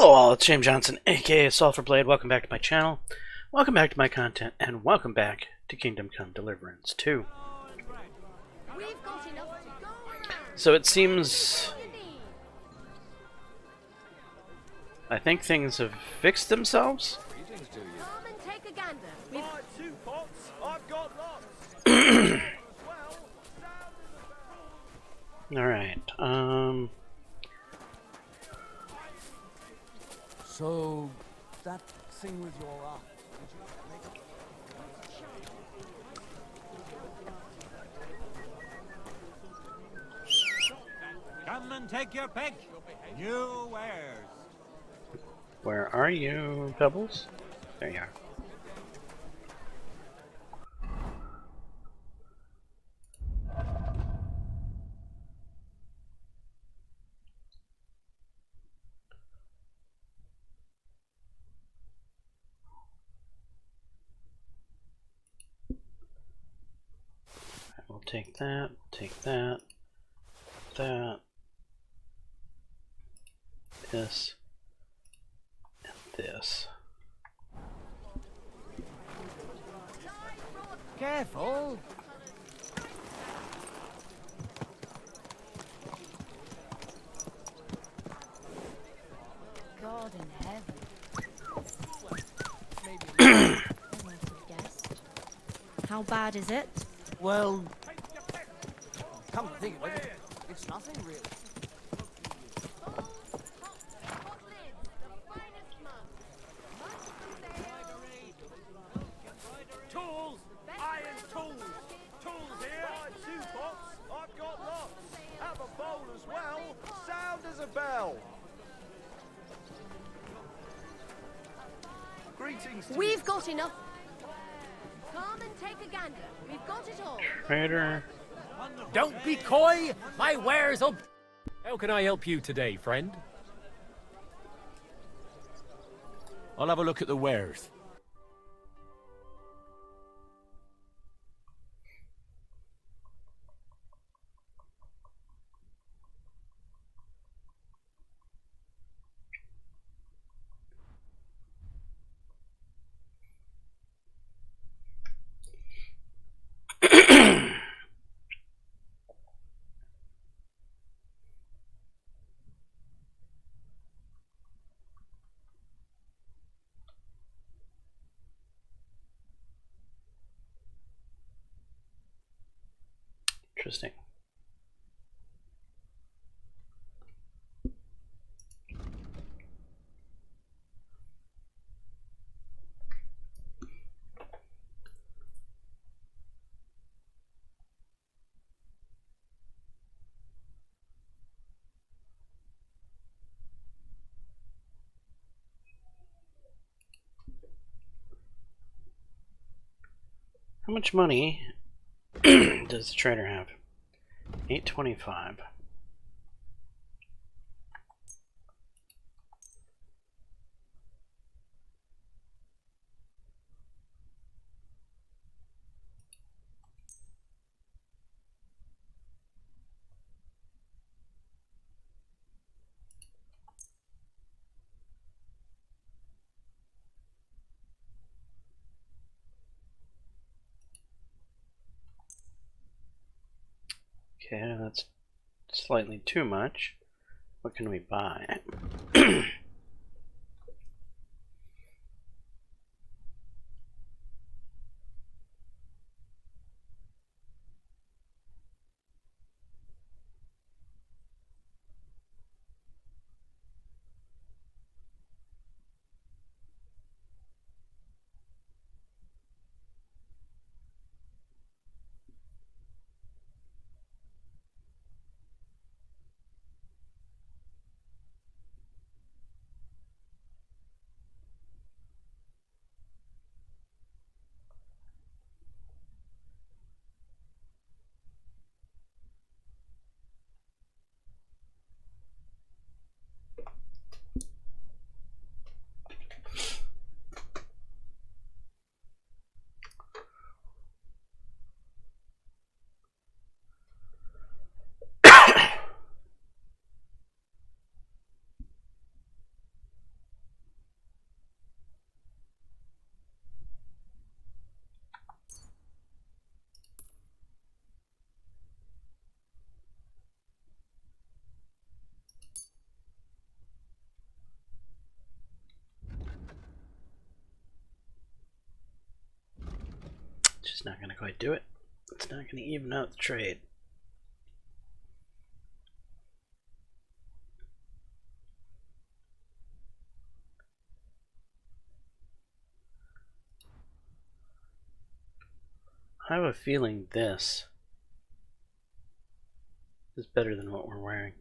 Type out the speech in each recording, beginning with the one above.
Hello all, it's James Johnson, aka Sulphur Blade. Welcome back to my channel, welcome back to my content, and welcome back to Kingdom Come Deliverance 2. So it seems... I think things have fixed themselves? Alright, So, that thing with your arm, did you make it? Come and take your pick. New wares. where are you, Pebbles? There you are. We'll take that, that, this, and this. Careful! God in heaven. Maybe. I might have guessed. How bad is it? Well, come to think of it, it's nothing really. Tools! Iron tools! Tools here! 2 pots! I've got lots! Have a bowl as well! Sound as a bell! Greetings to We've got enough. Come and take a gander. We've got it all. Trader. Don't be coy! My ware's up! How can I help you today, friend? I'll have a look at the wares. Interesting. How much money does the trader have? 825. Okay, that's slightly too much. What can we buy? Just not going to quite do it. It's not going to even out the trade. I have a feeling this is better than what we're wearing.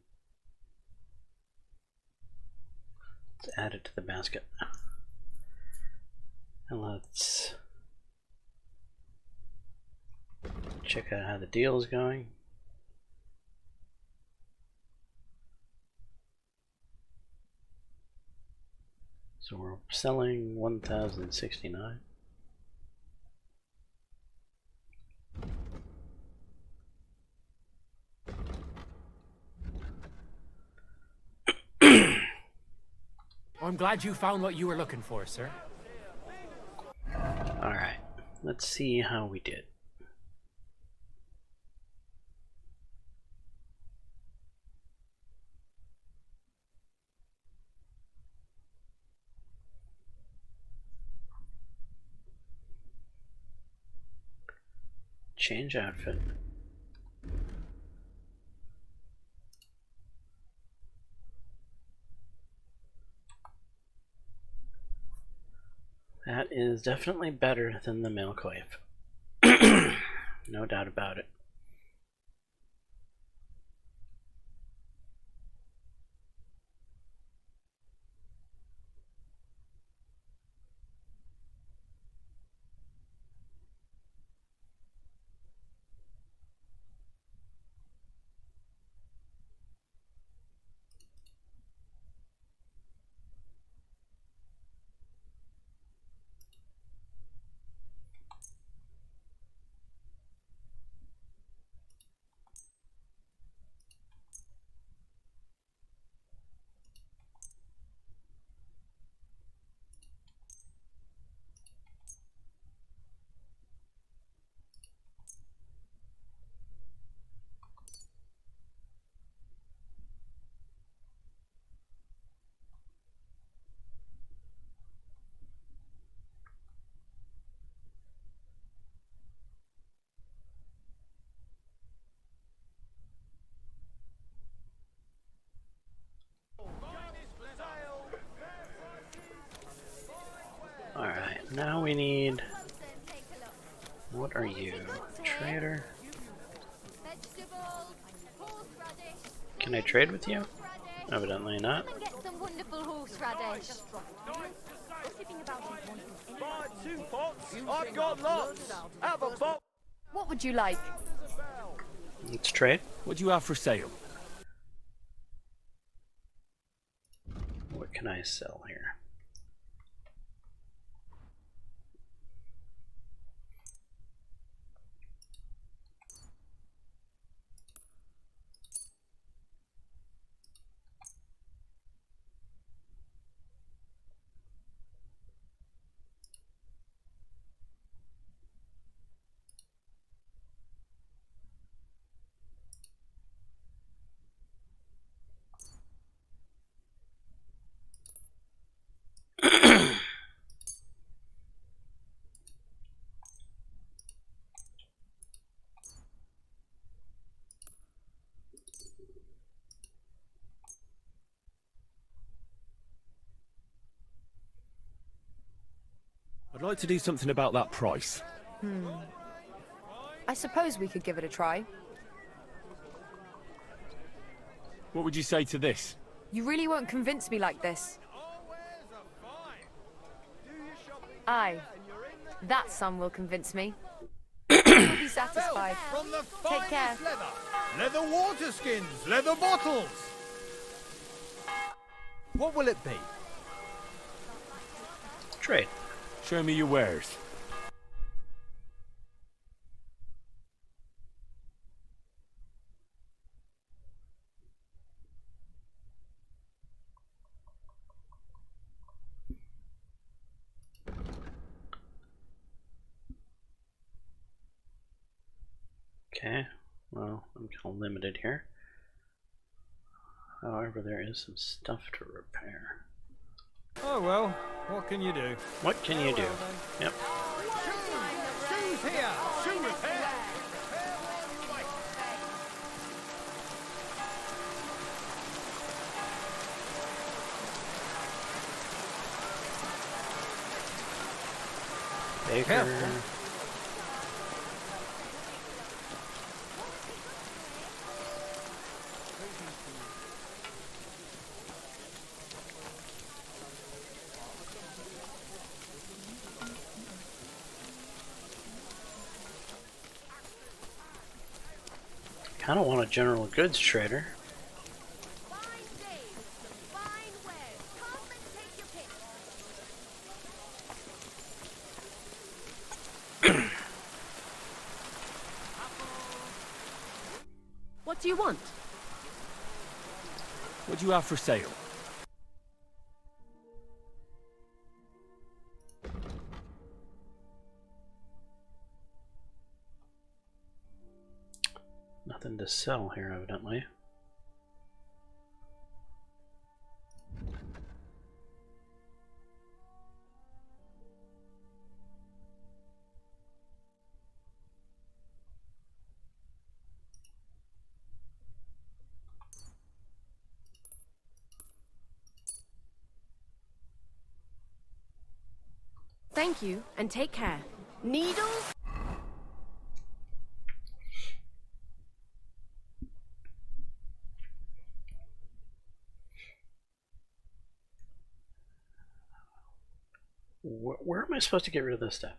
Let's add it to the basket. And let's check out how the deal is going. So we're selling 1,069. I'm glad you found what you were looking for, sir. Alright, let's see how we did. Change outfit. That is definitely better than the Milkwave. No doubt about it. Alright, now we need... What are you? Trader? Can I trade with you? Evidently not. Come and get some wonderful horseradish. Buy 2 pots. I've got lots. Have a box. What would you like? Let's trade. What do you have for sale? What can I sell here? I'd like to do something about that price. I suppose we could give it a try. What would you say to this? You really won't convince me like this. Aye. That sum will convince me. You'll be satisfied. From the Take care. finest leather. Leather water skins. Leather bottles. What will it be? Trade. Show me your wares. Okay, well, I'm kind of limited here. However, there is some stuff to repair. Oh well, what can you do? What can you do? Yep. Shoes here. Baker. Careful. Kind of want a general goods trader. Fine days, fine wares. Come and take your pick. What do you want? What do you have for sale? Nothing to sell here, evidently. Thank you, and take care. Needles? Where am I supposed to get rid of this stuff?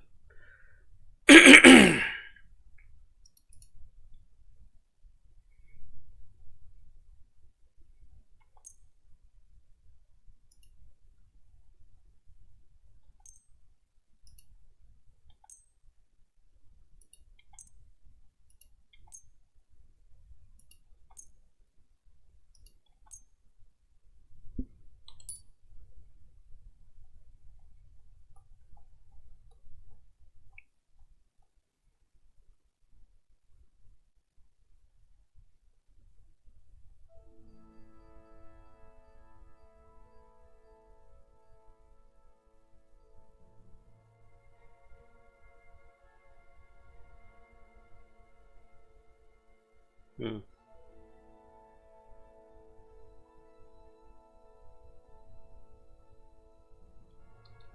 Hmm.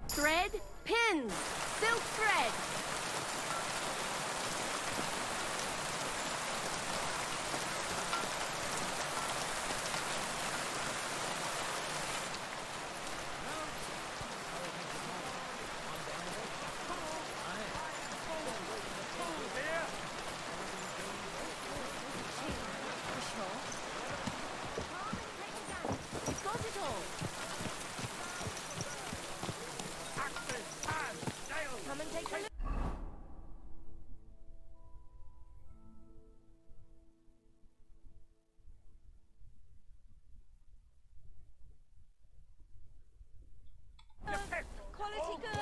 Thread? Pins! Silk thread! We've got it all. Come and take a look. Quality good.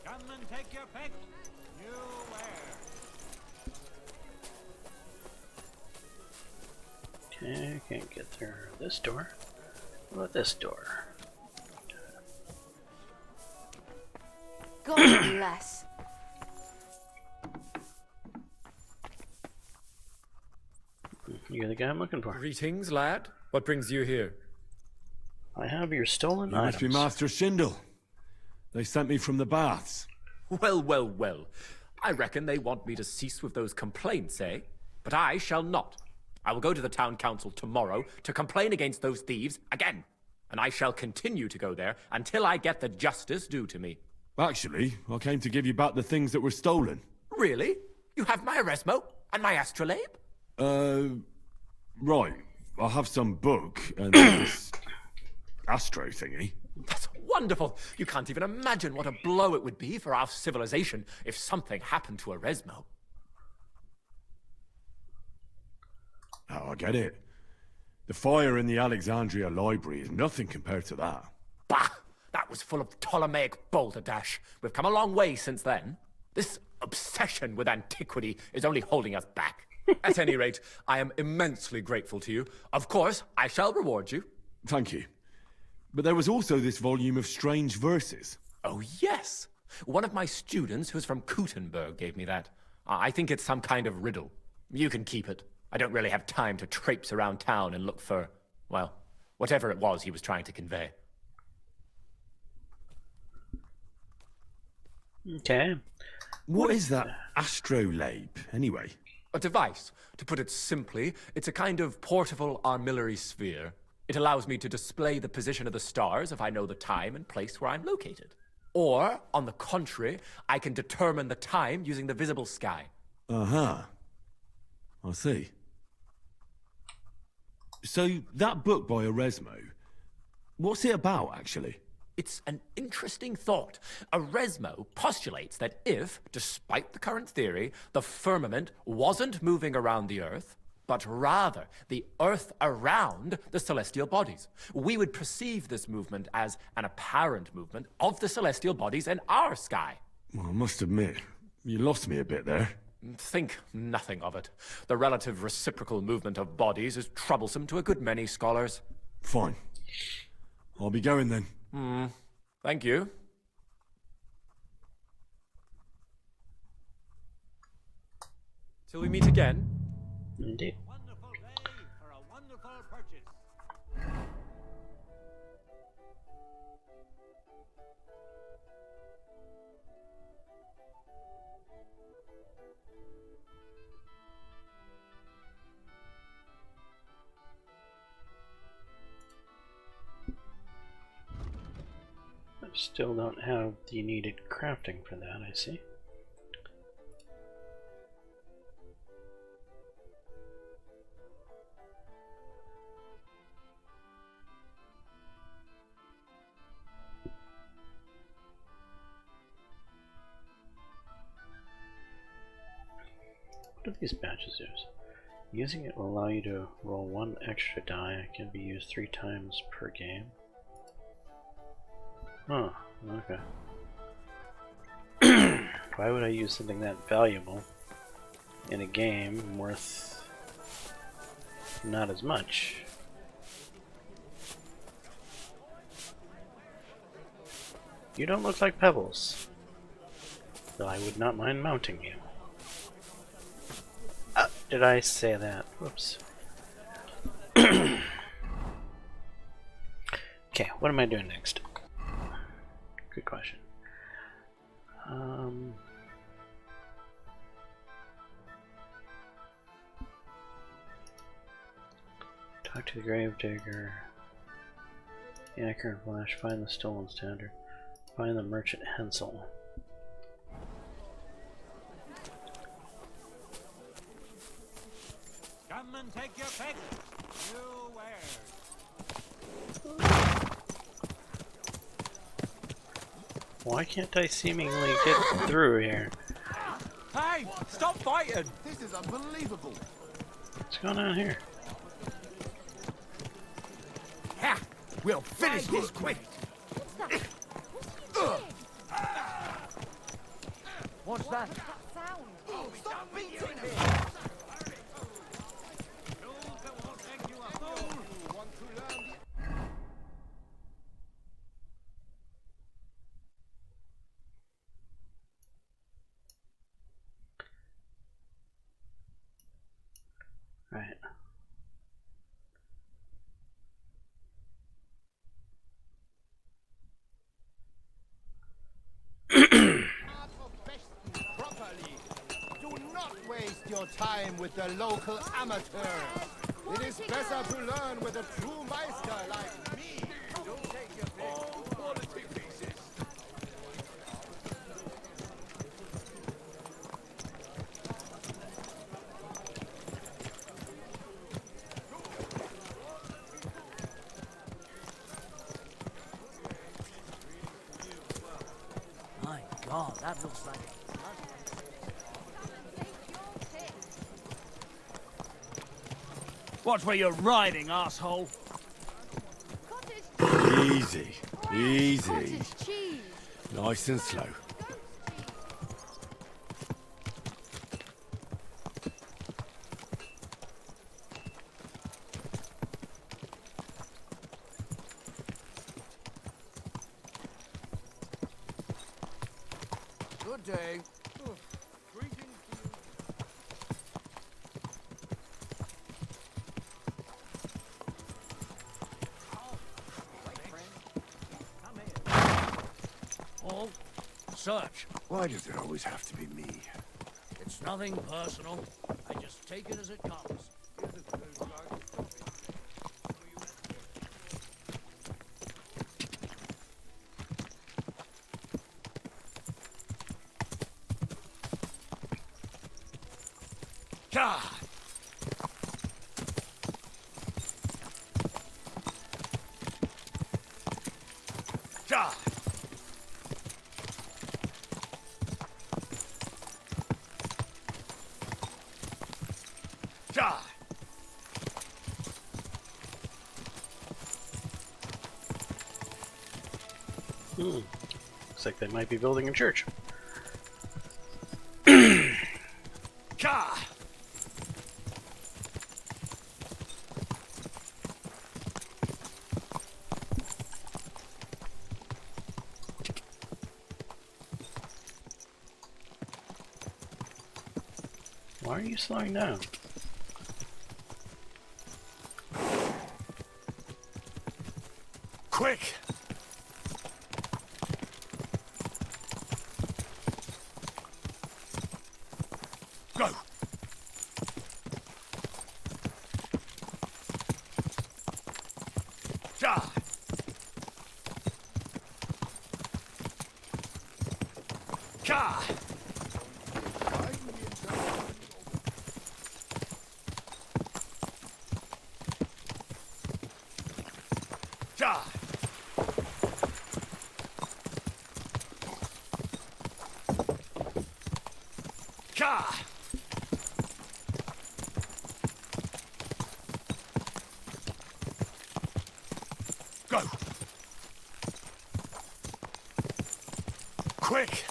Come and take your pick. You wear. Okay, can't get through this door. What about this door? God bless. You're the guy I'm looking for. Greetings, lad. What brings you here? I have your stolen You must be items. Master Shindle. They sent me from the baths. Well, well, well. I reckon they want me to cease with those complaints, eh? But I shall not. I will go to the town council tomorrow to complain against those thieves again. And I shall continue to go there until I get the justice due to me. Actually, I came to give you back the things that were stolen. Really? You have my Eresmo and my astrolabe? Right. I have some book and this astro thingy. That's wonderful. You can't even imagine what a blow it would be for our civilization if something happened to Eresmo. Oh, I get it. The fire in the Alexandria library is nothing compared to that. Bah! That was full of Ptolemaic balderdash. We've come a long way since then. This obsession with antiquity is only holding us back. At any rate, I am immensely grateful to you. Of course, I shall reward you. Thank you. But there was also this volume of strange verses. Oh, yes. One of my students who's from Kuttenberg gave me that. I think it's some kind of riddle. You can keep it. I don't really have time to traipse around town and look for, well, whatever it was he was trying to convey. Okay. What is that astrolabe, anyway? A device. To put it simply, it's a kind of portable armillary sphere. It allows me to display the position of the stars if I know the time and place where I'm located. Or, on the contrary, I can determine the time using the visible sky. Uh-huh. I see. So, that book by Erasmo, what's it about, actually? It's an interesting thought. Erasmo postulates that if, despite the current theory, the firmament wasn't moving around the Earth, but rather the Earth around the celestial bodies, we would perceive this movement as an apparent movement of the celestial bodies in our sky. Well, I must admit, you lost me a bit there. Think nothing of it. The relative reciprocal movement of bodies is troublesome to a good many scholars. Fine. I'll be going then. Thank you. Till we meet again. Indeed. Wonderful day for a wonderful purchase. I still don't have the needed crafting for that, I see. What do these badges do? Using it will allow you to roll one extra die. It can be used 3 times per game. Huh, okay. Why would I use something that valuable in a game worth not as much? You don't look like pebbles, though I would not mind mounting you. Did I say that? Whoops. Okay, what am I doing next? Good question. Talk to the gravedigger. Anchor and Flash. Find the stolen standard. Find the merchant Hensel. Come and take your pick. You wares. Why can't I seemingly get through here? Hey, stop fighting! This is unbelievable. What's going on here? Ha! We'll finish this quick. What's that? Stop beating me! Right. Do not waste your time with the local amateurs. It is better to learn with a true meister like me. Don't take your pick. All quality pieces. My God, that looks like... Watch where you're riding, asshole. Easy. Easy. Cottage cheese. Nice and slow. Good day. Greetings to you. All search. Why does it always have to be me? It's nothing personal. I just take it as it comes. God! God! God! Looks like they might be building a church. God! Why are you slowing down? Quick! Go! God! God! God! God! Go! Quick!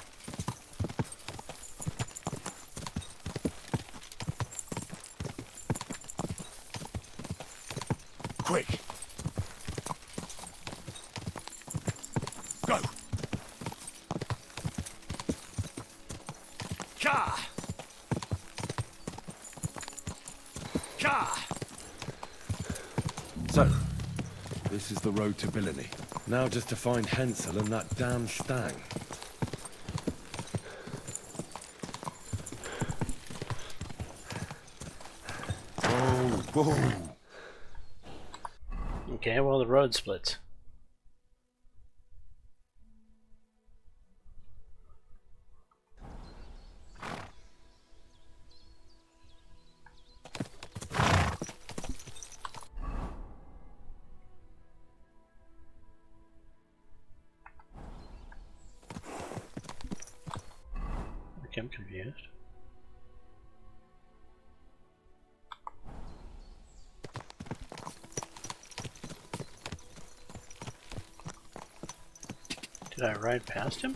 Quick! Go! Ka! Ka! So, this is the road to Billiny. Now just to find Hensel and that damn stag. Whoa, whoa. Okay, well, the road splits. Okay, I'm confused. Did I ride past him?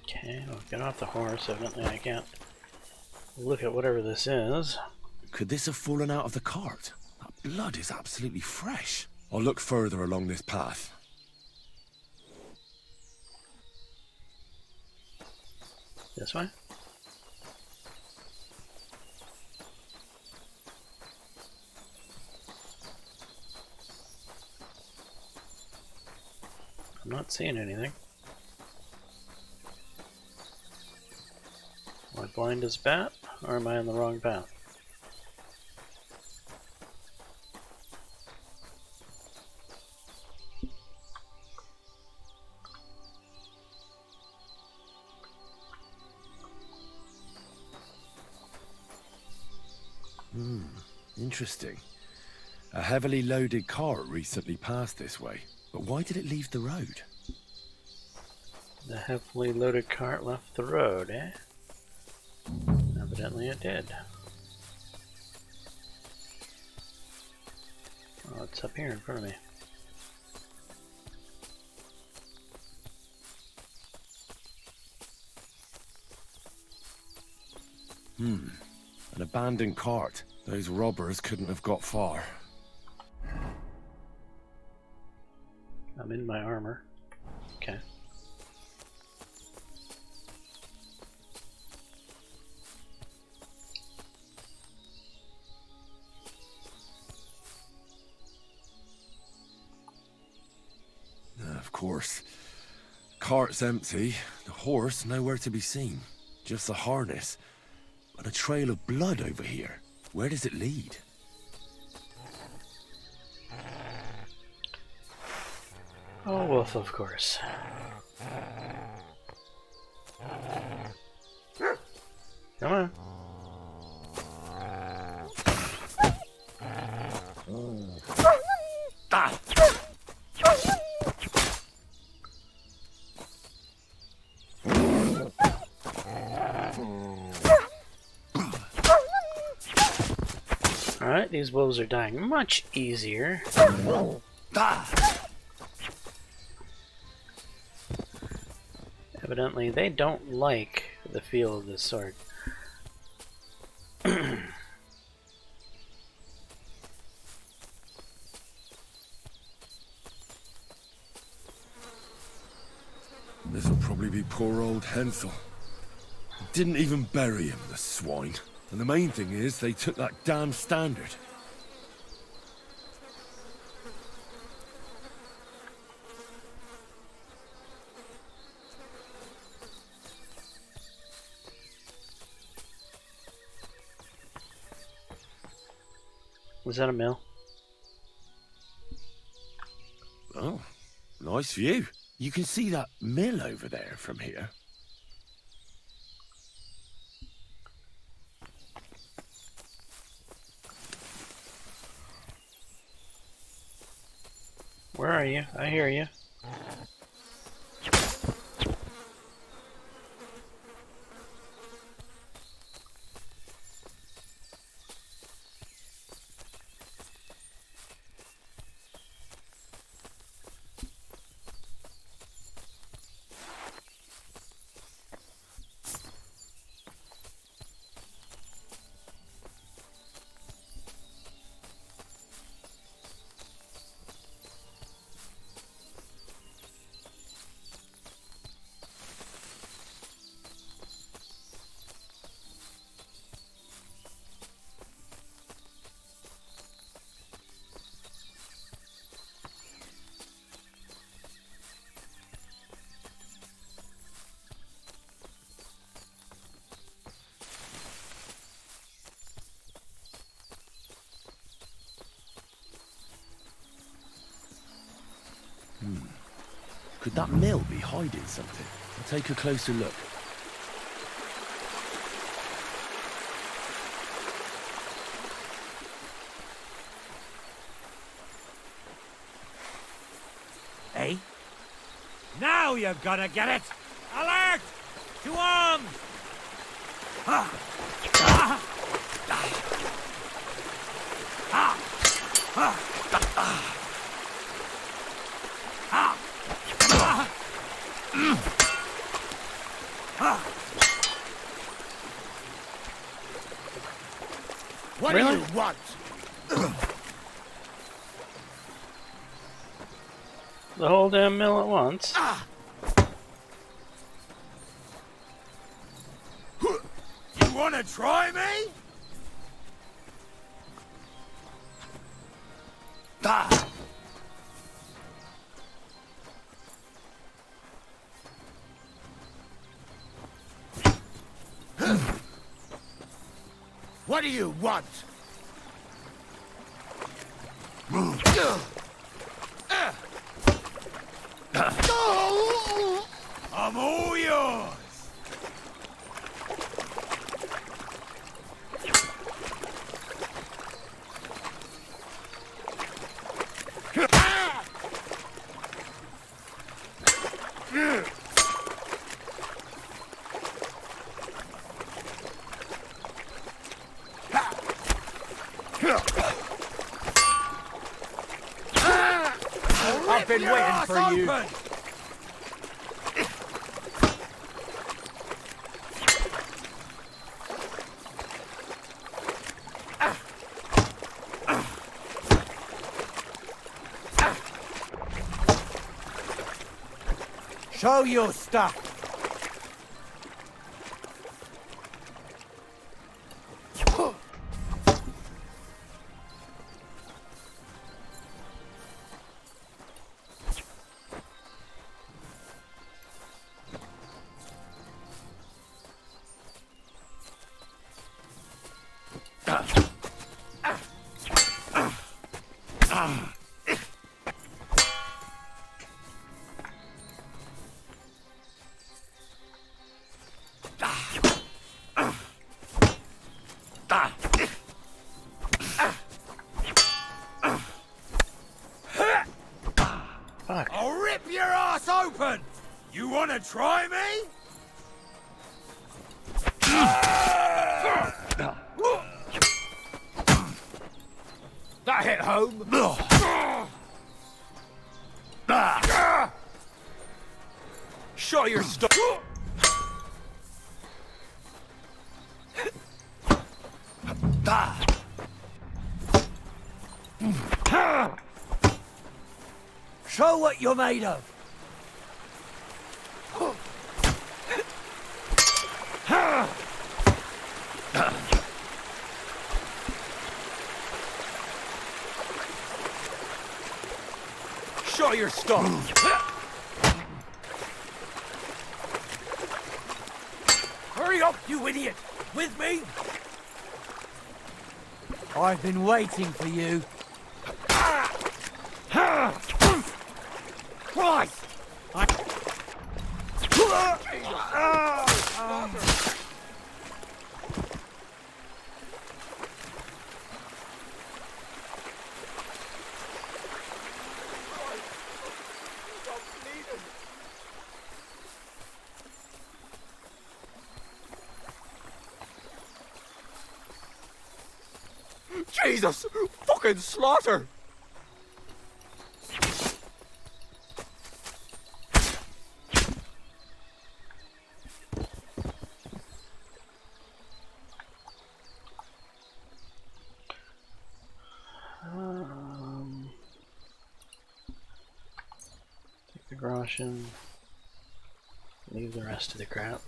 Okay, I'll get off the horse. Evidently I can't look at whatever this is. Could this have fallen out of the cart? That blood is absolutely fresh. I'll look further along this path. This way? I'm not seeing anything. Am I blind as a bat, or am I on the wrong path? Interesting. A heavily loaded cart recently passed this way, but why did it leave the road? The heavily loaded cart left the road, eh? Evidently it did. Oh, it's up here in front of me. An abandoned cart. Those robbers couldn't have got far. I'm in my armor. Okay. Of course. Cart's empty. The horse nowhere to be seen. Just the harness. And a trail of blood over here. Where does it lead? Oh, wolf, of course. Come on. Ah! Alright, these wolves are dying much easier. Ah! Evidently, they don't like the feel of this sword. This'll probably be poor old Hensel. Didn't even bury him, the swine. And the main thing is, they took that damn standard. Was that a mill? Oh, nice view. You can see that mill over there from here. Where are you? I hear you. Could that mill be hiding something? I'll take a closer look. Eh? Now you've got to get it! Alert! To arms! Ah! Ah! Ah! Ah! Ah! The whole damn mill at once. You wanna try me? What do you want? I'm all yours. I've been waiting for you. Show your stuff. Fuck. I'll rip your ass open! You wanna try me? That hit home. Show your stuff. Show what you're made of. Show your stuff. Hurry up, you idiot! With me? I've been waiting for you. Christ! Jesus! Fucking slaughter! Take the groschen. Leave the rest of the crap.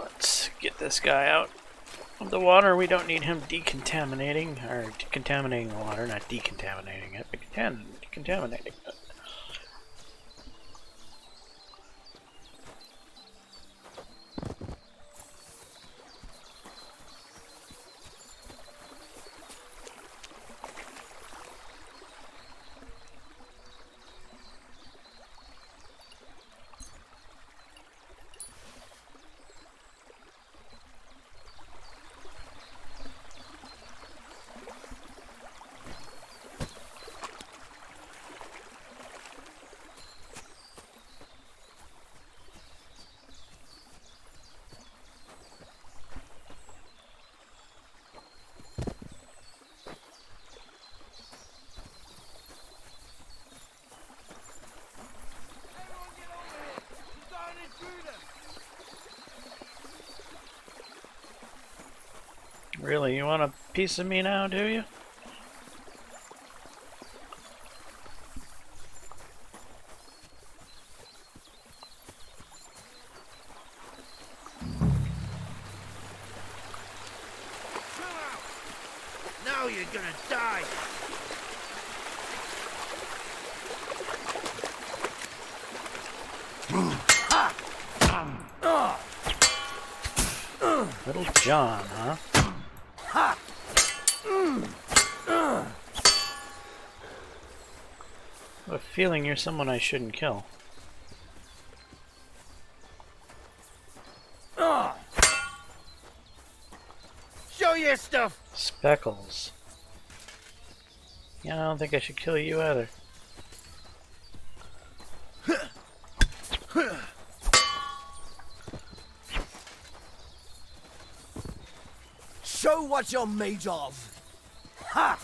Let's get this guy out of the water. We don't need him decontaminating, or contaminating the water, not decontaminating it, but decontaminating it. Really, you want a piece of me now, do you? Now you're gonna die. Little John, huh? I have a feeling you're someone I shouldn't kill. Show your stuff. Speckles. Yeah, I don't think I should kill you either. Show what you're made of. Ha!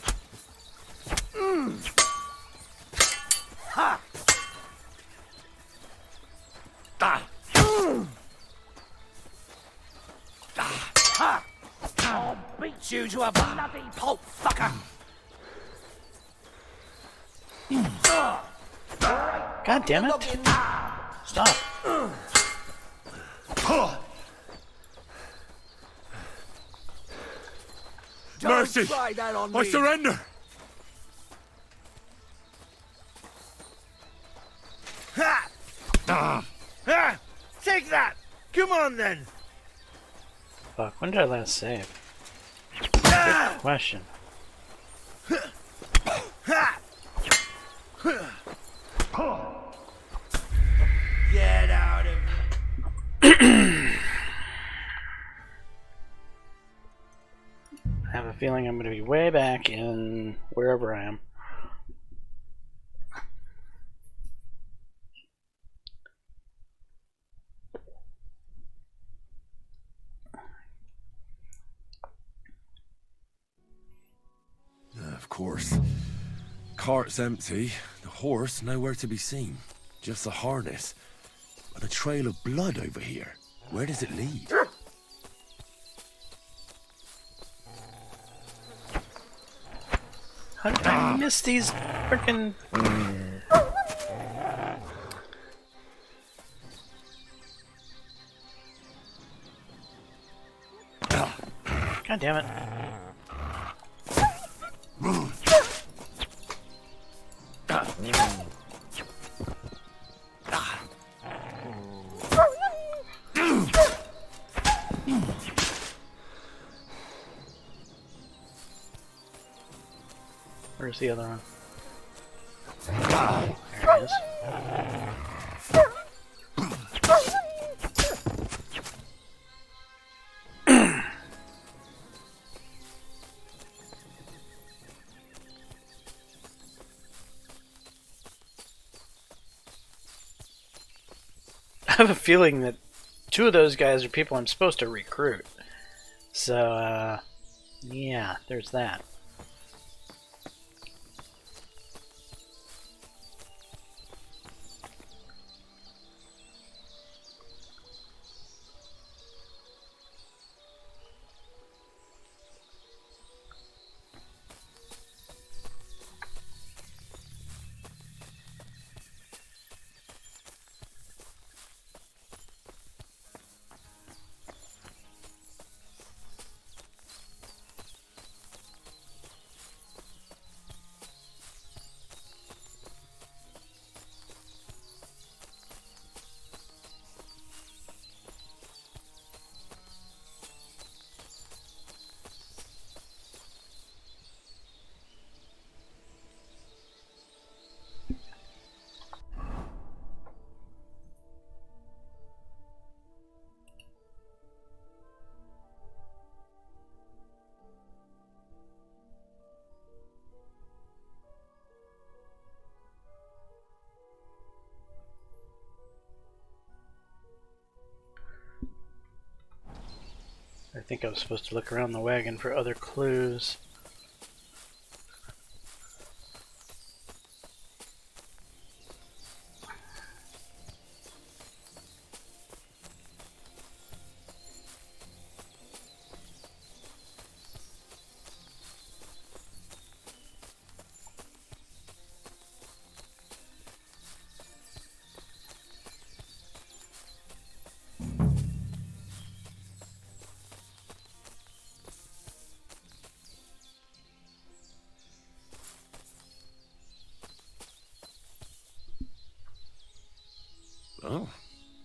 Ha! Ha! I'll beat you to a bloody pulp, fucker. God damn it! Stop! Mercy! Try that on I me. surrender! Ha! Ha! Take that! Come on then! Fuck, when did I last save? Good question. Get out of here. I have a feeling I'm going to be way back in wherever I am. Of course. Cart's empty, the horse nowhere to be seen. Just the harness. And a trail of blood over here. Where does it lead? How did I miss these frickin'... God damn it. Where's the other one? There it is. I have a feeling that two of those guys are people I'm supposed to recruit. So, yeah, there's that. I think I was supposed to look around the wagon for other clues. Oh,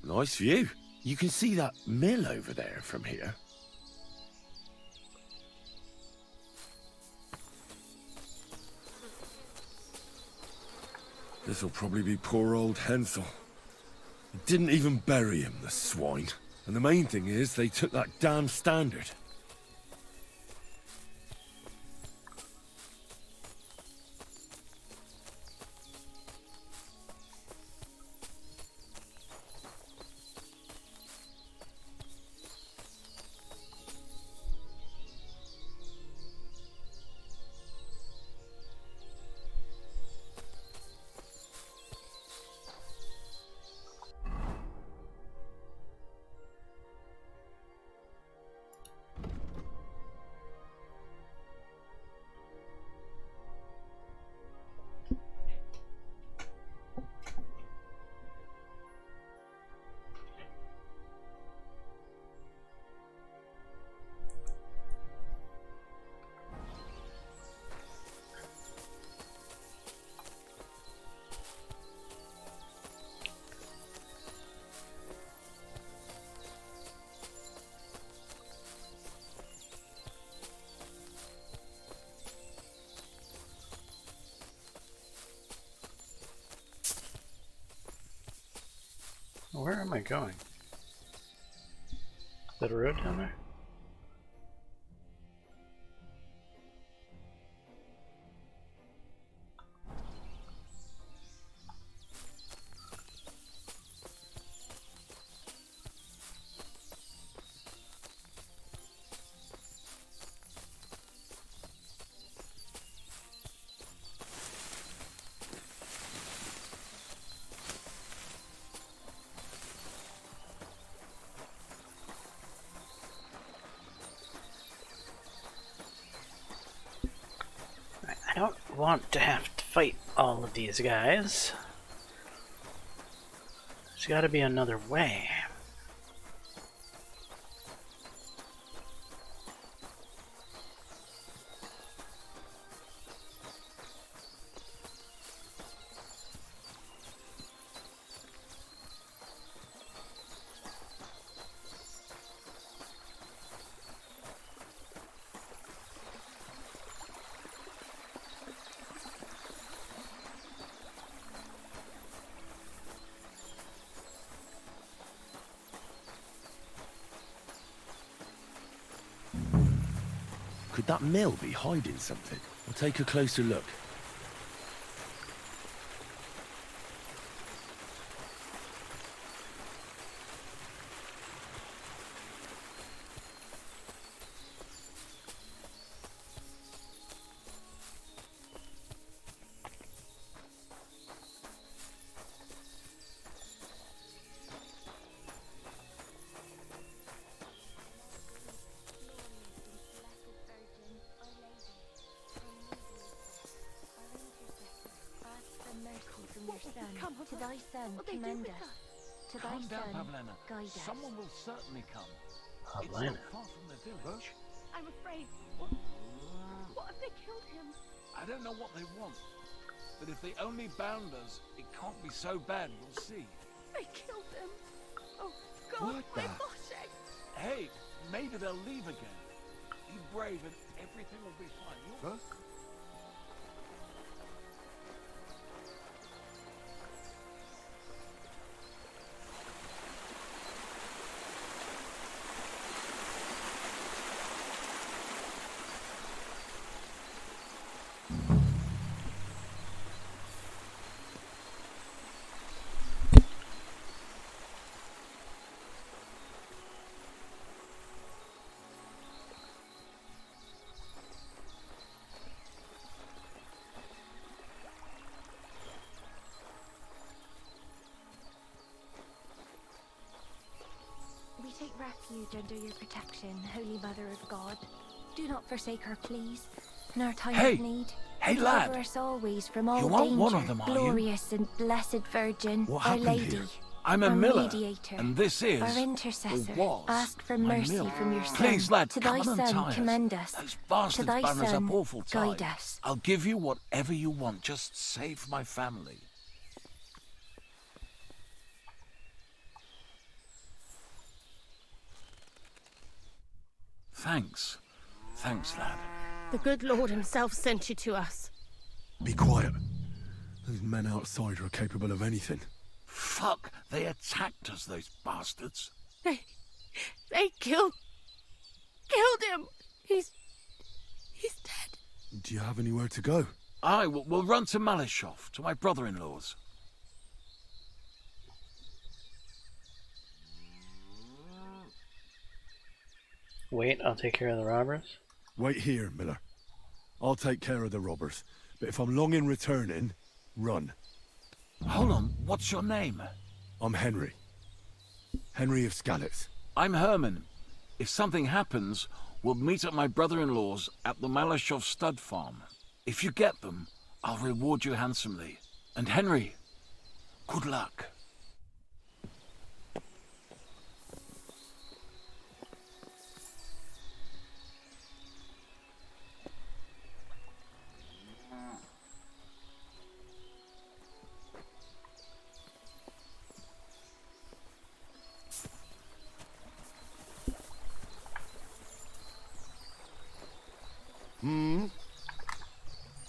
nice view. You can see that mill over there from here. This'll probably be poor old Hensel. They didn't even bury him, the swine. And the main thing is, they took that damn standard. Where am I going? Is that a road down there? I don't want to have to fight all of these guys. There's got to be another way. Could that mill be hiding something? I'll take a closer look. To thy son, commend us. To thy Calm down, son, Pavlena. guide us. Someone will certainly come. It's Pavlena. not far from the village. I'm afraid. What if they killed him? I don't know what they want, but if they only bound us, it can't be so bad. We'll see. They killed him. Oh, God, What my the- body. Hey, maybe they'll leave again. Be brave and everything will be fine. You'll... We take refuge under your protection, Holy Mother of God. Do not forsake her, please, in our time Hey! of need. Hey, Cover lad! us always from all You want danger, one of them, are you? glorious and blessed Virgin, What Our happened Lady, here? I'm a our miller, mediator, and this is, our intercessor. or was, Ask for my mercy mill. from your Son. Please, lad, to come thy on and Son, tie us. commend us. Those To bastards thy ban us Son, up awful time. guide us. I'll give you whatever you want. Just save my family. Thanks. Thanks, lad. The good Lord himself sent you to us. Be quiet. Those men outside are capable of anything. Fuck, they attacked us, those bastards. They killed him. He's dead. Do you have anywhere to go? Aye, we'll run to Malishov, to my brother-in-law's. Wait, I'll take care of the robbers. Wait here, Miller. I'll take care of the robbers. But if I'm long in returning, run. Hold on, what's your name? I'm Henry. Henry of Skalitz. I'm Herman. If something happens, we'll meet at my brother-in-law's at the Malashov stud farm. If you get them, I'll reward you handsomely. And Henry, good luck.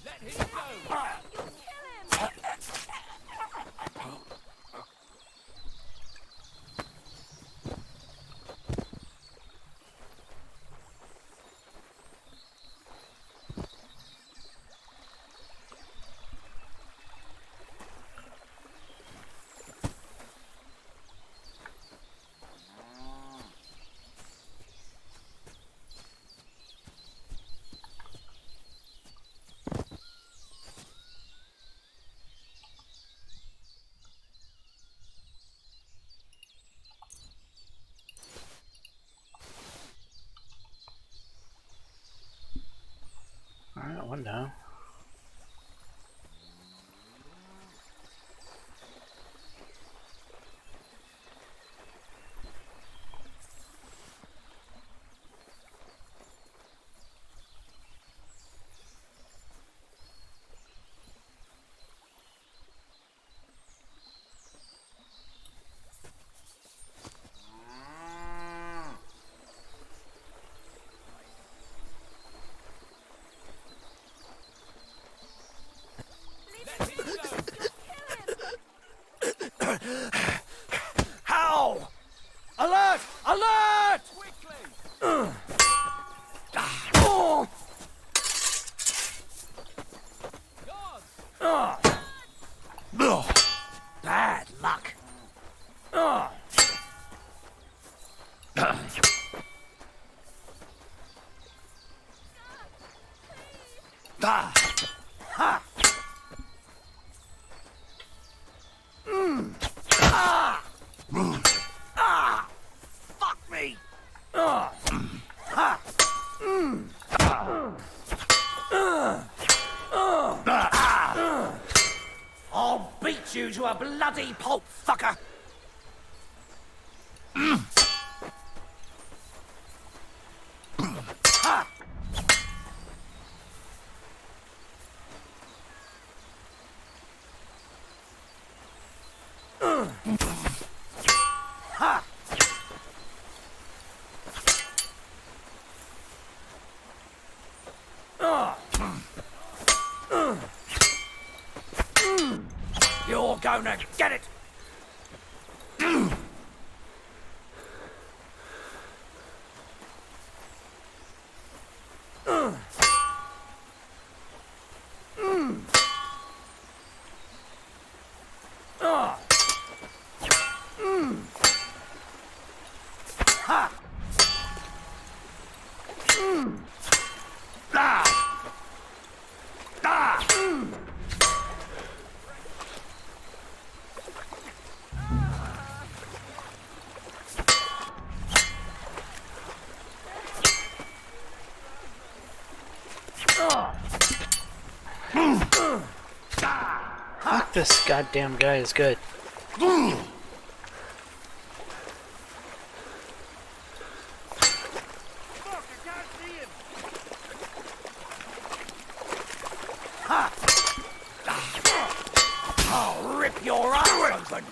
Let him go! Alright, one down. How? Alert! Alert! Quickly! Bad luck. Fuck me! I'll beat you to a bloody pulp, fucker. You're gonna get it. Fuck, this goddamn guy is good. Fuck, I can't see him! I'll rip your ass open.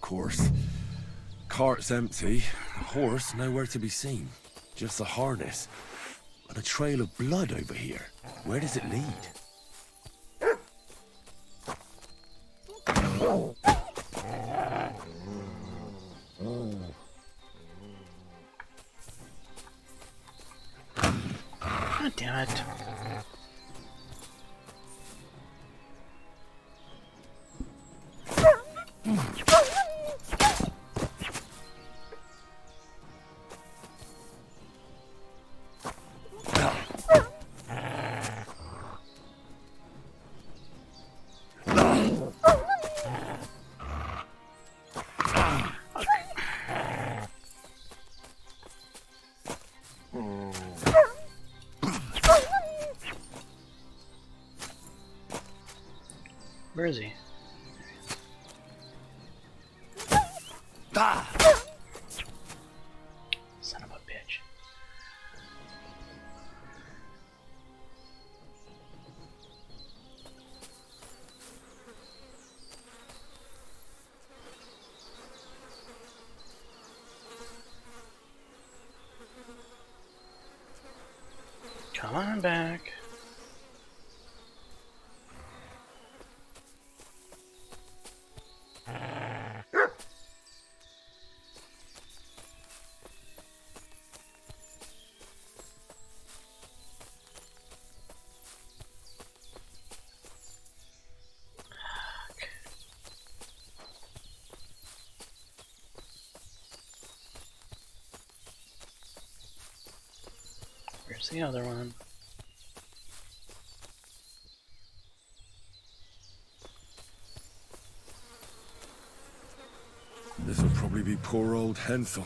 course. Cart's empty, the horse nowhere to be seen. Just a harness. And a trail of blood over here. Where does it lead? God damn it. Where is he? Ah! Son of a bitch. Come on back. Where's the other one? This'll probably be poor old Hensel.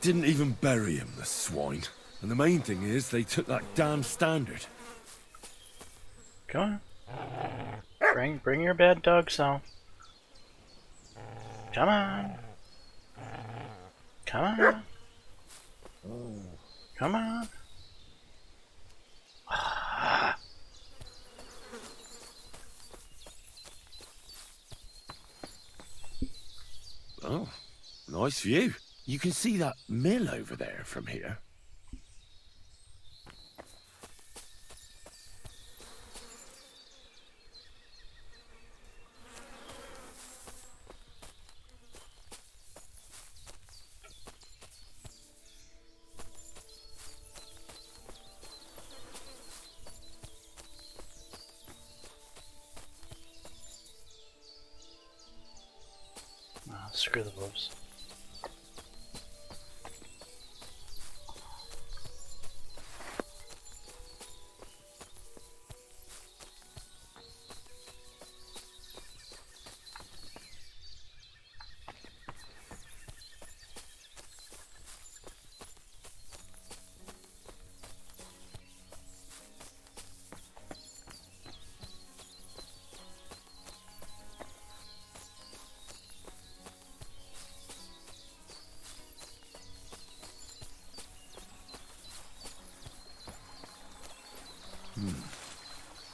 Didn't even bury him, the swine. And the main thing is, they took that damn standard. Come on. Bring your bad dog self. Come on. Come on. Come on. Oh, nice view. You can see that mill over there from here. Oh, screw the wolves.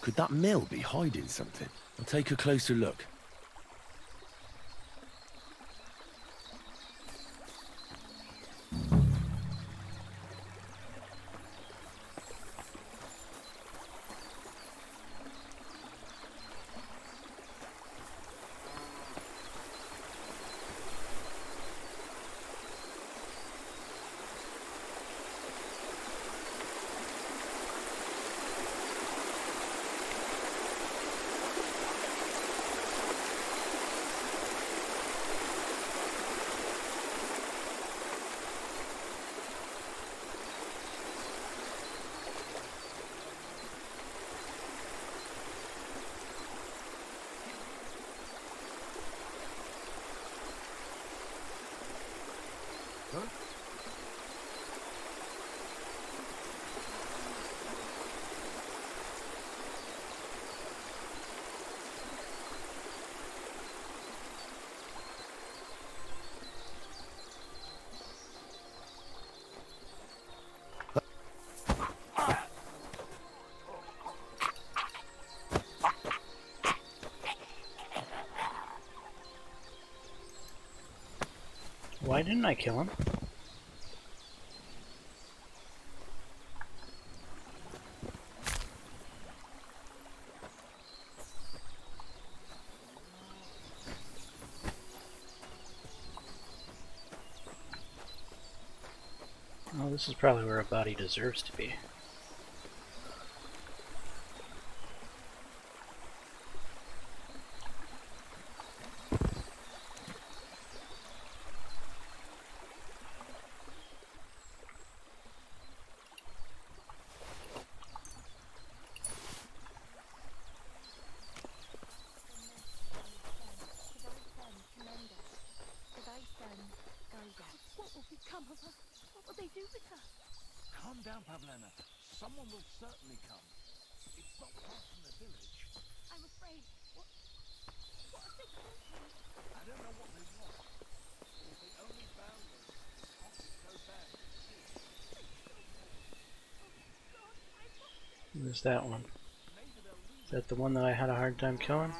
Could that mill be hiding something? I'll take a closer look. Why didn't I kill him? Well, this is probably where a body deserves to be. What will become of us? What will they do with us? Calm down, Pavlena. Someone will certainly come. It's not far from the village. I'm afraid. What have they told you? I don't know what they want. If they only found us, off it go bad. Where's that one? Is that the one that I had a hard time killing?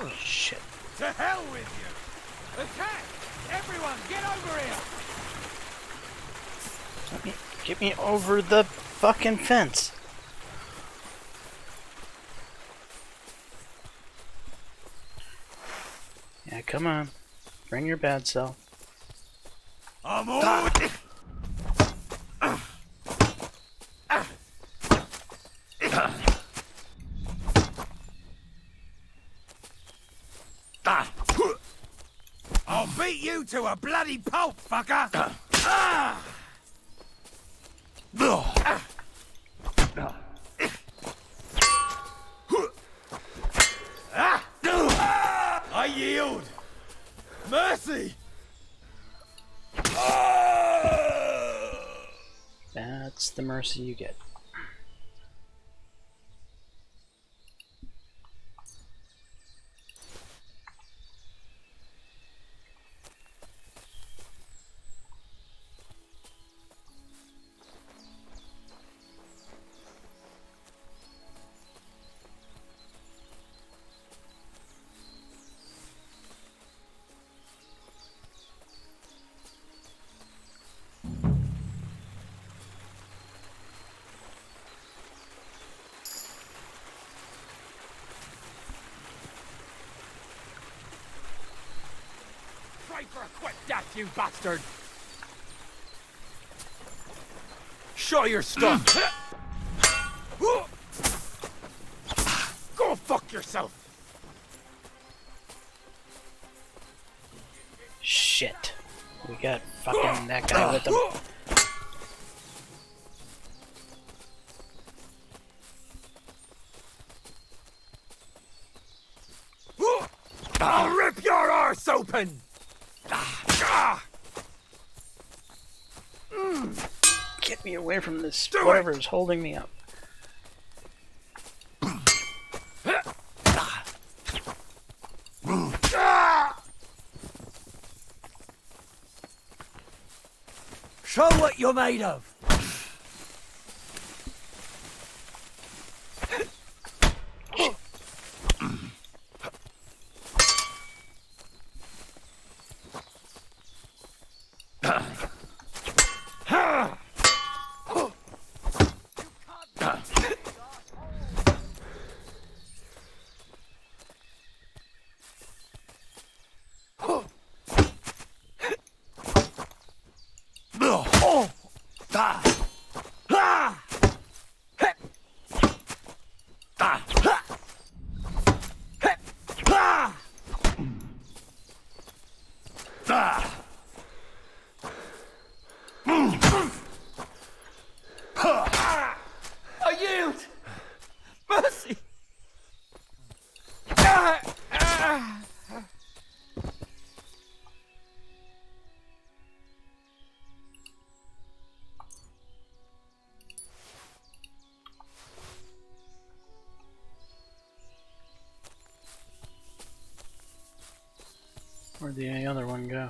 Oh shit. To hell with you! Attack! Everyone, get over here! Get me over the fucking fence. Yeah, come on. Bring your bad self. I'm all... I'll beat you to a bloody pulp, fucker! I yield! Mercy! That's the mercy you get. Try for a quick death, you bastard! Show your stuff! Go fuck yourself! Shit. We got fucking that guy with them. I'll rip your arse open! Get me away from this, whatever is holding me up. Show what you're made of! I yield! Mercy! Where'd the other one go?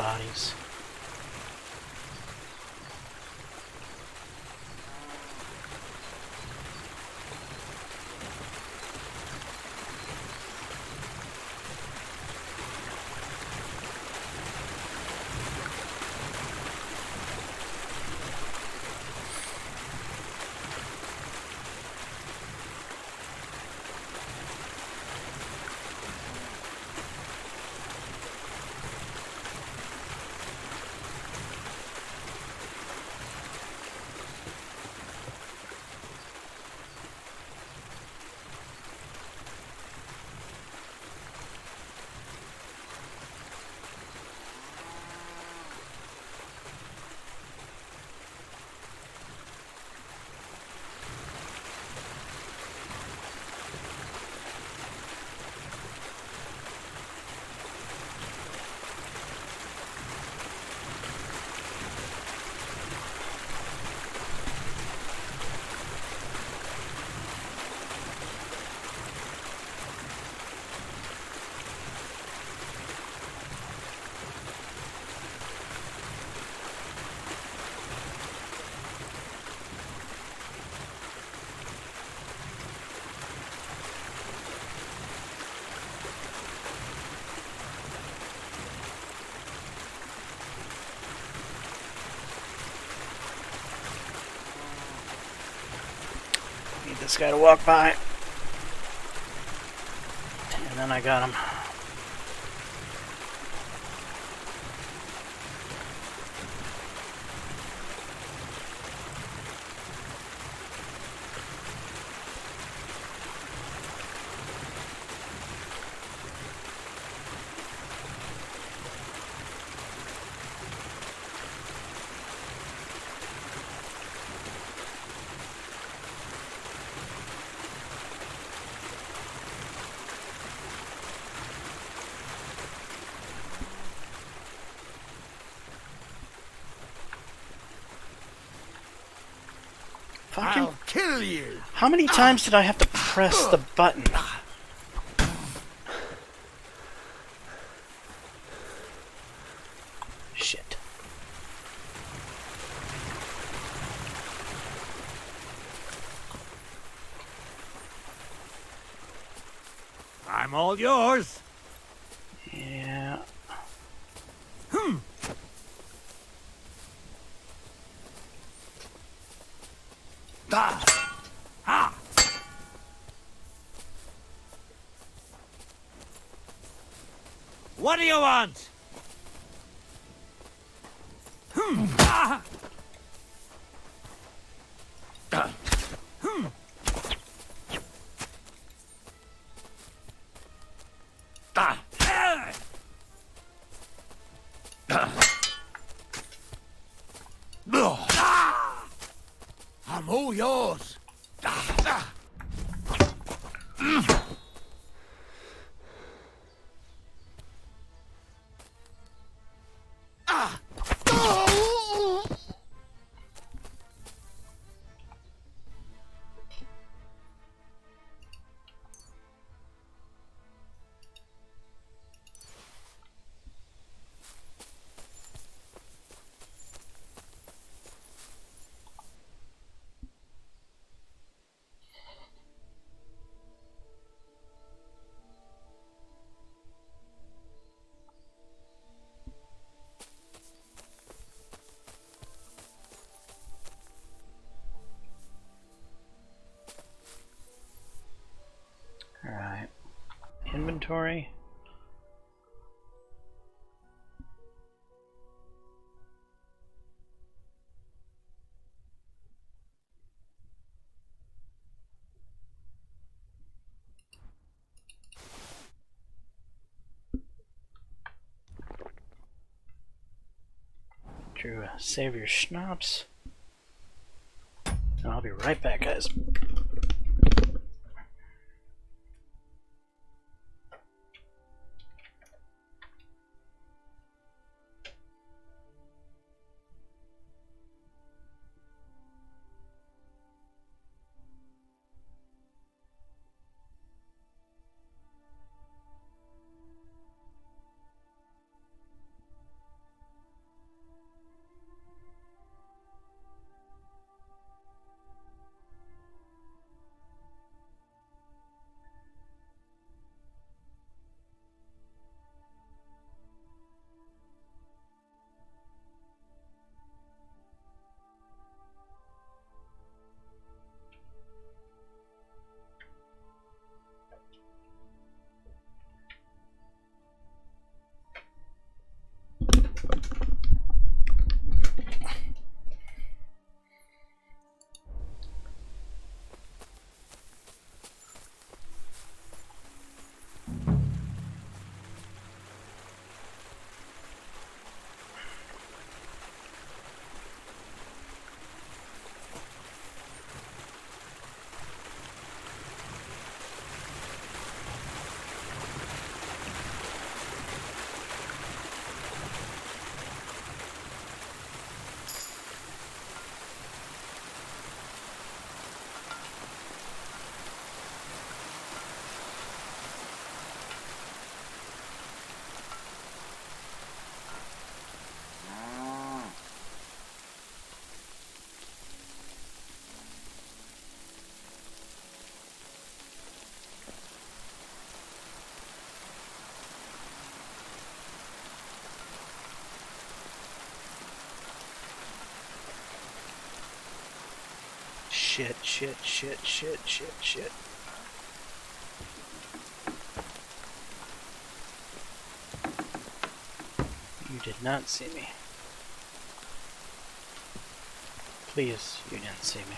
Bodies. this guy to walk by. And then I got him. Fucking... I'll kill you. How many times did I have to press the button? Shit. I'm all yours. Yeah. What do you want? I'm all yours. Alright. Inventory. Drew, save your schnapps. And I'll be right back, guys. shit, shit, shit, shit, shit, shit. You did not see me. Please, you didn't see me.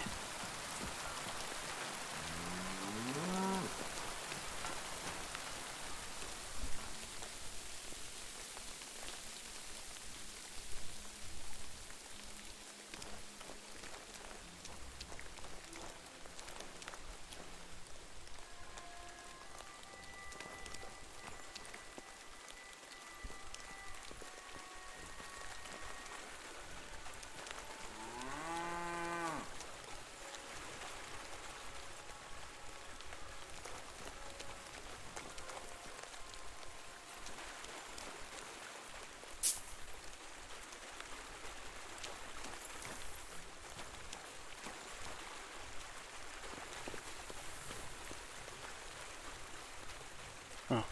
Oh.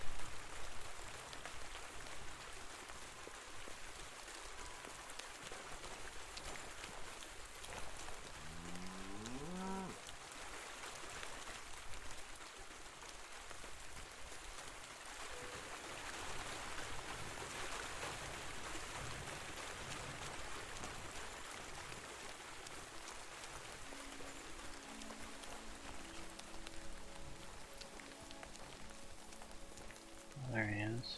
There he is.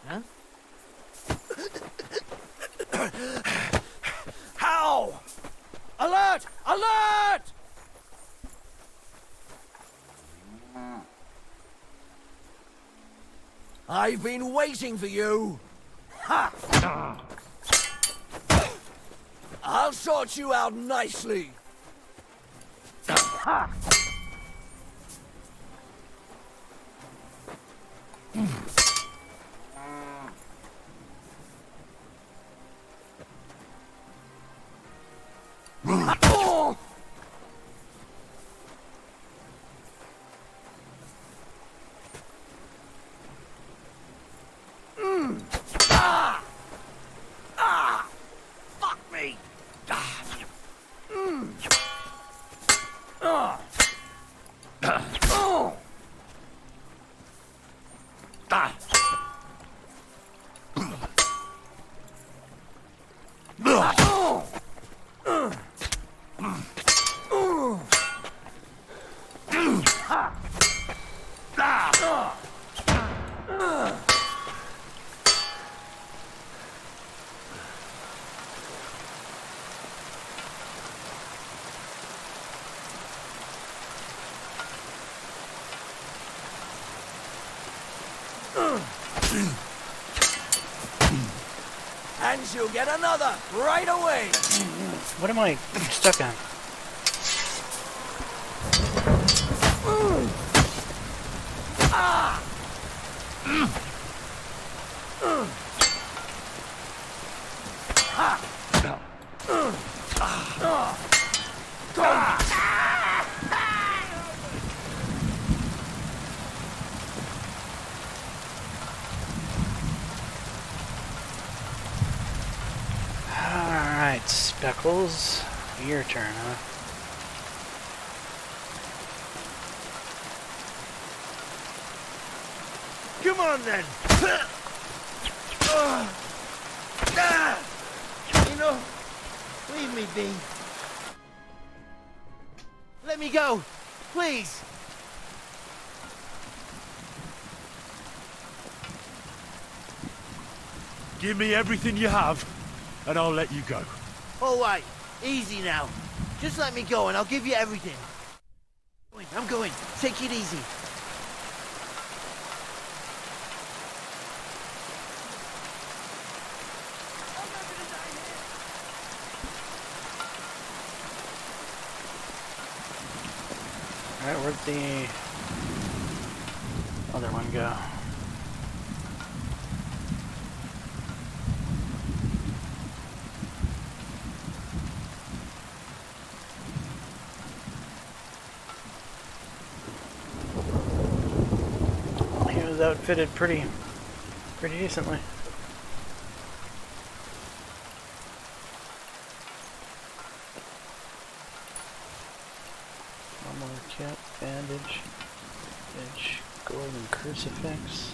Huh? How? Alert! Alert! I've been waiting for you. Ha! I'll sort you out nicely. Ha! Fuck me! And she'll get another right away. What am I stuck on? Alright, Speckles. Your turn, huh? Come on then. You know, leave me be. Let me go, please. Give me everything you have, and I'll let you go. All right, easy now. Just let me go and I'll give you everything. I'm going. Take it easy. Alright, where'd the other one go? outfitted pretty decently. Armor cap, bandage, golden crucifix.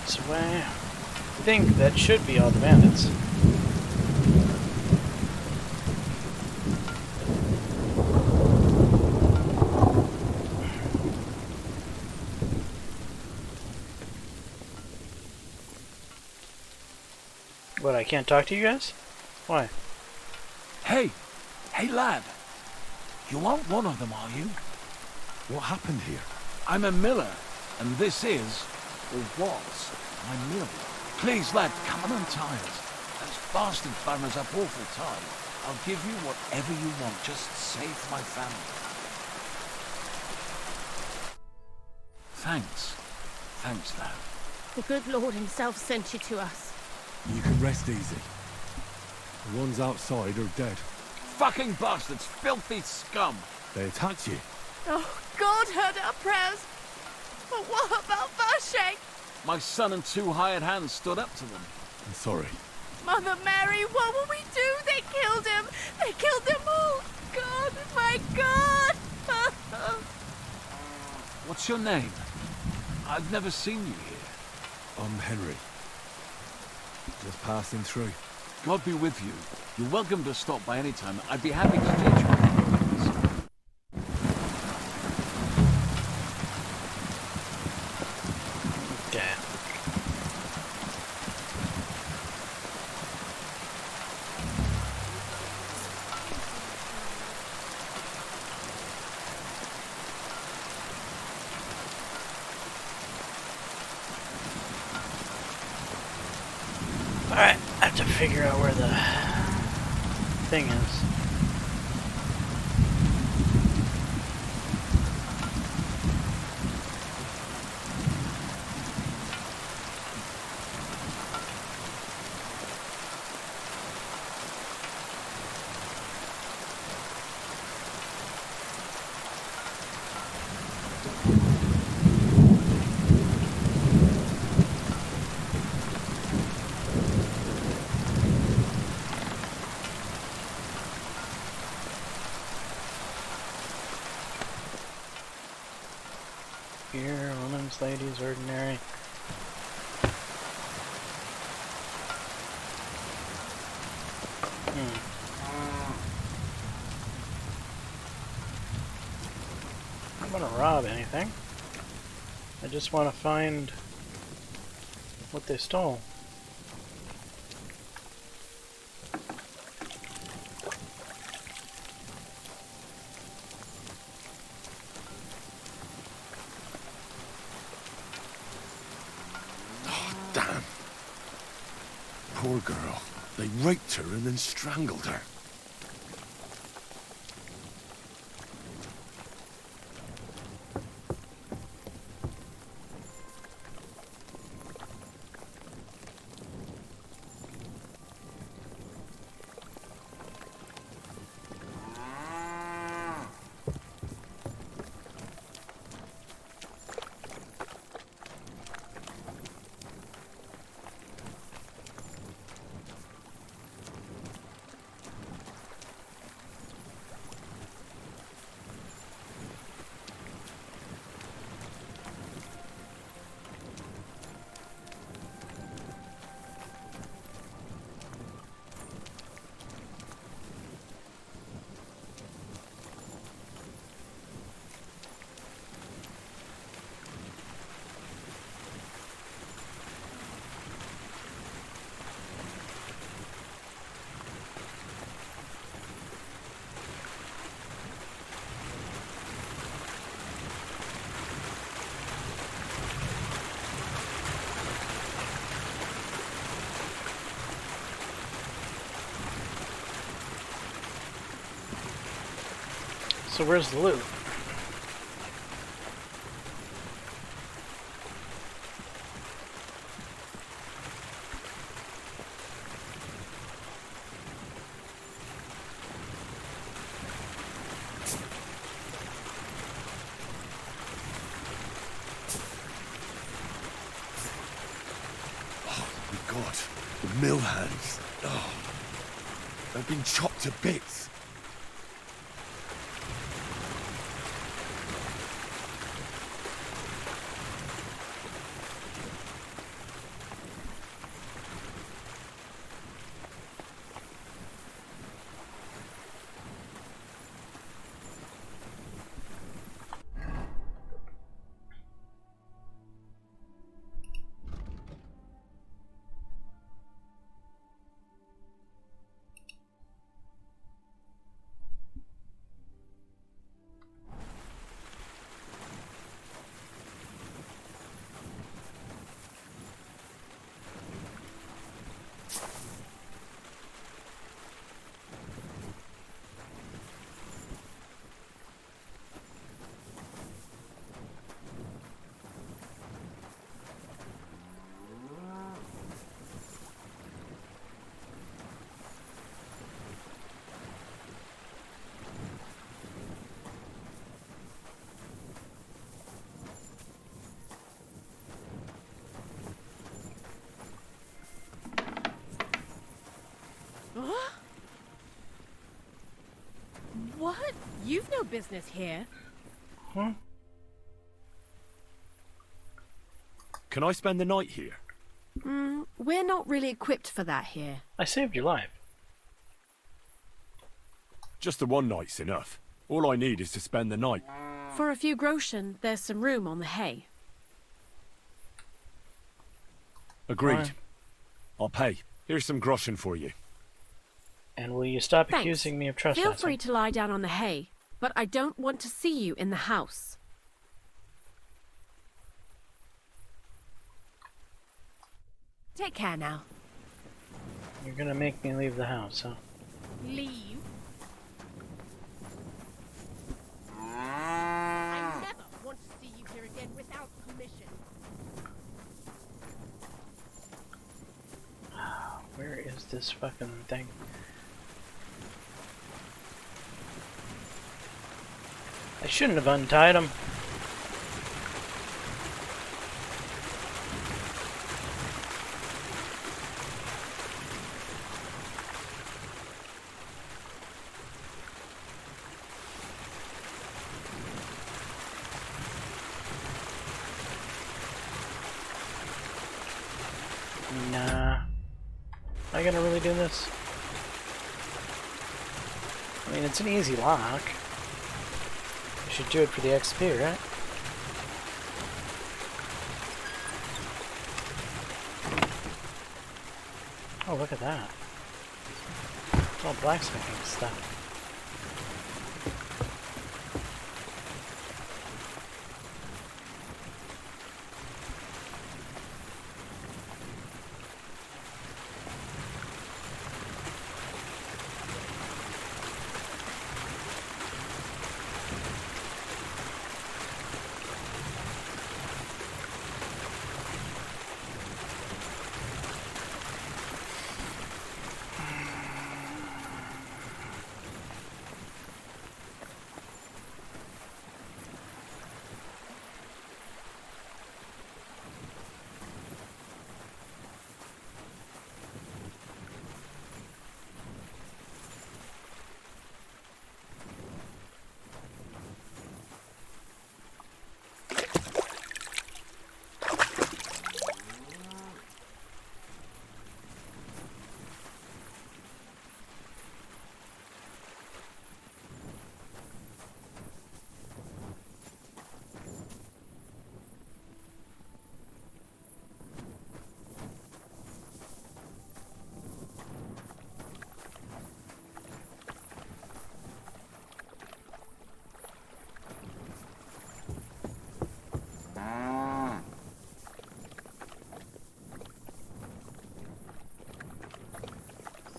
So I think that should be all the bandits. What, I can't talk to you guys? Why? Hey! Hey, lad! You aren't one of them, are you? What happened here? I'm a miller, and this is, or was, my mill. Please, lad, come and untie us. Those bastard bummers up awful time. I'll give you whatever you want, just save my family. Thanks. Thanks, lad. The good Lord himself sent you to us. You can rest easy. The ones outside are dead. Fucking bastards! Filthy scum! They attacked you. Oh, God heard our prayers. But what about Vershek? My son and 2 hired hands stood up to them. I'm sorry. Mother Mary, what will we do? They killed him. They killed them all. God, my God. What's your name? I've never seen you here. I'm Henry. Just passing through. God be with you. You're welcome to stop by any time. I'd be happy to teach you a few things. Okay. Alright, I have to figure out where the thing is. Here, women's, ladies, ordinary. I'm gonna rob anything. I just want to find what they stole. Damn. Poor girl. They raped her and then strangled her. So where's the loot? God, the mill hands. Oh, they've been chopped to bits. What? You've no business here. Huh? Can I spend the night here? We're not really equipped for that here. I saved your life. Just the one night's enough. All I need is to spend the night. For a few groschen, there's some room on the hay. Agreed. Fine. I'll pay. Here's some groschen for you. And will you stop Thanks. accusing me of trespassing? Feel free to lie down on the hay, but I don't want to see you in the house. Take care now. You're gonna make me leave the house, huh? Leave? I never want to see you here again without permission. Where is this fucking thing? I shouldn't have untied him. Nah. Am I gonna really do this? I mean, it's an easy lock. I should do it for the XP, right? Oh, look at that. It's all blacksmithing stuff.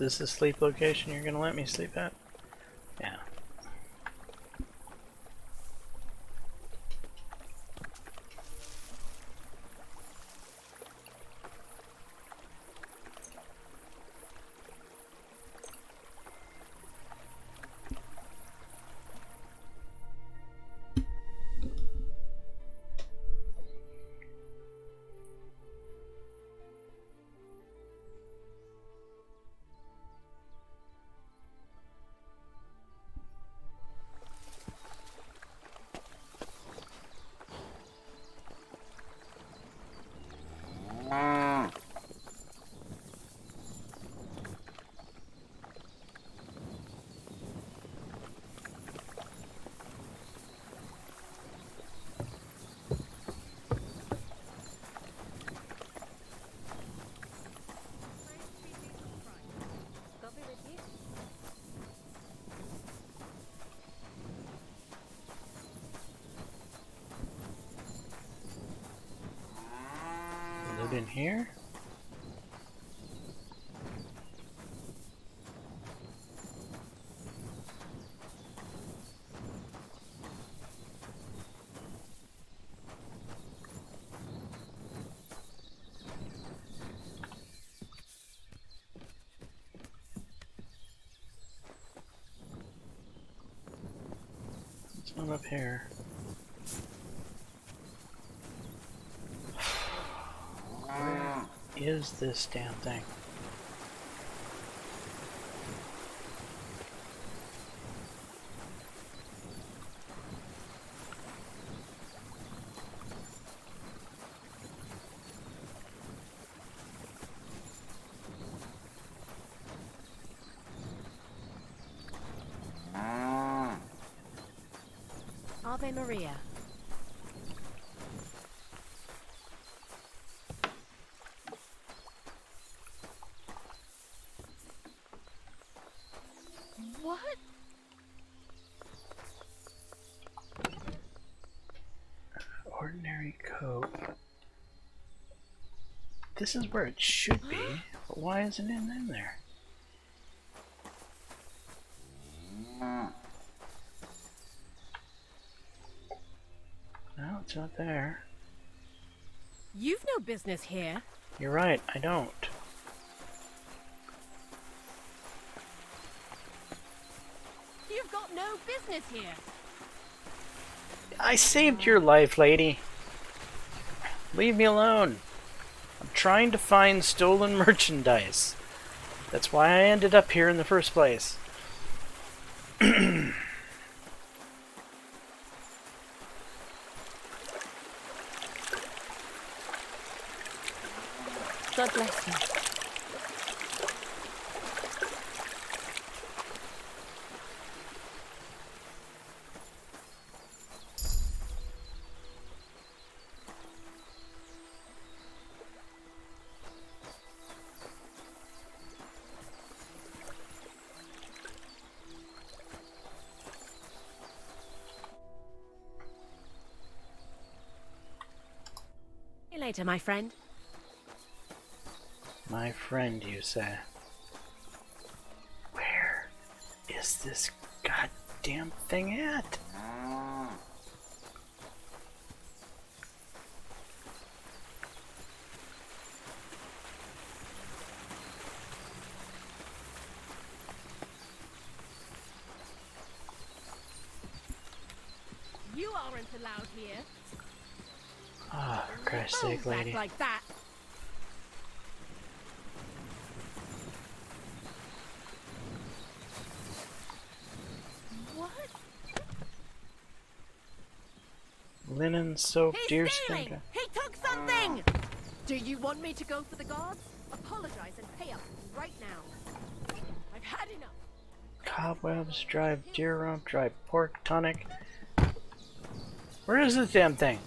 Is this a sleep location you're gonna let me sleep at? Yeah. it in here? It's not up here. Where is this damn thing? Ave Maria. What? Ordinary coat. This is where it should be, but why isn't it in there? No, it's not there. You've no business here. You're right, I don't. You've got no business here. I saved your life, lady. Leave me alone. I'm trying to find stolen merchandise. That's why I ended up here in the first place. God bless you. See you later, my friend. My friend, you say? Where is this goddamn thing at? You aren't allowed here. Oh, for Christ's sake, Don't act lady. like that. What? Linen, soap, He's deerskin. stealing! He took something! Do you want me to go for the guards? Apologize and pay up right now. I've had enough. Cobwebs, dried deer rump, dried pork, tonic. Where is this damn thing?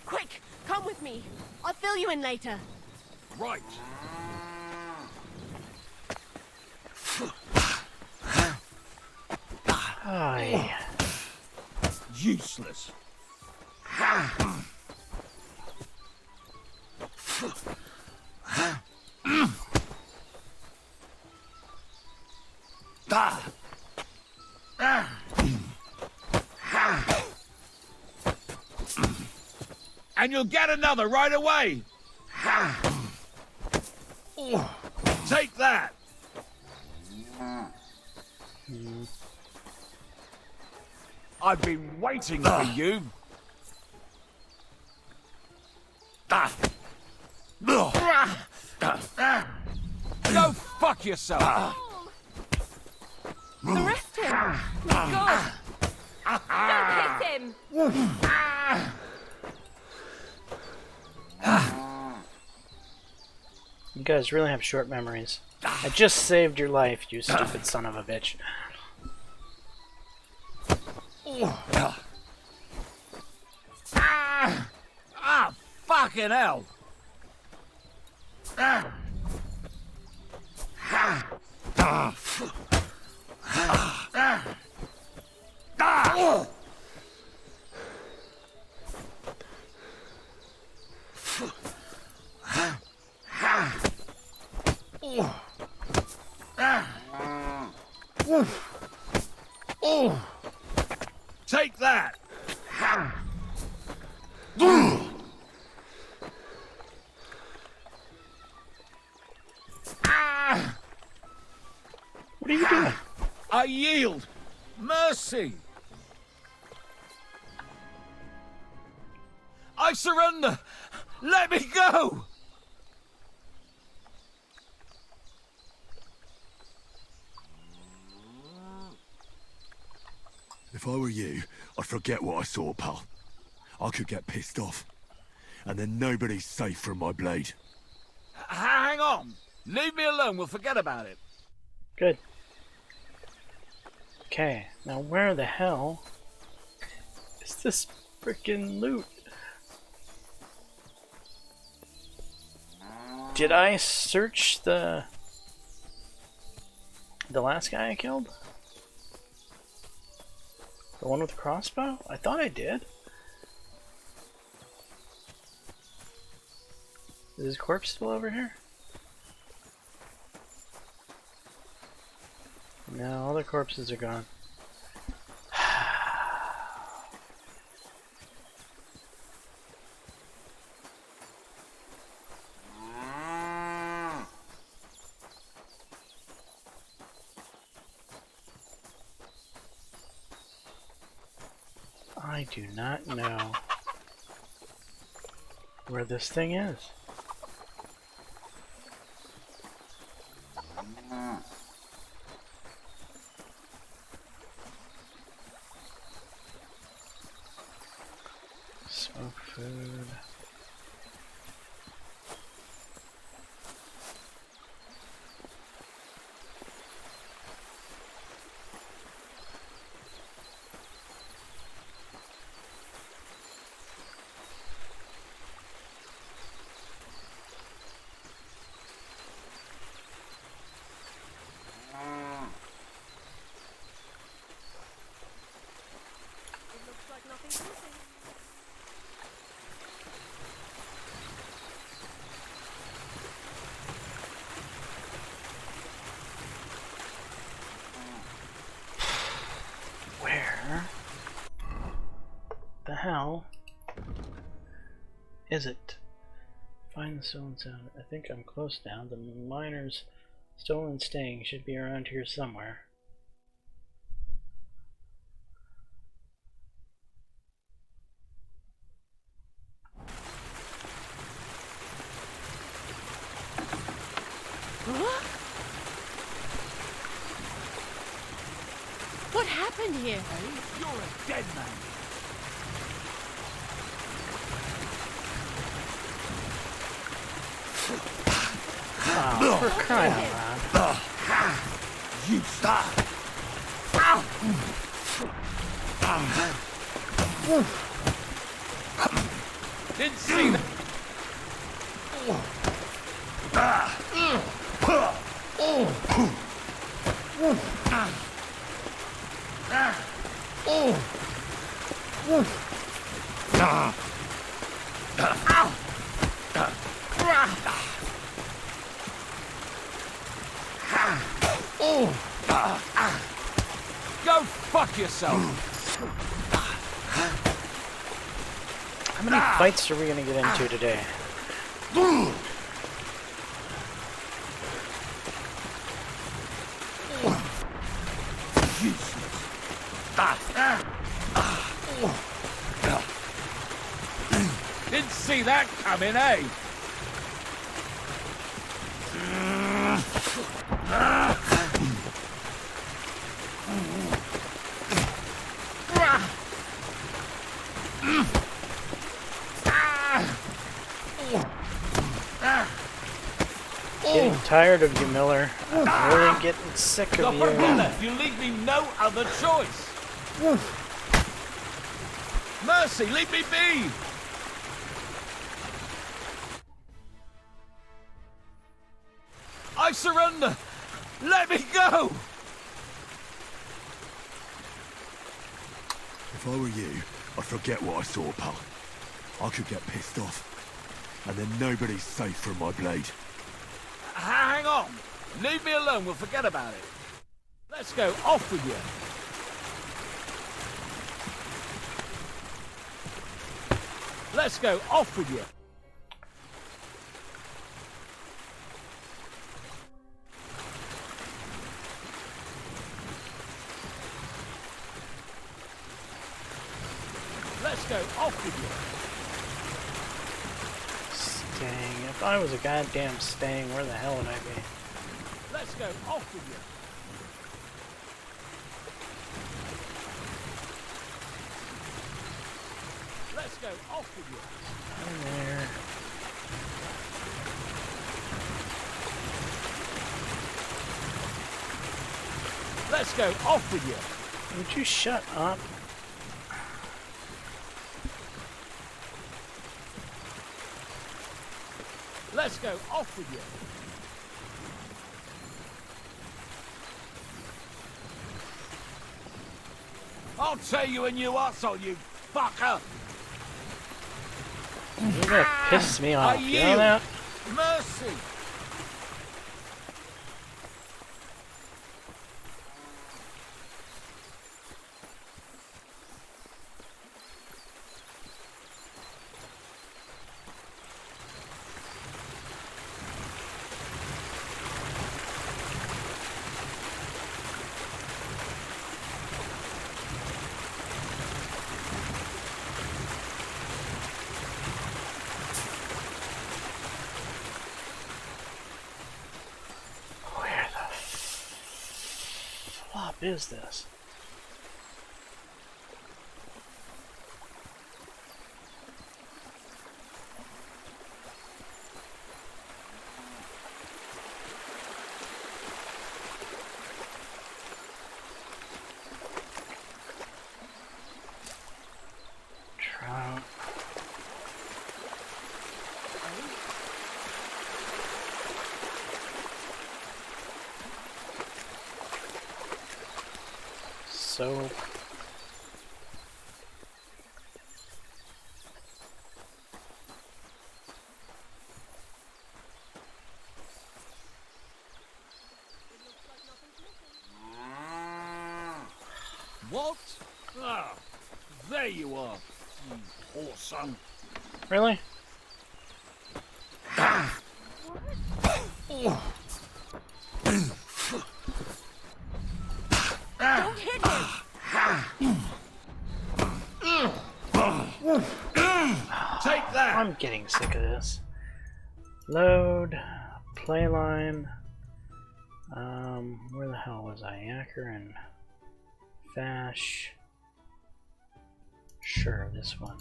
Quick, come with me. I'll fill you in later. Right. Aye. Useless. And you'll get another right away. Take that. I've been waiting for you. Go fuck yourself. Arrest him! God! Don't hit him! You guys really have short memories. I just saved your life, you stupid son of a bitch. Fucking hell. are you doing? I yield. Mercy. I surrender. Let me go. If I were you, I'd forget what I saw, pal. I could get pissed off. And then nobody's safe from my blade. Hang on. Leave me alone. We'll forget about it. Good. Okay, now where the hell is this frickin' loot? Did I search the last guy I killed? The one with the crossbow? I thought I did. Is his corpse still over here? No, all the corpses are gone. I do not know where this thing is. Smoke food. Where the hell is it? Find the stolen sound. I think I'm close now. The miner's stolen sting should be around here somewhere. What happened here? You're a dead man. Oh, for crying out loud. You stop! Didn't see that. Go fuck yourself. How many fights are we gonna get into today? Didn't see that coming, eh? Getting tired of you, Miller. I'm really getting sick of you. You leave me no other choice. Mercy, leave me be. I surrender. Let me go. If I were you, I'd forget what I saw, pal. I could get pissed off. And then nobody's safe from my blade. Hang on. Leave me alone. We'll forget about it. Let's go. Off with you. Let's go. Off with you. Let's go. Off with you. Stang. If I was a goddamn Stang, where the hell would I be? Let's go. Off with you. Let's go. Off with you. In there. Let's go. Off with you. Would you shut up? Let's go. Off with you. I'll tell you a new arsehole, you fucker! You're gonna piss me off. Are You know you? that? Mercy! Where the flop is this? Trout. Soap. What? Ah, there you are, you poor son. Really? Don't hit him! Take that! I'm getting sick of this. Load. Play line. Where the hell was I? Acker and Fash. Sure, this one.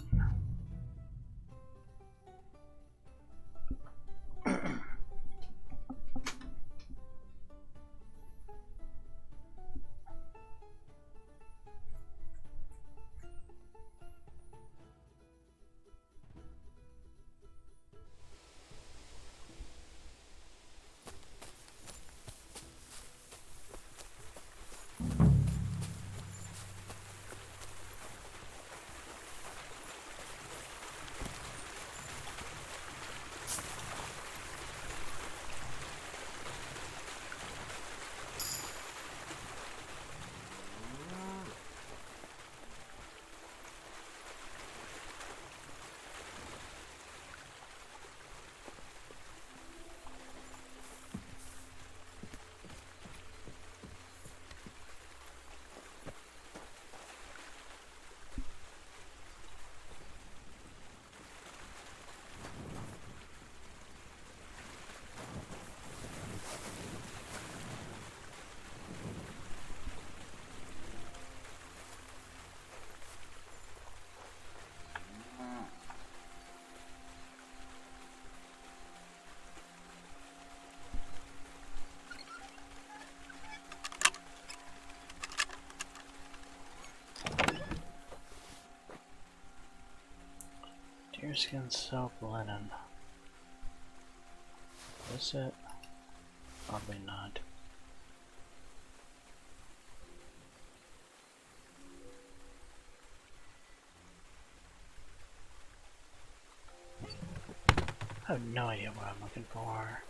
Deerskin soap linen. Is it? Probably not. I have no idea what I'm looking for.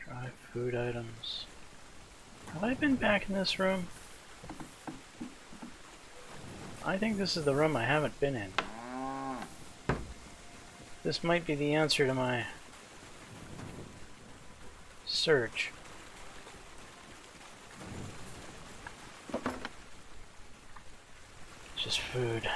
Dry food food items. Have I been back in this room? I think this is the room I haven't been in. This might be the answer to my search. Just food.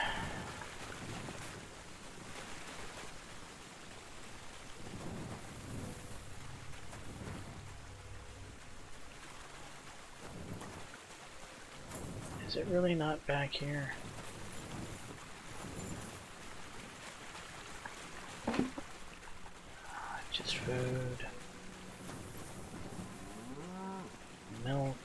Is it really not back here? Just food. Milk.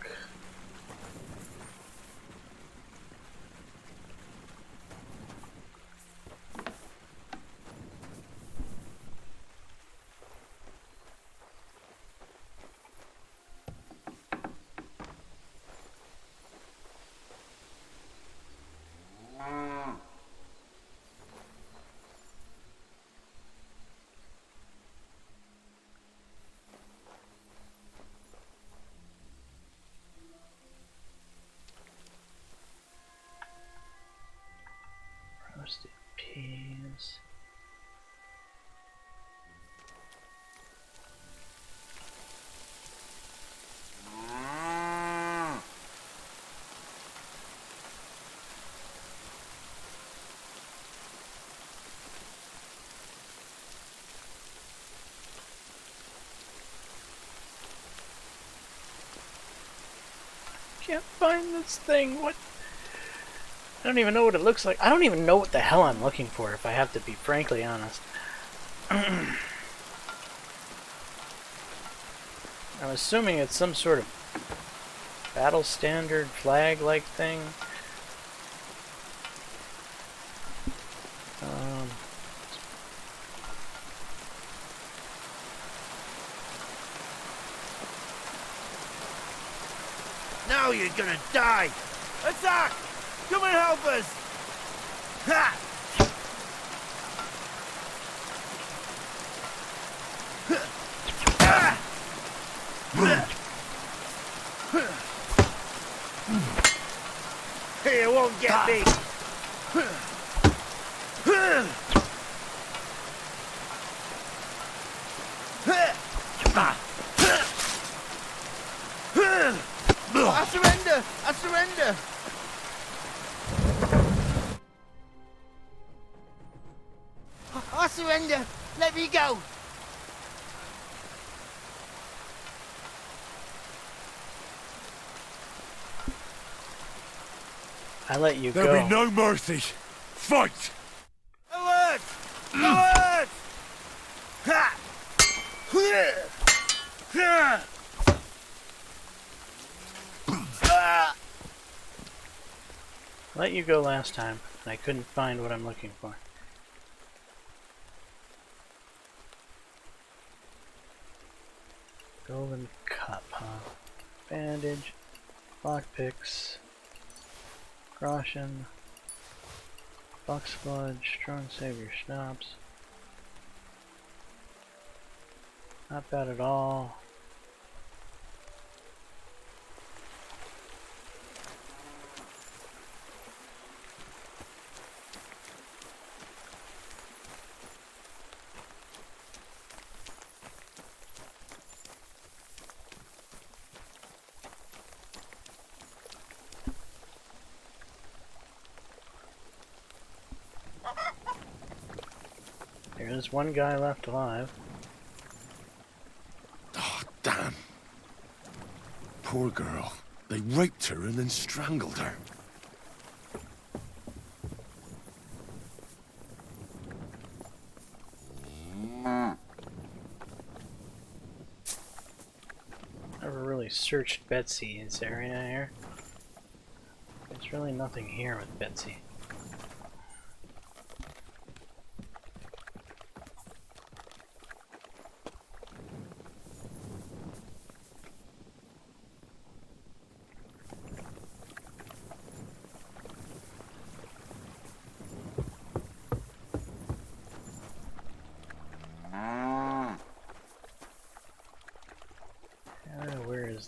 Roasted peas. Can't find this thing. What? I don't even know what it looks like. I don't even know what the hell I'm looking for, if I have to be frankly honest. I'm assuming it's some sort of battle standard flag-like thing. Now you're gonna die! Attack! Come and help us! Ha! You won't get me! I surrender! I surrender! I surrender! Let me go! I let you There'll go. be no mercy. Fight! Alert! Alert! Ha! Let you go last time, and I couldn't find what I'm looking for. Golden cup, huh? Bandage, lockpicks, groschen, box sludge, strong savior schnapps. Not bad at all. There's one guy left alive. Oh, damn. Poor girl. They raped her and then strangled her. Never really searched Betsy's area here. There's really nothing here with Betsy.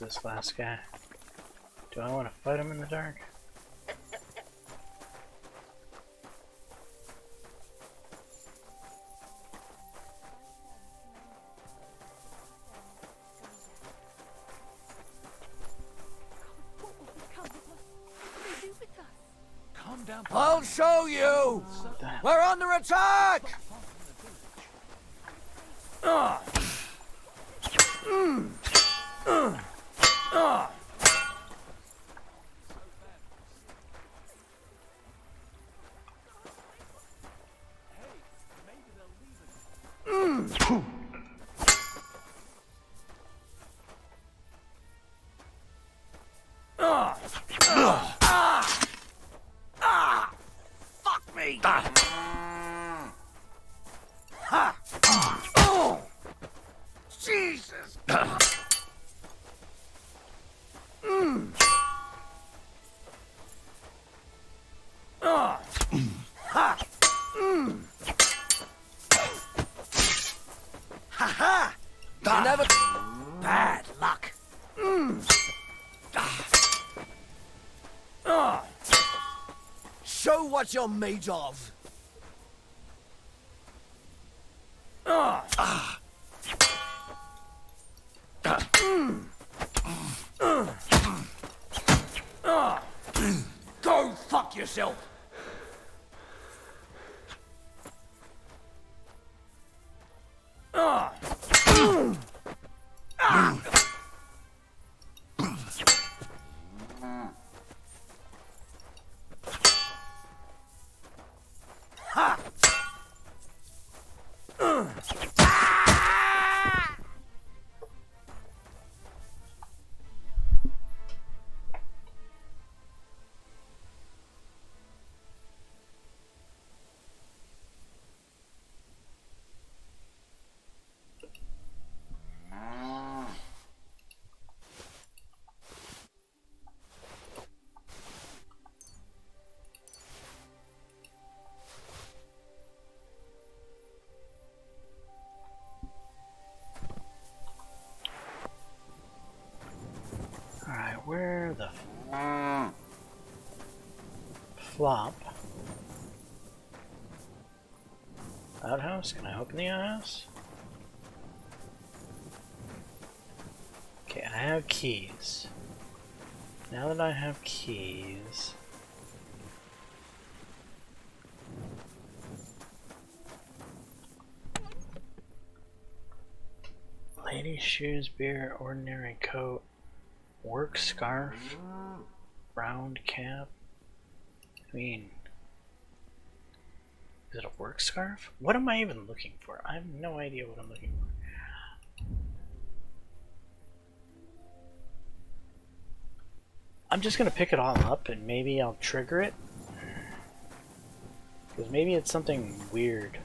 this last guy. Do I want to fight him in the dark? Calm down. I'll show you! We're under attack! Fuck me! Jesus! Ha-ha! You never... Bad luck. Show what you're made of. Go fuck yourself. Alright, where the flop? Outhouse? Can I open the outhouse? Okay, I have keys. Now that I have keys... Lady shoes, beer, ordinary coat, work scarf, round cap. I mean, is it a work scarf? What am I even looking for? I have no idea what I'm looking for. I'm just gonna pick it all up and maybe I'll trigger it. Because maybe it's something weird.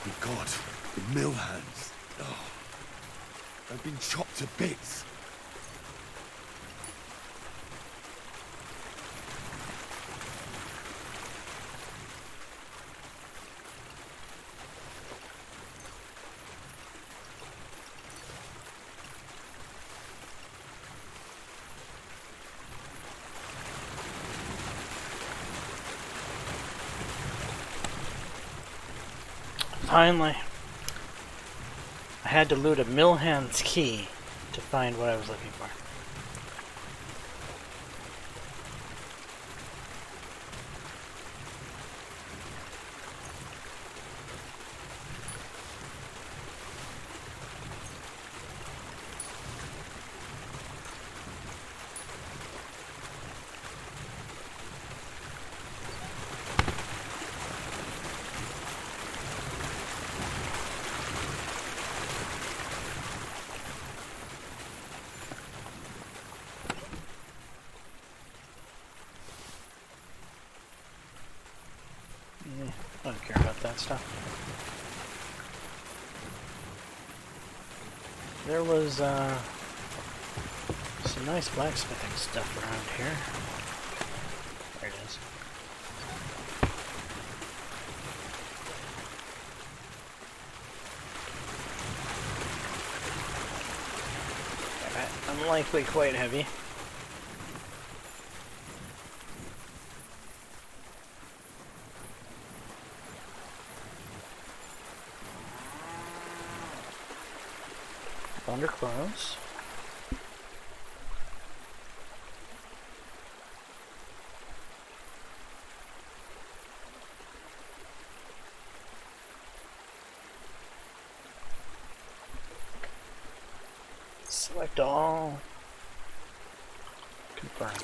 Good God, the mill hands. Oh, they've been chopped to bits. Finally. I had to loot a mill hand's key to find what I was looking for. I don't care about that stuff. There was some nice blacksmithing stuff around here. There it is. Alright, unlikely quite heavy. Thunder close. Select all. Confirm.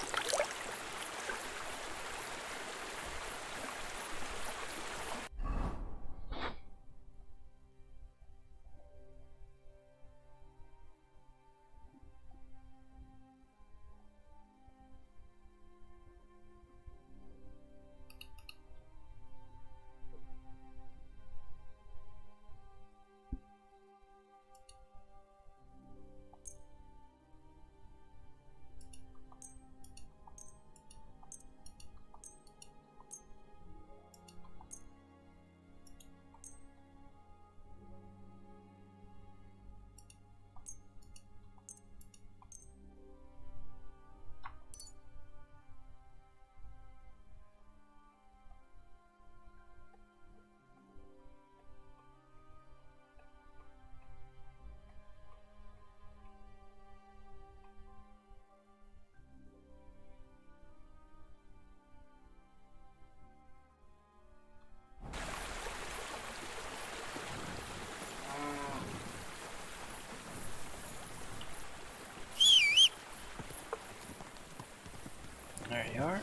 There you are.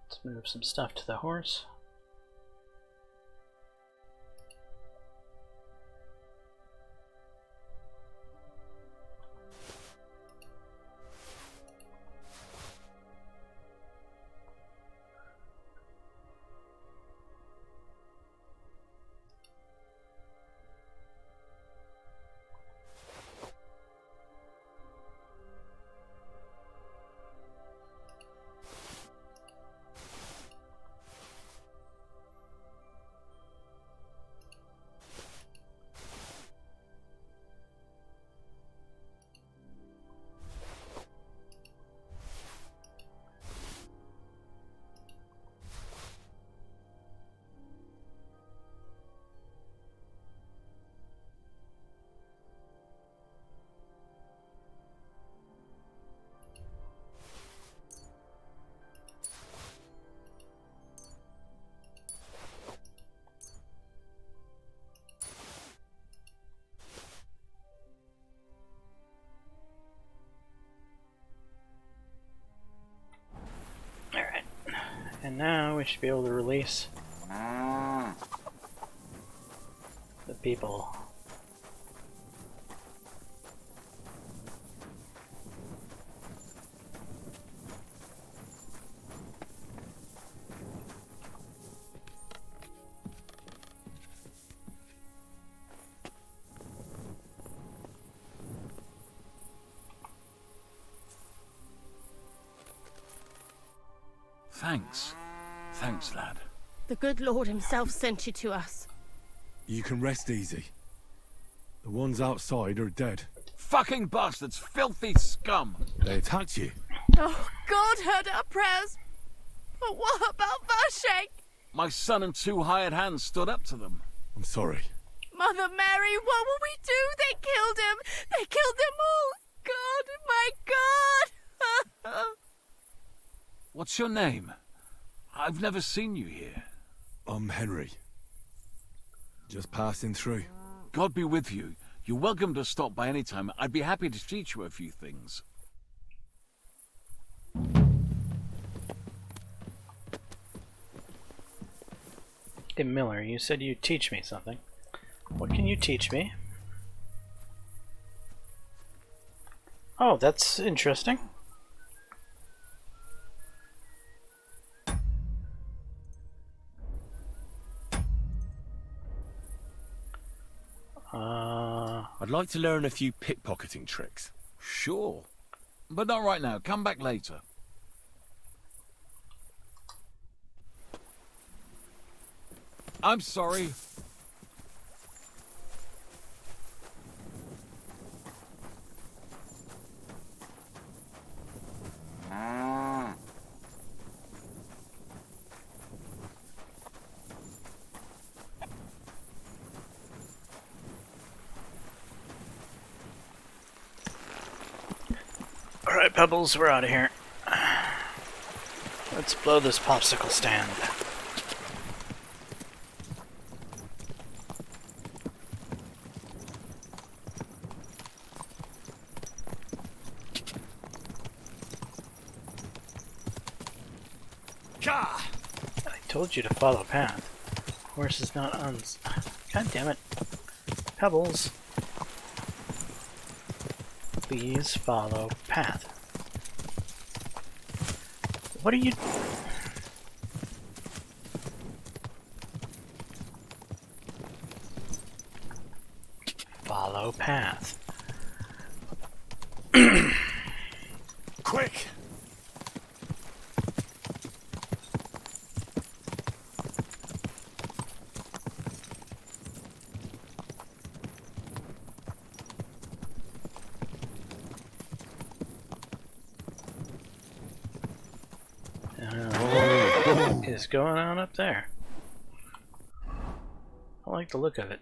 Let's move some stuff to the horse. Alright. And now we should be able to release the people. Thanks. Thanks, lad. The good Lord himself sent you to us. You can rest easy. The ones outside are dead. Fucking bastards! Filthy scum! They attacked you. Oh, God heard our prayers. But what about Vashek? My son and 2 hired hands stood up to them. I'm sorry. Mother Mary, what will we do? They killed him. They killed them all. God, my God. What's your name? I've never seen you here. I'm Henry. Just passing through. God be with you. You're welcome to stop by any time. I'd be happy to teach you a few things. Hey, Miller, you said you'd teach me something. What can you teach me? Oh, that's interesting. I'd like to learn a few pickpocketing tricks. Sure. But not right now. Come back later. I'm sorry. Alright, Pebbles, we're out of here. Let's blow this popsicle stand. I told you to follow path. Horse is not on. God damn it. Pebbles. Please follow path. What are you... Follow path. Quick! What is going on up there? I like the look of it.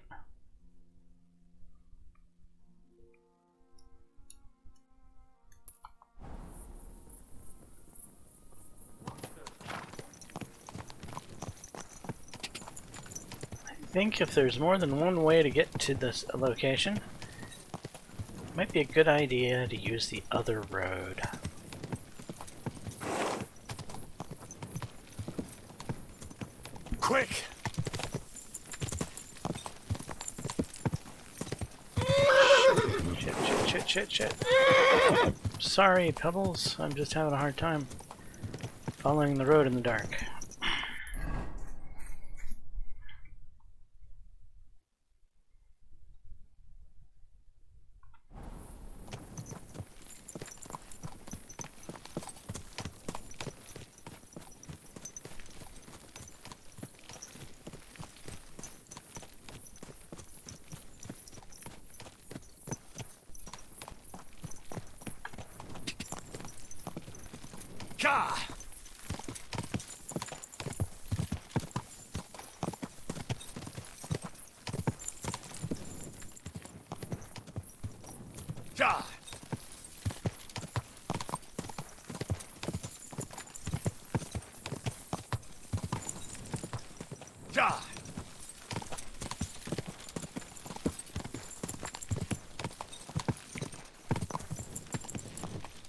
I think if there's more than one way to get to this location, it might be a good idea to use the other road. Quick! Shit. Sorry, Pebbles. I'm just having a hard time following the road in the dark.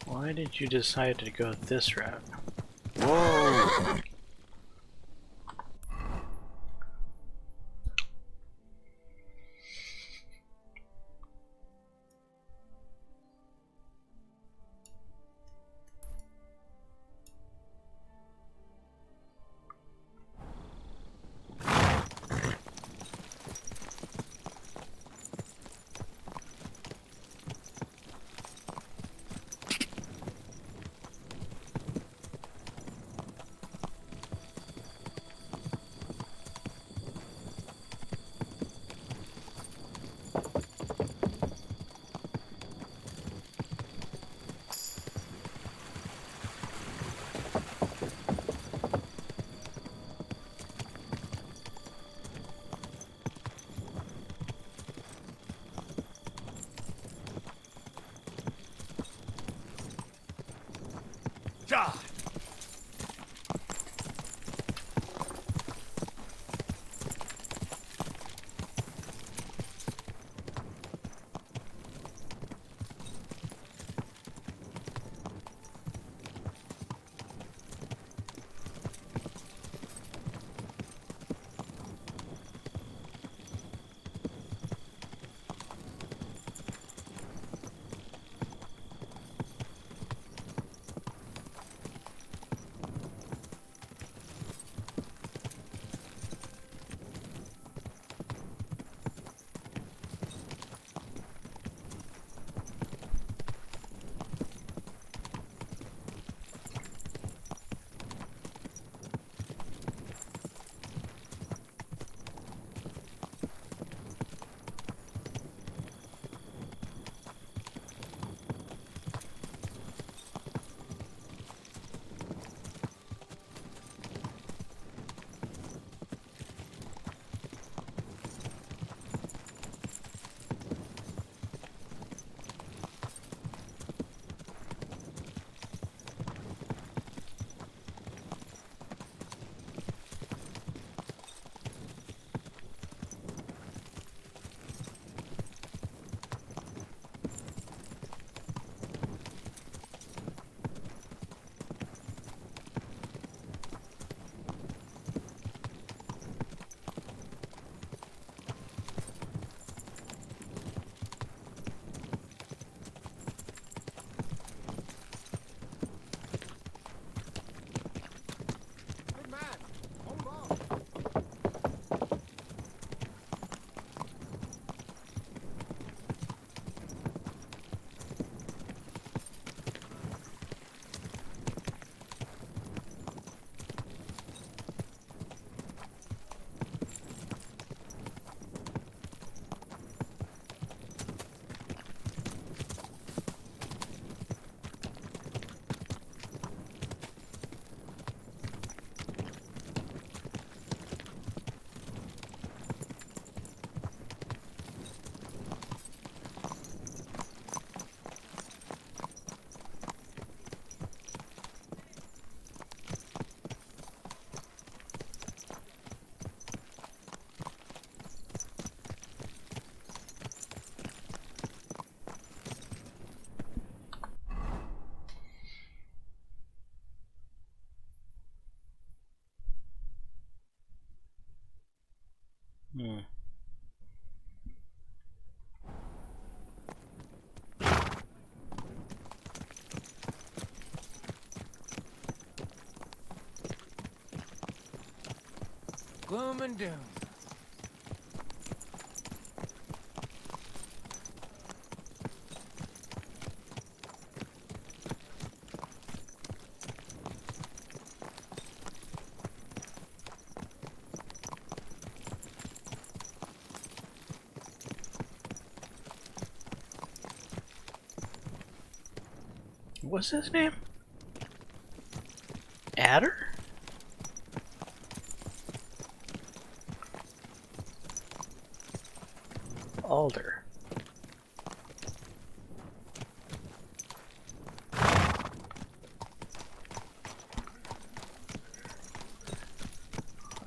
Why did you decide to go this route? Whoa! Hmm. Gloom and doom. What's his name? Adder? Alder.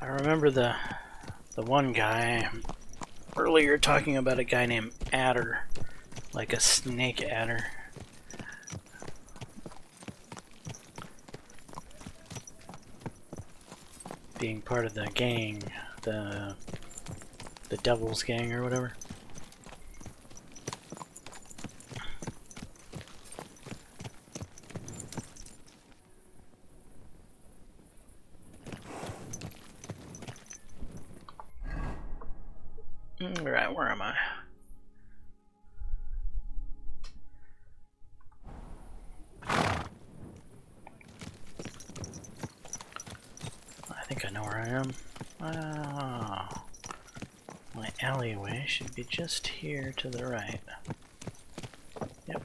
I remember the one guy earlier talking about a guy named Adder, like a snake adder. Being part of the gang, the Devil's Gang or whatever. Alright, where am I? I think I know where I am. Oh, my alleyway should be just here to the right. Yep.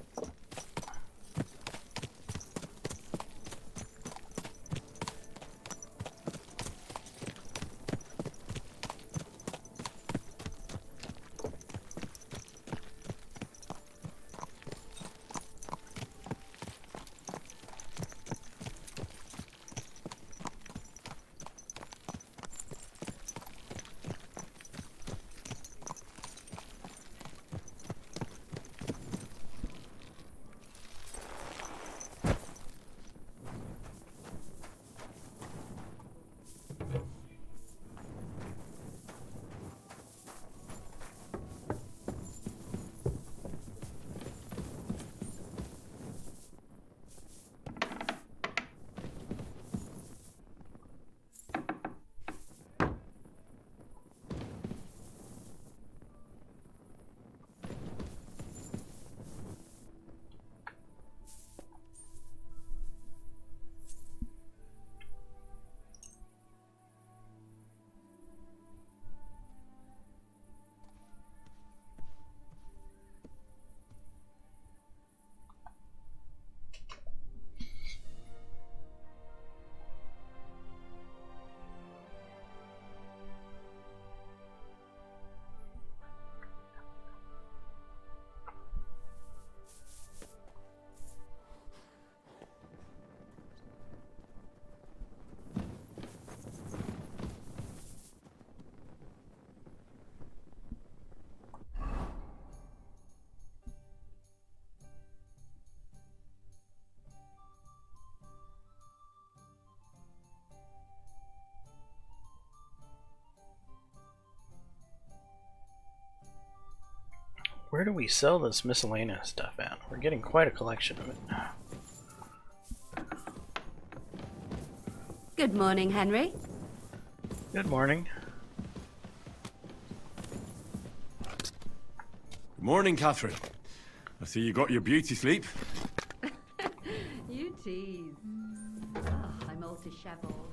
Where do we sell this miscellaneous stuff at? We're getting quite a collection of it. Good morning, Henry. Good morning. Good morning, Catherine. I see you got your beauty sleep. You tease. Oh, I'm all disheveled.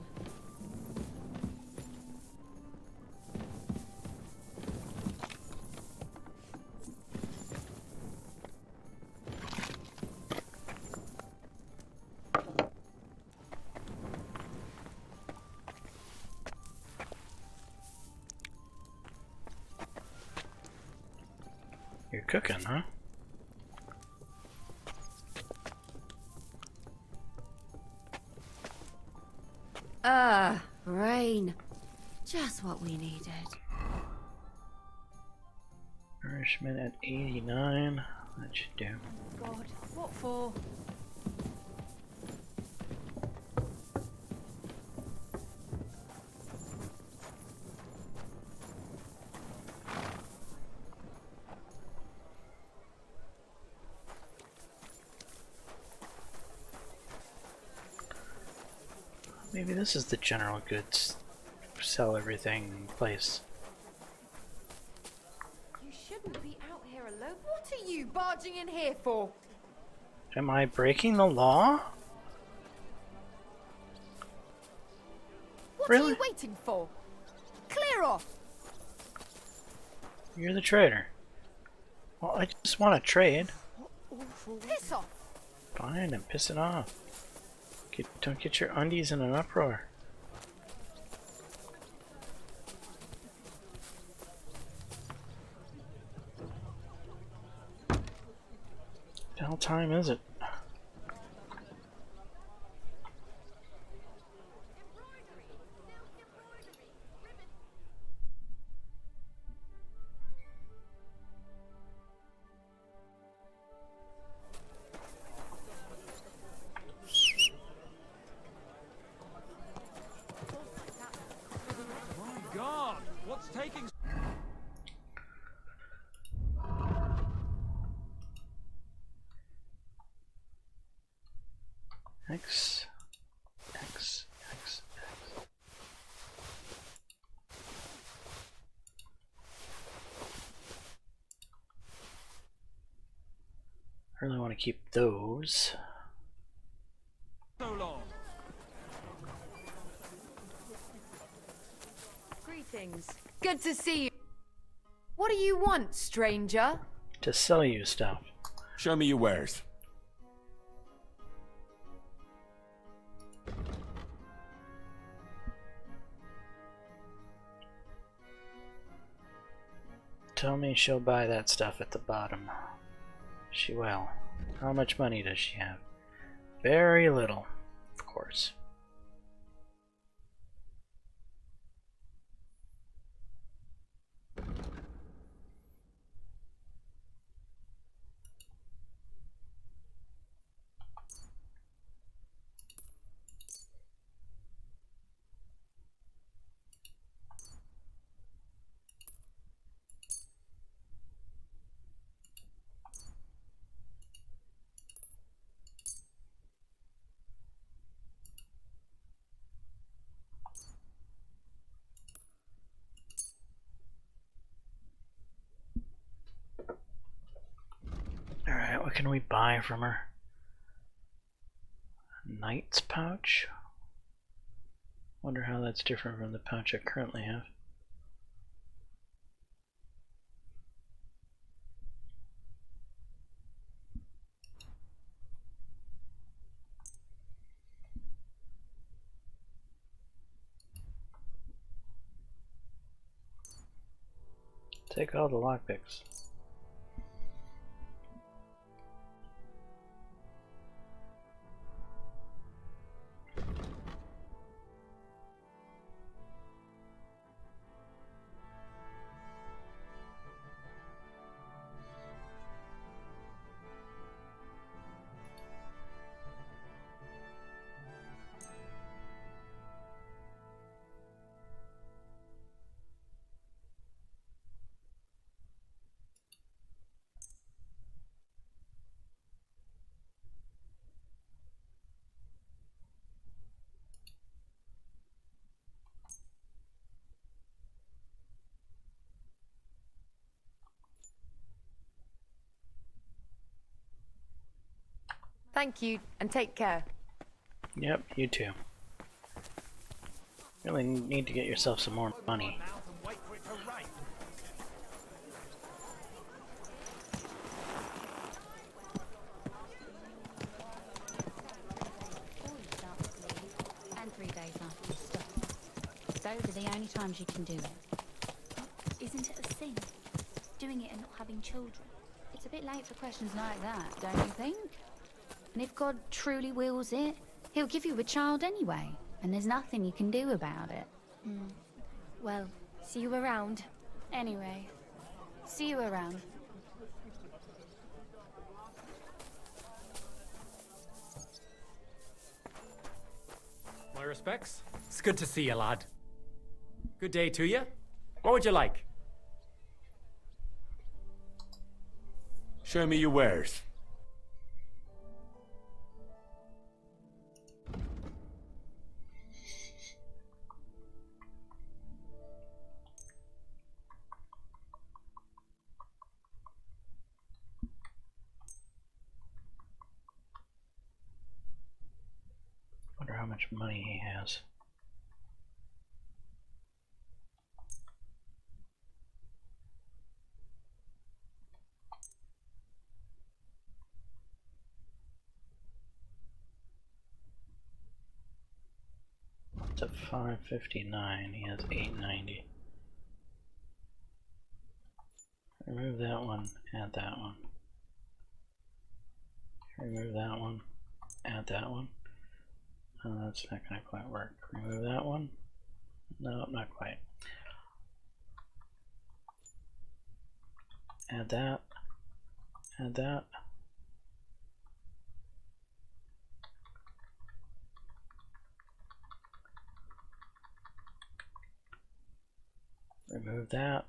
You're cooking, huh? Rain. Just what we needed. Nourishment at 89. That should do. God, what for? Maybe this is the general goods sell everything place. You shouldn't be out here alone. What are you barging in here for? Am I breaking the law? What Really? are you waiting for? Clear off! You're the trader. Well, I just want to trade. Piss off! Fine, I'm pissing off. Don't get your undies in an uproar. What the hell time is it? My God, what's taking? X, X, X, X. I really want to keep those. So long. Greetings. Good to see you. What do you want, stranger? To sell you stuff. Show me your wares. Tell me she'll buy that stuff at the bottom. She will. How much money does she have? Very little, of course. Alright, what can we buy from her? Knight's pouch? Wonder how that's different from the pouch I currently have. Take all the lockpicks. Thank you, and take care. Yep, you too. Really need to get yourself some more money. And 3 days after you stop. Those are the only times you can do it. Isn't it a sin? Doing it and not having children? It's a bit late for questions like that, don't you think? And if God truly wills it, he'll give you a child anyway, and there's nothing you can do about it. Well, see you around. Anyway, see you around. My respects. It's good to see you, lad. Good day to you. What would you like? Show me your wares. wonder how much money he has. It's at 559. He has 890. Remove that one, add that one. Remove that one, add that one. Oh, that's not going to quite work. Remove that one. No, not quite. Add that. Add that. Remove that.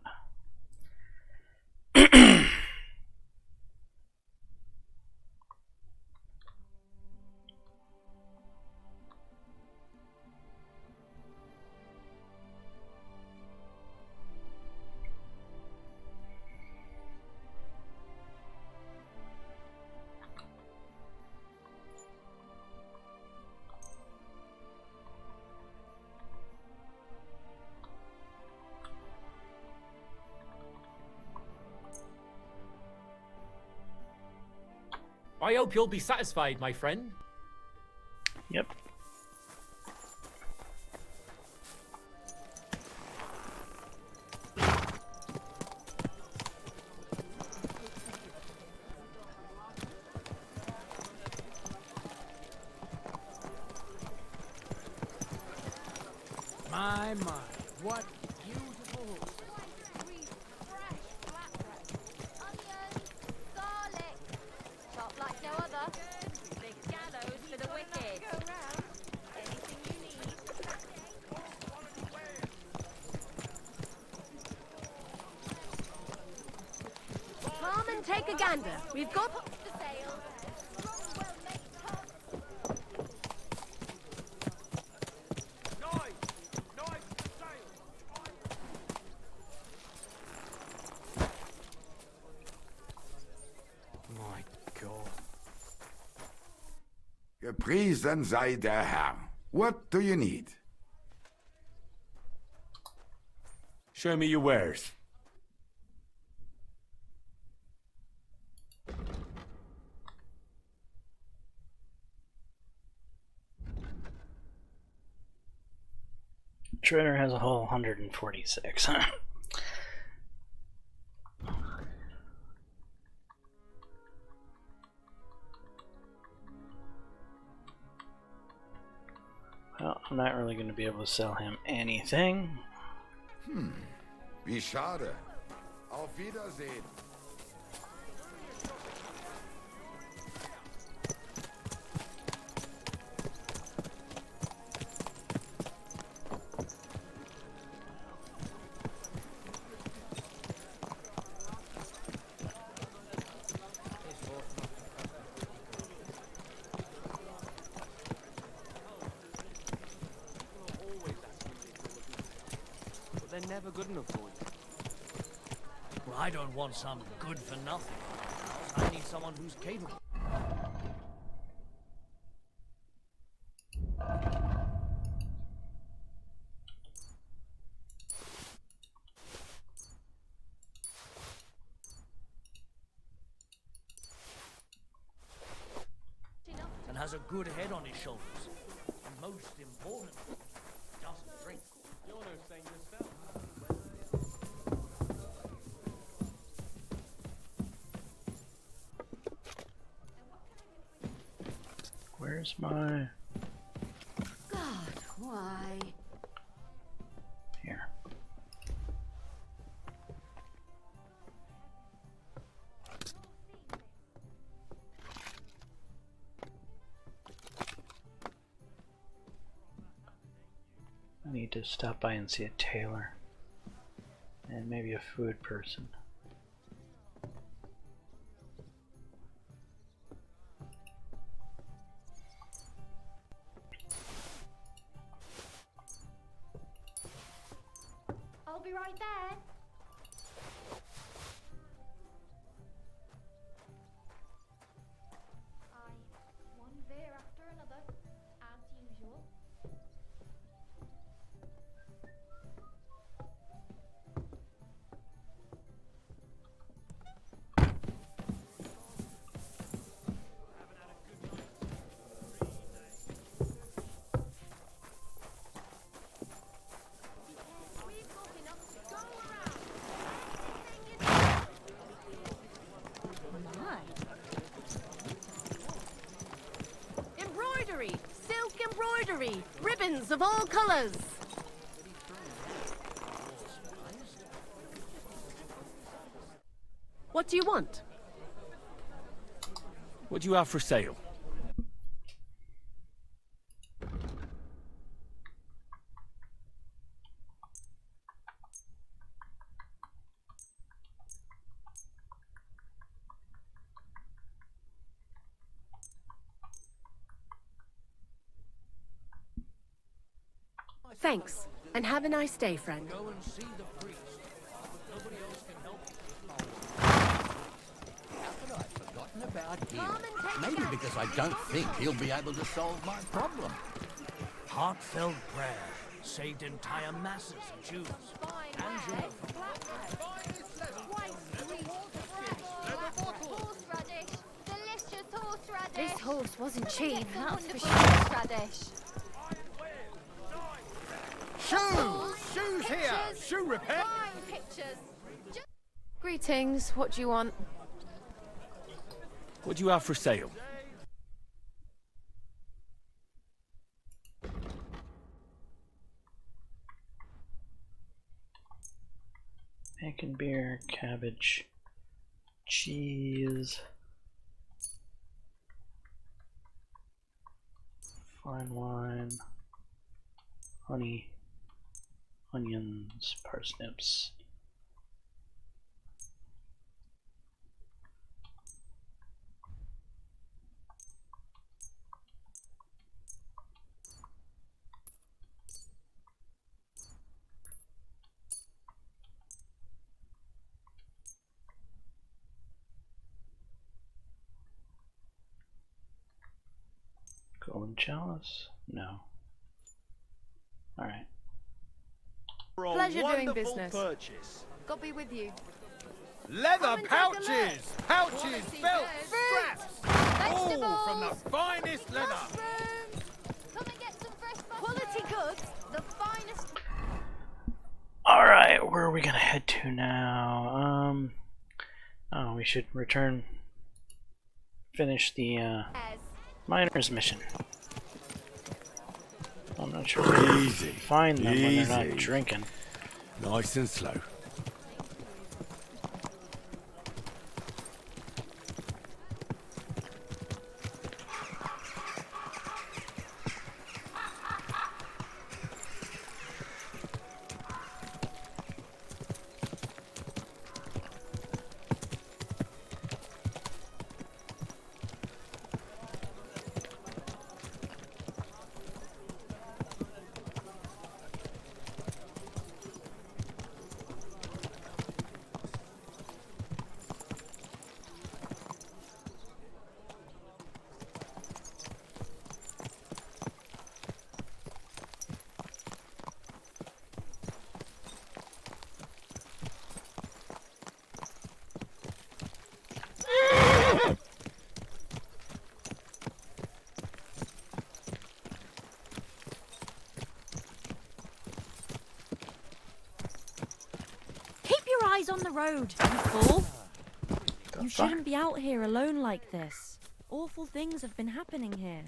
I hope you'll be satisfied, my friend. Yep. My, what beautiful horse. Chopped like no other. Big gallows for the wicked. Anything you need. Come and take a gander. We've got The sail. My God. Gepriesen sei der Herr. What do you need? Show me your wares. Trader has a whole 146. Well, I'm not really going to be able to sell him anything. Wie schade. Auf Wiedersehen. But they're never good enough for you. Well, I don't want some good for nothing. I need someone who's capable. And has a good head on his shoulders. And most importantly, doesn't drink. You're no saint yourself. Where's my... God, why? Here. I need to stop by and see a tailor. And maybe a food person. I'll be right there. Aye, one bear after another, as usual. of all colors. What do you want? What do you have for sale? Thanks, and have a nice day, friend. Go and see the priest. Nobody else can help you. How could I have forgotten about him? Maybe because I don't think he'll be able to solve my problem. Heartfelt prayer saved entire masses of Jews. And Jews. Horseradish. Delicious horseradish. This horse wasn't cheap, that's for Wonderful sure. horseradish. Shoes here! Shoe repair! Fine pictures. Greetings, what do you want? What do you have for sale? Bacon, beer, cabbage, cheese, fine wine, honey, onions, parsnips. Golden chalice? No. Alright. Pleasure doing business. Purchase. God be with you. Leather pouches! Pouches, belts, straps! All Vegetables. from the finest leather! Mushrooms. Come and get some fresh mushrooms. Quality goods. The finest. Alright, where are we gonna head to now? Oh, we should finish the, miner's mission. I'm not sure if we can find them when they're not drinking. Nice and slow. Eyes on the road, you fool! You shouldn't be out here alone like this. Awful things have been happening here.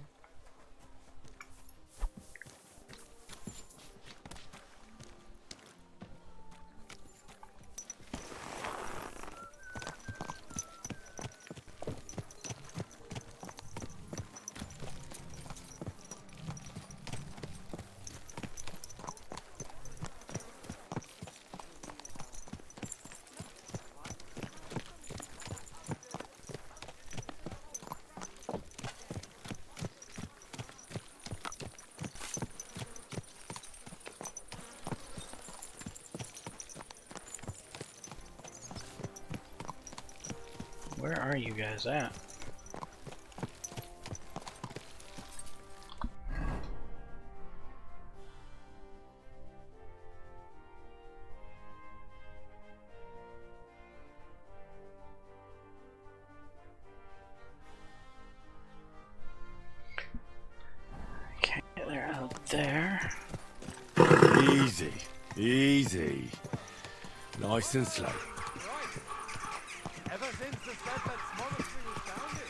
Where are you guys at? Okay, they're out there. Easy, easy. Nice and slow. Ever since the Stedman's monastery was founded.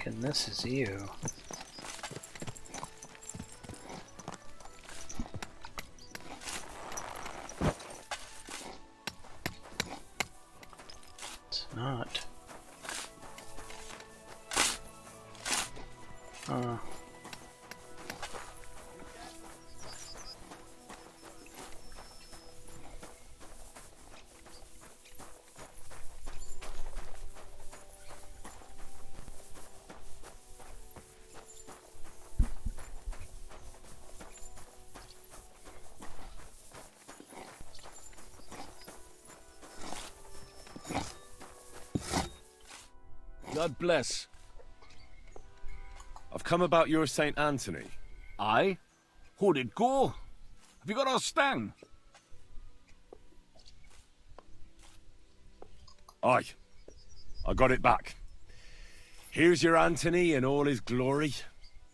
reckon this is you. It's not. God bless. I've come about your St. Anthony. Aye? How'd it go? Have you got our stang? Aye. I got it back. Here's your Anthony in all his glory.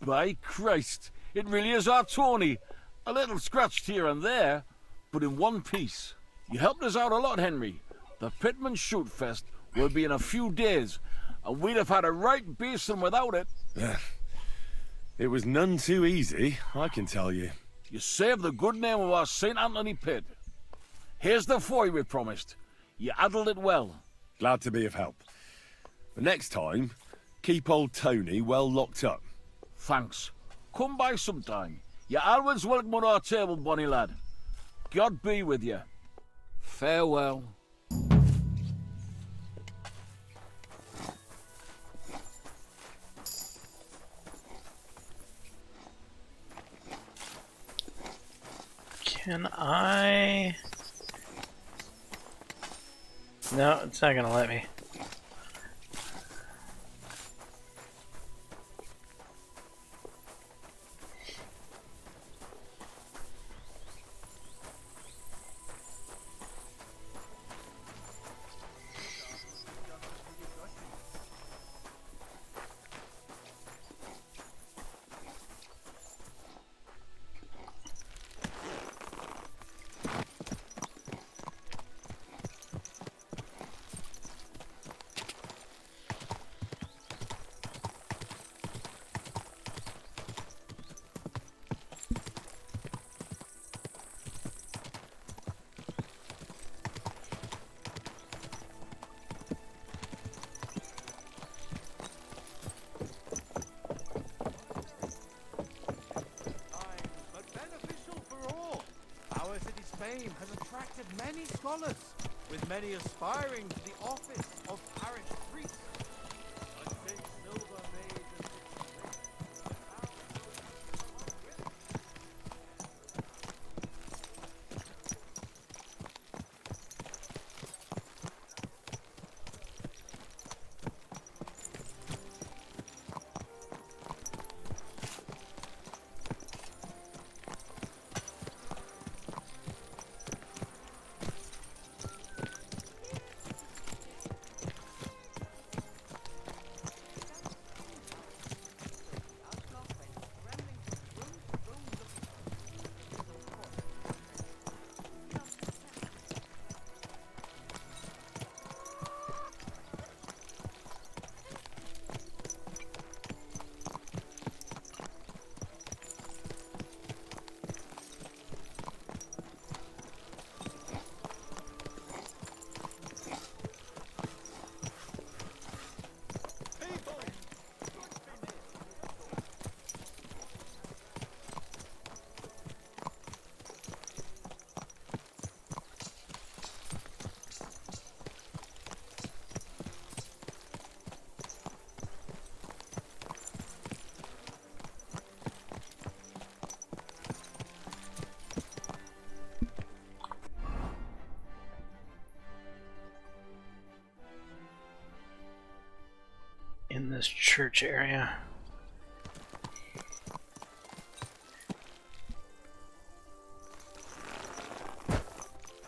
By Christ, it really is our Tony. A little scratched here and there, but in one piece. You helped us out a lot, Henry. The Pitman Shoot Fest will be in a few days, and we'd have had a right basin without it. It was none too easy, I can tell you. You saved the good name of our St. Anthony pit. Here's the foy we promised. You handled it well. Glad to be of help. But next time, keep old Tony well locked up. Thanks. Come by sometime. You're always welcome on our table, bonny lad. God be with you. Farewell. Can I... No, it's not gonna let me. Fame has attracted many scholars, with many aspiring to the office of parish priest. But since silver made the in this church area.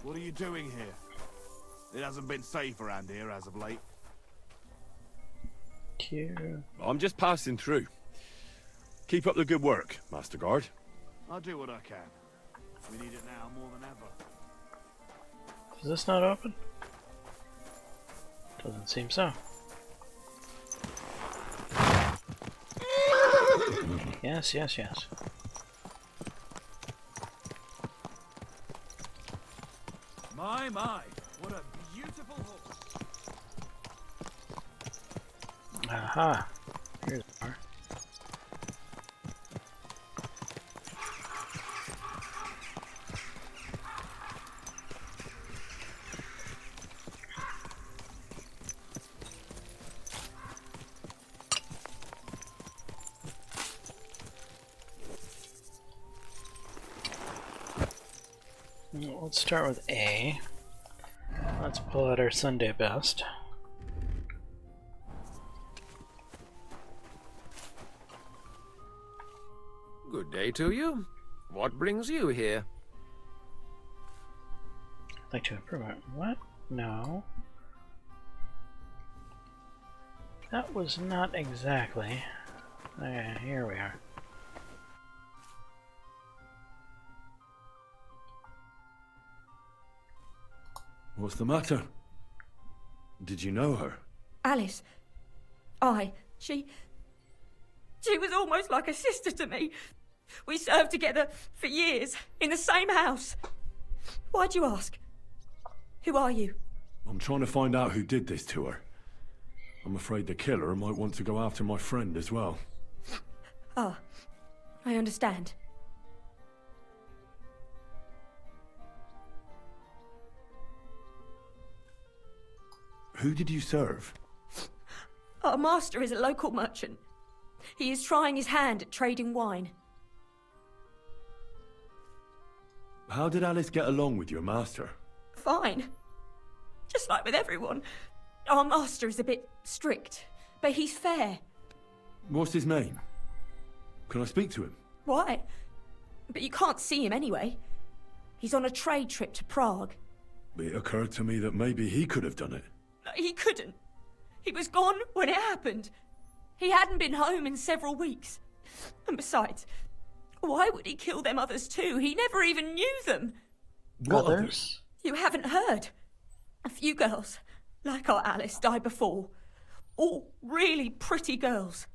What are you doing here? It hasn't been safe around here as of late. Cute. I'm just passing through. Keep up the good work, Master Guard. I'll do what I can. We need it now more than ever. Is this not open? Doesn't seem so. Yes, yes, yes. My, what a beautiful horse. Aha. Here's more. Let's start with A. Let's pull out our Sunday best. Good day to you. What brings you here? I'd like to improve it. What? No. That was not exactly. Okay, here we are. What's the matter? Did you know her? Alice. She was almost like a sister to me. We served together for years, in the same house. Why'd you ask? Who are you? I'm trying to find out who did this to her. I'm afraid the killer might want to go after my friend as well. Ah, I understand. Who did you serve? Our master is a local merchant. He is trying his hand at trading wine. How did Alice get along with your master? Fine. Just like with everyone. Our master is a bit strict, but he's fair. What's his name? Can I speak to him? Why? But you can't see him anyway. He's on a trade trip to Prague. It occurred to me that maybe he could have done it. He couldn't. He was gone when it happened. He hadn't been home in several weeks. And besides, why would he kill them others too? He never even knew them. What others? You haven't heard. A few girls, like our Alice, died before. All really pretty girls.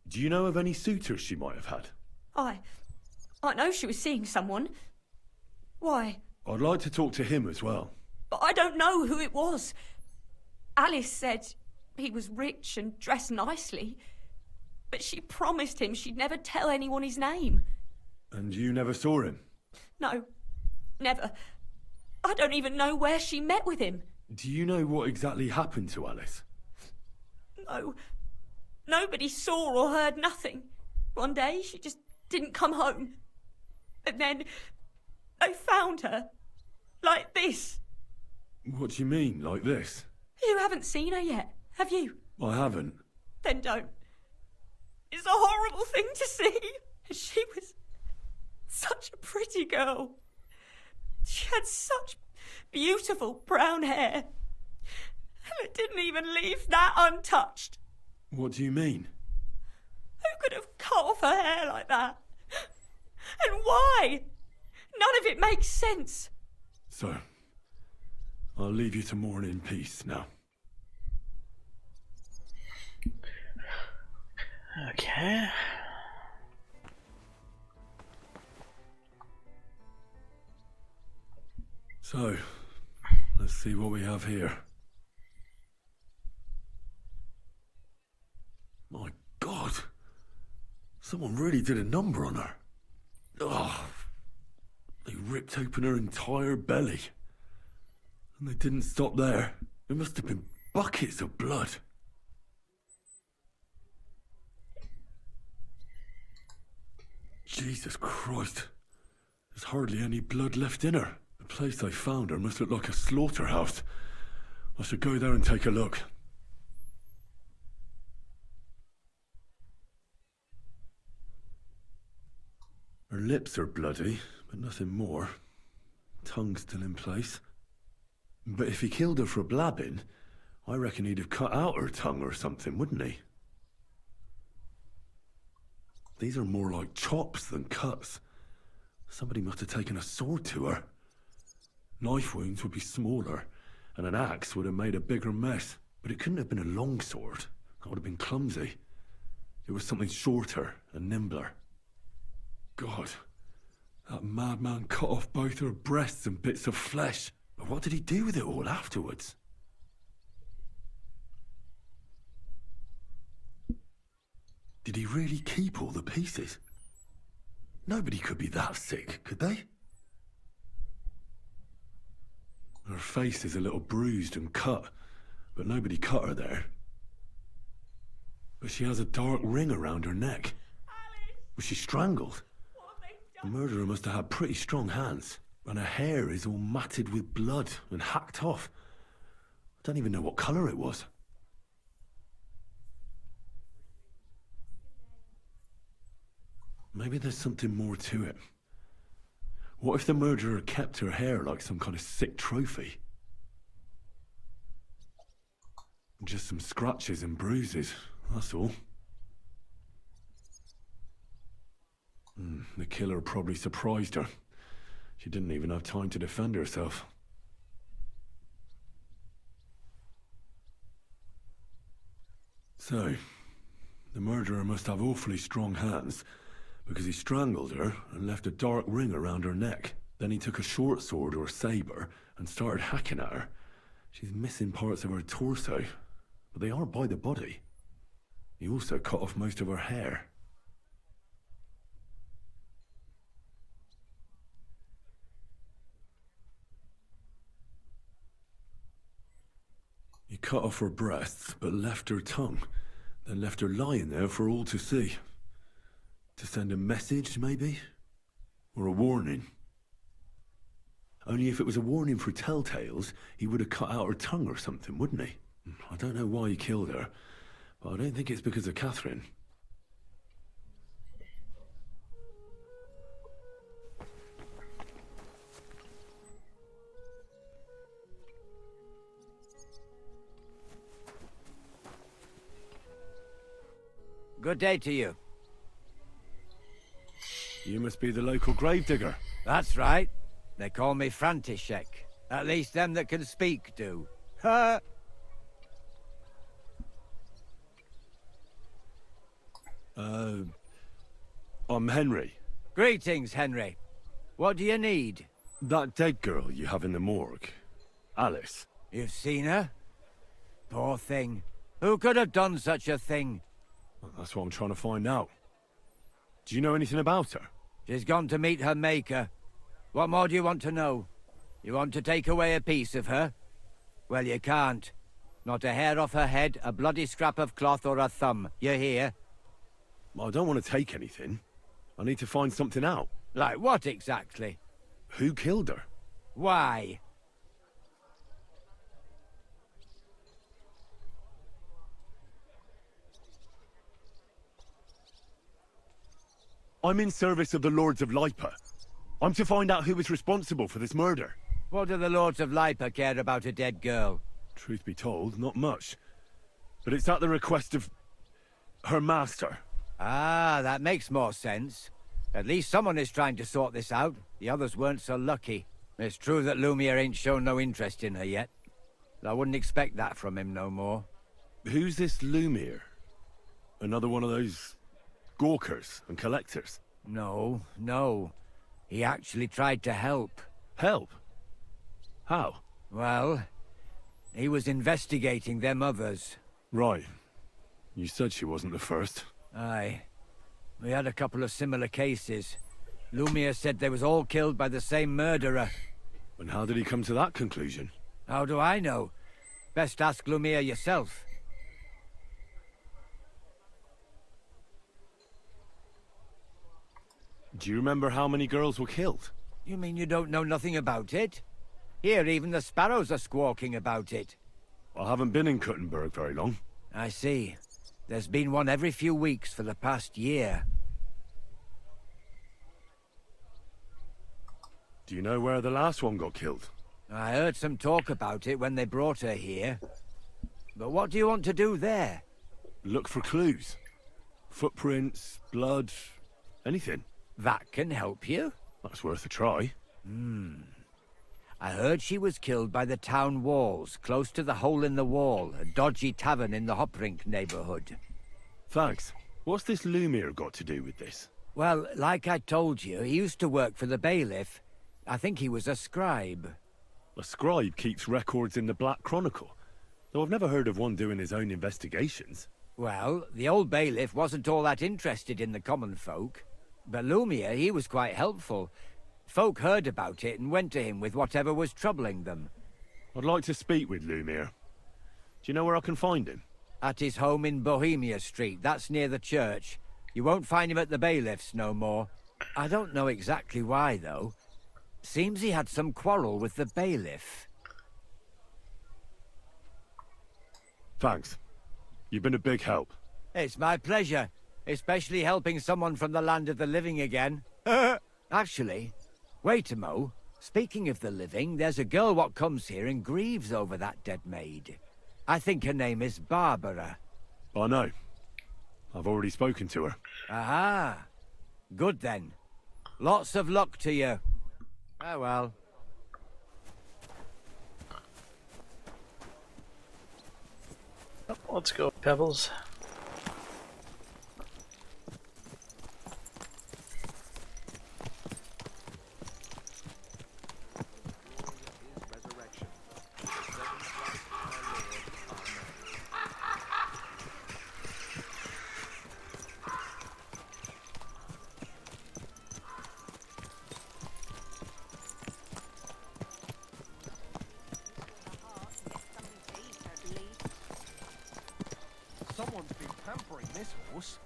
Do you know of any suitors she might have had? I know she was seeing someone. Why? I'd like to talk to him as well. But I don't know who it was. Alice said he was rich and dressed nicely, but she promised him she'd never tell anyone his name. And you never saw him? No, never. I don't even know where she met with him. Do you know what exactly happened to Alice? No. Nobody saw or heard nothing. One day she just didn't come home. And then they found her. Like this. What do you mean, like this? You haven't seen her yet, have you? I haven't. Then don't. It's a horrible thing to see. She was such a pretty girl. She had such beautiful brown hair. And it didn't even leave that untouched. What do you mean? Who could have cut off her hair like that? And why? None of it makes sense. So, I'll leave you to mourn in peace now. Okay. So, let's see what we have here. My God! Someone really did a number on her. Oh, they ripped open her entire belly. And they didn't stop there. There must have been buckets of blood. Jesus Christ. There's hardly any blood left in her. The place they found her must look like a slaughterhouse. I should go there and take a look. Her lips are bloody, but nothing more. Tongue still in place. But if he killed her for blabbing, I reckon he'd have cut out her tongue or something, wouldn't he? These are more like chops than cuts. Somebody must have taken a sword to her. Knife wounds would be smaller, and an axe would have made a bigger mess. But it couldn't have been a long sword. That would have been clumsy. It was something shorter and nimbler. God, that madman cut off both her breasts and bits of flesh. But what did he do with it all afterwards? Did he really keep all the pieces? Nobody could be that sick, could they? Her face is a little bruised and cut, but nobody cut her there. But she has a dark ring around her neck. Was she strangled? The murderer must have had pretty strong hands, and her hair is all matted with blood and hacked off. I don't even know what colour it was. Maybe there's something more to it. What if the murderer kept her hair like some kind of sick trophy? Just some scratches and bruises, that's all. The killer probably surprised her. She didn't even have time to defend herself. So, the murderer must have awfully strong hands, because he strangled her and left a dark ring around her neck. Then he took a short sword or saber and started hacking at her. She's missing parts of her torso, but they aren't by the body. He also cut off most of her hair. He cut off her breasts, but left her tongue, then left her lying there for all to see. To send a message, maybe? Or a warning? Only if it was a warning for telltales, he would have cut out her tongue or something, wouldn't he? I don't know why he killed her, but I don't think it's because of Catherine. Good day to you. You must be the local gravedigger. That's right. They call me František. At least them that can speak do. Ha! I'm Henry. Greetings, Henry. What do you need? That dead girl you have in the morgue. Alice. You've seen her? Poor thing. Who could have done such a thing? Well, that's what I'm trying to find out. Do you know anything about her? She's gone to meet her maker. What more do you want to know? You want to take away a piece of her? Well, you can't. Not a hair off her head, a bloody scrap of cloth or a thumb. You hear? I don't want to take anything. I need to find something out. Like what exactly? Who killed her? Why? I'm in service of the Lords of Lipa. I'm to find out who was responsible for this murder. What do the Lords of Lipa care about a dead girl? Truth be told, not much. But it's at the request of her master. Ah, that makes more sense. At least someone is trying to sort this out. The others weren't so lucky. It's true that Lumiere ain't shown no interest in her yet. I wouldn't expect that from him no more. Who's this Lumiere? Another one of those gawkers and collectors? No, no. He actually tried to help. Help? How? Well, he was investigating them others. Right. You said she wasn't the first. Aye. We had a couple of similar cases. Lumiere said they was all killed by the same murderer. And how did he come to that conclusion? How do I know? Best ask Lumiere yourself. Do you remember how many girls were killed? You mean you don't know nothing about it? Here, even the sparrows are squawking about it. I haven't been in Kuttenberg very long. I see. There's been one every few weeks for the past year. Do you know where the last one got killed? I heard some talk about it when they brought her here. But what do you want to do there? Look for clues. Footprints, blood, anything. That can help you? That's worth a try. I heard she was killed by the town walls, close to the Hole in the Wall, a dodgy tavern in the Hoprink neighborhood. Thanks. What's this Lumiere got to do with this? Well, like I told you, he used to work for the bailiff. I think he was a scribe. A scribe keeps records in the Black Chronicle, though I've never heard of one doing his own investigations. Well, the old bailiff wasn't all that interested in the common folk. But Lumiere, he was quite helpful. Folk heard about it and went to him with whatever was troubling them. I'd like to speak with Lumiere. Do you know where I can find him? At his home in Bohemia Street, that's near the church. You won't find him at the bailiff's no more. I don't know exactly why, though. Seems he had some quarrel with the bailiff. Thanks. You've been a big help. It's my pleasure, especially helping someone from the land of the living again. Actually, wait a mo. Speaking of the living, there's a girl what comes here and grieves over that dead maid. I think her name is Barbara. I know. I've already spoken to her. Aha. Good then. Lots of luck to you. Oh well. Oh, let's go, Pebbles. Someone's been pampering this horse.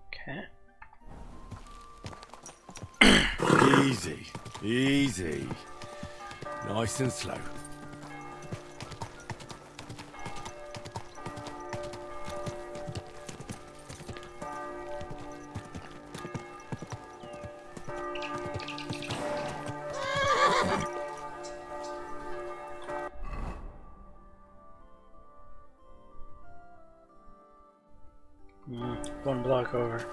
Okay. Easy. Easy. Nice and slow. One block over.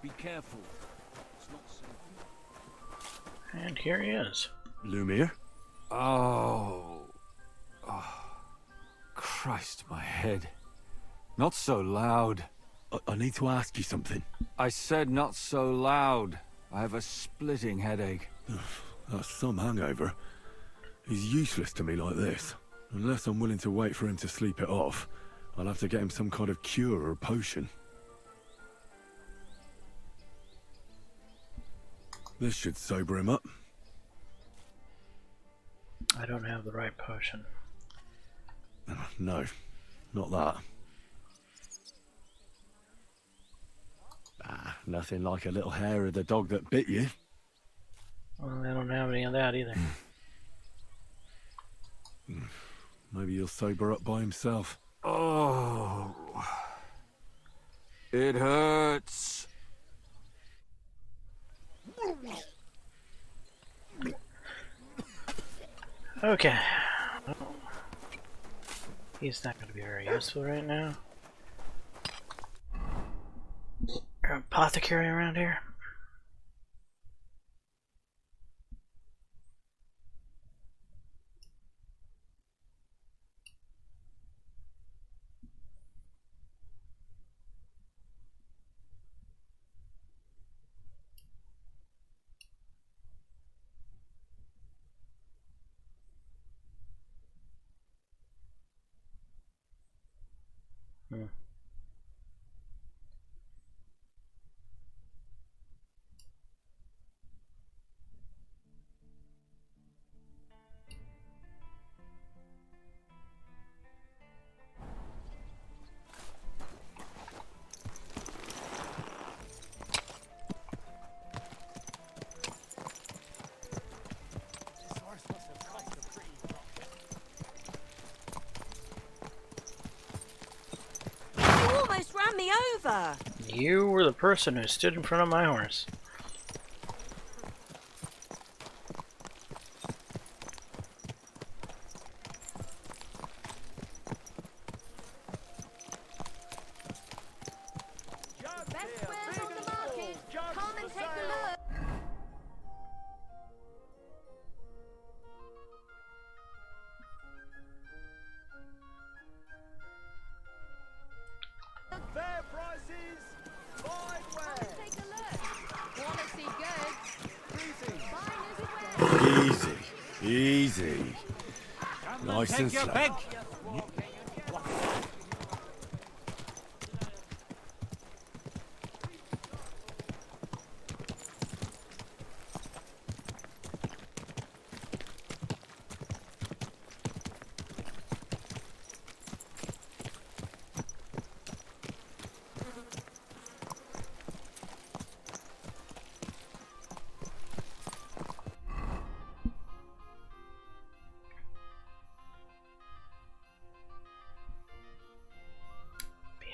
Be careful. It's not safe. And here he is. Lumiere? Oh. Christ, my head. Not so loud. I need to ask you something. I said not so loud. I have a splitting headache. That's some hangover. He's useless to me like this. Unless I'm willing to wait for him to sleep it off, I'll have to get him some kind of cure or potion. This should sober him up. I don't have the right potion. No, not that. Nothing like a little hair of the dog that bit you. Well, I don't have any of that either. Maybe he'll sober up by himself. Oh. It hurts. Okay. Well, he's not going to be very useful right now. An apothecary around here? run me over. You were the person who stood in front of my horse. Best wares on the market. Come and take a look. Fair prices, fine wares. Take a look. Quality goods. Greetings. Easy. Easy. Nice and Take your slow. pick.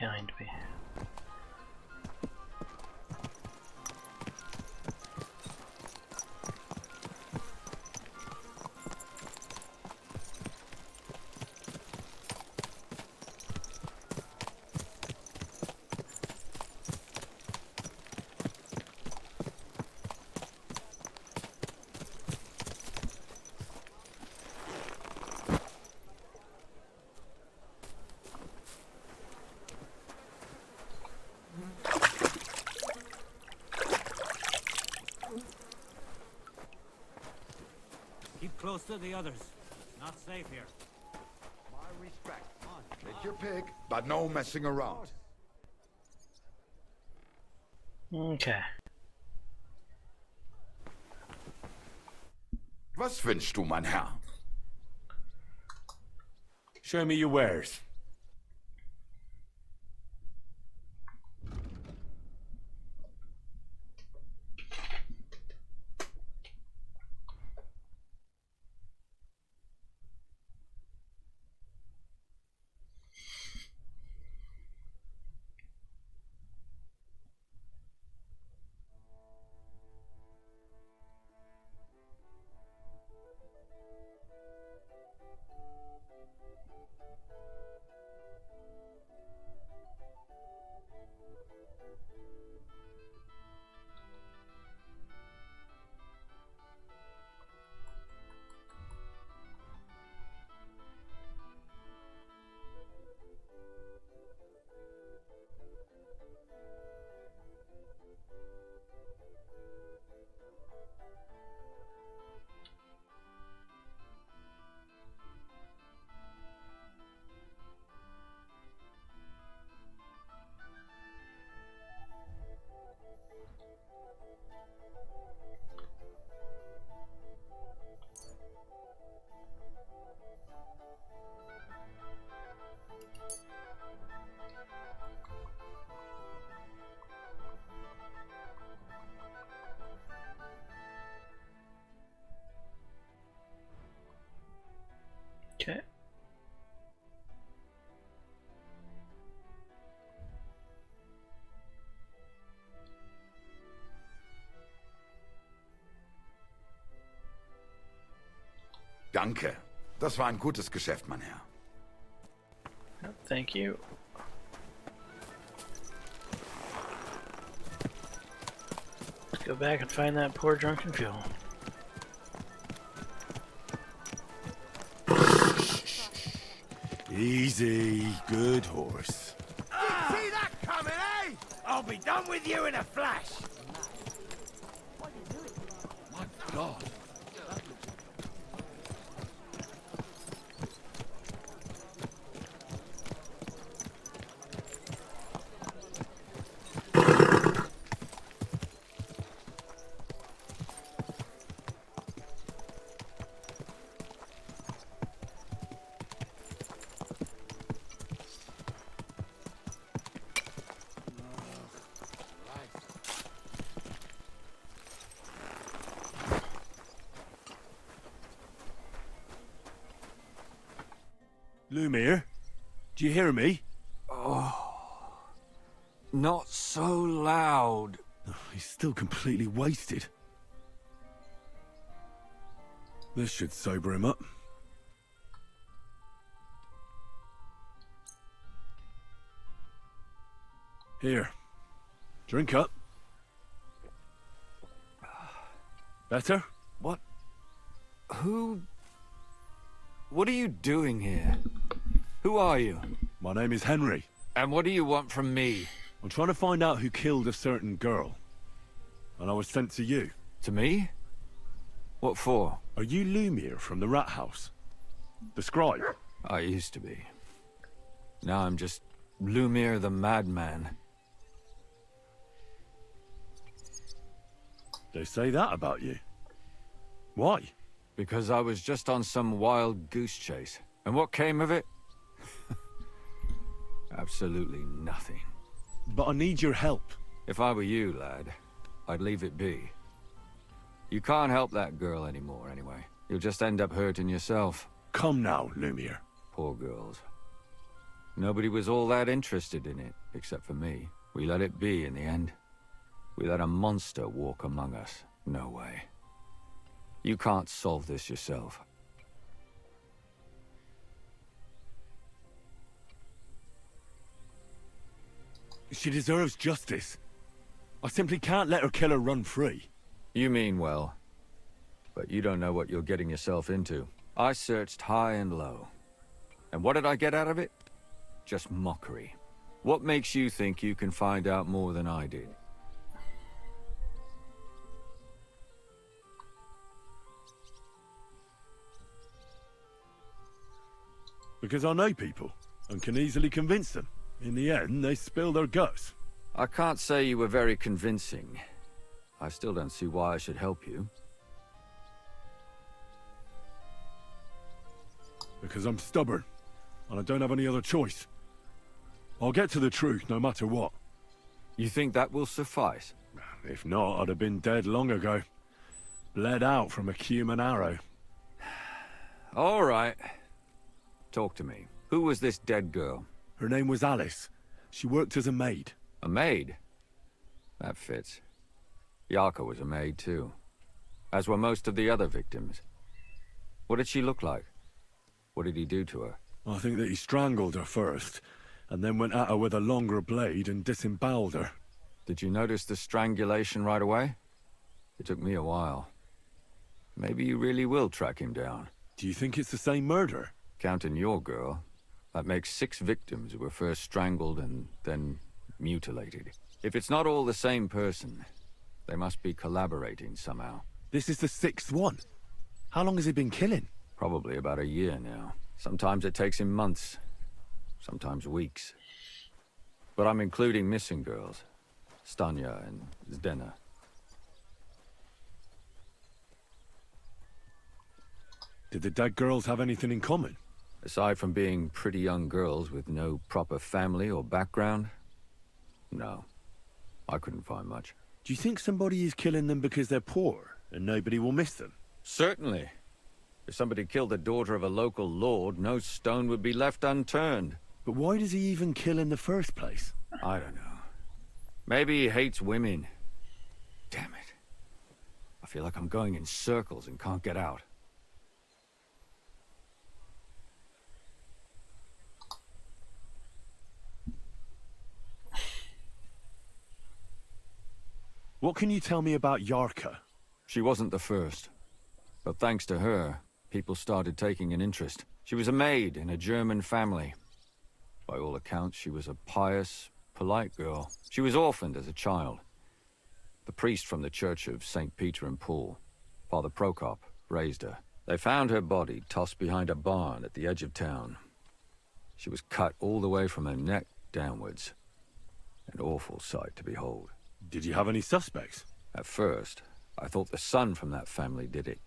Behind me. Keep close to the others. Not safe here. My respect. Take your pick, but no messing around. Okay. Was wünschst du, mein Herr? Show me your wares. Okay. Danke. Das war ein gutes Geschäft, mein Herr. Thank you. Let's go back and find that poor drunken fool. Easy. Good horse. Didn't see that coming, eh? I'll be done with you in a flash. My God. Lumiere, do you hear me? Oh. Not so loud. Oh, he's still completely wasted. This should sober him up. Here. Drink up. Better? What? What are you doing here? Who are you? My name is Henry. And what do you want from me? I'm trying to find out who killed a certain girl. And I was sent to you. To me? What for? Are you Lumiere from the Rat House? The scribe? I used to be. Now I'm just Lumiere the Madman. They say that about you. Why? Because I was just on some wild goose chase. And what came of it? Absolutely nothing. But I need your help. If I were you, lad, I'd leave it be. You can't help that girl anymore, anyway. You'll just end up hurting yourself. Come now, Lumiere. Poor girls. Nobody was all that interested in it, except for me. We let it be in the end. We let a monster walk among us. No way. You can't solve this yourself. She deserves justice. I simply can't let her killer run free. You mean well. But you don't know what you're getting yourself into. I searched high and low. And what did I get out of it? Just mockery. What makes you think you can find out more than I did? Because I know people, and can easily convince them. In the end, they spill their guts. I can't say you were very convincing. I still don't see why I should help you. Because I'm stubborn, and I don't have any other choice. I'll get to the truth no matter what. You think that will suffice? If not, I'd have been dead long ago. Bled out from a human arrow. All right. Talk to me. Who was this dead girl? Her name was Alice. She worked as a maid. A maid? That fits. Yarka was a maid too. As were most of the other victims. What did she look like? What did he do to her? I think that he strangled her first, and then went at her with a longer blade and disemboweled her. Did you notice the strangulation right away? It took me a while. Maybe you really will track him down. Do you think it's the same murder? Counting your girl, that makes 6 victims who were first strangled and then mutilated. If it's not all the same person, they must be collaborating somehow. This is the 6th one. How long has he been killing? Probably about a year now. Sometimes it takes him months, sometimes weeks. But I'm including missing girls. Stanya and Zdena. Did the dead girls have anything in common? Aside from being pretty young girls with no proper family or background, no. I couldn't find much. Do you think somebody is killing them because they're poor and nobody will miss them? Certainly. If somebody killed the daughter of a local lord, no stone would be left unturned. But why does he even kill in the first place? I don't know. Maybe he hates women. Damn it. I feel like I'm going in circles and can't get out. What can you tell me about Yarka? She wasn't the first. But thanks to her, people started taking an interest. She was a maid in a German family. By all accounts, she was a pious, polite girl. She was orphaned as a child. The priest from the church of St. Peter and Paul, Father Prokop, raised her. They found her body tossed behind a barn at the edge of town. She was cut all the way from her neck downwards. An awful sight to behold. Did you have any suspects? At first, I thought the son from that family did it.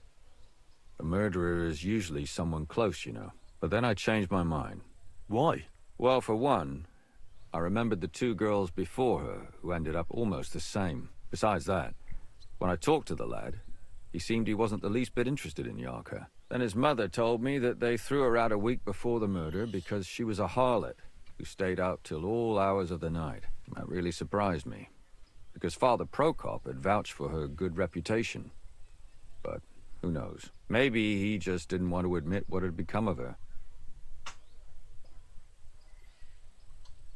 A murderer is usually someone close, you know. But then I changed my mind. Why? Well, for one, I remembered the 2 girls before her who ended up almost the same. Besides that, when I talked to the lad, he seemed he wasn't the least bit interested in Yarka. Then his mother told me that they threw her out a week before the murder because she was a harlot. who stayed out till all hours of the night. That really surprised me, because Father Prokop had vouched for her good reputation. But who knows? Maybe he just didn't want to admit what had become of her.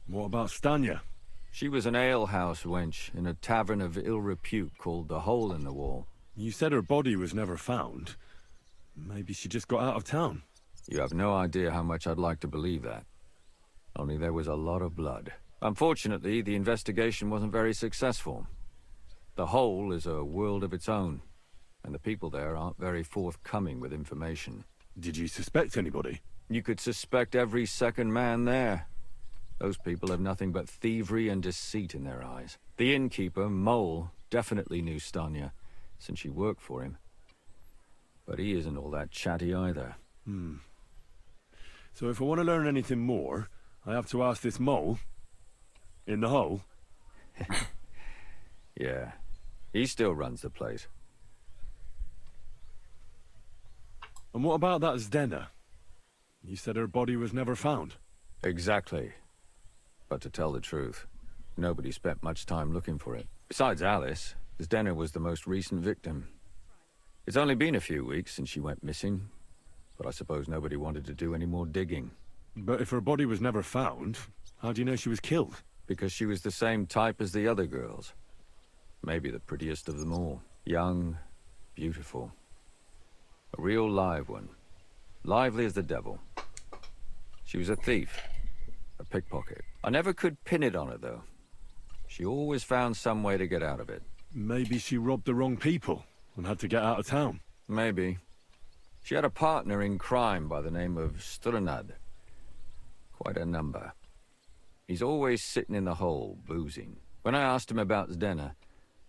What about Stanya? She was an alehouse wench in a tavern of ill repute called the Hole in the Wall. You said her body was never found. Maybe she just got out of town. You have no idea how much I'd like to believe that. Only there was a lot of blood. Unfortunately, the investigation wasn't very successful. The Hole is a world of its own, and the people there aren't very forthcoming with information. Did you suspect anybody? You could suspect every second man there. Those people have nothing but thievery and deceit in their eyes. The innkeeper, Mole, definitely knew Stanya, since she worked for him. But he isn't all that chatty either. So if I want to learn anything more, I have to ask this Mole? In the hole? Yeah. He still runs the place. And what about that Zdena? You said her body was never found. Exactly. But to tell the truth, nobody spent much time looking for it. Besides Alice, Zdena was the most recent victim. It's only been a few weeks since she went missing, but I suppose nobody wanted to do any more digging. But if her body was never found, how do you know she was killed? Because she was the same type as the other girls. Maybe the prettiest of them all. Young, beautiful. A real live one. Lively as the devil. She was a thief. A pickpocket. I never could pin it on her, though. She always found some way to get out of it. Maybe she robbed the wrong people and had to get out of town. Maybe. She had a partner in crime by the name of Strunad. Quite a number. He's always sitting in the hole, boozing. When I asked him about Zdena,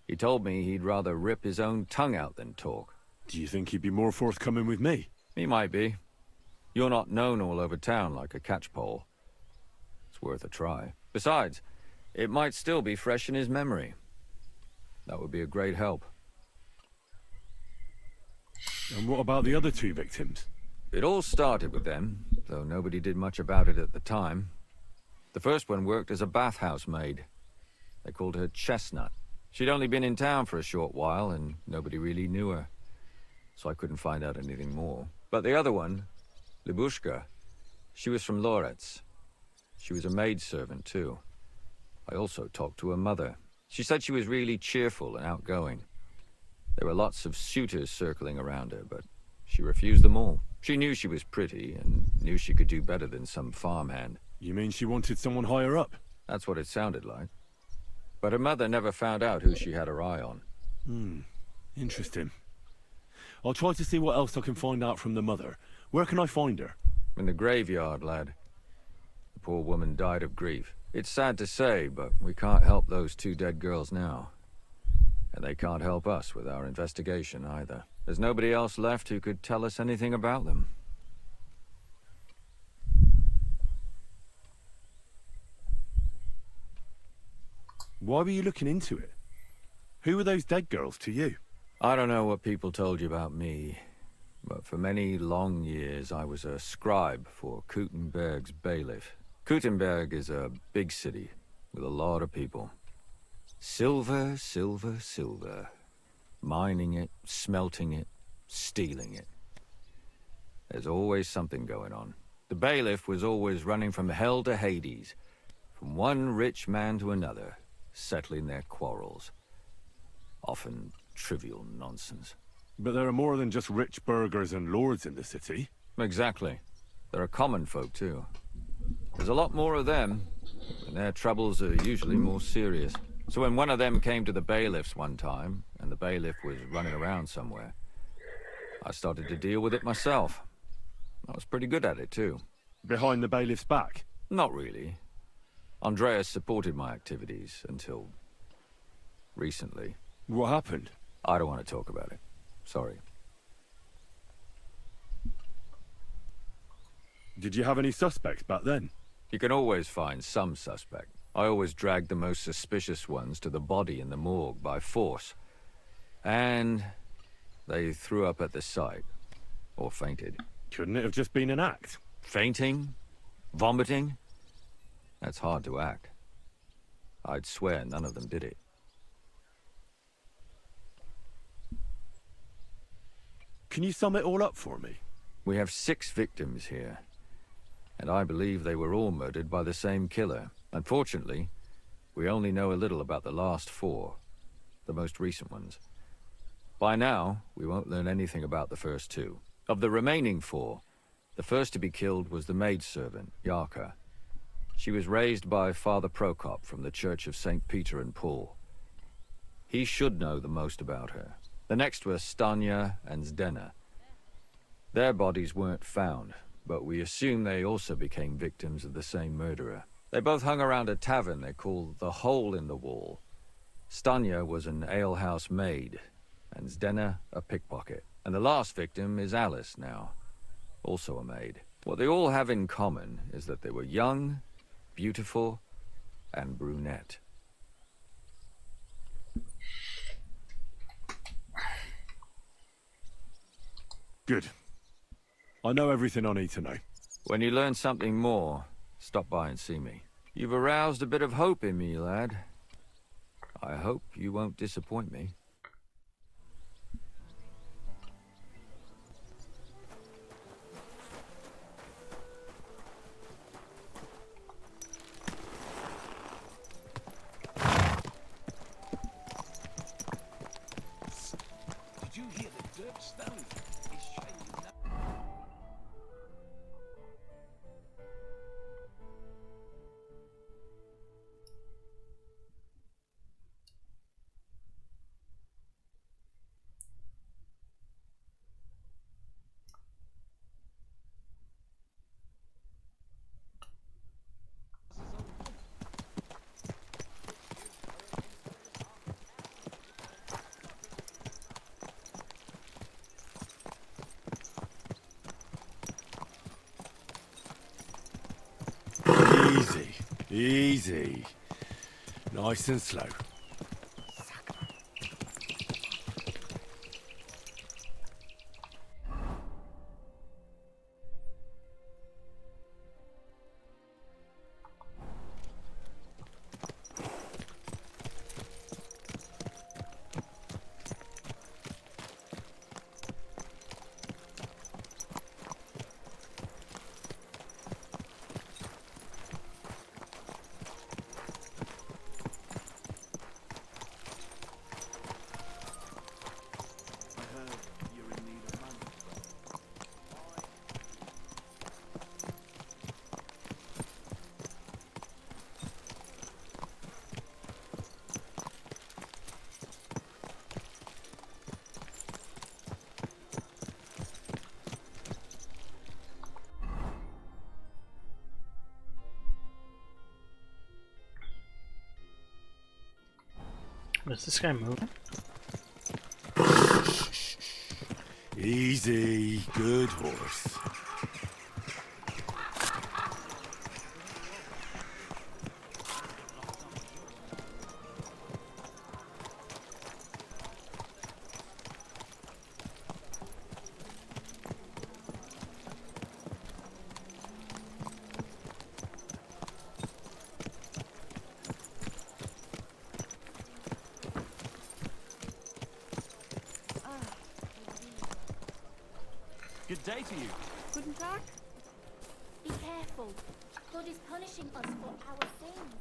he told me he'd rather rip his own tongue out than talk. Do you think he'd be more forthcoming with me? He might be. You're not known all over town like a catchpole. It's worth a try. Besides, it might still be fresh in his memory. That would be a great help. And what about the other two victims? It all started with them, though nobody did much about it at the time. The first one worked as a bathhouse maid. They called her Chestnut. She'd only been in town for a short while, and nobody really knew her. So I couldn't find out anything more. But the other one, Libushka, she was from Loretz. She was a maidservant, too. I also talked to her mother. She said she was really cheerful and outgoing. There were lots of suitors circling around her, but she refused them all. She knew she was pretty, and knew she could do better than some farmhand. You mean she wanted someone higher up? That's what it sounded like. But her mother never found out who she had her eye on. Interesting. I'll try to see what else I can find out from the mother. Where can I find her? In the graveyard, lad. The poor woman died of grief. It's sad to say, but we can't help those two dead girls now. And they can't help us with our investigation either. There's nobody else left who could tell us anything about them. Why were you looking into it? Who were those dead girls to you? I don't know what people told you about me, but for many long years I was a scribe for Kuttenberg's bailiff. Kuttenberg is a big city with a lot of people. Silver, silver, silver. Mining it, smelting it, stealing it. There's always something going on. The bailiff was always running from hell to Hades, from one rich man to another, settling their quarrels. Often trivial nonsense. But there are more than just rich burghers and lords in the city. Exactly. There are common folk, too. There's a lot more of them, and their troubles are usually more serious. So when one of them came to the bailiff's one time, and the bailiff was running around somewhere, I started to deal with it myself. I was pretty good at it, too. Behind the bailiff's back? Not really. Andreas supported my activities until recently. What happened? I don't want to talk about it. Sorry. Did you have any suspects back then? You can always find some suspect. I always dragged the most suspicious ones to the body in the morgue by force. And they threw up at the sight. Or fainted. Couldn't it have just been an act? Fainting? Vomiting? That's hard to act. I'd swear none of them did it. Can you sum it all up for me? We have 6 victims here, and I believe they were all murdered by the same killer. Unfortunately, we only know a little about the last 4, the most recent ones. By now, we won't learn anything about the first 2. Of the remaining 4, the first to be killed was the maidservant, Yarka. She was raised by Father Prokop from the Church of St. Peter and Paul. He should know the most about her. The next were Stanya and Zdena. Their bodies weren't found, but we assume they also became victims of the same murderer. They both hung around a tavern they called the Hole in the Wall. Stanya was an alehouse maid, and Zdena a pickpocket. And the last victim is Alice now, also a maid. What they all have in common is that they were young, beautiful, and brunette. Good. I know everything I need to know. When you learn something more, stop by and see me. You've aroused a bit of hope in me, lad. I hope you won't disappoint me. Did you hear the dirt stone? It's changing now. Easy. Easy. Nice and slow. Is this guy moving? Easy. Good horse. Good day to you. Guten Tag. Be careful. God is punishing us for our sins.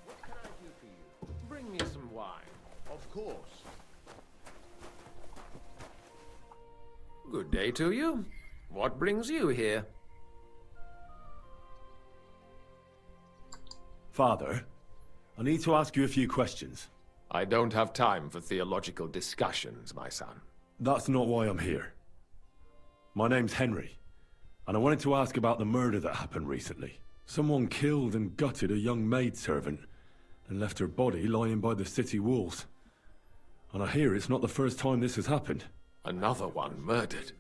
What can I do for you? Bring me some wine. Of course. Good day to you. What brings you here? Father, I need to ask you a few questions. I don't have time for theological discussions, my son. That's not why I'm here. My name's Henry, and I wanted to ask about the murder that happened recently. Someone killed and gutted a young maidservant and left her body lying by the city walls. And I hear it's not the first time this has happened. Another one murdered.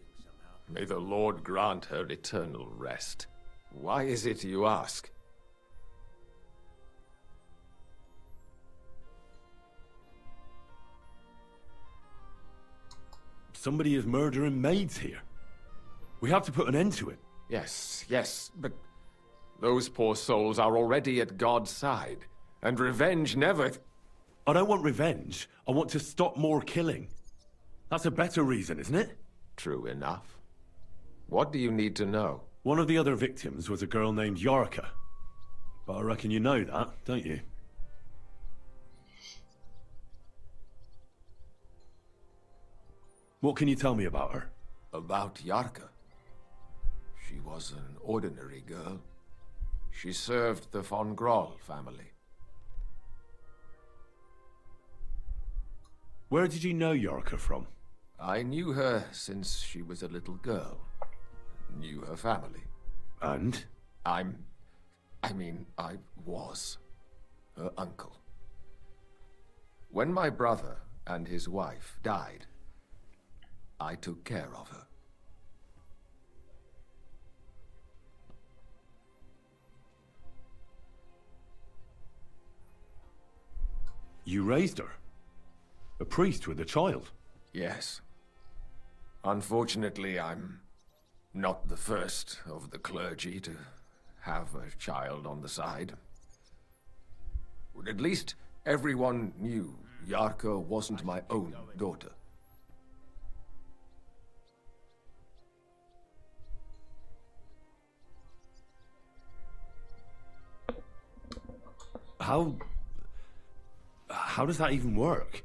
May the Lord grant her eternal rest. Why is it you ask? Somebody is murdering maids here. We have to put an end to it. Yes, but those poor souls are already at God's side, and revenge never... I don't want revenge. I want to stop more killing. That's a better reason, isn't it? True enough. What do you need to know? One of the other victims was a girl named Yarka. But I reckon you know that, don't you? What can you tell me about her? About Yarka? She was an ordinary girl. She served the von Groll family. Where did you know Yarka from? I knew her since she was a little girl. Knew her family. And? I was her uncle. When my brother and his wife died, I took care of her. You raised her? A priest with a child? Yes. Unfortunately, I'm not the first of the clergy to have a child on the side. At least everyone knew Yarka wasn't my own daughter. How does that even work?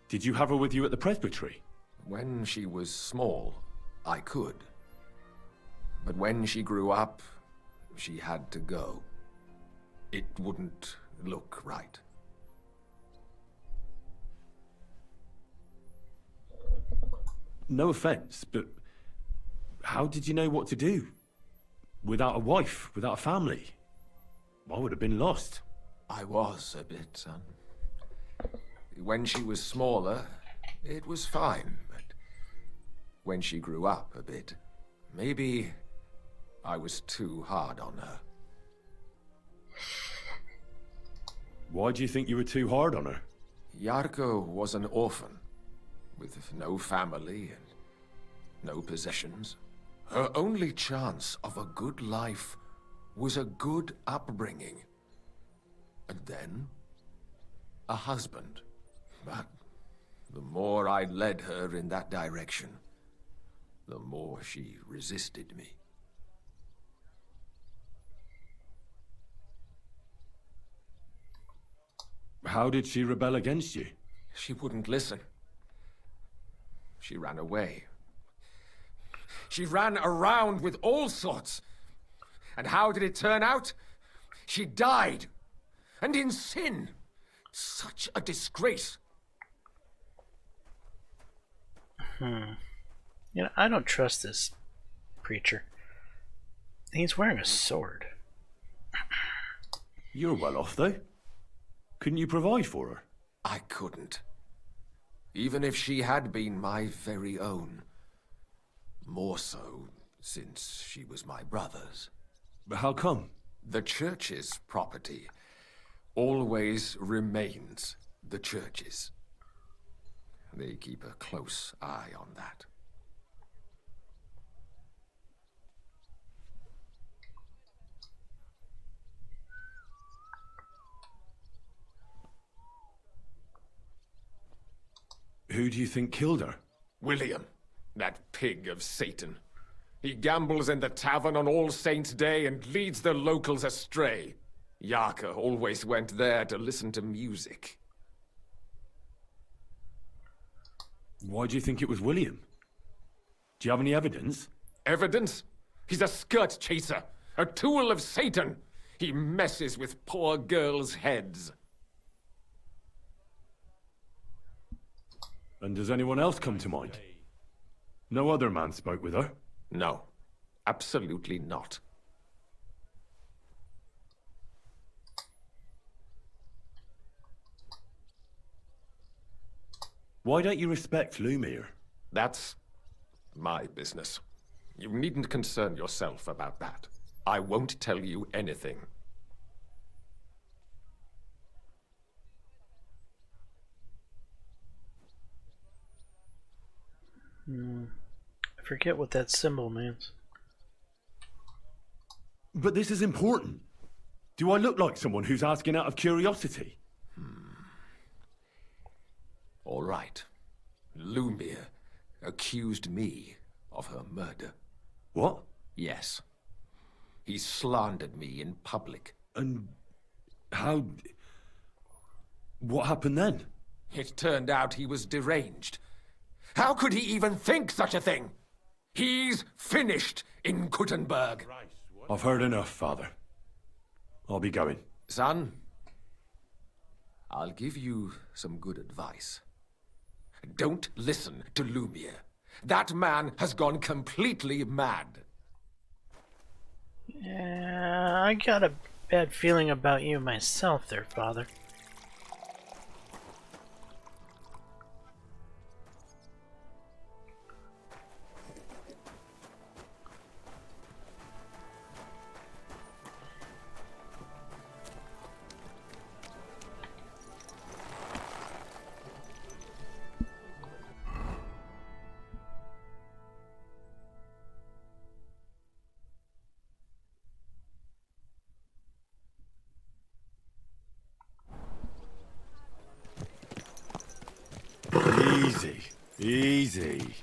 Did you have her with you at the presbytery? When she was small, I could. But when she grew up, she had to go. It wouldn't look right. No offense, but how did you know what to do? Without a wife, without a family? I would have been lost. I was a bit, son. When she was smaller, it was fine, but when she grew up a bit, maybe I was too hard on her. Why do you think you were too hard on her? Yarko was an orphan, with no family and no possessions. Her only chance of a good life was a good upbringing. And then, a husband. But the more I led her in that direction, the more she resisted me. How did she rebel against you? She wouldn't listen. She ran away. She ran around with all sorts. And how did it turn out? She died. And in sin. Such a disgrace. You know, I don't trust this preacher. He's wearing a sword. You're well off, though. Couldn't you provide for her? I couldn't. Even if she had been my very own. More so, since she was my brother's. But how come? The church's property always remains the church's. They keep a close eye on that. Who do you think killed her? William, that pig of Satan. He gambles in the tavern on All Saints' Day and leads the locals astray. Yarka always went there to listen to music. Why do you think it was William? Do you have any evidence? Evidence? He's a skirt chaser, a tool of Satan. He messes with poor girls' heads. And does anyone else come to mind? No other man spoke with her? No, absolutely not. Why don't you respect Lumiere? That's my business. You needn't concern yourself about that. I won't tell you anything. I forget what that symbol means. But this is important. Do I look like someone who's asking out of curiosity? All right. Lumia accused me of her murder. What? Yes. He slandered me in public. And how... What happened then? It turned out he was deranged. How could he even think such a thing? He's finished in Kuttenberg. I've heard enough, Father. I'll be going. Son, I'll give you some good advice. Don't listen to Lumia. That man has gone completely mad. Yeah, I got a bad feeling about you myself there, Father. Easy, easy.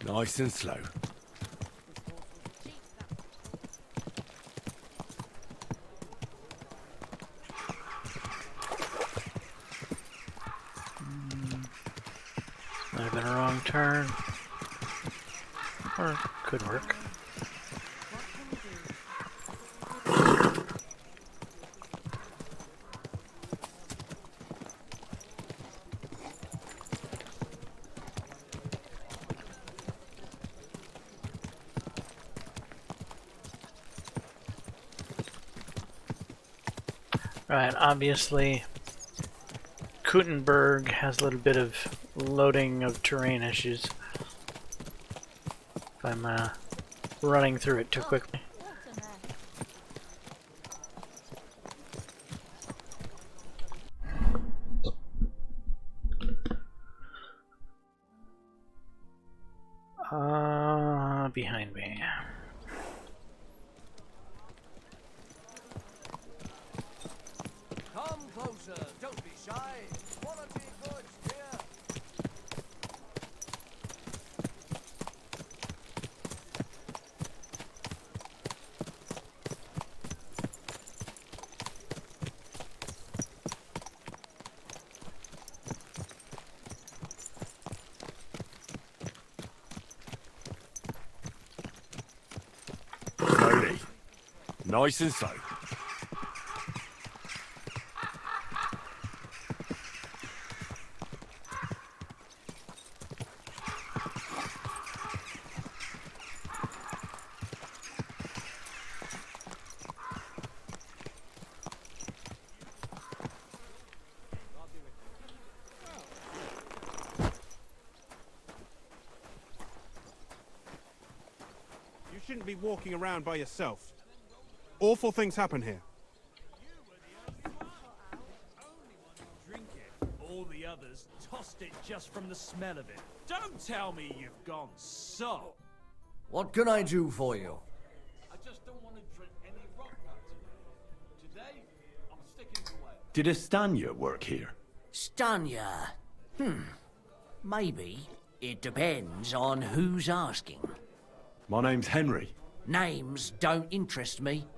Nice and slow. Might have been a wrong turn. Or could work. Right, obviously Kuttenberg has a little bit of loading of terrain issues. If I'm running through it too quickly. Behind me. Come closer, don't be shy. Quality goods here. Slowly. Nice and slow. You shouldn't be walking around by yourself. Awful things happen here. Drink it. All the others tossed it just from the smell of it. Don't tell me you've gone so. What can I do for you? I just don't want to drink any rock today. I'm sticking to whale. Did Estanya work here? Stanya. Maybe. It depends on who's asking. My name's Henry. Names don't interest me.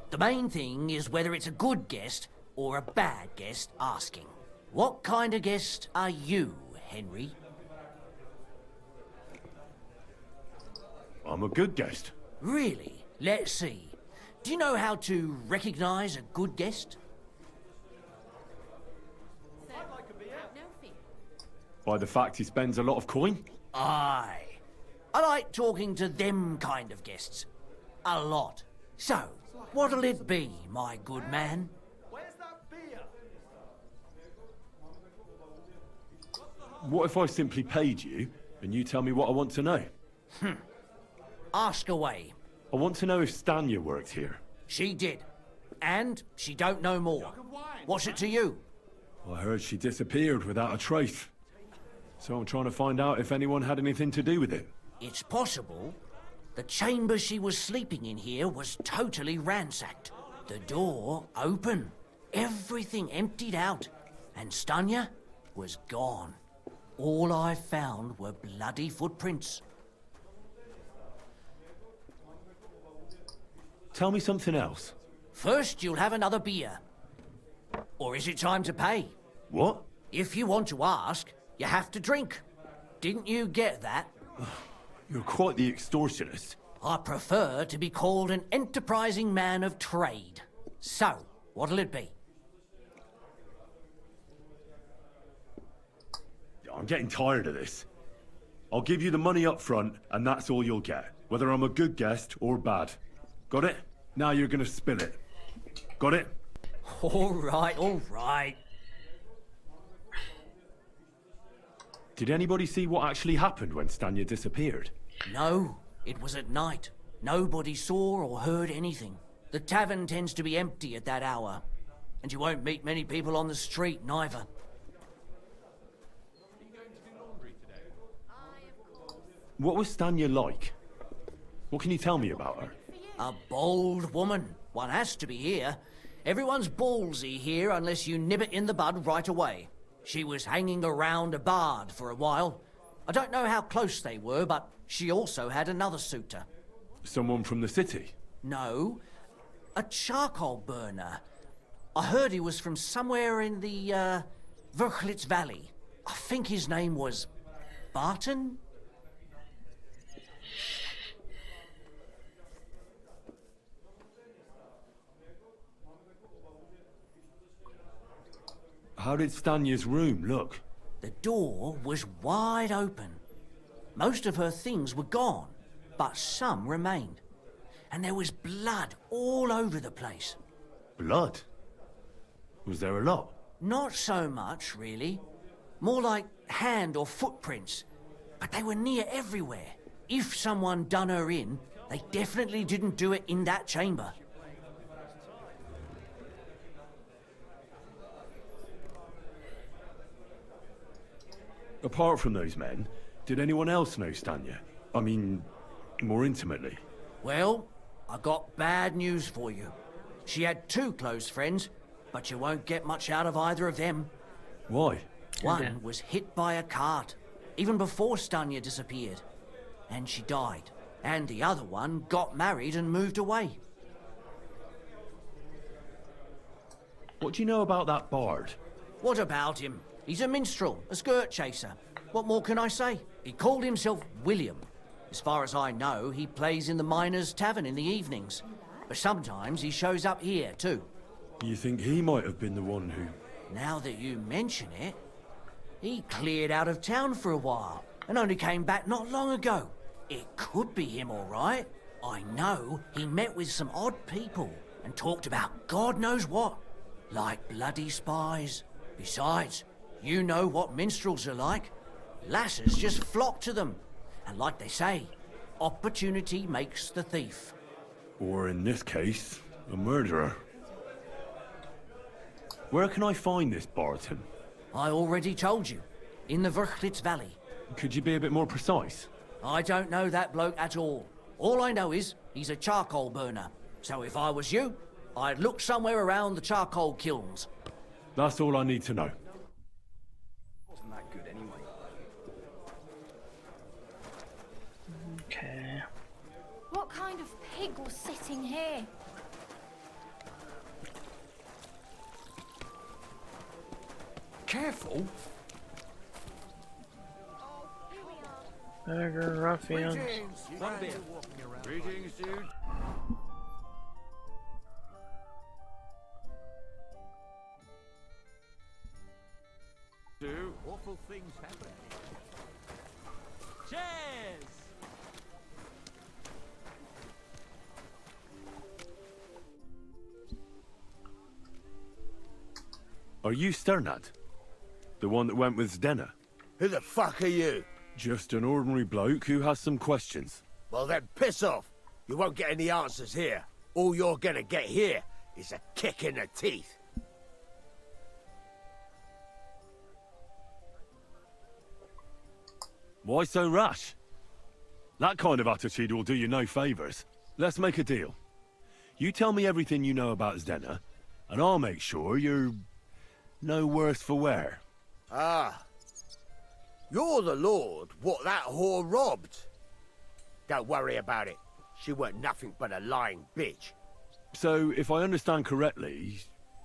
The main thing is whether it's a good guest or a bad guest asking. What kind of guest are you, Henry? I'm a good guest. Really? Let's see. Do you know how to recognize a good guest? By the fact he spends a lot of coin? Aye. I like talking to them kind of guests. A lot. So, what'll it be, my good man? What if I simply paid you and you tell me what I want to know? Ask away. I want to know if Stanya worked here. She did. And she don't know more. What's it to you? I heard she disappeared without a trace. So I'm trying to find out if anyone had anything to do with it. It's possible. The chamber she was sleeping in here was totally ransacked. The door open. Everything emptied out. And Stanya was gone. All I found were bloody footprints. Tell me something else. First, you'll have another beer. Or is it time to pay? What? If you want to ask, you have to drink. Didn't you get that? You're quite the extortionist. I prefer to be called an enterprising man of trade. So, what'll it be? I'm getting tired of this. I'll give you the money up front, and that's all you'll get. Whether I'm a good guest or bad. Got it? Now you're gonna spill it. Got it? All right, all right. Did anybody see what actually happened when Stanya disappeared? No, it was at night. Nobody saw or heard anything. The tavern tends to be empty at that hour. And you won't meet many people on the street, neither. What was Stanya like? What can you tell me about her? A bold woman. One has to be here. Everyone's ballsy here unless you nib it in the bud right away. She was hanging around a bard for a while. I don't know how close they were, but she also had another suitor. Someone from the city? No, a charcoal burner. I heard he was from somewhere in the, Verchlitz Valley. I think his name was Barton? How did Stanya's room look? The door was wide open. Most of her things were gone, but some remained. And there was blood all over the place. Blood? Was there a lot? Not so much, really. More like hand or footprints. But they were near everywhere. If someone done her in, they definitely didn't do it in that chamber. Apart from those men, did anyone else know Stanya? I mean, more intimately. Well, I got bad news for you. She had 2 close friends, but you won't get much out of either of them. Why? One was hit by a cart, even before Stanya disappeared. And she died. And the other one got married and moved away. What do you know about that bard? What about him? He's a minstrel, a skirt chaser. What more can I say? He called himself William. As far as I know, he plays in the Miners' Tavern in the evenings. But sometimes he shows up here, too. You think he might have been the one who... Now that you mention it, he cleared out of town for a while and only came back not long ago. It could be him, all right. I know he met with some odd people and talked about God knows what, like bloody spies. Besides, you know what minstrels are like. Lasses just flock to them. And like they say, opportunity makes the thief. Or in this case, a murderer. Where can I find this Barton? I already told you. In the Verchlitz Valley. Could you be a bit more precise? I don't know that bloke at all. All I know is he's a charcoal burner. So if I was you, I'd look somewhere around the charcoal kilns. That's all I need to know. Wasn't that good anyway. Okay. What kind of pig was sitting here? Careful. Beggar ruffians. Greetings, dude. Awful things happen. Cheers! Are you Sternad? The one that went with Zdenna? Who the fuck are you? Just an ordinary bloke who has some questions. Well then, piss off. You won't get any answers here. All you're gonna get here is a kick in the teeth. Why so rash? That kind of attitude will do you no favors. Let's make a deal. You tell me everything you know about Zdenna, and I'll make sure you're no worse for wear. Ah. You're the lord what that whore robbed. Don't worry about it. She weren't nothing but a lying bitch. So, if I understand correctly,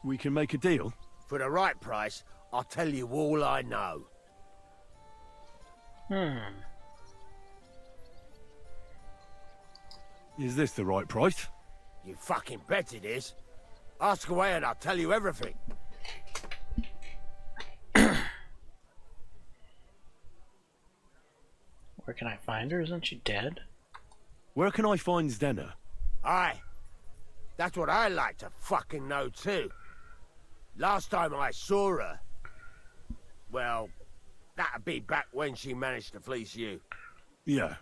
we can make a deal? For the right price, I'll tell you all I know. Is this the right price? You fucking bet it is. Ask away and I'll tell you everything. Where can I find her? Isn't she dead? Where can I find Zdenna? Aye. That's what I like to fucking know too. Last time I saw her... Well, that'd be back when she managed to fleece you. Yeah.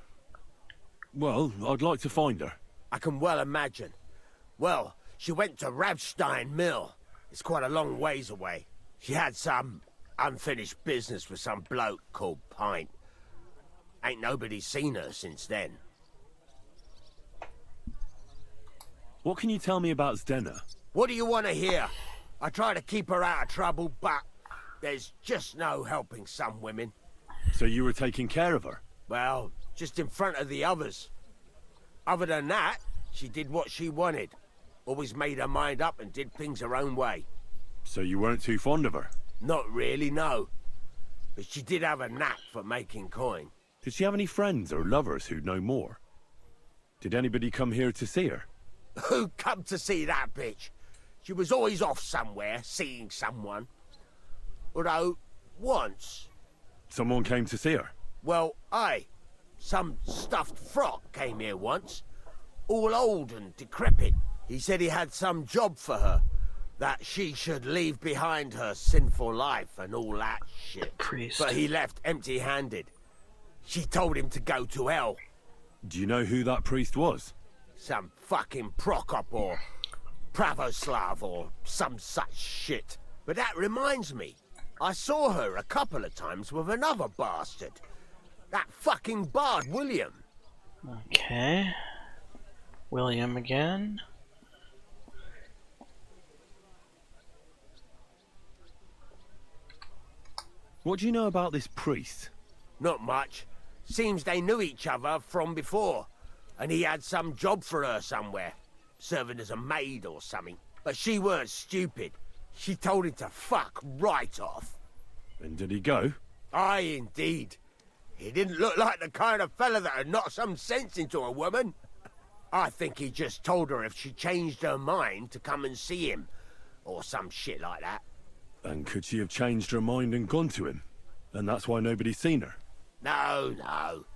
Well, I'd like to find her. I can well imagine. Well, she went to Ravstein Mill. It's quite a long ways away. She had some unfinished business with some bloke called Pint. Ain't nobody seen her since then. What can you tell me about Zdenna? What do you want to hear? I try to keep her out of trouble, but there's just no helping some women. So you were taking care of her? Well, just in front of the others. Other than that, she did what she wanted. Always made her mind up and did things her own way. So you weren't too fond of her? Not really, no. But she did have a knack for making coin. Did she have any friends or lovers who'd know more? Did anybody come here to see her? Who come to see that bitch? She was always off somewhere, seeing someone. Although, once... Someone came to see her? Well, aye. Some stuffed frock came here once. All old and decrepit. He said he had some job for her. That she should leave behind her sinful life and all that shit. Priest. But he left empty-handed. She told him to go to hell. Do you know who that priest was? Some fucking Prokop or Pravoslav or some such shit. But that reminds me, I saw her a couple of times with another bastard. That fucking bard, William. Okay. William again. What do you know about this priest? Not much. Seems they knew each other from before. And he had some job for her somewhere. Serving as a maid or something. But she weren't stupid. She told him to fuck right off. And did he go? Aye, indeed. He didn't look like the kind of fella that had knocked some sense into a woman. I think he just told her if she changed her mind to come and see him. Or some shit like that. And could she have changed her mind and gone to him? And that's why nobody's seen her? No, no.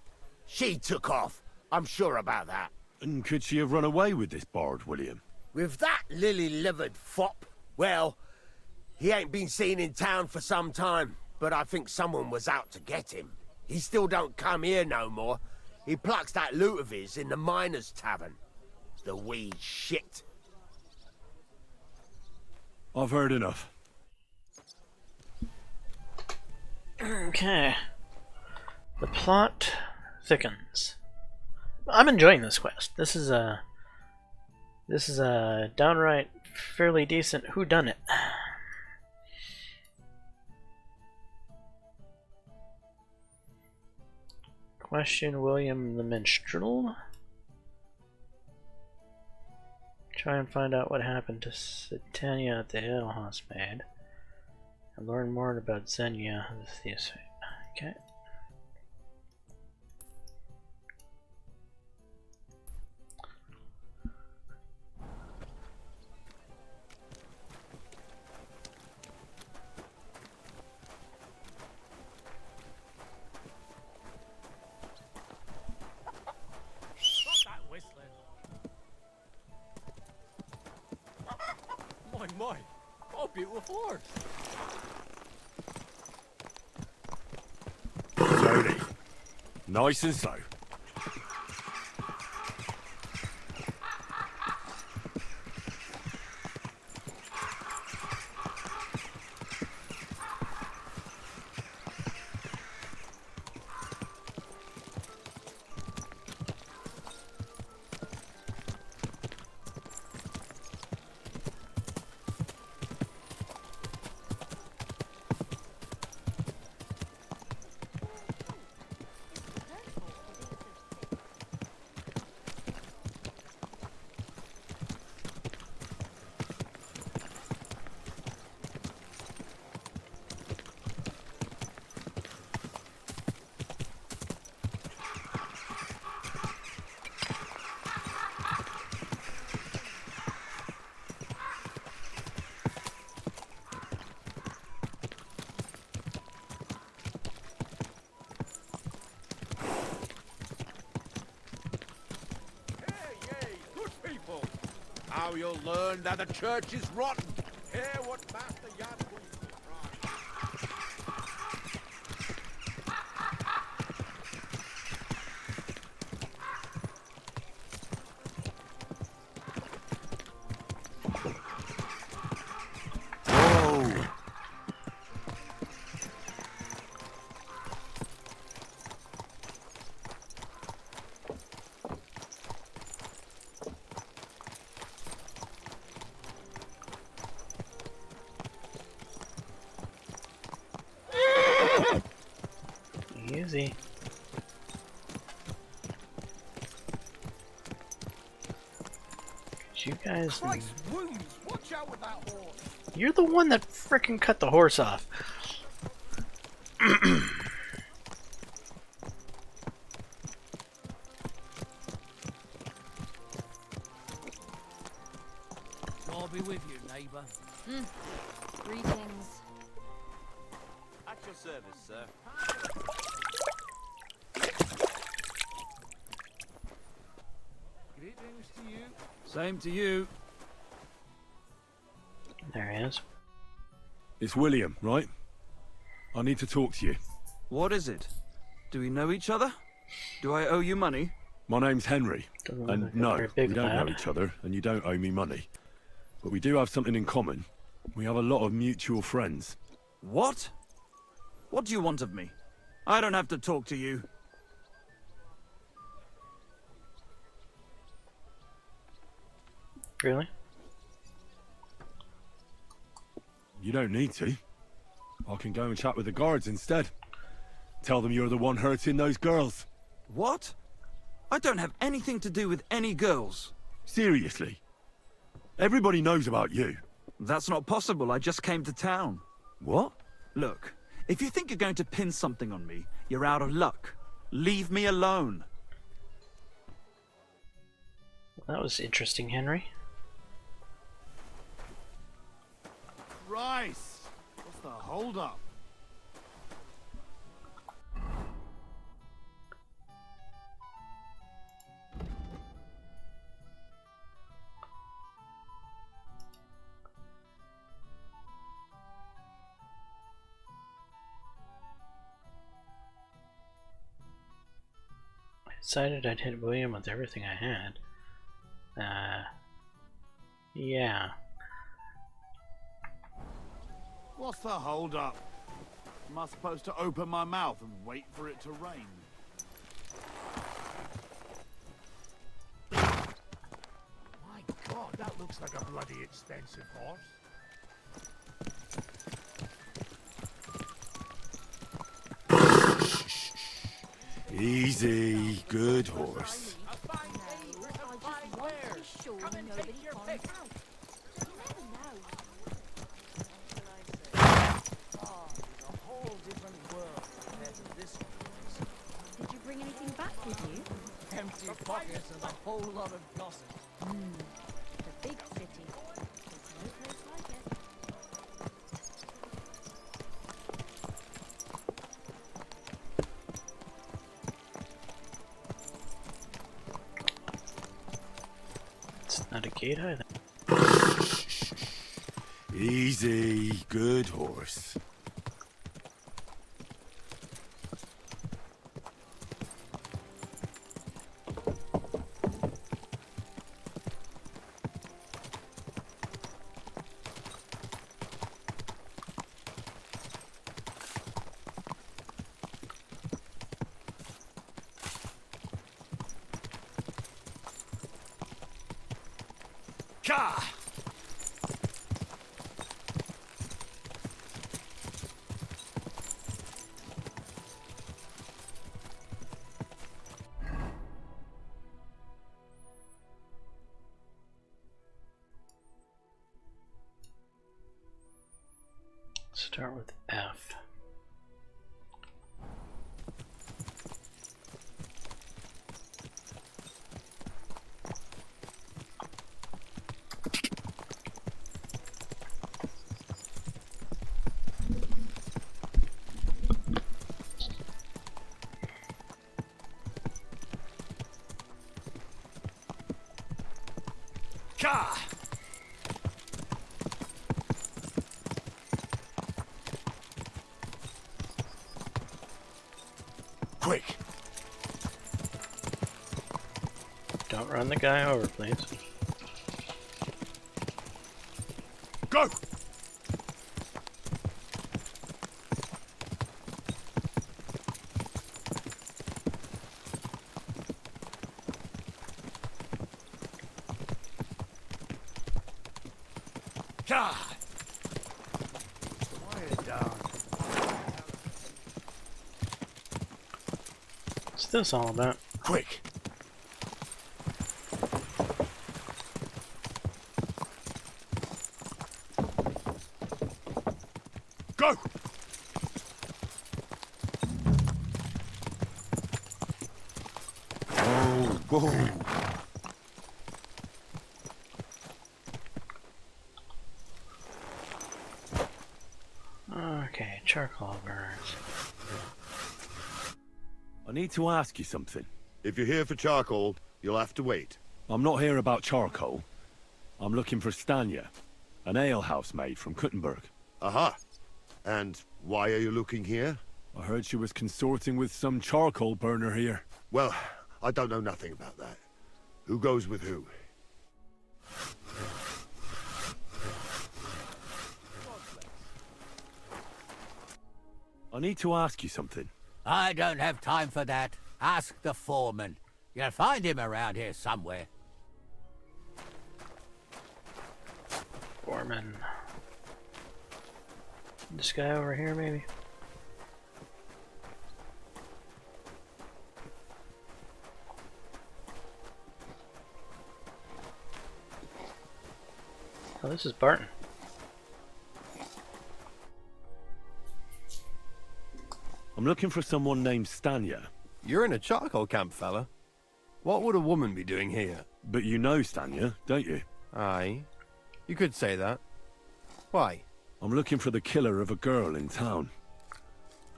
She took off. I'm sure about that. And could she have run away with this bard, William? With that lily-livered fop? Well, he ain't been seen in town for some time, but I think someone was out to get him. He still don't come here no more. He plucks that loot of his in the miners' tavern. The wee shit. I've heard enough. Okay. The plot thickens. I'm enjoying this quest. This is a downright fairly decent whodunit. Question William the Minstrel. Try and find out what happened to Satania at the Ale Housemaid. And learn more about Xenia the Theosophy. Okay. My, oh, beautiful horse. Slowly. Nice and slow. Now you'll learn that the church is rotten. Hear what Master Jan... Easy. You guys. Christ wounds! Watch out with that horse! You're the one that frickin' cut the horse off. God be with you, neighbour. Greetings. At your service, sir. Greetings to you. Same to you. There he is. It's William, right? I need to talk to you. What is it? Do we know each other? Do I owe you money? My name's Henry. Doesn't And look like a no, very we big don't know lad. each other, and you don't owe me money. But we do have something in common. We have a lot of mutual friends. What? What do you want of me? I don't have to talk to you. Really? You don't need to. I can go and chat with the guards instead. Tell them you're the one hurting those girls. What? I don't have anything to do with any girls. Seriously? Everybody knows about you. That's not possible. I just came to town. What? Look, if you think you're going to pin something on me, you're out of luck. Leave me alone. That was interesting, Henry. Christ! What's the hold-up? I decided I'd hit William with everything I had. Yeah. What's the hold-up? Am I supposed to open my mouth and wait for it to rain? My God, that looks like a bloody expensive horse. Easy, good horse. Did you bring anything back with you? Empty pockets and a whole lot of gossip. The big city. There's no place like it. It's not a gate either. Easy, good horse. Ka! Start with F. Ka! Quick! Don't run the guy over, please. Go! God! Quiet down. What's this all about? Quick! Go! Oh, whoa! Okay, charcoal burns. I need to ask you something. If you're here for charcoal, you'll have to wait. I'm not here about charcoal. I'm looking for Stanya, an alehouse maid from Kuttenberg. Aha! And why are you looking here? I heard she was consorting with some charcoal burner here. Well, I don't know nothing about that. Who goes with who? I need to ask you something. I don't have time for that. Ask the foreman. You'll find him around here somewhere. Foreman. This guy over here, maybe? Oh, this is Barton. I'm looking for someone named Stanya. You're in a charcoal camp, fella. What would a woman be doing here? But you know Stanya, don't you? Aye. You could say that. Why? I'm looking for the killer of a girl in town.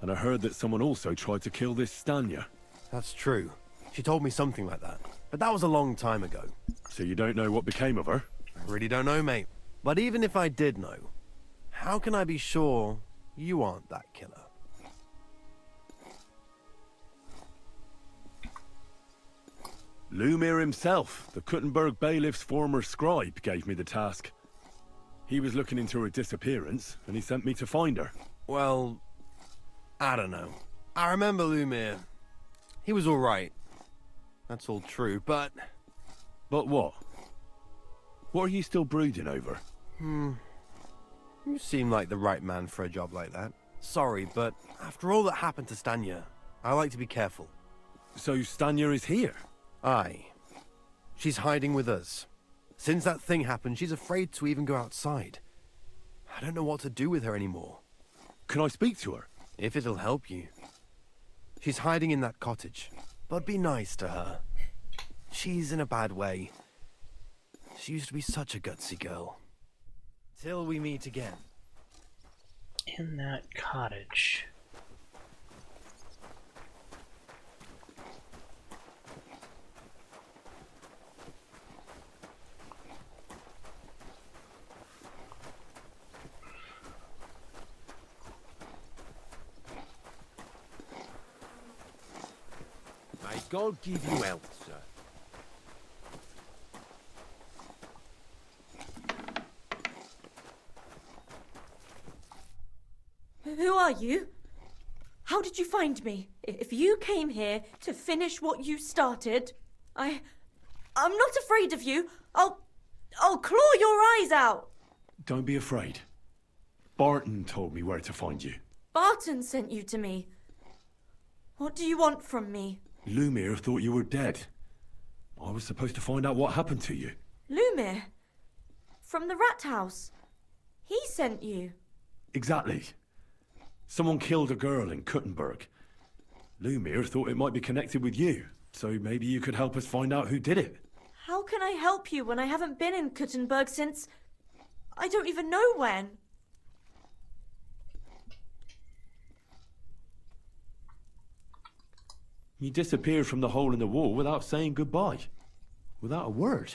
And I heard that someone also tried to kill this Stanya. That's true. She told me something like that. But that was a long time ago. So you don't know what became of her? I really don't know, mate. But even if I did know, how can I be sure you aren't that killer? Lumir himself, the Kuttenberg bailiff's former scribe, gave me the task. He was looking into her disappearance, and he sent me to find her. Well, I don't know. I remember Lumir. He was alright. That's all true, but... But what? What are you still brooding over? You seem like the right man for a job like that. Sorry, but after all that happened to Stanya, I like to be careful. So Stanya is here? Aye. She's hiding with us. Since that thing happened, she's afraid to even go outside. I don't know what to do with her anymore. Can I speak to her? If it'll help you. She's hiding in that cottage. But be nice to her. She's in a bad way. She used to be such a gutsy girl. Till we meet again. In that cottage. May God give you health, sir. Who are you? How did you find me? If you came here to finish what you started, I'm not afraid of you. I'll claw your eyes out. Don't be afraid. Barton told me where to find you. Barton sent you to me. What do you want from me? Lumir thought you were dead. I was supposed to find out what happened to you. Lumir? From the rat house. He sent you. Exactly. Someone killed a girl in Kuttenberg. Lumir thought it might be connected with you, so maybe you could help us find out who did it. How can I help you when I haven't been in Kuttenberg since... I don't even know when. You disappeared from the hole in the wall without saying goodbye. Without a word.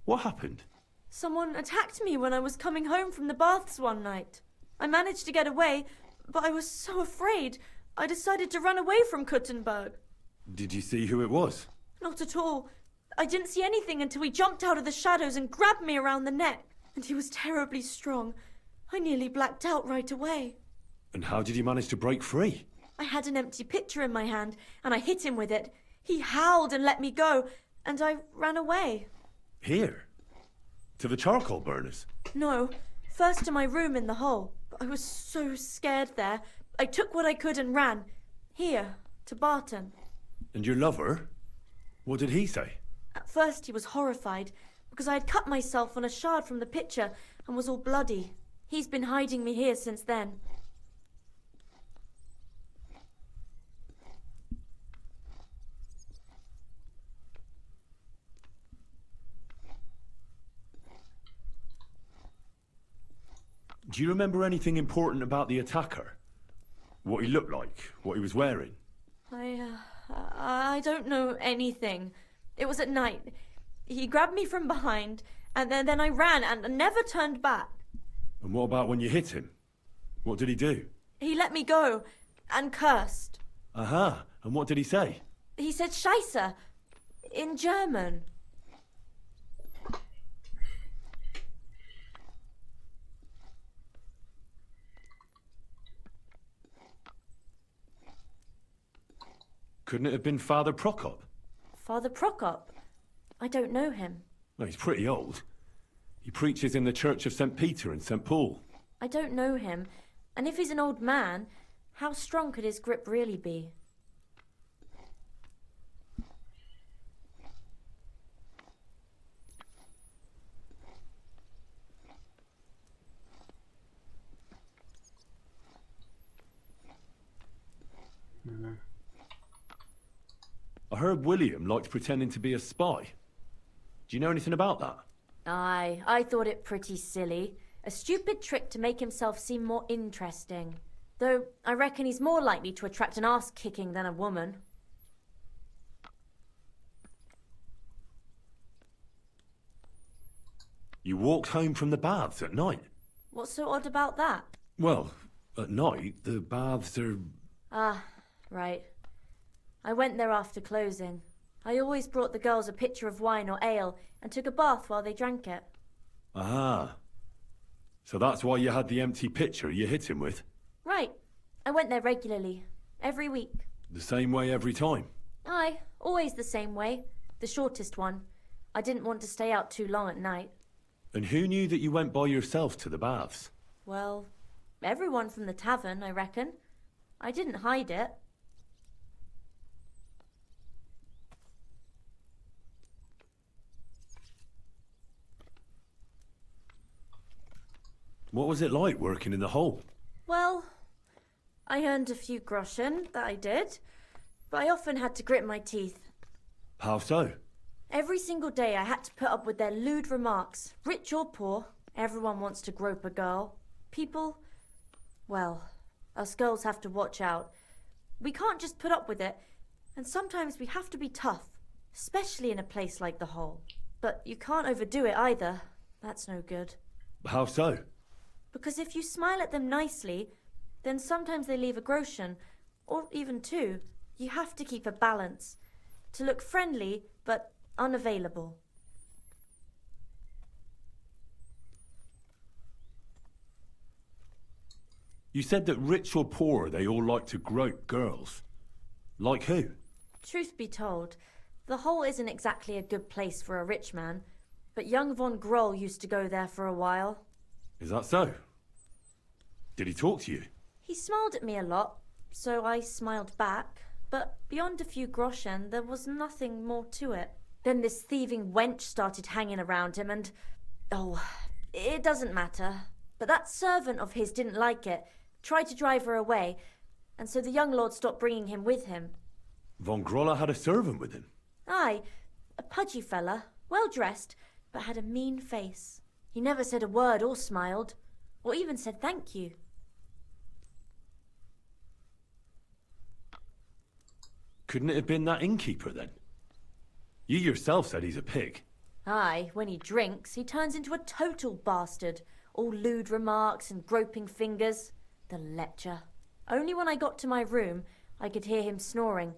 What happened? Someone attacked me when I was coming home from the baths one night. I managed to get away, but I was so afraid. I decided to run away from Kuttenberg. Did you see who it was? Not at all. I didn't see anything until he jumped out of the shadows and grabbed me around the neck. And he was terribly strong. I nearly blacked out right away. And how did you manage to break free? I had an empty pitcher in my hand, and I hit him with it. He howled and let me go, and I ran away. Here? To the charcoal burners? No, first to my room in the hole. But I was so scared there. I took what I could and ran. Here, to Barton. And your lover? What did he say? At first he was horrified, because I had cut myself on a shard from the pitcher and was all bloody. He's been hiding me here since then. Do you remember anything important about the attacker? What he looked like? What he was wearing? I don't know anything. It was at night. He grabbed me from behind, and then I ran and never turned back. And what about when you hit him? What did he do? He let me go and cursed. Aha, and what did he say? He said Scheisse in German. Couldn't it have been Father Prokop? Father Prokop? I don't know him. Well, he's pretty old. He preaches in the Church of St. Peter and St. Paul. I don't know him. And if he's an old man, how strong could his grip really be? I heard William liked pretending to be a spy. Do you know anything about that? Aye, I thought it pretty silly. A stupid trick to make himself seem more interesting. Though I reckon he's more likely to attract an ass-kicking than a woman. You walked home from the baths at night? What's so odd about that? Well, at night, the baths are... Ah, right. I went there after closing. I always brought the girls a pitcher of wine or ale and took a bath while they drank it. Aha. So that's why you had the empty pitcher you hit him with? Right. I went there regularly. Every week. The same way every time? Aye, always the same way. The shortest one. I didn't want to stay out too long at night. And who knew that you went by yourself to the baths? Well, everyone from the tavern, I reckon. I didn't hide it. What was it like working in the hole? Well, I earned a few groschen, that I did. But I often had to grit my teeth. How so? Every single day I had to put up with their lewd remarks. Rich or poor, everyone wants to grope a girl. People, well, us girls have to watch out. We can't just put up with it, and sometimes we have to be tough, especially in a place like the hole. But you can't overdo it either. That's no good. How so? Because if you smile at them nicely, then sometimes they leave a groschen, or even two. You have to keep a balance. To look friendly, but unavailable. You said that rich or poor, they all like to grope girls. Like who? Truth be told, the hole isn't exactly a good place for a rich man, but young von Groll used to go there for a while. Is that so? Did he talk to you? He smiled at me a lot, so I smiled back, but beyond a few groschen, there was nothing more to it. Then this thieving wench started hanging around him and... oh, it doesn't matter. But that servant of his didn't like it, tried to drive her away, and so the young lord stopped bringing him with him. Von Groller had a servant with him? Aye, a pudgy fella, well dressed, but had a mean face. He never said a word or smiled, or even said thank you. Couldn't it have been that innkeeper then? You yourself said he's a pig. Aye, when he drinks, he turns into a total bastard. All lewd remarks and groping fingers. The lecher. Only when I got to my room, I could hear him snoring.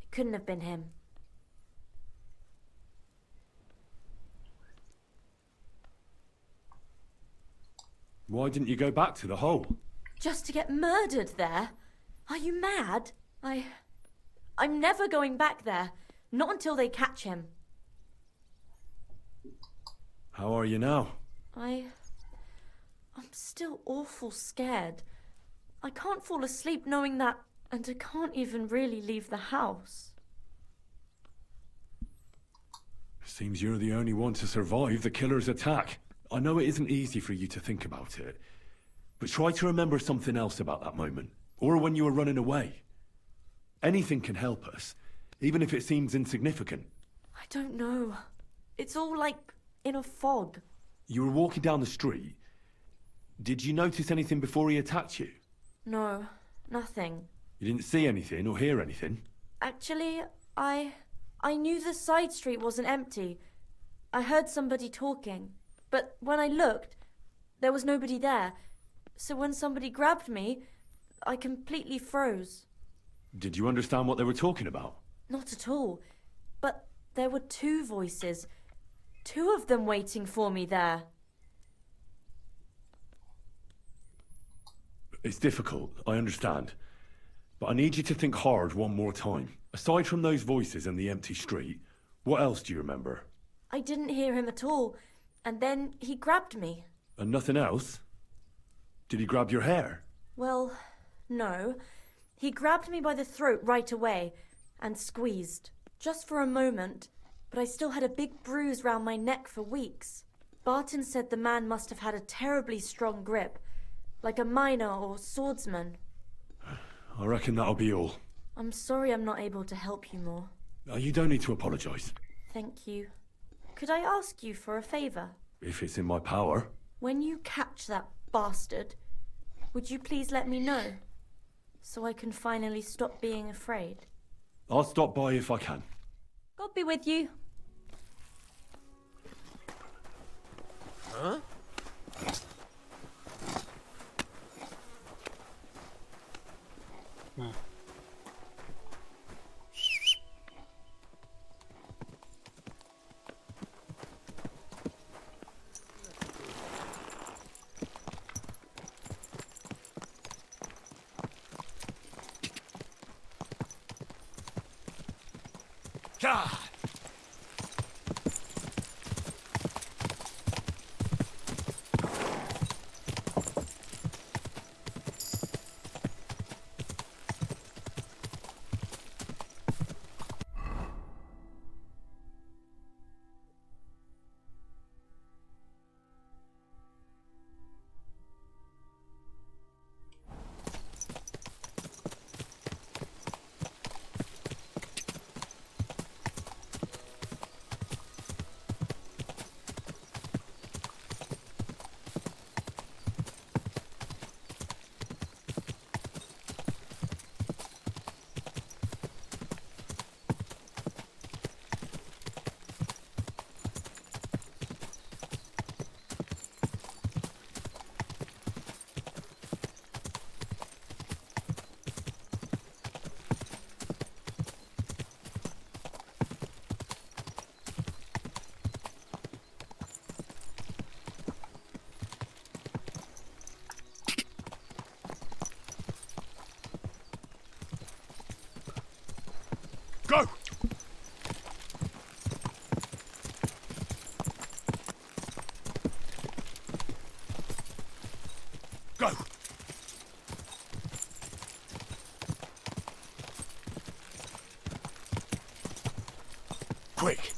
It couldn't have been him. Why didn't you go back to the hole? Just to get murdered there? Are you mad? I'm never going back there. Not until they catch him. How are you now? I'm still awful scared. I can't fall asleep knowing that, and I can't even really leave the house. Seems you're the only one to survive the killer's attack. I know it isn't easy for you to think about it, but try to remember something else about that moment, or when you were running away. Anything can help us, even if it seems insignificant. I don't know. It's all like in a fog. You were walking down the street. Did you notice anything before he attacked you? No, nothing. You didn't see anything or hear anything? Actually, I knew the side street wasn't empty. I heard somebody talking, but when I looked, there was nobody there. So when somebody grabbed me, I completely froze. Did you understand what they were talking about? Not at all. But there were two voices. Two of them waiting for me there. It's difficult, I understand. But I need you to think hard one more time. Aside from those voices and the empty street, what else do you remember? I didn't hear him at all, and then he grabbed me. And nothing else? Did he grab your hair? Well, no. He grabbed me by the throat right away and squeezed. Just for a moment, but I still had a big bruise round my neck for weeks. Barton said the man must have had a terribly strong grip, like a miner or swordsman. I reckon that'll be all. I'm sorry I'm not able to help you more. You don't need to apologise. Thank you. Could I ask you for a favour? If it's in my power. When you catch that bastard, would you please let me know? So I can finally stop being afraid. I'll stop by if I can. God be with you. Huh? God! Go! Go! Quick!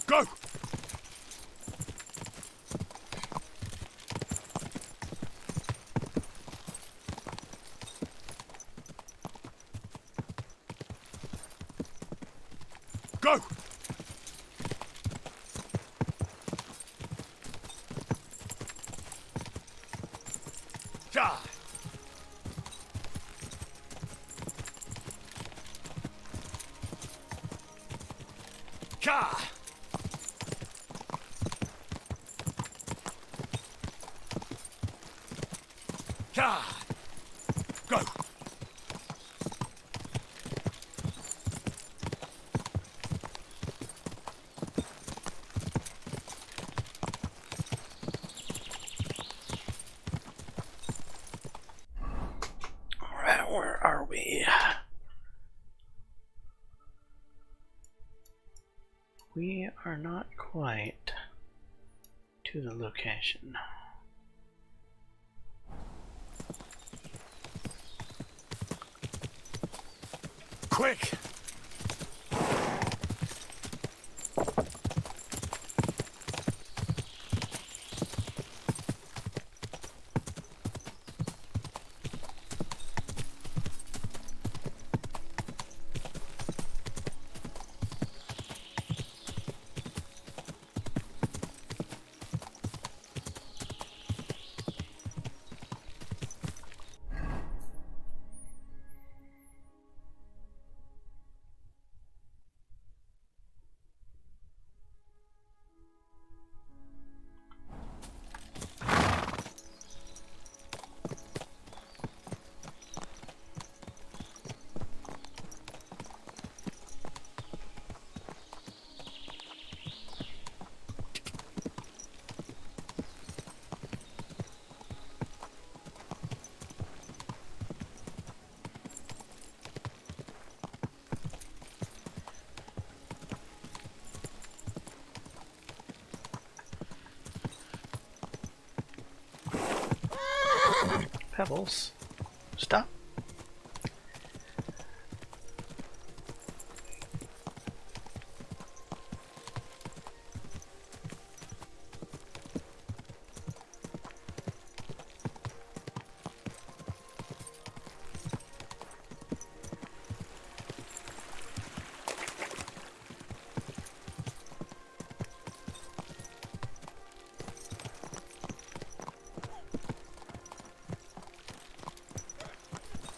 Go! Go! Ja! Ja! God! Go! Alright, where are we? We are not quite to the location. Quick! Pebbles. Stop.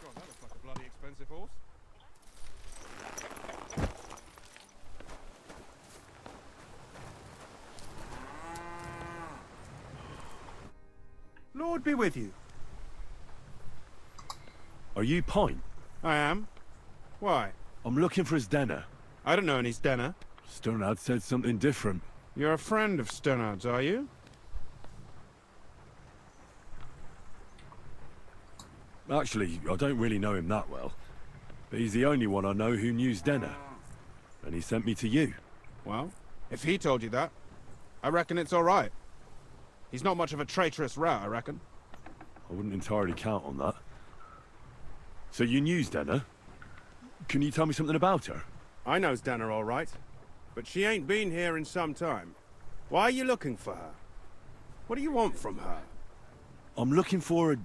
God, that looks like a bloody expensive horse. Lord be with you. Are you Pint? I am. Why? I'm looking for his denner. I don't know any Stenner. Sternad said something different. You're a friend of Sternard's, are you? Actually, I don't really know him that well. But he's the only one I know who knew Denner. And he sent me to you. Well, if he told you that, I reckon it's all right. He's not much of a traitorous rat, I reckon. I wouldn't entirely count on that. So you knew Denner? Can you tell me something about her? I know Stenner all right, but she ain't been here in some time. Why are you looking for her? What do you want from her? I'm looking for a...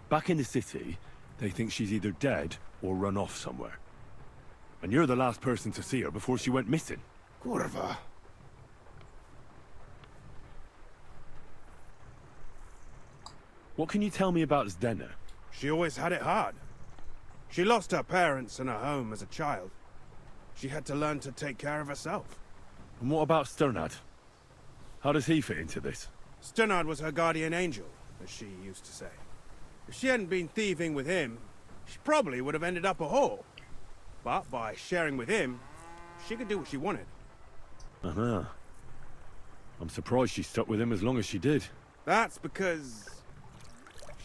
Back in the city, they think she's either dead or run off somewhere. And you're the last person to see her before she went missing. Kurva. What can you tell me about Zdenna? She always had it hard. She lost her parents and her home as a child. She had to learn to take care of herself. And what about Sternad? How does he fit into this? Sternard was her guardian angel, as she used to say. If she hadn't been thieving with him, she probably would have ended up a whore. But by sharing with him, she could do what she wanted. Uh-huh. I'm surprised she stuck with him as long as she did. That's because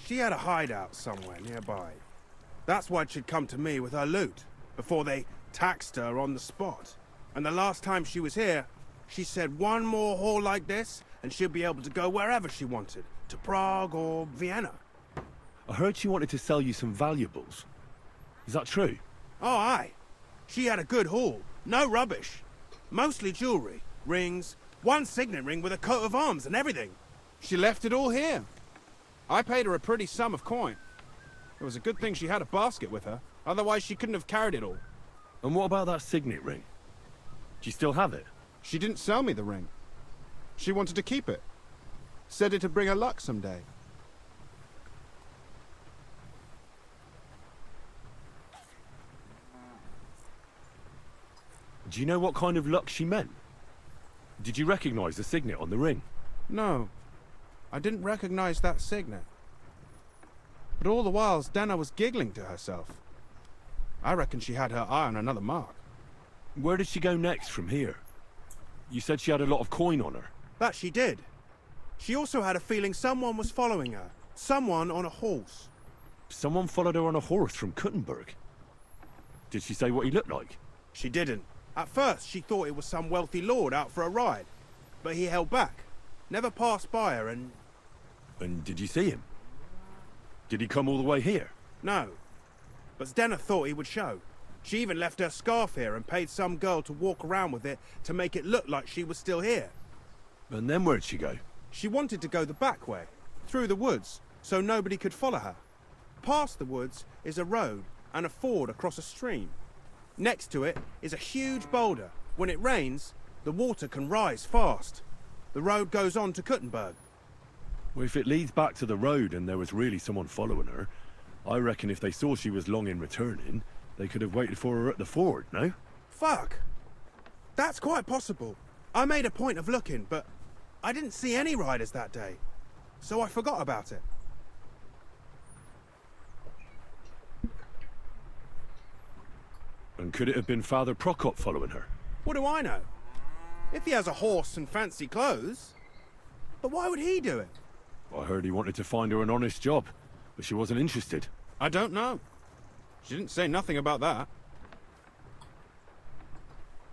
she had a hideout somewhere nearby. That's why she'd come to me with her loot, before they taxed her on the spot. And the last time she was here, she said one more haul like this, and she'd be able to go wherever she wanted, to Prague or Vienna. I heard she wanted to sell you some valuables. Is that true? Oh, aye. She had a good haul. No rubbish. Mostly jewelry, rings, one signet ring with a coat of arms and everything. She left it all here. I paid her a pretty sum of coin. It was a good thing she had a basket with her, otherwise she couldn't have carried it all. And what about that signet ring? Do you still have it? She didn't sell me the ring. She wanted to keep it. Said it'd bring her luck someday. Do you know what kind of luck she meant? Did you recognize the signet on the ring? No. I didn't recognize that signet. But all the while, Denna was giggling to herself. I reckon she had her eye on another mark. Where did she go next from here? You said she had a lot of coin on her. That she did. She also had a feeling someone was following her. Someone on a horse. Someone followed her on a horse from Kuttenberg. Did she say what he looked like? She didn't. At first, she thought it was some wealthy lord out for a ride. But he held back. Never passed by her and... And did you see him? Did he come all the way here? No. But Zdenna thought he would show. She even left her scarf here and paid some girl to walk around with it to make it look like she was still here. And then where'd she go? She wanted to go the back way, through the woods, so nobody could follow her. Past the woods is a road and a ford across a stream. Next to it is a huge boulder. When it rains, the water can rise fast. The road goes on to Kuttenberg. Well, if it leads back to the road and there was really someone following her, I reckon if they saw she was long in returning, they could have waited for her at the ford, no? Fuck! That's quite possible. I made a point of looking, but I didn't see any riders that day, so I forgot about it. And could it have been Father Prokop following her? What do I know? If he has a horse and fancy clothes. But why would he do it? I heard he wanted to find her an honest job, but she wasn't interested. I don't know. She didn't say nothing about that.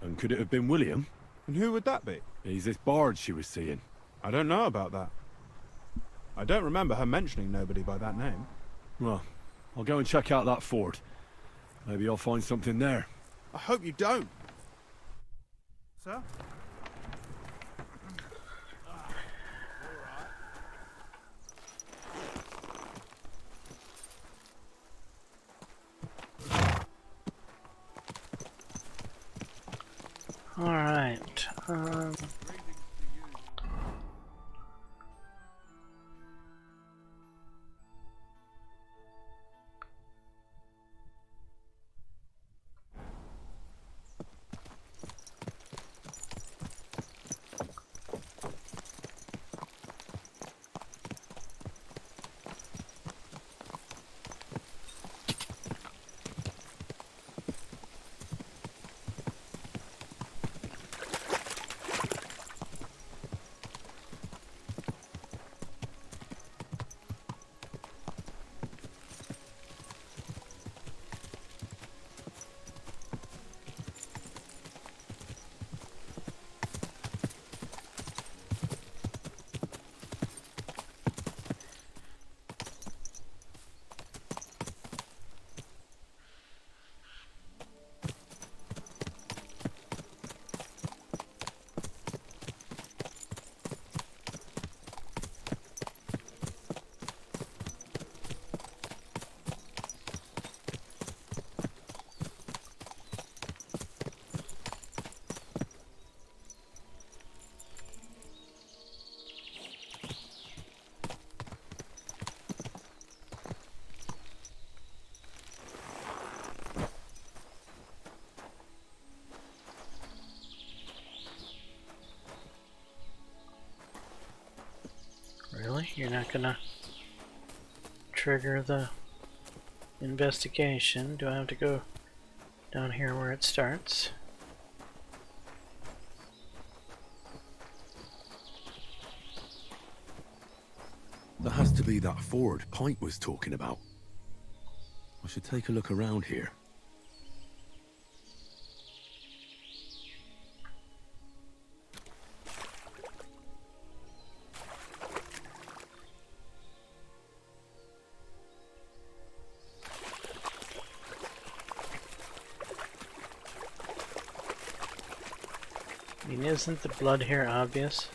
And could it have been William? And who would that be? He's this bard she was seeing. I don't know about that. I don't remember her mentioning nobody by that name. Well, I'll go and check out that ford. Maybe I'll find something there. I hope you don't. Sir? All right. Really? You're not gonna trigger the investigation? Do I have to go down here where it starts? That has to be that ford Pint was talking about. I should take a look around here. I mean, isn't the blood here obvious?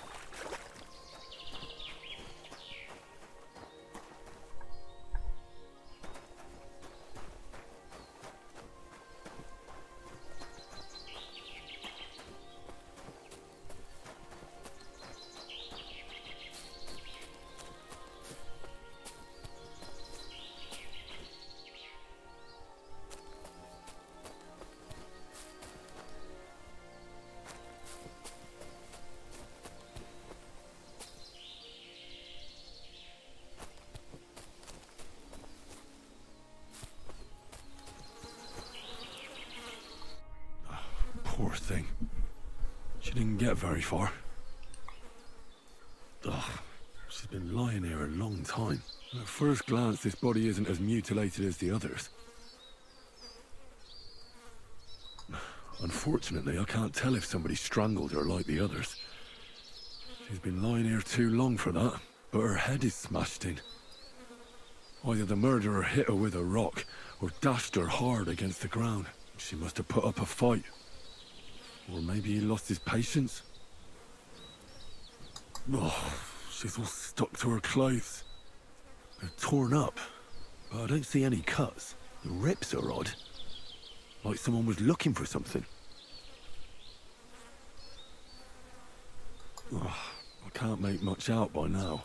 Poor thing. She didn't get very far. Ugh, she's been lying here a long time. At first glance, this body isn't as mutilated as the others. Unfortunately, I can't tell if somebody strangled her like the others. She's been lying here too long for that, but her head is smashed in. Either the murderer hit her with a rock, or dashed her hard against the ground. She must have put up a fight. Or maybe he lost his patience. Oh, she's all stuck to her clothes. They're torn up, but I don't see any cuts. The rips are odd. Like someone was looking for something. Oh, I can't make much out by now,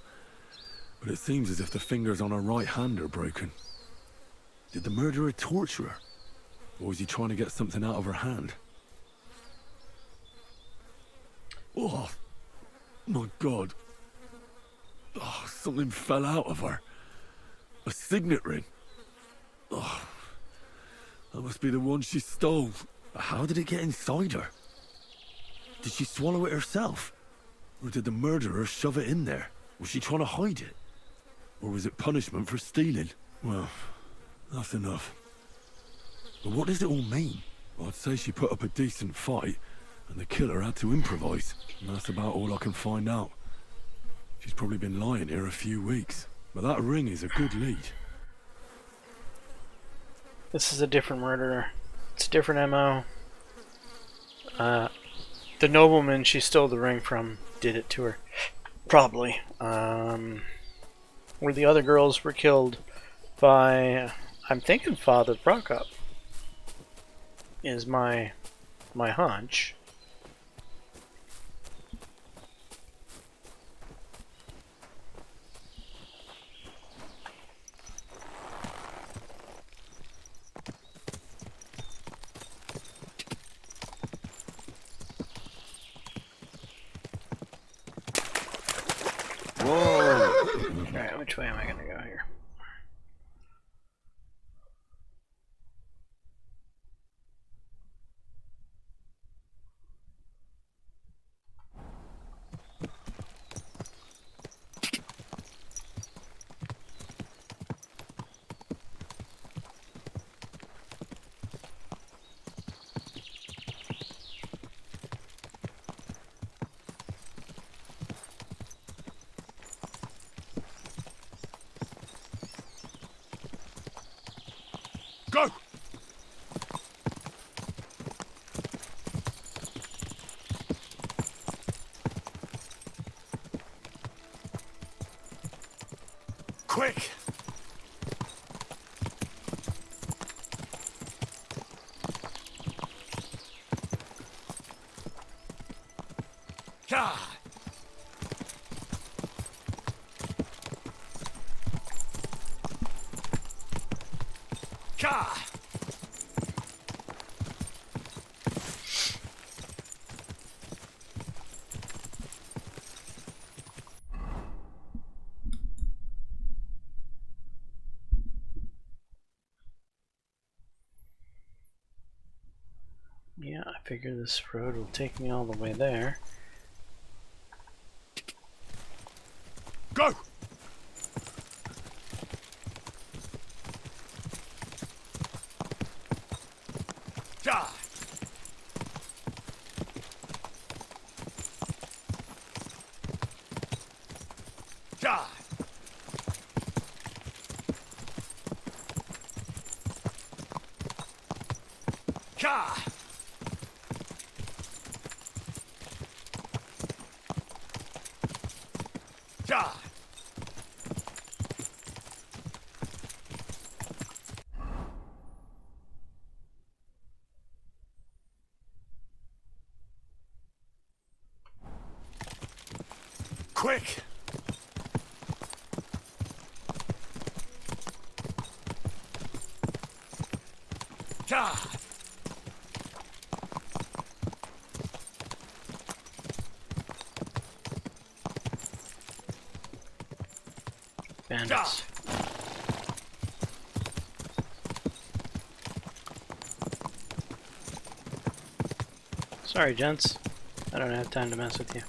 but it seems as if the fingers on her right hand are broken. Did the murderer torture her? Or was he trying to get something out of her hand? Oh, my God. Oh, something fell out of her. A signet ring. Oh, that must be the one she stole. How did it get inside her? Did she swallow it herself? Or did the murderer shove it in there? Was she trying to hide it? Or was it punishment for stealing? Well, that's enough. But what does it all mean? I'd say she put up a decent fight, and the killer had to improvise. And that's about all I can find out. She's probably been lying here a few weeks. But that ring is a good lead. This is a different murderer. It's a different MO. The nobleman she stole the ring from did it to her. Probably. Where the other girls were killed by, I'm thinking Father Prokop. Is my hunch. Whoa! Alright, which way am I gonna go here? Go! Quick! God! God! Yeah, I figure this road will take me all the way there. Go! God! God! God! God! Quick! God! Bandits. Sorry, gents. I don't have time to mess with you.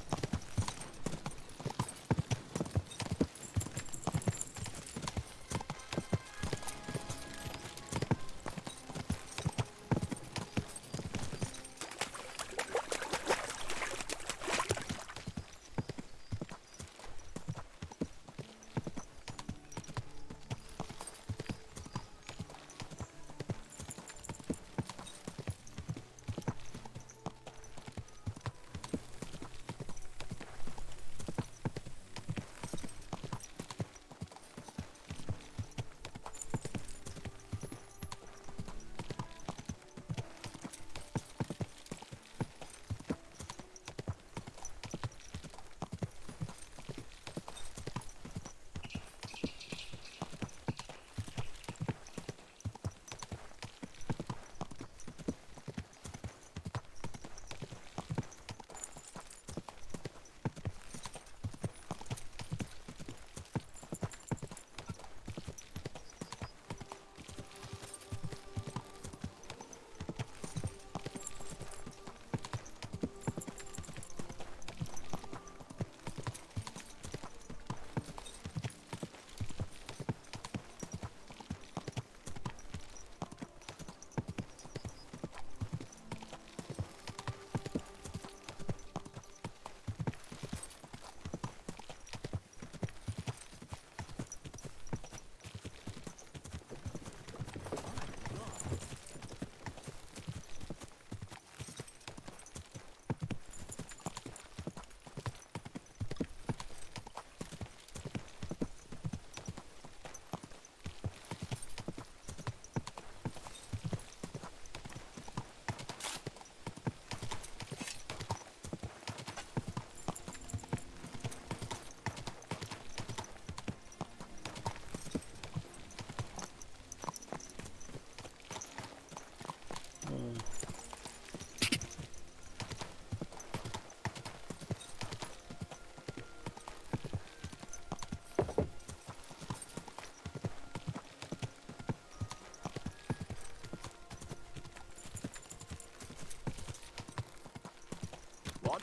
What?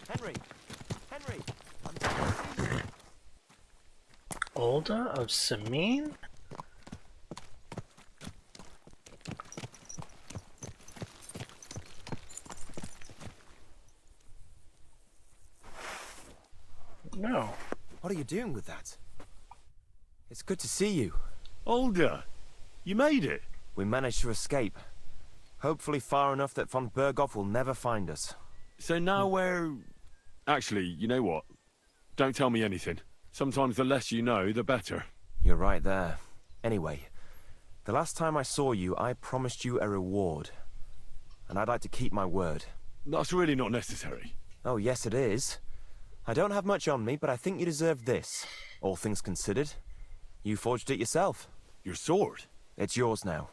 Henry! Henry! Olda of Samine? No. What are you doing with that? It's good to see you. Olda! You made it! We managed to escape. Hopefully far enough that von Berghoff will never find us. So now we're... Actually, you know what? Don't tell me anything. Sometimes the less you know, the better. You're right there. Anyway, the last time I saw you, I promised you a reward. And I'd like to keep my word. That's really not necessary. Oh, yes it is. I don't have much on me, but I think you deserve this. All things considered. You forged it yourself. Your sword? It's yours now.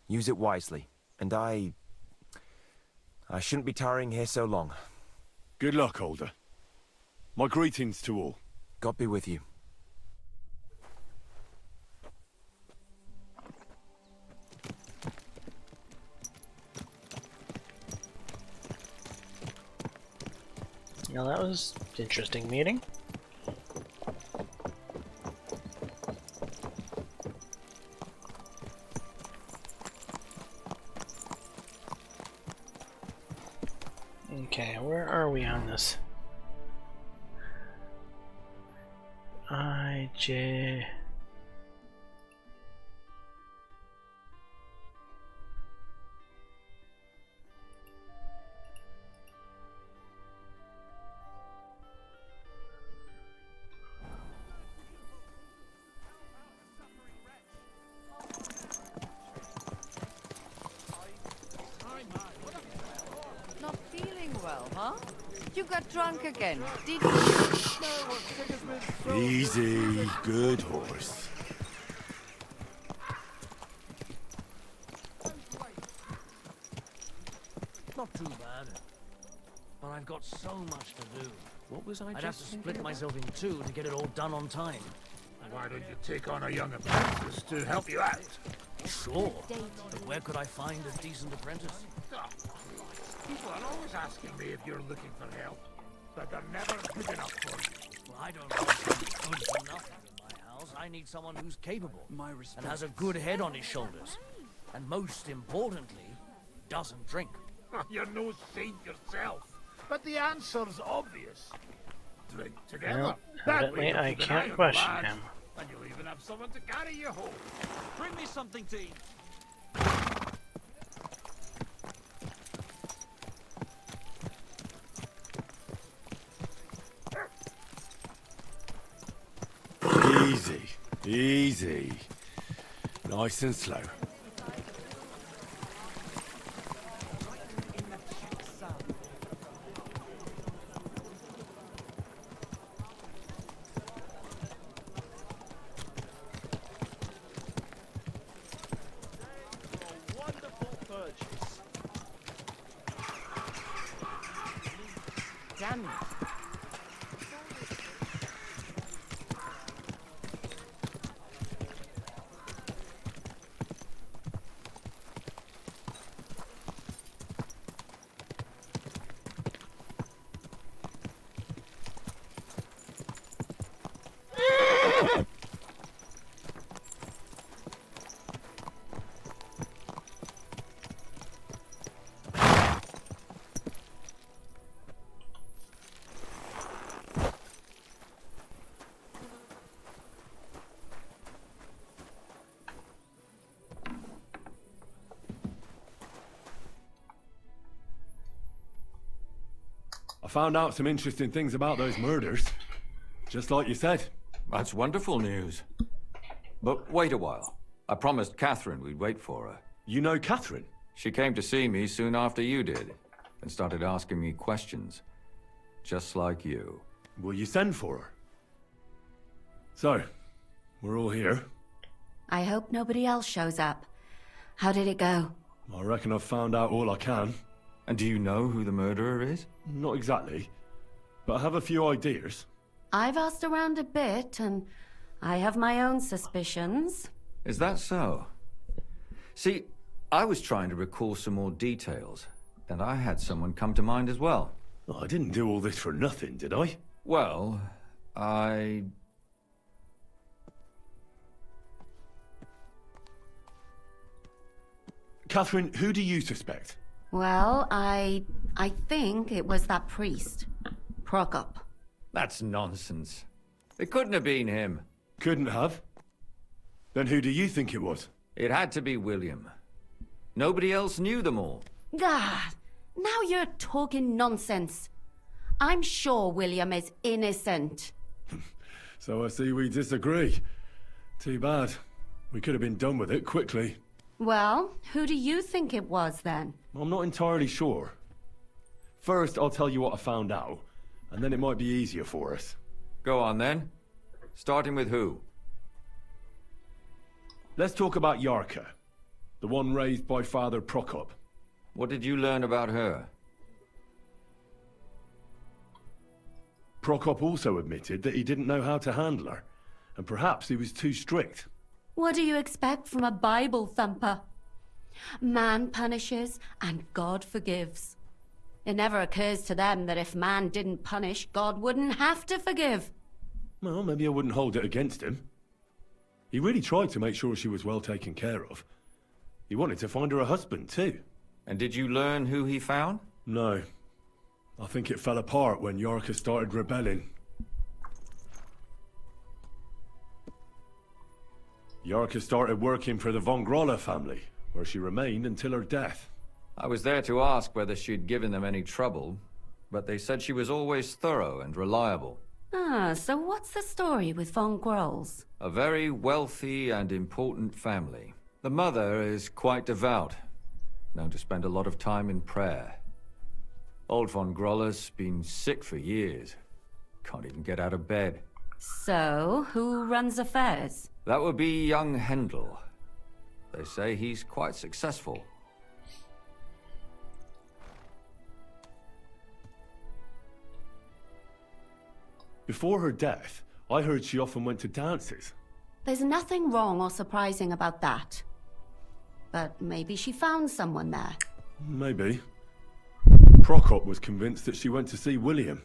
Use it wisely. And I shouldn't be tarrying here so long. Good luck, Olda. My greetings to all. God be with you. Well, that was an interesting meeting. Okay, where are we on this? IJ... Not feeling well, huh? You got drunk again, did you? Easy, good horse. Not too bad. But I've got so much to do. What was I I'd have just to thinking split about? myself in two to get it all done on time. Why don't you take on a young apprentice to help you out? Sure. But where could I find a decent apprentice? People are always asking me if you're looking for help, but they're never good enough for you. Well, I don't want someone good for nothing in my house. I need someone who's capable and has a good head on his shoulders. And most importantly, doesn't drink. You're no saint yourself, but the answer's obvious. Drink together. Well, That way evidently you'll I keep an can't eye on the question lads, him. and you'll even have someone to carry you home. Bring me something to eat. Easy, easy. Nice and slow. Damn it. I found out some interesting things about those murders. Just like you said. That's wonderful news. But wait a while. I promised Catherine we'd wait for her. You know Catherine? She came to see me soon after you did, and started asking me questions. Just like you. Will you send for her? So, we're all here. I hope nobody else shows up. How did it go? I reckon I've found out all I can. And do you know who the murderer is? Not exactly, but I have a few ideas. I've asked around a bit, and I have my own suspicions. Is that so? See, I was trying to recall some more details, and I had someone come to mind as well. I didn't do all this for nothing, did I? Well, Catherine, who do you suspect? Well, I think it was that priest, Prokop. That's nonsense. It couldn't have been him. Couldn't have? Then who do you think it was? It had to be William. Nobody else knew them all. God, now you're talking nonsense. I'm sure William is innocent. So I see we disagree. Too bad. We could have been done with it quickly. Well, who do you think it was then? I'm not entirely sure. First, I'll tell you what I found out, and then it might be easier for us. Go on then. Starting with who? Let's talk about Yarka, the one raised by Father Prokop. What did you learn about her? Prokop also admitted that he didn't know how to handle her, and perhaps he was too strict. What do you expect from a Bible thumper? Man punishes and God forgives. It never occurs to them that if man didn't punish, God wouldn't have to forgive. Well, maybe I wouldn't hold it against him. He really tried to make sure she was well taken care of. He wanted to find her a husband, too. And did you learn who he found? No. I think it fell apart when Yarka started rebelling. Yarka started working for the von Grolla family, where she remained until her death. I was there to ask whether she'd given them any trouble, but they said she was always thorough and reliable. Ah, so what's the story with von Grolls? A very wealthy and important family. The mother is quite devout, known to spend a lot of time in prayer. Old von Grolla's been sick for years. Can't even get out of bed. So, who runs affairs? That would be young Hendel. They say he's quite successful. Before her death, I heard she often went to dances. There's nothing wrong or surprising about that. But maybe she found someone there. Maybe. Prokop was convinced that she went to see William.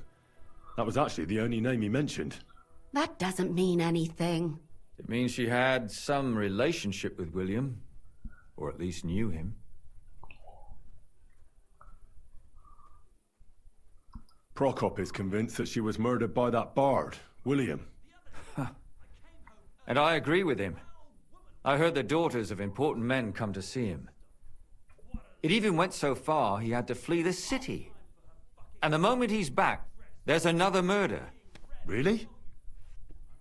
That was actually the only name he mentioned. That doesn't mean anything. It means she had some relationship with William. Or at least knew him. Prokop is convinced that she was murdered by that bard, William. And I agree with him. I heard the daughters of important men come to see him. It even went so far he had to flee the city. And the moment he's back, there's another murder. Really?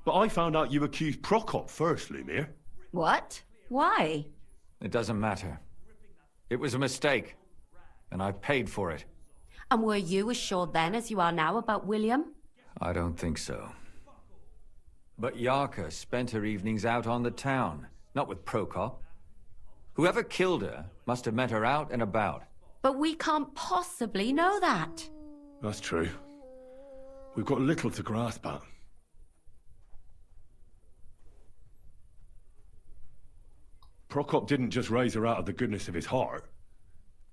But I found out you accused Prokop first, Lumir. What? Why? It doesn't matter. It was a mistake. And I paid for it. And were you as sure then as you are now about William? I don't think so. But Yarka spent her evenings out on the town, not with Prokop. Whoever killed her must have met her out and about. But we can't possibly know that. That's true. We've got little to grasp at. Prokop didn't just raise her out of the goodness of his heart.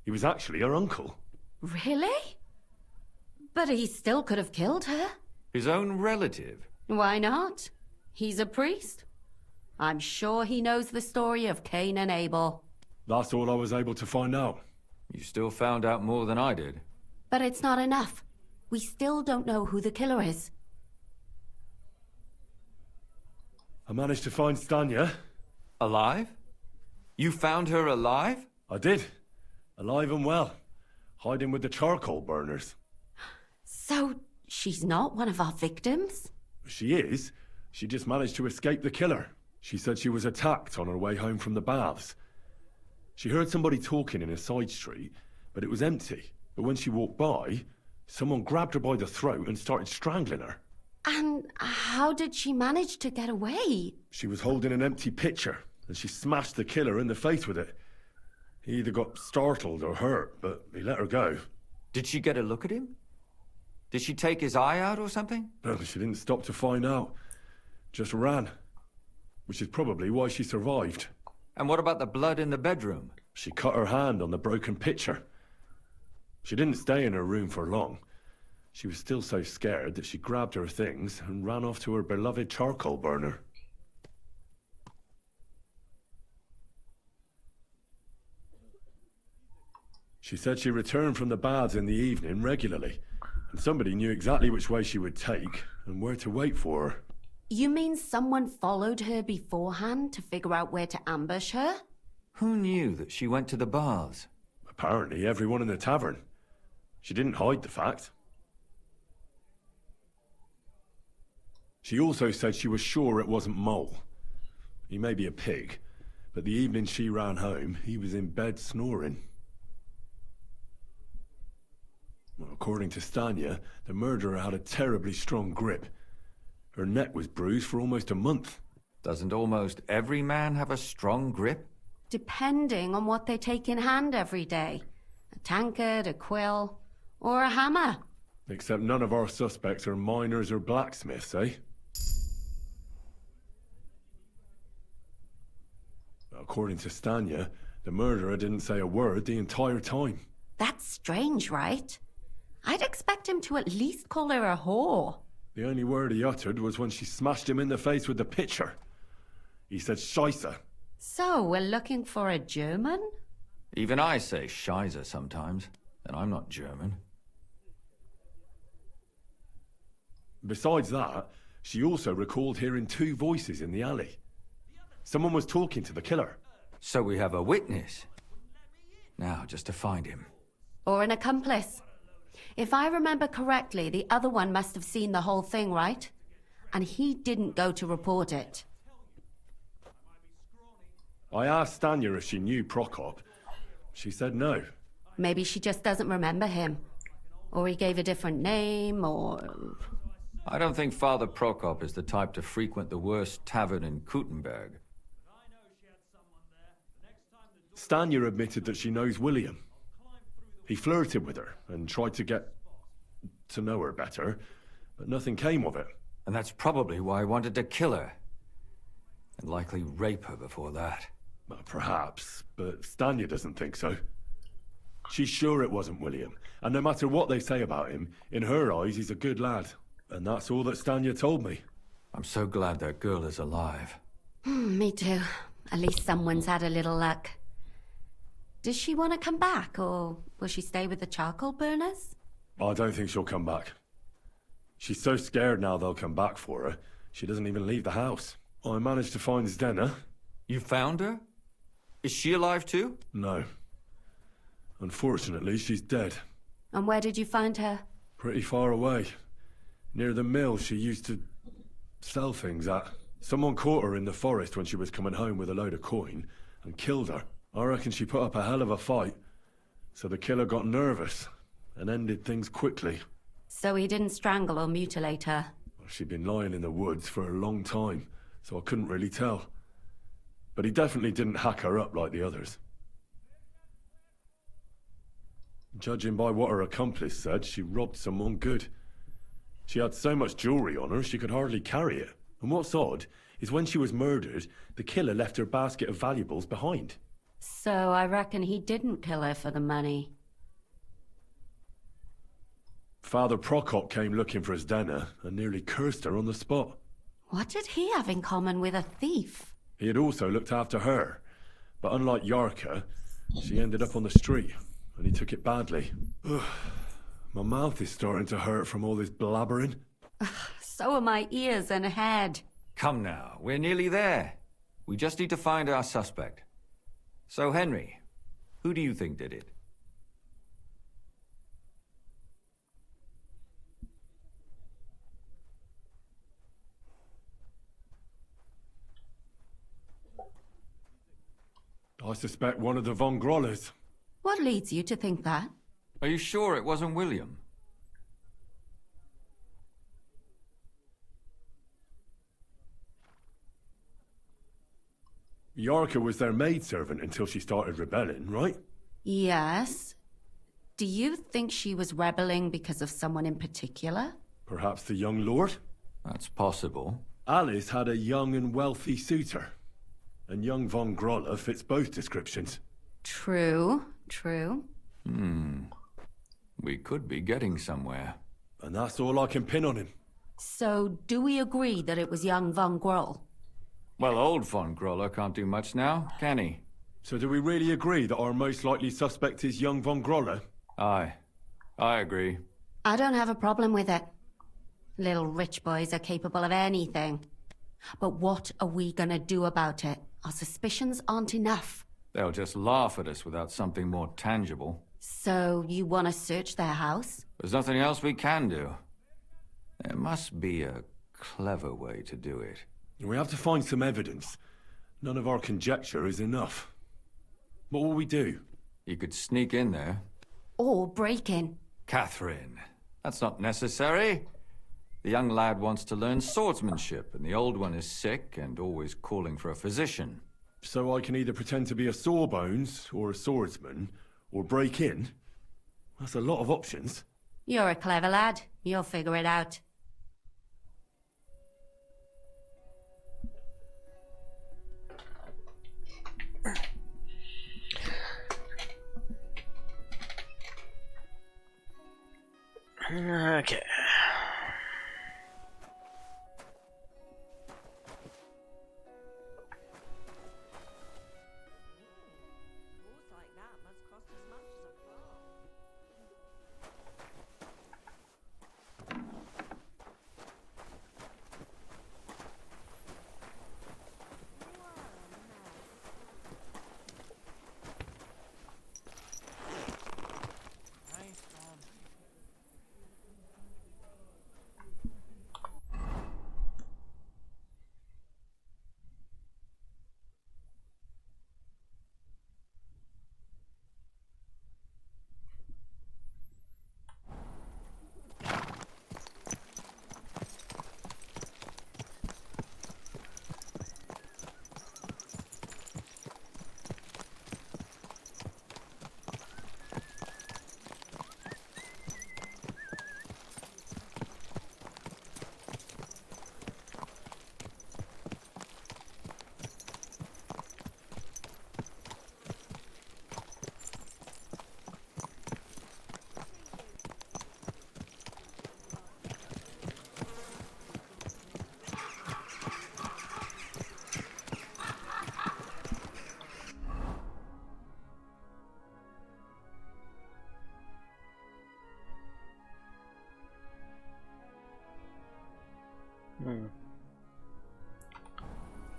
He was actually her uncle. Really? But he still could have killed her. His own relative? Why not? He's a priest. I'm sure he knows the story of Cain and Abel. That's all I was able to find out. You still found out more than I did. But it's not enough. We still don't know who the killer is. I managed to find Stanya. Alive? You found her alive? I did. Alive and well. Hiding with the charcoal burners. So, she's not one of our victims? She is. She just managed to escape the killer. She said she was attacked on her way home from the baths. She heard somebody talking in a side street, but it was empty. But when she walked by, someone grabbed her by the throat and started strangling her. And how did she manage to get away? She was holding an empty pitcher, and she smashed the killer in the face with it. He either got startled or hurt, but he let her go. Did she get a look at him? Did she take his eye out or something? No, she didn't stop to find out. Just ran. Which is probably why she survived. And what about the blood in the bedroom? She cut her hand on the broken pitcher. She didn't stay in her room for long. She was still so scared that she grabbed her things and ran off to her beloved charcoal burner. She said she returned from the baths in the evening regularly, and somebody knew exactly which way she would take and where to wait for her. You mean someone followed her beforehand to figure out where to ambush her? Who knew that she went to the baths? Apparently everyone in the tavern. She didn't hide the fact. She also said she was sure it wasn't Mole. He may be a pig, but the evening she ran home, he was in bed snoring. Well, according to Stanya, the murderer had a terribly strong grip. Her neck was bruised for almost a month. Doesn't almost every man have a strong grip? Depending on what they take in hand every day. A tankard, a quill, or a hammer. Except none of our suspects are miners or blacksmiths, eh? According to Stanya, the murderer didn't say a word the entire time. That's strange, right? I'd expect him to at least call her a whore. The only word he uttered was when she smashed him in the face with the pitcher. He said Scheisse. So, we're looking for a German? Even I say Scheiße sometimes, and I'm not German. Besides that, she also recalled hearing two voices in the alley. Someone was talking to the killer. So we have a witness. Now, just to find him. Or an accomplice. If I remember correctly, the other one must have seen the whole thing, right? And he didn't go to report it. I asked Stanya if she knew Prokop. She said no. Maybe she just doesn't remember him. Or he gave a different name, or... I don't think Father Prokop is the type to frequent the worst tavern in Kuttenberg. Stanya admitted that she knows William. He flirted with her and tried to get to know her better, but nothing came of it. And that's probably why he wanted to kill her. And likely rape her before that. Well, perhaps, but Stanya doesn't think so. She's sure it wasn't William, and no matter what they say about him, in her eyes he's a good lad. And that's all that Stanya told me. I'm so glad that girl is alive. Me too. At least someone's had a little luck. Does she want to come back, or will she stay with the charcoal burners? I don't think she'll come back. She's so scared now they'll come back for her, she doesn't even leave the house. I managed to find Zdena. You found her? Is she alive too? No. Unfortunately, she's dead. And where did you find her? Pretty far away. Near the mill she used to sell things at. Someone caught her in the forest when she was coming home with a load of coin and killed her. I reckon she put up a hell of a fight. So the killer got nervous and ended things quickly. So he didn't strangle or mutilate her? She'd been lying in the woods for a long time, so I couldn't really tell. But he definitely didn't hack her up like the others. Judging by what her accomplice said, she robbed someone good. She had so much jewelry on her, she could hardly carry it. And what's odd is when she was murdered, the killer left her basket of valuables behind. So I reckon he didn't kill her for the money. Father Prokop came looking for Zdena and nearly cursed her on the spot. What did he have in common with a thief? He had also looked after her, but unlike Yarka, she ended up on the street, and he took it badly. Ugh. My mouth is starting to hurt from all this blabbering. So are my ears and head. Come now, we're nearly there. We just need to find our suspect. So, Henry, who do you think did it? I suspect one of the Von Grollers. What leads you to think that? Are you sure it wasn't William? Yarka was their maidservant until she started rebelling, right? Yes. Do you think she was rebelling because of someone in particular? Perhaps the young lord? That's possible. Alice had a young and wealthy suitor. And young Von Groller fits both descriptions. True, true. We could be getting somewhere. And that's all I can pin on him. So, do we agree that it was young Von Groll? Well, old Von Groller can't do much now, can he? So do we really agree that our most likely suspect is young Von Groller? Aye. I agree. I don't have a problem with it. Little rich boys are capable of anything. But what are we gonna do about it? Our suspicions aren't enough. They'll just laugh at us without something more tangible. So, you want to search their house? There's nothing else we can do. There must be a clever way to do it. We have to find some evidence. None of our conjecture is enough. What will we do? You could sneak in there. Or break in. Catherine, that's not necessary. The young lad wants to learn swordsmanship, and the old one is sick and always calling for a physician. So I can either pretend to be a sawbones, or a swordsman, or break in? That's a lot of options. You're a clever lad. You'll figure it out. Okay.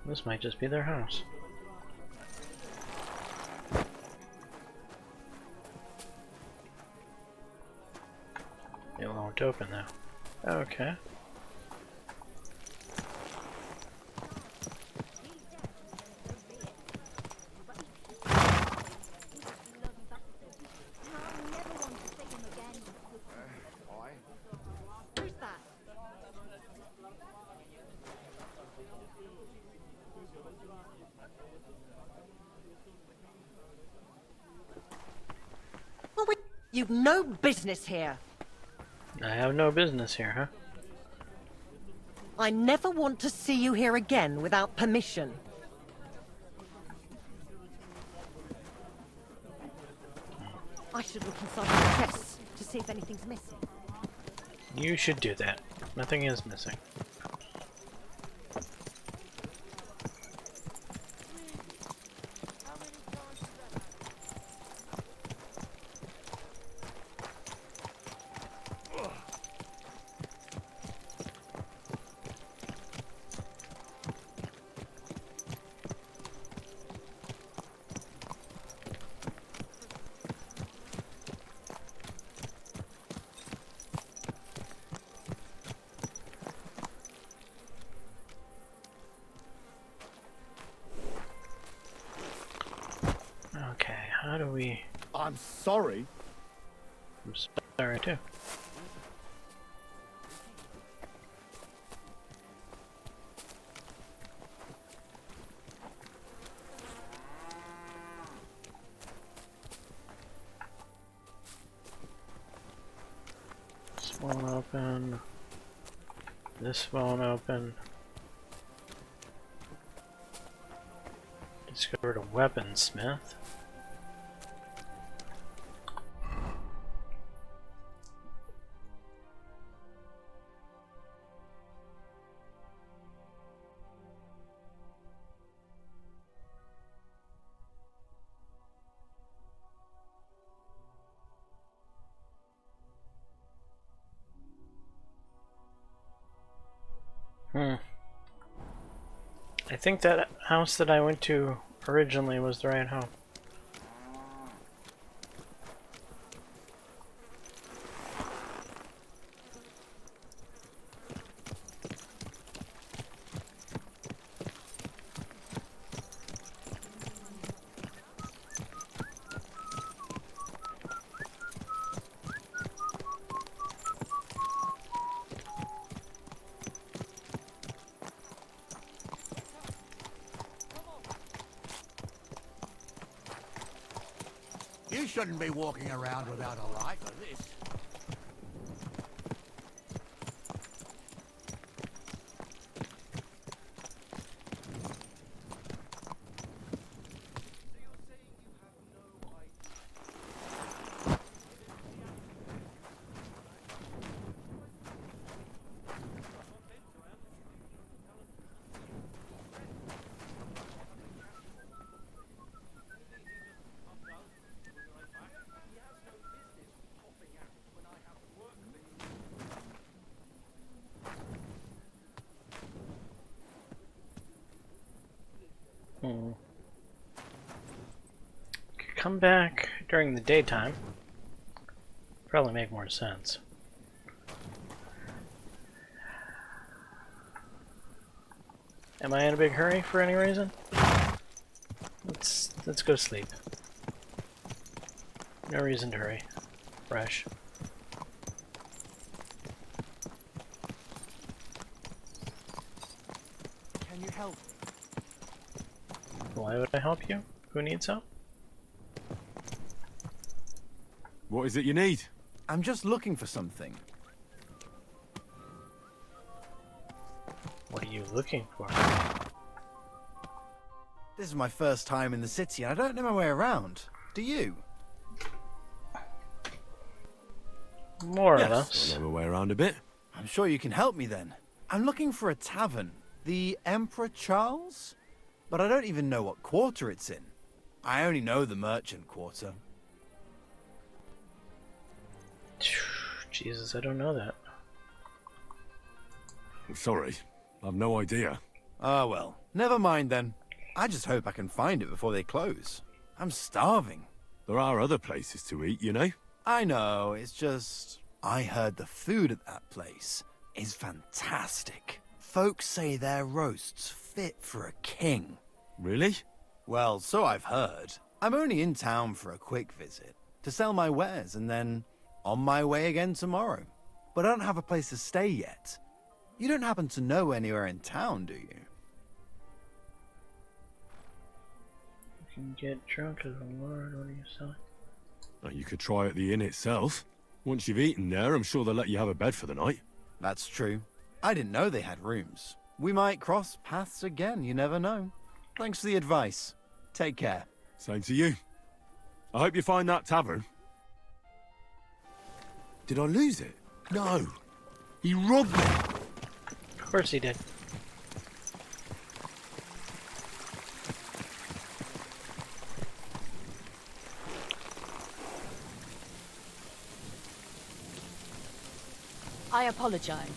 This might just be their house. It won't open though. Okay. You've no business here. I have no business here, huh? I never want to see you here again without permission. I should look inside your chest to see if anything's missing. You should do that. Nothing is missing. Okay, how do we... I'm sorry. I'm sorry too. This won't open. This won't open. Discovered a weaponsmith. I think that house that I went to originally was the right home. You shouldn't be walking around without a light for this. Could come back during the daytime. Probably make more sense. Am I in a big hurry for any reason? Let's go sleep. No reason to hurry. Fresh. Can you help? Why would I help you? Who needs help? What is it you need? I'm just looking for something. What are you looking for? This is my first time in the city and I don't know my way around. Do you? More or yes, less. I know my way around a bit. I'm sure you can help me then. I'm looking for a tavern. The Emperor Charles? But I don't even know what quarter it's in. I only know the merchant quarter. Jesus, I don't know that. I'm sorry. I've no idea. Ah, well. Never mind then. I just hope I can find it before they close. I'm starving. There are other places to eat, you know? I know, it's just... I heard the food at that place is fantastic. Folks say their roasts fit for a king. Really? Well, so I've heard. I'm only in town for a quick visit, to sell my wares, and then on my way again tomorrow. But I don't have a place to stay yet. You don't happen to know anywhere in town, do you? You can get drunk as a lord. What are you selling? Well, you could try at the inn itself. Once you've eaten there, I'm sure they'll let you have a bed for the night. That's true. I didn't know they had rooms. We might cross paths again, you never know. Thanks for the advice. Take care. Same to you. I hope you find that tavern. Did I lose it? No. He robbed me. Of course he did. I apologize.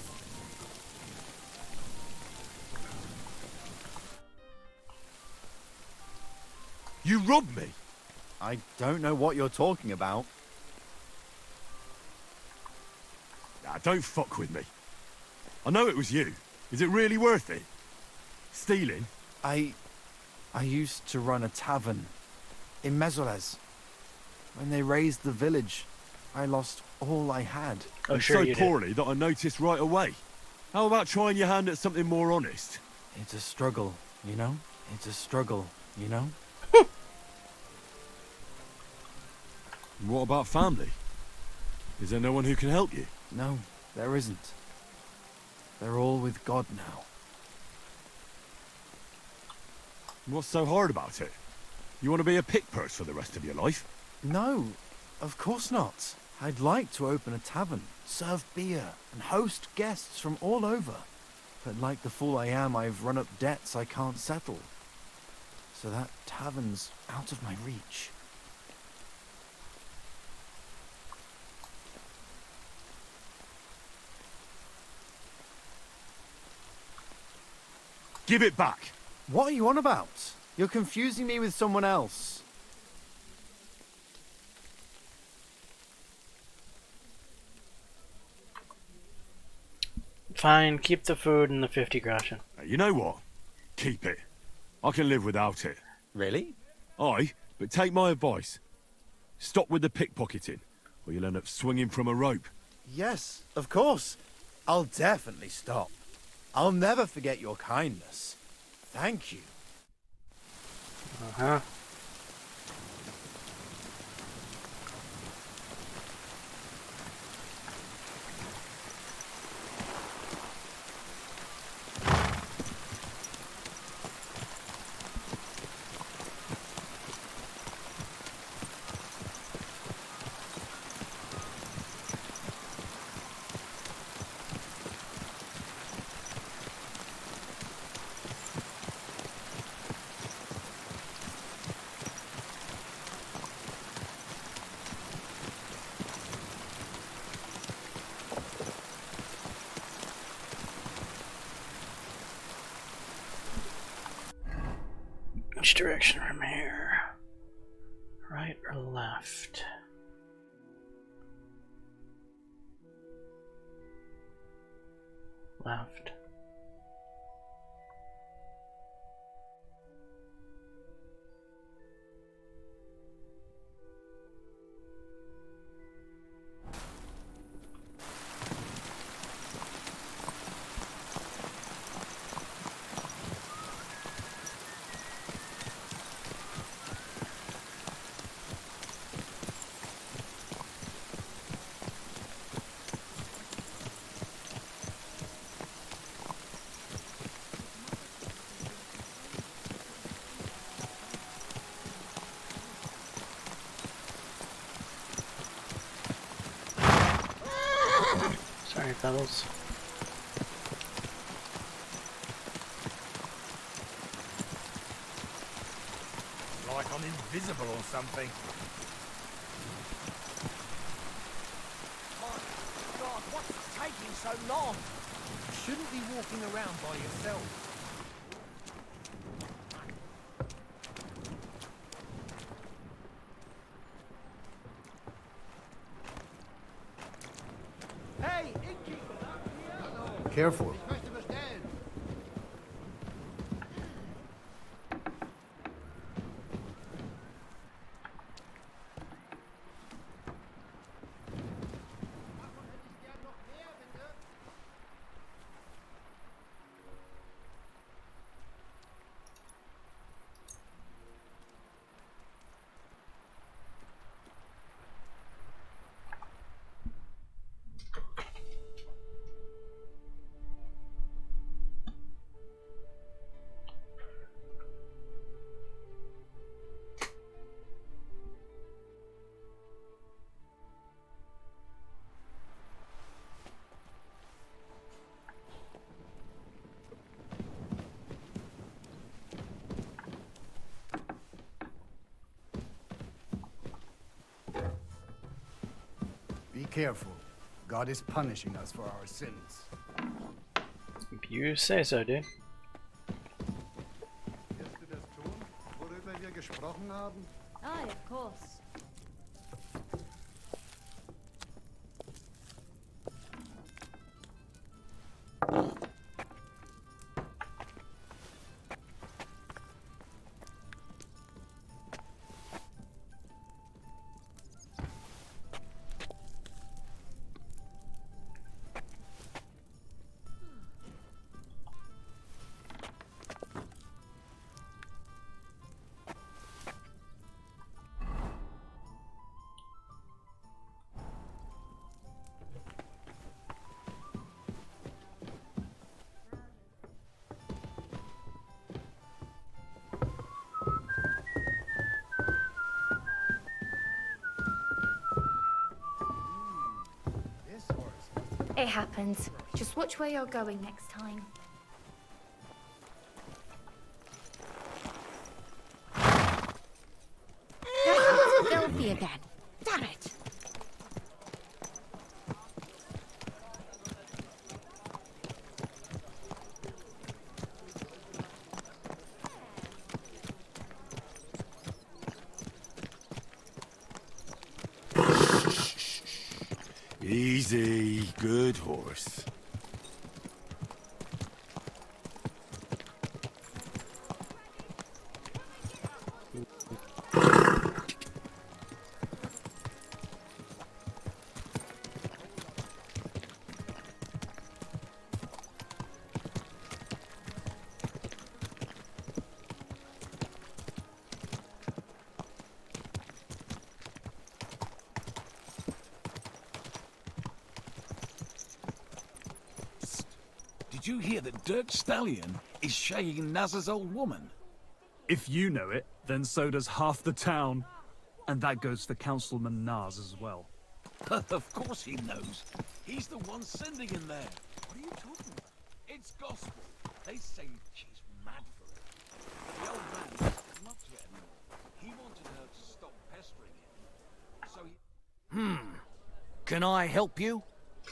You robbed me? I don't know what you're talking about. Nah, don't fuck with me. I know it was you. Is it really worth it? Stealing? I used to run a tavern in Mezoles. When they razed the village, I lost all I had. Oh, and sure so you poorly did. that I noticed right away. How about trying your hand at something more honest? It's a struggle, you know? It's a struggle, you know? What about family? Is there no one who can help you? No, there isn't. They're all with God now. What's so hard about it? You want to be a pickpurse for the rest of your life? No, of course not. I'd like to open a tavern, serve beer, and host guests from all over. But like the fool I am, I've run up debts I can't settle. So that tavern's out of my reach. Give it back! What are you on about? You're confusing me with someone else. Fine, keep the food and the 50 groschen. You know what? Keep it. I can live without it. Really? Aye, but take my advice. Stop with the pickpocketing, or you'll end up swinging from a rope. Yes, of course. I'll definitely stop. I'll never forget your kindness. Thank you. Uh-huh. Which direction from here? Right or left? Left. Sorry, fellas. Like I'm invisible or something. My God, what's taking so long? You shouldn't be walking around by yourself. Careful. Be careful. God is punishing us for our sins. If you say so, dude. Wirst du das tun, worüber wir gesprochen haben? Aye, of course. It happens. Just watch where you're going next time. Filthy again. Damn it. Easy, good horse. Did you hear that Dirk Stallion is shagging Naz's old woman? If you know it, then so does half the town. And that goes for Councilman Naz as well. Of course he knows. He's the one sending him there. What are you talking about? It's gospel. They say she's mad for it. The old man is not to it anymore. He wanted her to stop pestering him. So he... Can I help you?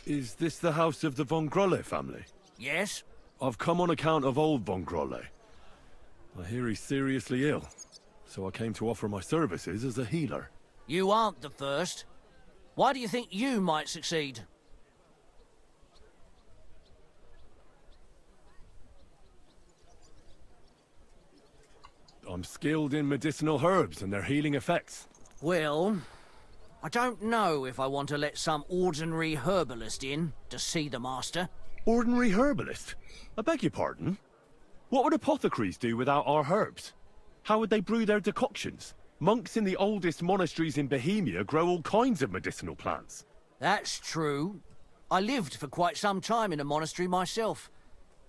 Is this the house of the Von Grolle family? Yes? I've come on account of old Von Grolle. I hear he's seriously ill, so I came to offer my services as a healer. You aren't the first. Why do you think you might succeed? I'm skilled in medicinal herbs and their healing effects. Well, I don't know if I want to let some ordinary herbalist in to see the master. Ordinary herbalist? I beg your pardon? What would apothecaries do without our herbs? How would they brew their decoctions? Monks in the oldest monasteries in Bohemia grow all kinds of medicinal plants. That's true. I lived for quite some time in a monastery myself,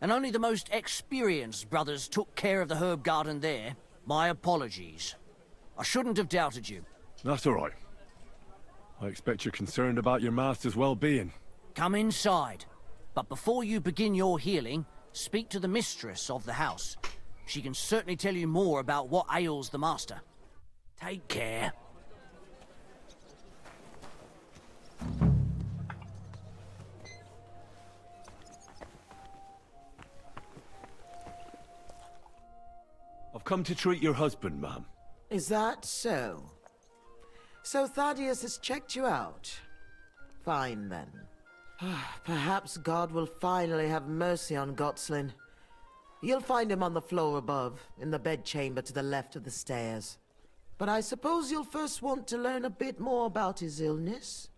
and only the most experienced brothers took care of the herb garden there. My apologies. I shouldn't have doubted you. That's all right. I expect you're concerned about your master's well-being. Come inside. But before you begin your healing, speak to the mistress of the house. She can certainly tell you more about what ails the master. Take care. I've come to treat your husband, ma'am. Is that so? So Thaddeus has checked you out. Fine, then. Perhaps God will finally have mercy on Gotslin. You'll find him on the floor above, in the bedchamber to the left of the stairs. But I suppose you'll first want to learn a bit more about his illness.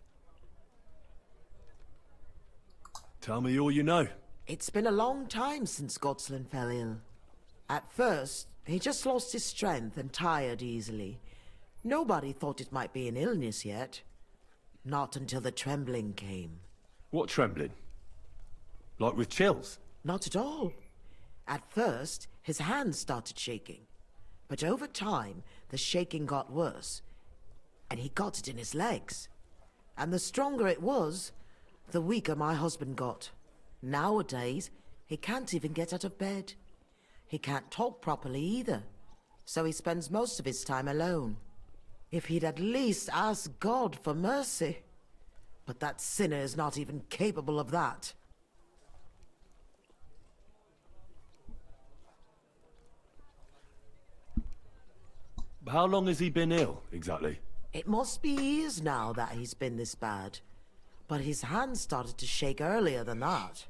Tell me all you know. It's been a long time since Gotslin fell ill. At first, he just lost his strength and tired easily. Nobody thought it might be an illness yet. Not until the trembling came. What trembling? Like with chills? Not at all. At first, his hands started shaking. But over time, the shaking got worse. And he got it in his legs. And the stronger it was, the weaker my husband got. Nowadays, he can't even get out of bed. He can't talk properly either. So he spends most of his time alone. If he'd at least ask God for mercy. But that sinner is not even capable of that. How long has he been ill, exactly? It must be years now that he's been this bad. But his hands started to shake earlier than that.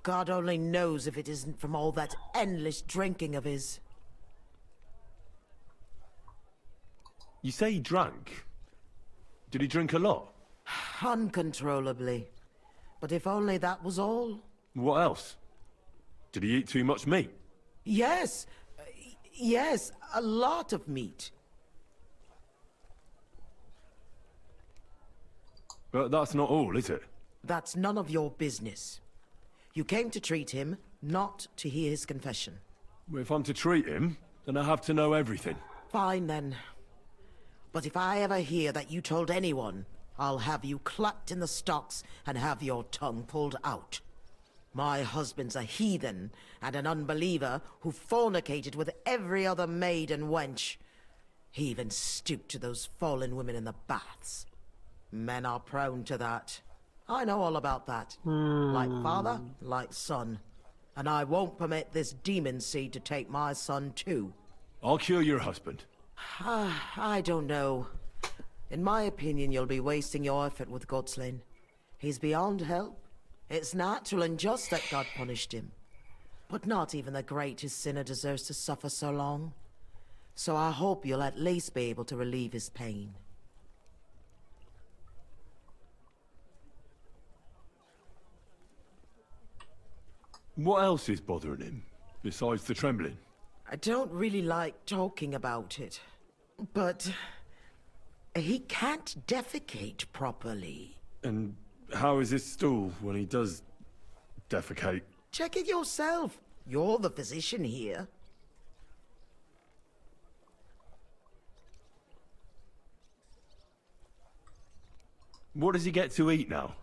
God only knows if it isn't from all that endless drinking of his. You say he drank? Did he drink a lot? Uncontrollably. But if only that was all. What else? Did he eat too much meat? Yes. Yes, a lot of meat. But that's not all, is it? That's none of your business. You came to treat him, not to hear his confession. If I'm to treat him, then I have to know everything. Fine, then. But if I ever hear that you told anyone, I'll have you clapped in the stocks and have your tongue pulled out. My husband's a heathen and an unbeliever who fornicated with every other maid and wench. He even stooped to those fallen women in the baths. Men are prone to that. I know all about that. Like father, like son. And I won't permit this demon seed to take my son too. I'll cure your husband. I don't know. In my opinion, you'll be wasting your effort with Gotslin. He's beyond help. It's natural and just that God punished him. But not even the greatest sinner deserves to suffer so long. So I hope you'll at least be able to relieve his pain. What else is bothering him, besides the trembling? I don't really like talking about it, but he can't defecate properly. And how is his stool when he does defecate? Check it yourself. You're the physician here. What does he get to eat now?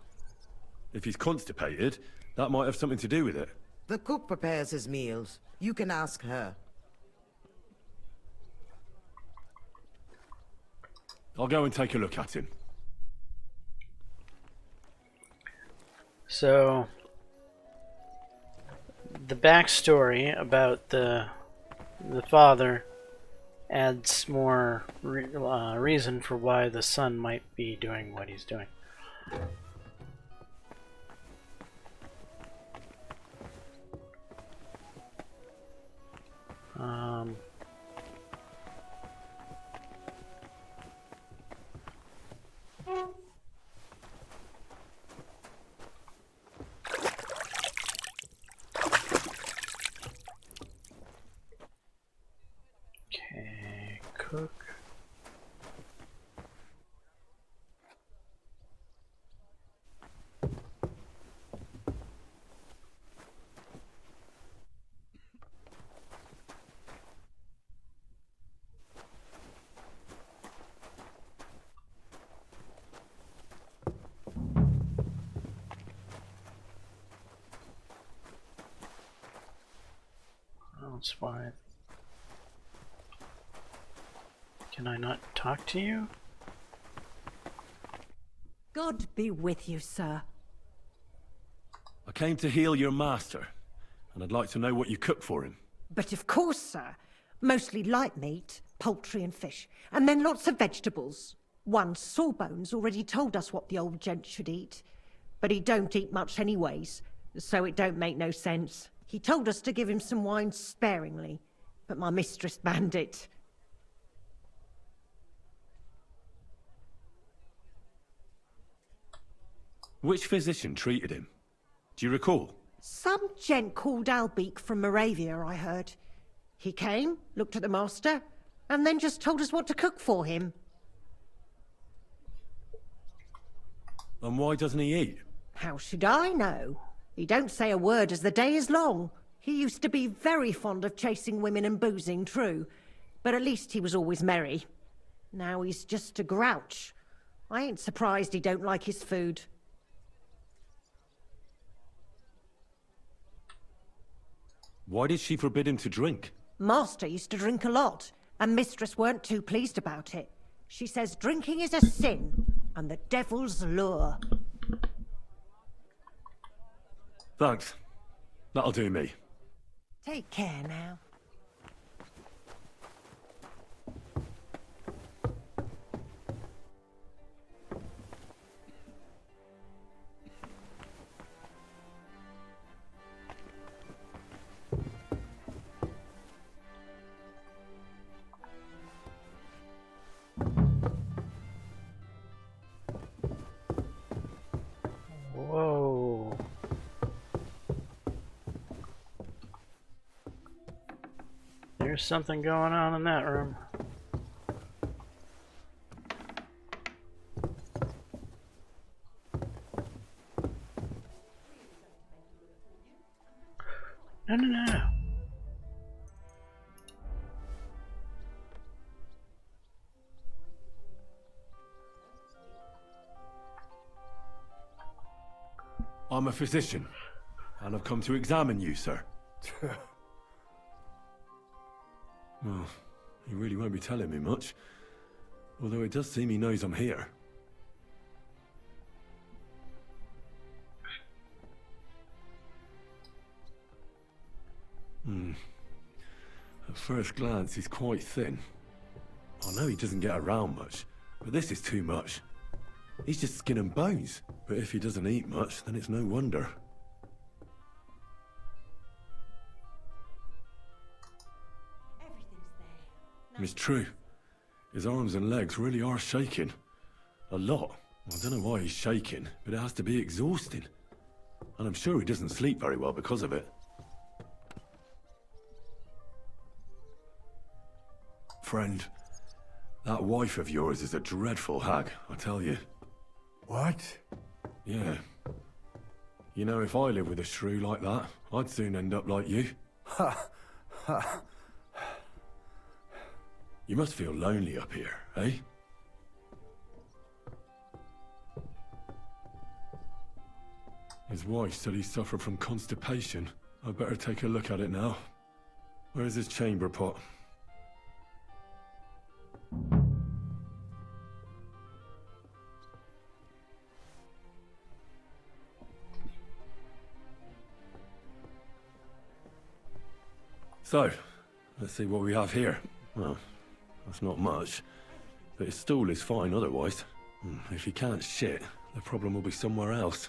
If he's constipated, that might have something to do with it. The cook prepares his meals. You can ask her. I'll go and take a look at him. So, the backstory about the father adds more reason for why the son might be doing what he's doing. Okay, cook. That's why. Can I not talk to you? God be with you, sir. I came to heal your master, and I'd like to know what you cook for him. But of course, sir. Mostly light meat, poultry and fish, and then lots of vegetables. One Sawbones already told us what the old gent should eat. but he don't eat much anyways, so it don't make no sense. He told us to give him some wine sparingly, but my mistress banned it. Which physician treated him? Do you recall? Some gent called Albeek from Moravia, I heard. He came, looked at the master, and then just told us what to cook for him. And why doesn't he eat? How should I know? He don't say a word as the day is long. He used to be very fond of chasing women and boozing, true, but at least he was always merry. Now he's just a grouch. I ain't surprised he don't like his food. Why did she forbid him to drink? Master used to drink a lot, and mistress weren't too pleased about it. She says drinking is a sin, and the devil's lure. Thanks. That'll do me. Take care now. Whoa. There's something going on in that room. No, no, no. I'm a physician, and I've come to examine you, sir. Well, he really won't be telling me much, although it does seem he knows I'm here. At first glance, he's quite thin. I know he doesn't get around much, but this is too much. He's just skin and bones, but if he doesn't eat much, then it's no wonder. It's true. His arms and legs really are shaking. A lot. I don't know why he's shaking, but it has to be exhausting. And I'm sure he doesn't sleep very well because of it. Friend, that wife of yours is a dreadful hag, I tell you. What? Yeah. You know, if I lived with a shrew like that, I'd soon end up like you. Ha! Ha! You must feel lonely up here, eh? His wife said he suffered from constipation. I'd better take a look at it now. Where's his chamber pot? So, let's see what we have here. Well, that's not much, but his stool is fine otherwise. If he can't shit, the problem will be somewhere else.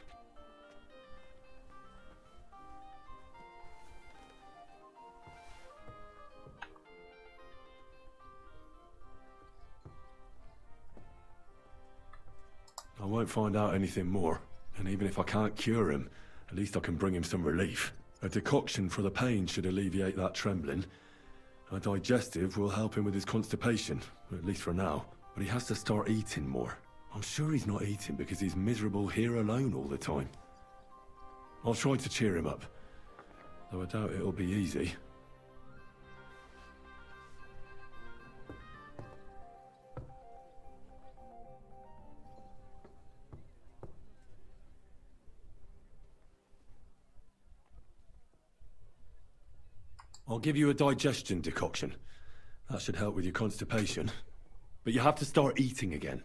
I won't find out anything more, and even if I can't cure him, at least I can bring him some relief. A decoction for the pain should alleviate that trembling. A digestive will help him with his constipation, at least for now. But he has to start eating more. I'm sure he's not eating because he's miserable here alone all the time. I'll try to cheer him up, though I doubt it'll be easy. I'll give you a digestion decoction. That should help with your constipation. But you have to start eating again.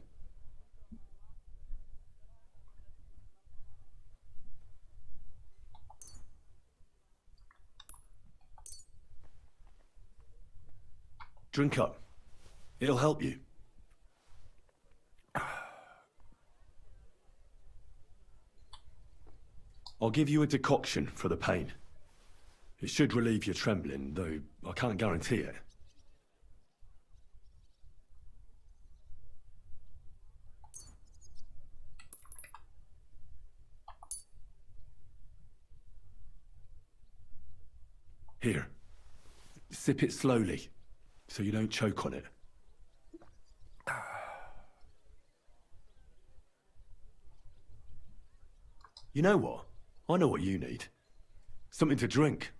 Drink up. It'll help you. I'll give you a decoction for the pain. It should relieve your trembling, though I can't guarantee it. Here. Sip it slowly, so you don't choke on it. You know what? I know what you need. Something to drink.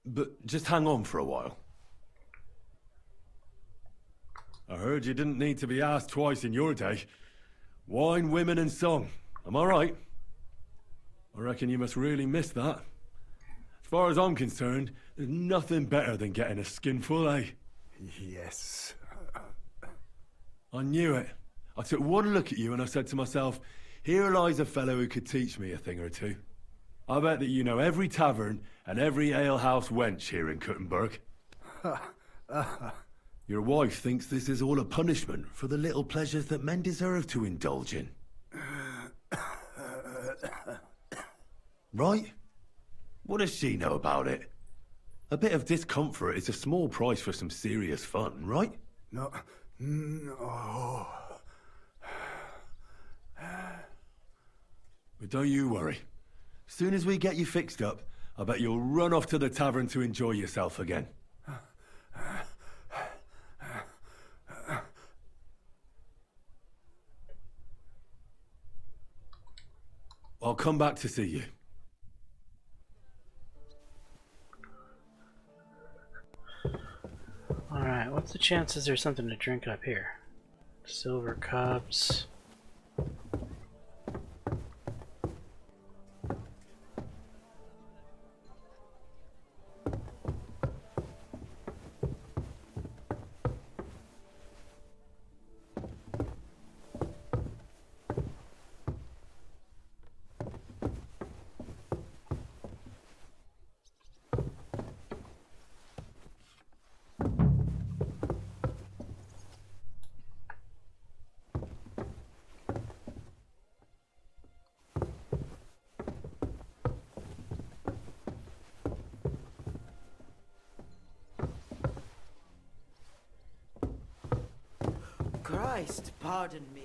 But just hang on for a while. I heard you didn't need to be asked twice in your day. Wine, women, and song. Am I right? I reckon you must really miss that. As far as I'm concerned, there's nothing better than getting a skinful, eh? Yes. I knew it. I took one look at you and I said to myself, here lies a fellow who could teach me a thing or two. I bet that you know every tavern and every alehouse wench here in Kuttenberg. Your wife thinks this is all a punishment for the little pleasures that men deserve to indulge in. Right? What does she know about it? A bit of discomfort is a small price for some serious fun, right? No. But don't you worry. Soon as we get you fixed up, I bet you'll run off to the tavern to enjoy yourself again. I'll come back to see you. Alright, what's the chances there's something to drink up here? Silver cups. Christ, pardon me.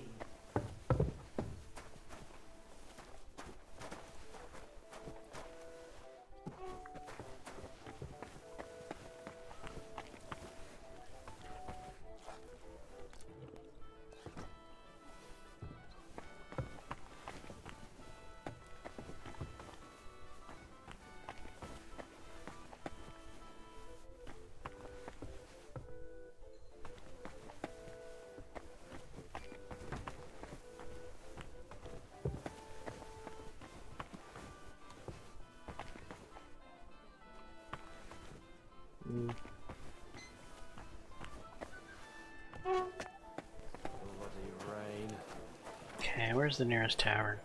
Okay, where's the nearest tavern?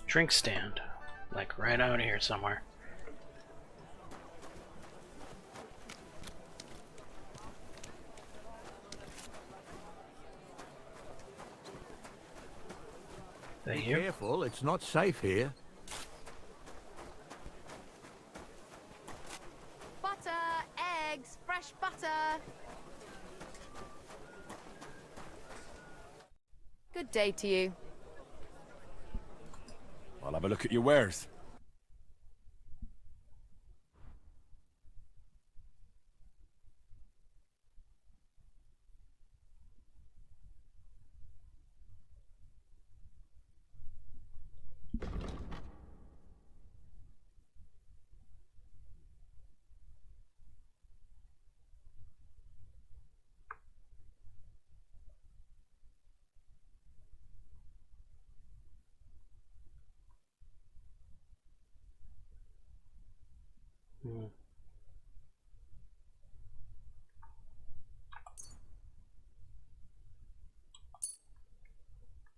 Drink stand. Like right out here somewhere. Be careful, it's not safe here. Butter, eggs, fresh butter. Good day to you. I'll have a look at your wares.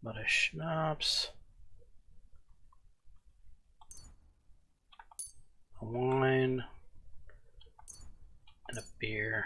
But a schnapps, a wine, and a beer.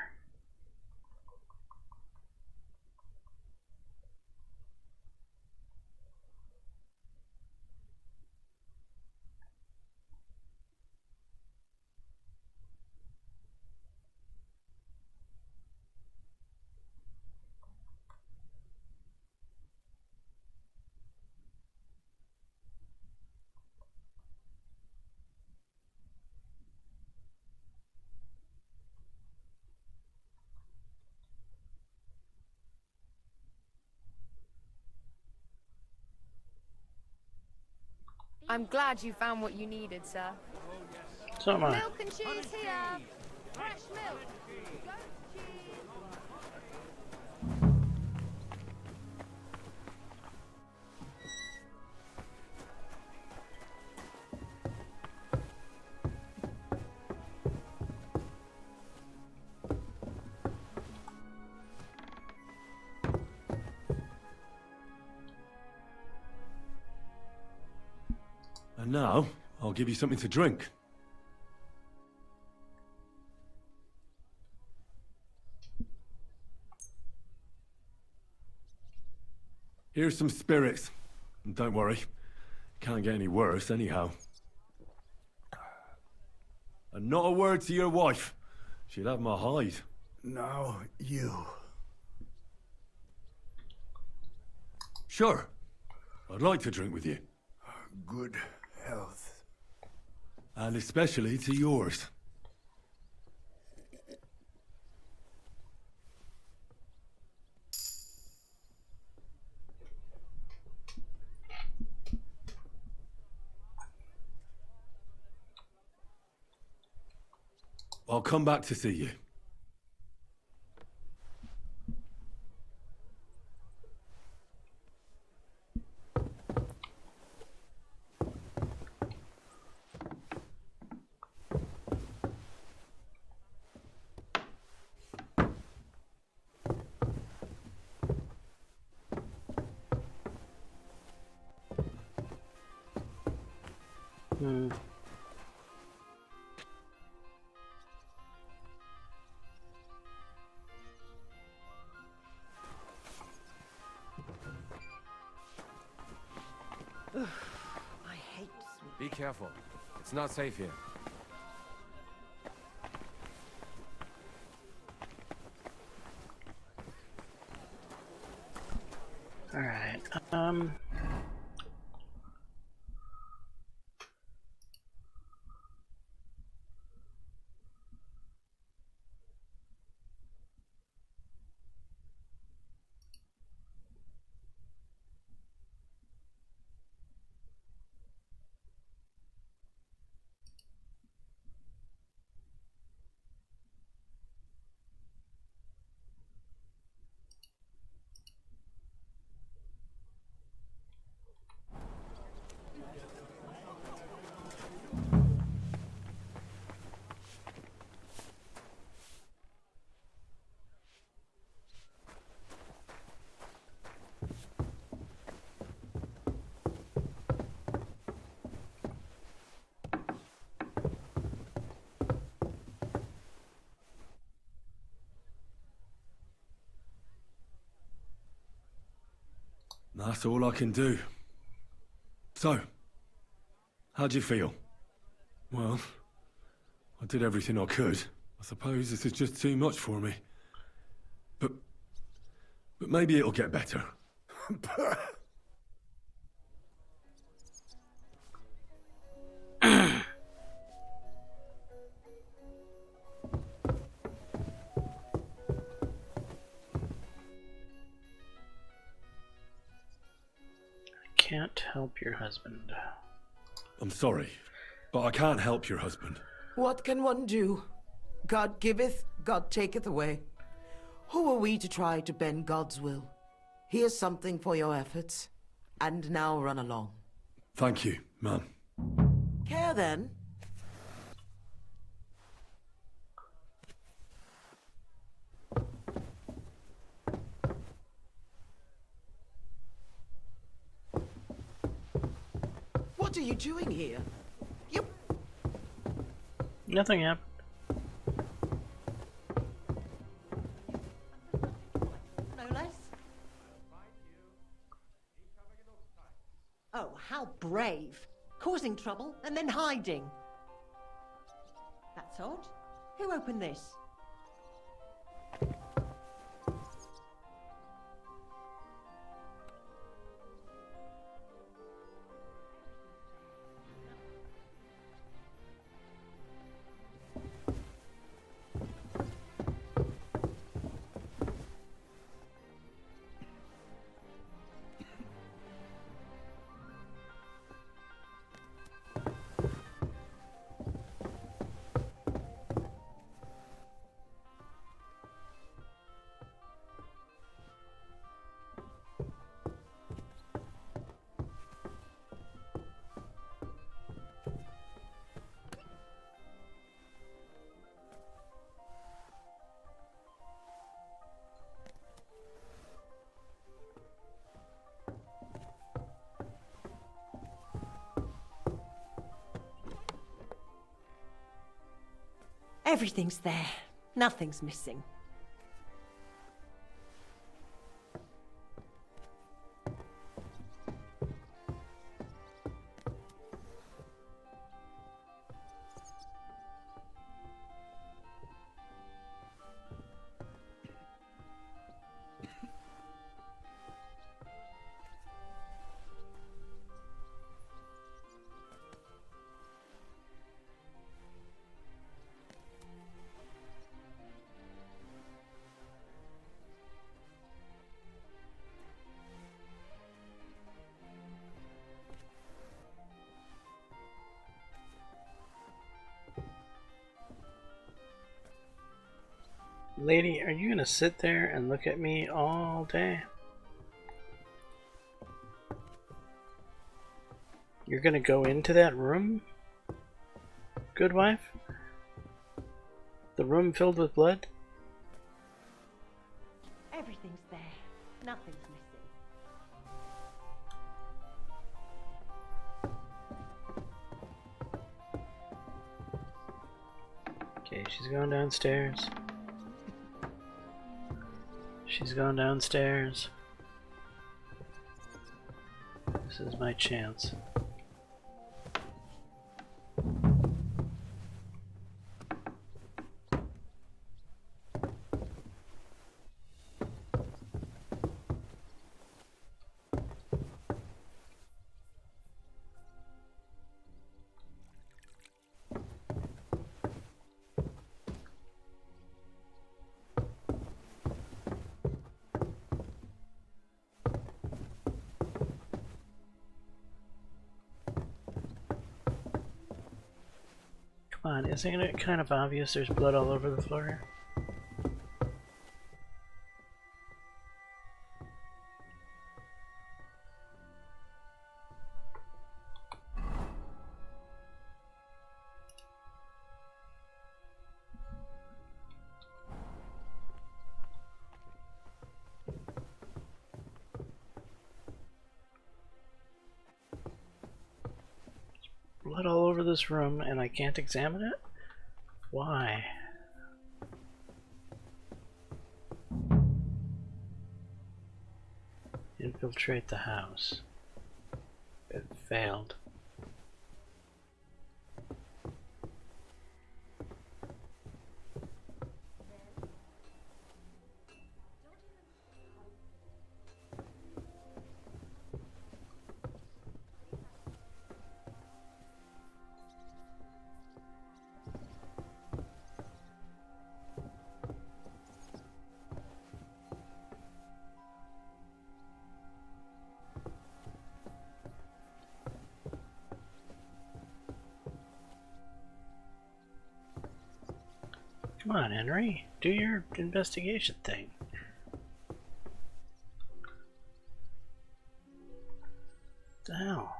I'm glad you found what you needed, sir. So am I. Milk and cheese here. Fresh milk. Goat cheese. And now, I'll give you something to drink. Here's some spirits. And don't worry, can't get any worse anyhow. And not a word to your wife. She'll have my hide. Now, you. Sure. I'd like to drink with you. Good health. And especially to yours. I'll come back to see you. I hate sweet. Be careful. It's not safe here. All right. That's all I can do. So, how'd you feel? Well, I did everything I could. I suppose this is just too much for me. But maybe it'll get better. Can't help your husband. I'm sorry, but I can't help your husband. What can one do? God giveth, God taketh away. Who are we to try to bend God's will? Here's something for your efforts. And now run along. Thank you, ma'am. Care then? What are you doing here? You... Nothing happened. No less. Oh, how brave. Causing trouble and then hiding. That's odd. Who opened this? Everything's there. Nothing's missing. Lady, are you gonna sit there and look at me all day? You're gonna go into that room? Good wife? The room filled with blood? Everything's there. Nothing's missing. Okay, she's going downstairs. She's gone downstairs. This is my chance. Come on, isn't it kind of obvious there's blood all over the floor here? Blood all over this room and I can't examine it? Why? Infiltrate the house. It failed. Come on, Henry. Do your investigation thing. What the hell?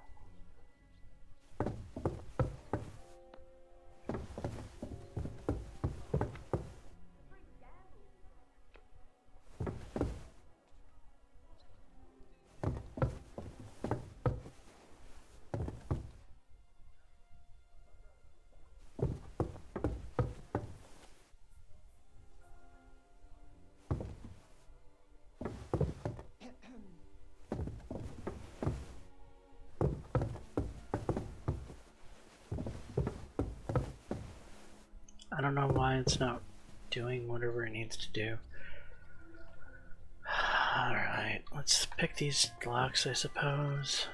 I don't know why it's not doing whatever it needs to do. Alright, let's pick these locks, I suppose.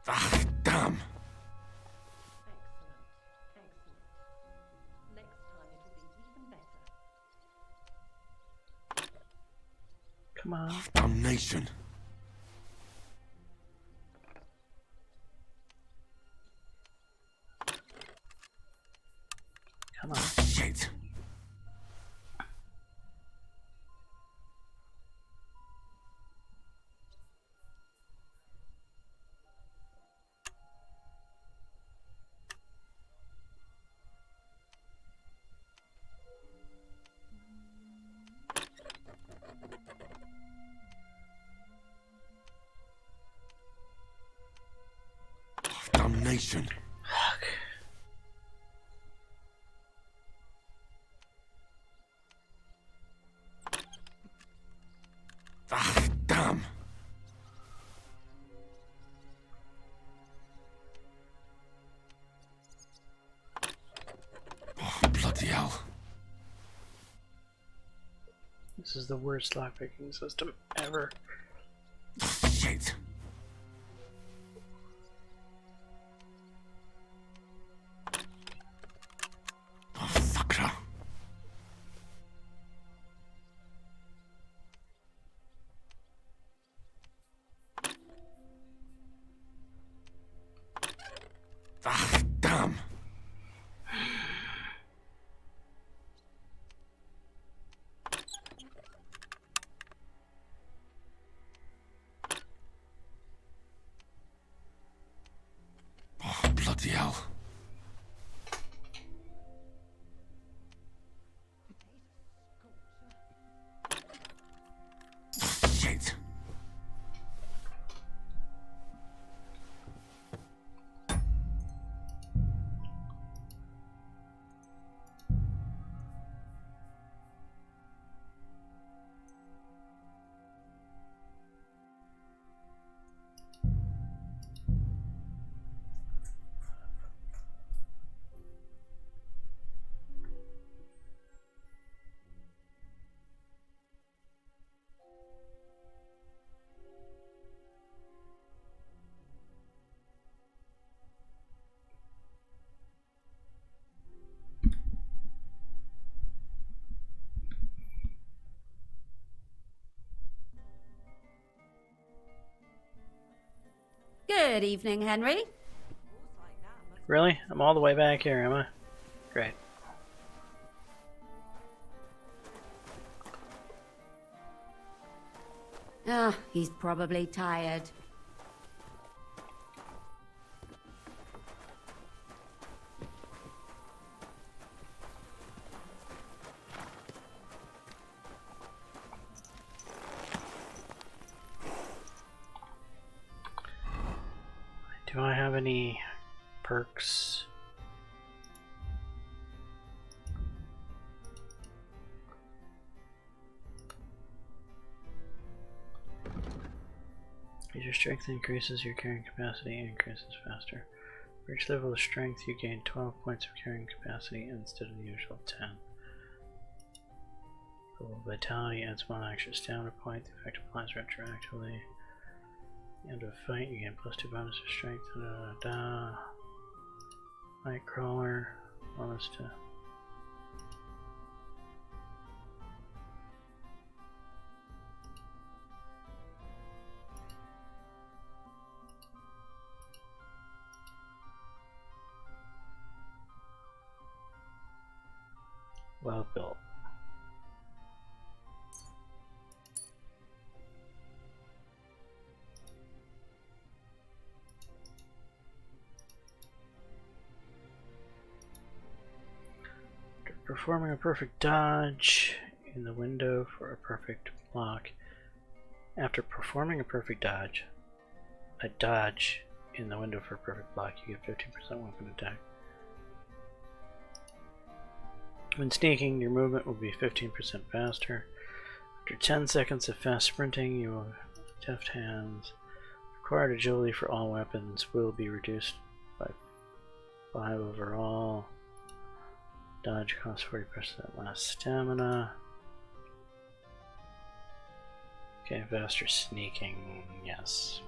Ah, damn! Come on. Damnation! Come on. Shit! Damnation! Fuck. Ah, damn! Oh, bloody hell. This is the worst lockpicking system ever. Shit! Oh, fucker. Ah, damn! Oh, bloody hell. Shit! Good evening, Henry. Really? I'm all the way back here, am I? Great. Ah, he's probably tired. Do I have any perks? As your strength increases, your carrying capacity increases faster. For each level of strength, you gain 12 points of carrying capacity instead of the usual 10. Level of vitality adds 1 extra stamina point. The effect applies retroactively. At the end of a fight, you gain +2 bonus of strength. Nightcrawler, bonus to. Well built. Performing a perfect dodge in the window for a perfect block. After performing a perfect dodge, in the window for a perfect block, you get 15% weapon attack. When sneaking, your movement will be 15% faster. After 10 seconds of fast sprinting, you will Deft hands. Required agility for all weapons will be reduced by 5 overall. Dodge costs 40% less stamina. Okay, faster sneaking, yes.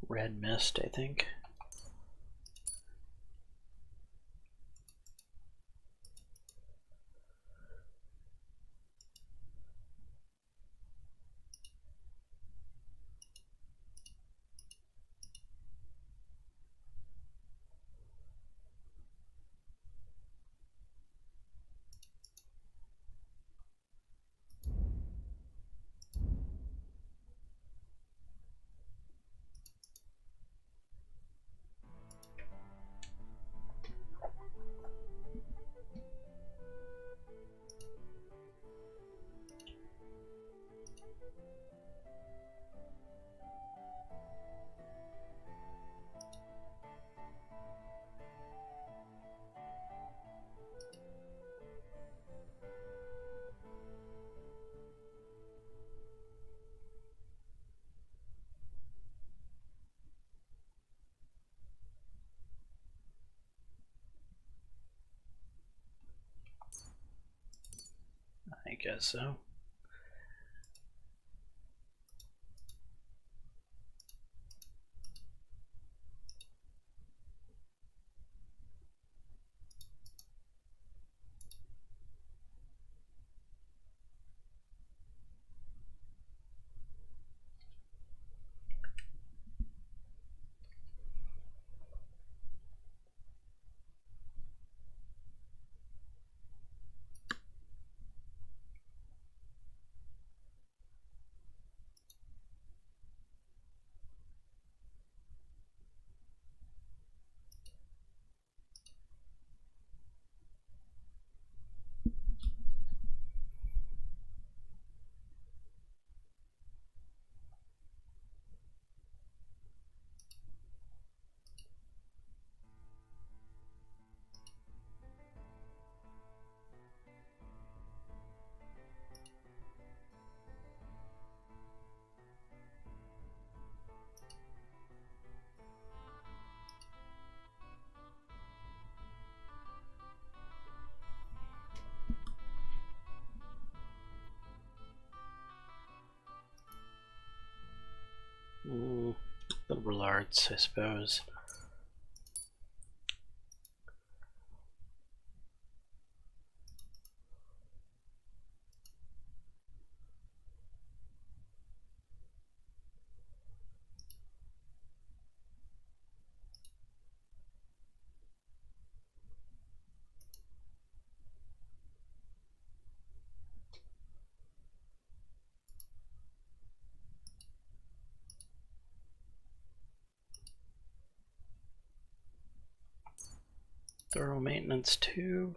Red mist, I think. I guess so. Liberal arts, I suppose. Thorough maintenance 2.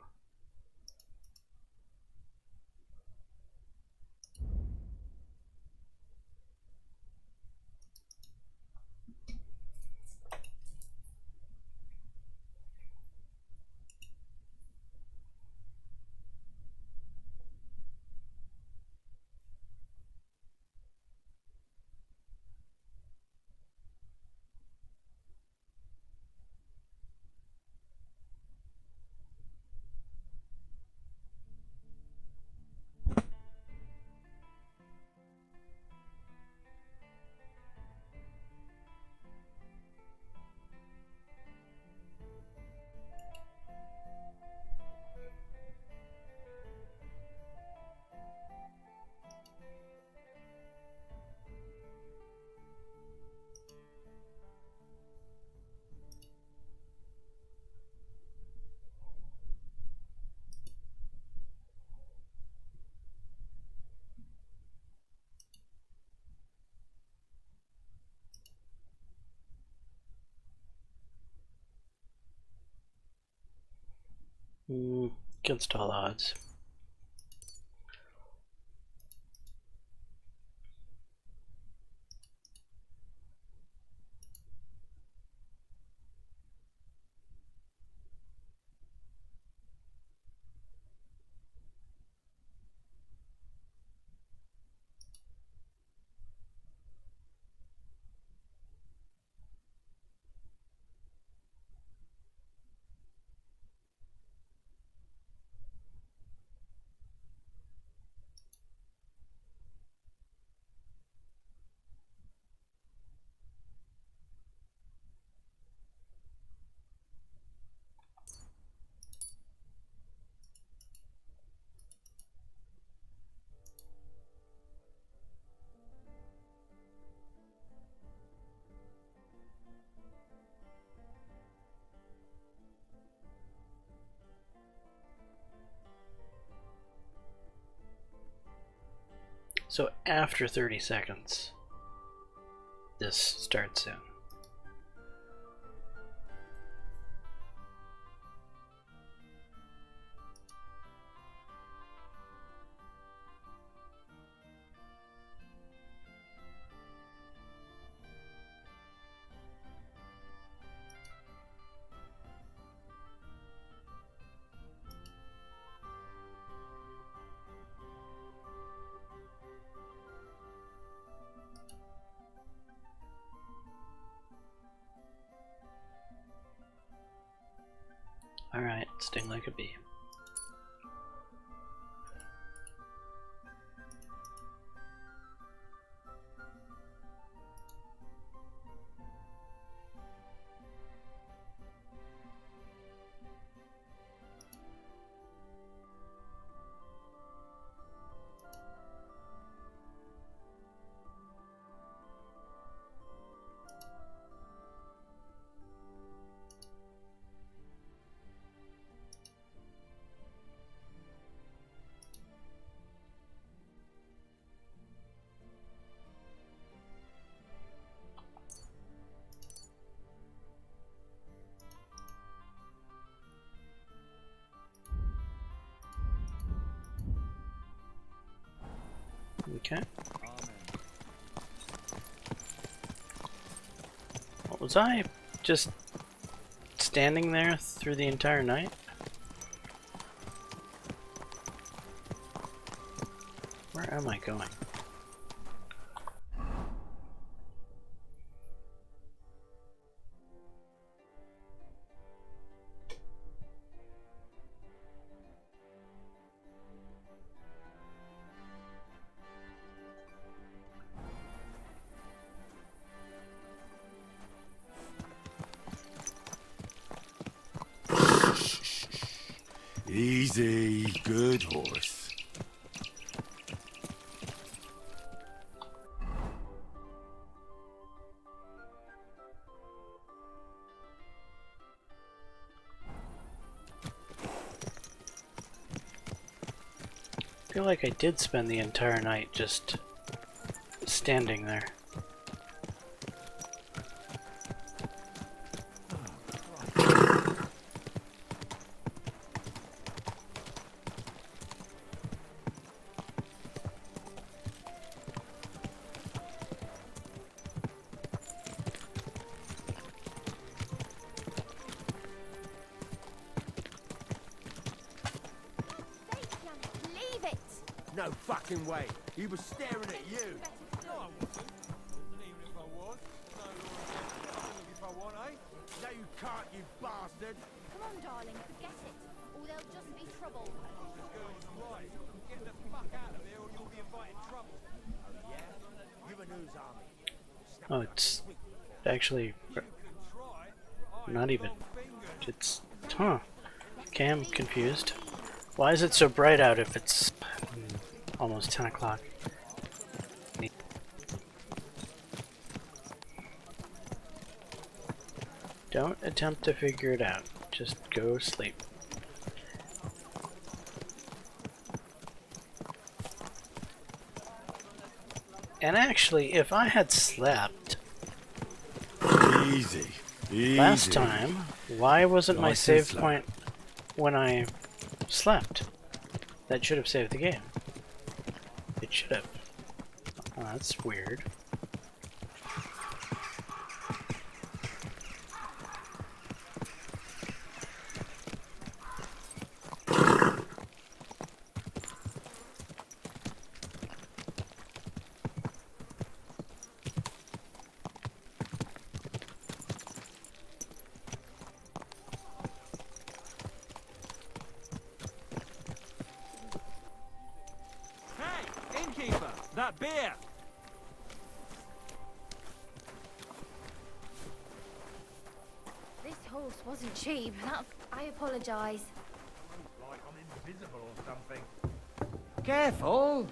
Against all odds. So after 30 seconds, this starts soon. Alright, sting like a bee. Okay. What was I just standing there through the entire night? Where am I going? Easy, good horse. I feel like I did spend the entire night just standing there. No fucking way. He was staring at you. No, I wasn't. And even if I was, no law if I want, eh? No, you can't, you bastard. Come on, darling, forget it. Or there'll just be trouble. This girl's right. Get the fuck out of here or you'll be inviting trouble. Oh, yeah? You and whose army? Oh, it's actually not even. It's huh. Okay, I'm confused. Why is it so bright out if it's almost 10 o'clock? Don't attempt to figure it out. Just go sleep. And actually, if I had slept Easy. last time, why wasn't my Nice and save slow. point when I slept. That should have saved the game. It should have. Oh, that's weird. Hey, innkeeper, that beer! This horse wasn't cheap. I apologise. Like I'm invisible or something. Careful!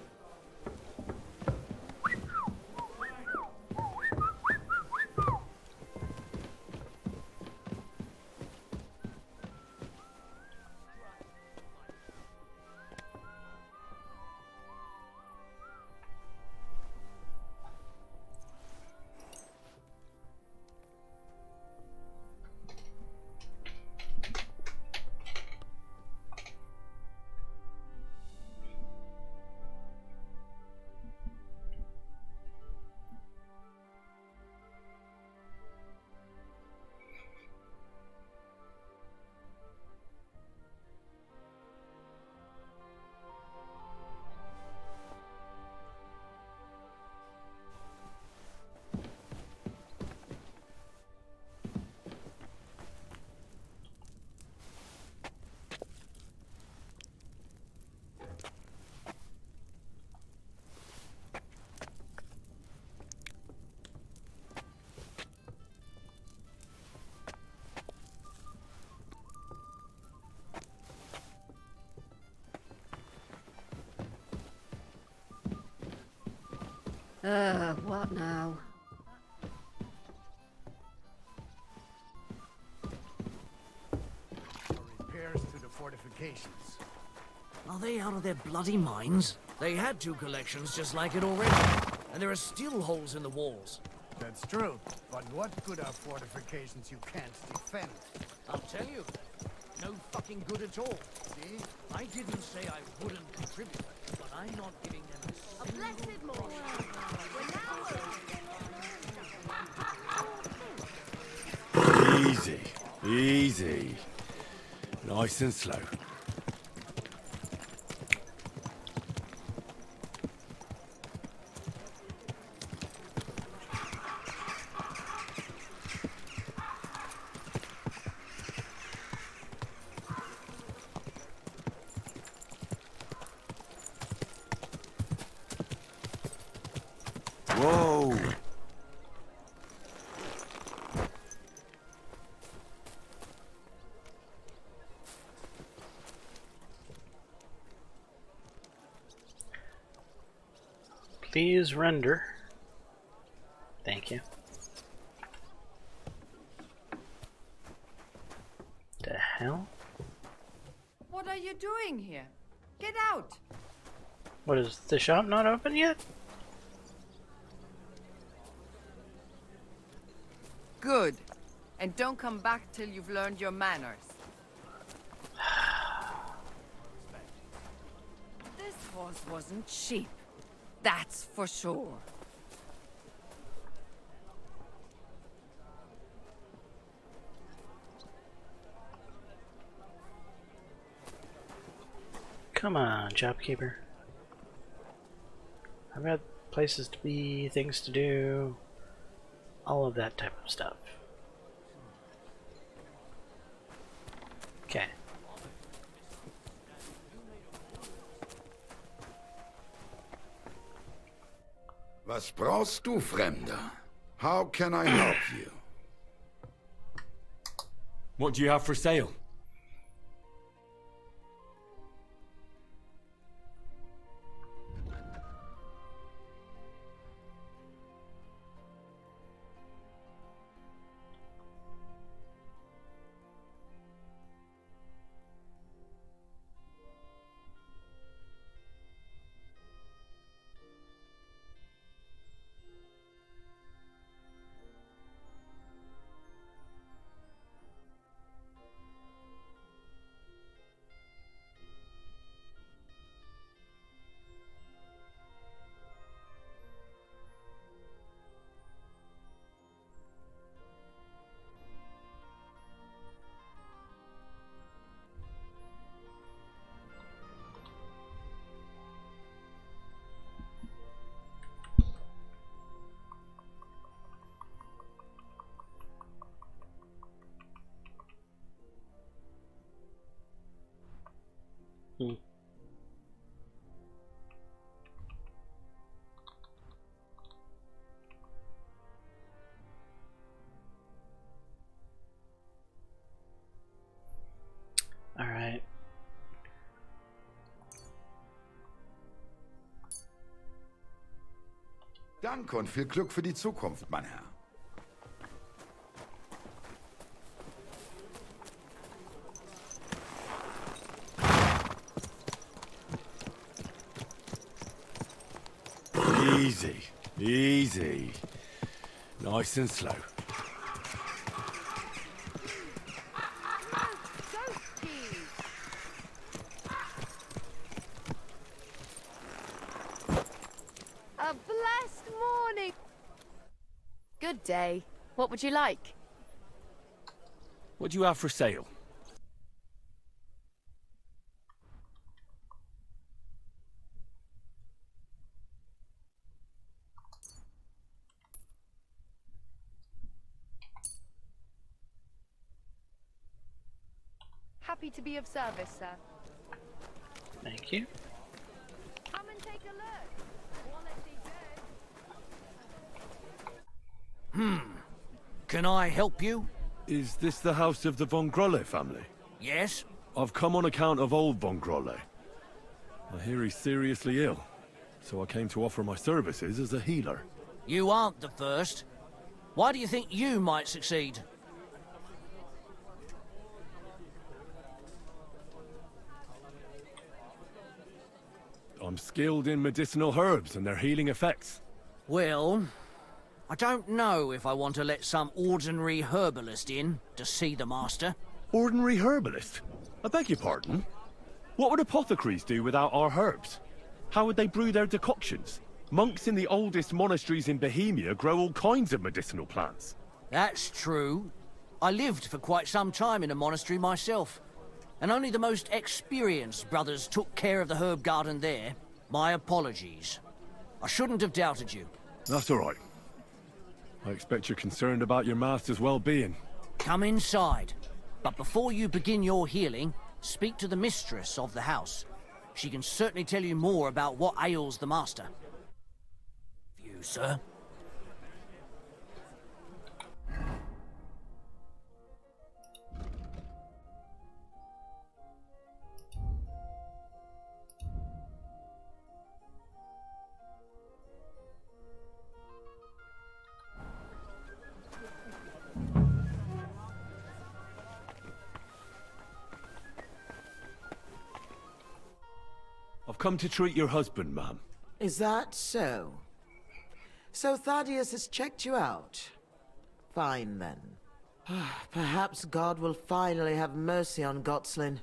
What now? Repairs to the fortifications. Are they out of their bloody minds? They had 2 collections just like it already. And there are still holes in the walls. That's true. But what good are fortifications you can't defend? I'll tell you. No fucking good at all. See? I didn't say I wouldn't contribute, but I'm not giving them A blessed morning. Easy, easy. Nice and slow. Whoa! Please render. Thank you. The hell? What are you doing here? Get out! What, is the shop not open yet? Good. And don't come back till you've learned your manners. This horse wasn't cheap. That's for sure. Come on, shopkeeper. I've got places to be, things to do, all of that type of stuff. Okay. Was brauchst du, Fremder? How can I help you? What do you have for sale? Alright. Danke und viel Glück für die Zukunft, mein Herr. Easy, easy. Nice and slow. A blessed morning. Good day. What would you like? What do you have for sale? Happy to be of service, sir. Thank you. Come and take a look. Quality good. Can I help you? Is this the house of the Von Grolle family? Yes? I've come on account of old Von Grolle. I hear he's seriously ill, so I came to offer my services as a healer. You aren't the first. Why do you think you might succeed? I'm skilled in medicinal herbs and their healing effects. Well, I don't know if I want to let some ordinary herbalist in to see the master. Ordinary herbalist? I beg your pardon? What would apothecaries do without our herbs? How would they brew their decoctions? Monks in the oldest monasteries in Bohemia grow all kinds of medicinal plants. That's true. I lived for quite some time in a monastery myself, and only the most experienced brothers took care of the herb garden there. My apologies. I shouldn't have doubted you. That's all right. I expect you're concerned about your master's well-being. Come inside. But before you begin your healing, speak to the mistress of the house. She can certainly tell you more about what ails the master. You, sir? I've come to treat your husband, ma'am. Is that so? So Thaddeus has checked you out? Fine, then. Perhaps God will finally have mercy on Gotslin.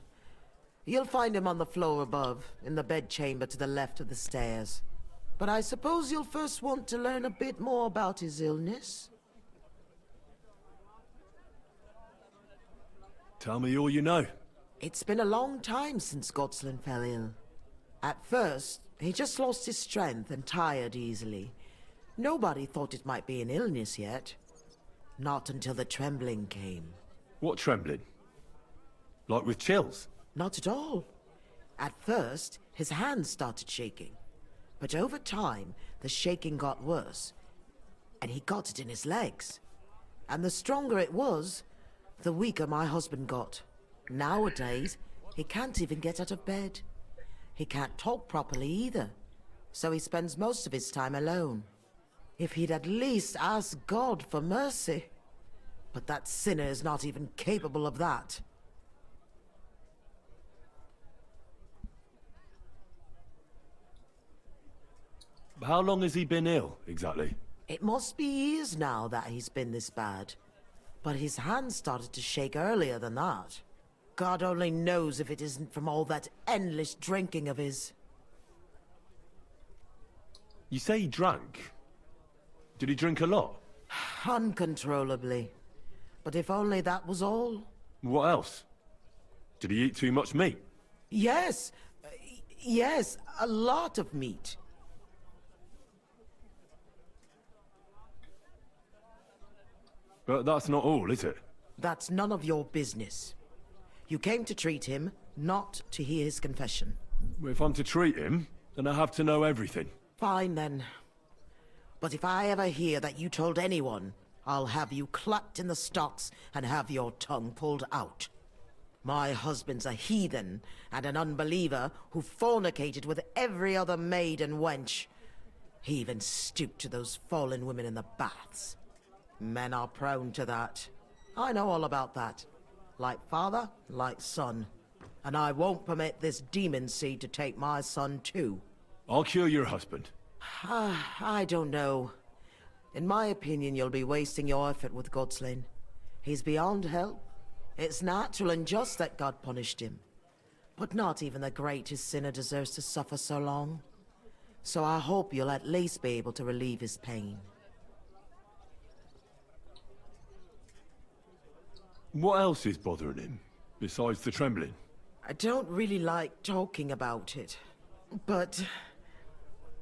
You'll find him on the floor above, in the bedchamber to the left of the stairs. But I suppose you'll first want to learn a bit more about his illness? Tell me all you know. It's been a long time since Gotslin fell ill. At first, he just lost his strength and tired easily. Nobody thought it might be an illness yet. Not until the trembling came. What trembling? Like with chills? Not at all. At first, his hands started shaking. But over time, the shaking got worse. And he got it in his legs. And the stronger it was, the weaker my husband got. Nowadays, he can't even get out of bed. He can't talk properly either, so he spends most of his time alone. If he'd at least ask God for mercy. But that sinner is not even capable of that. How long has he been ill, exactly? It must be years now that he's been this bad. But his hands started to shake earlier than that. God only knows if it isn't from all that endless drinking of his. You say he drank? Did he drink a lot? Uncontrollably. But if only that was all. What else? Did he eat too much meat? Yes. Yes, a lot of meat. But that's not all, is it? That's none of your business. You came to treat him, not to hear his confession. If I'm to treat him, then I have to know everything. Fine then. But if I ever hear that you told anyone, I'll have you clapped in the stocks and have your tongue pulled out. My husband's a heathen and an unbeliever who fornicated with every other maid and wench. He even stooped to those fallen women in the baths. Men are prone to that. I know all about that. Like father, like son. And I won't permit this demon seed to take my son too. I'll cure your husband. I don't know. In my opinion, you'll be wasting your effort with Godslin. He's beyond help. It's natural and just that God punished him. But not even the greatest sinner deserves to suffer so long. So I hope you'll at least be able to relieve his pain. What else is bothering him, besides the trembling? I don't really like talking about it, but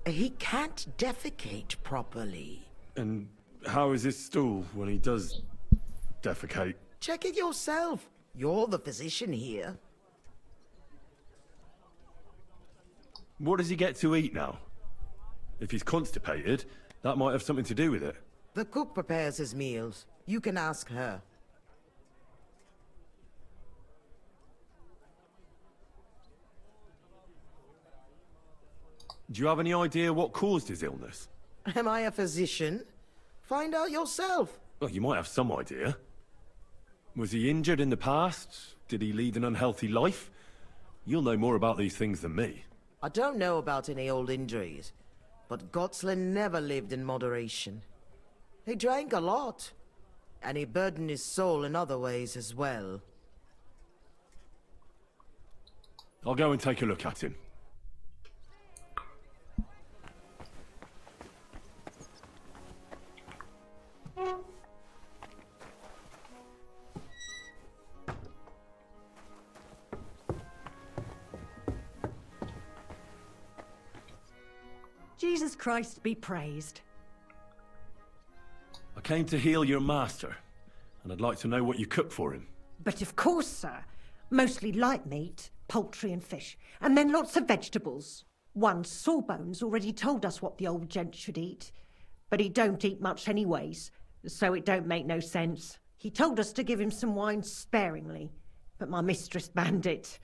he can't defecate properly. And how is his stool when he does defecate? Check it yourself. You're the physician here. What does he get to eat now? If he's constipated, that might have something to do with it. The cook prepares his meals. You can ask her. Do you have any idea what caused his illness? Am I a physician? Find out yourself. Well, you might have some idea. Was he injured in the past? Did he lead an unhealthy life? You'll know more about these things than me. I don't know about any old injuries, but Gotslin never lived in moderation. He drank a lot, and he burdened his soul in other ways as well. I'll go and take a look at him. Jesus Christ be praised. I came to heal your master, and I'd like to know what you cook for him. But of course, sir. Mostly light meat, poultry and fish, and then lots of vegetables. One Sawbones already told us what the old gent should eat, but he don't eat much anyways, so it don't make no sense. He told us to give him some wine sparingly, but my mistress banned it.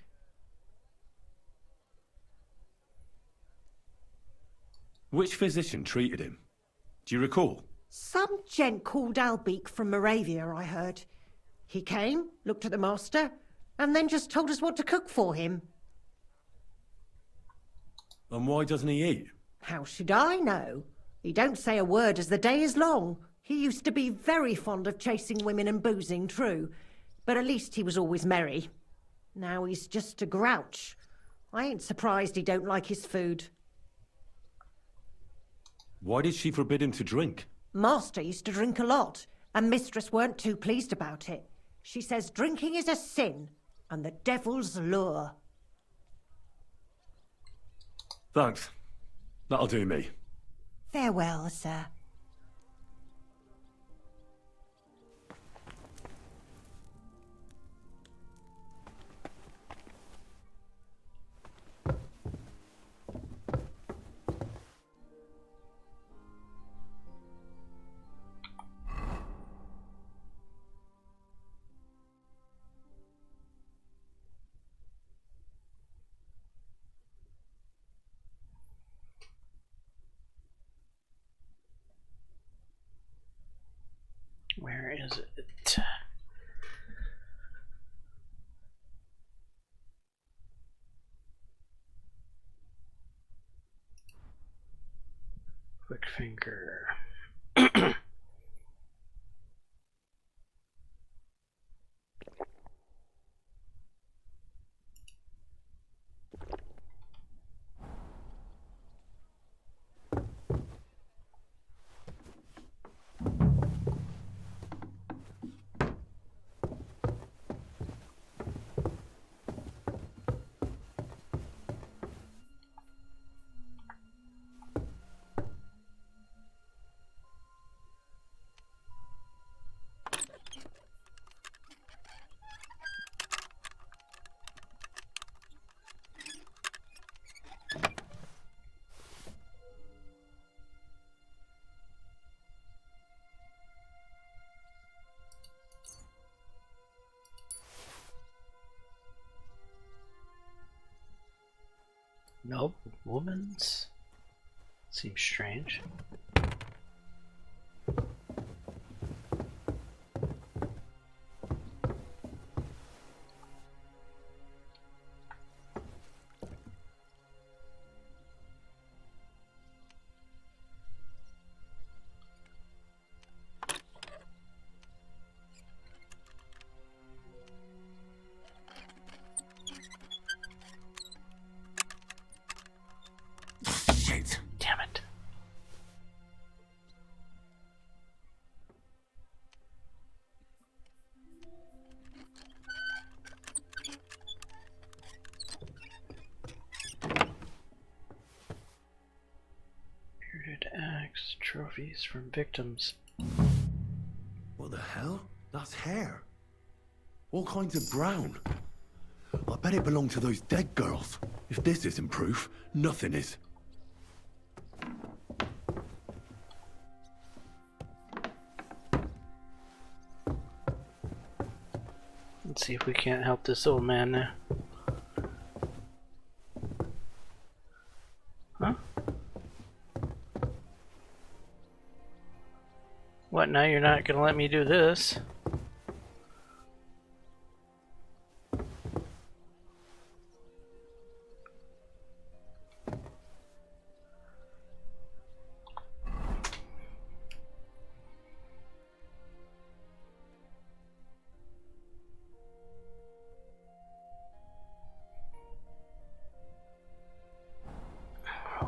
Which physician treated him? Do you recall? Some gent called Albeek from Moravia, I heard. He came, looked at the master, and then just told us what to cook for him. And why doesn't he eat? How should I know? He don't say a word as the day is long. He used to be very fond of chasing women and boozing, true, but at least he was always merry. Now he's just a grouch. I ain't surprised he don't like his food. Why did she forbid him to drink? Master used to drink a lot, and mistress weren't too pleased about it. She says drinking is a sin, and the devil's lure. Thanks. That'll do me. Farewell, sir. Where is it? Quick finger. Nope. Woman's? Seems strange. Shit. Damn it. Bearded axe, trophies from victims. What the hell? That's hair. All kinds of brown. I bet it belonged to those dead girls. If this isn't proof, nothing is. Let's see if we can't help this old man now. Huh? What, now you're not gonna let me do this?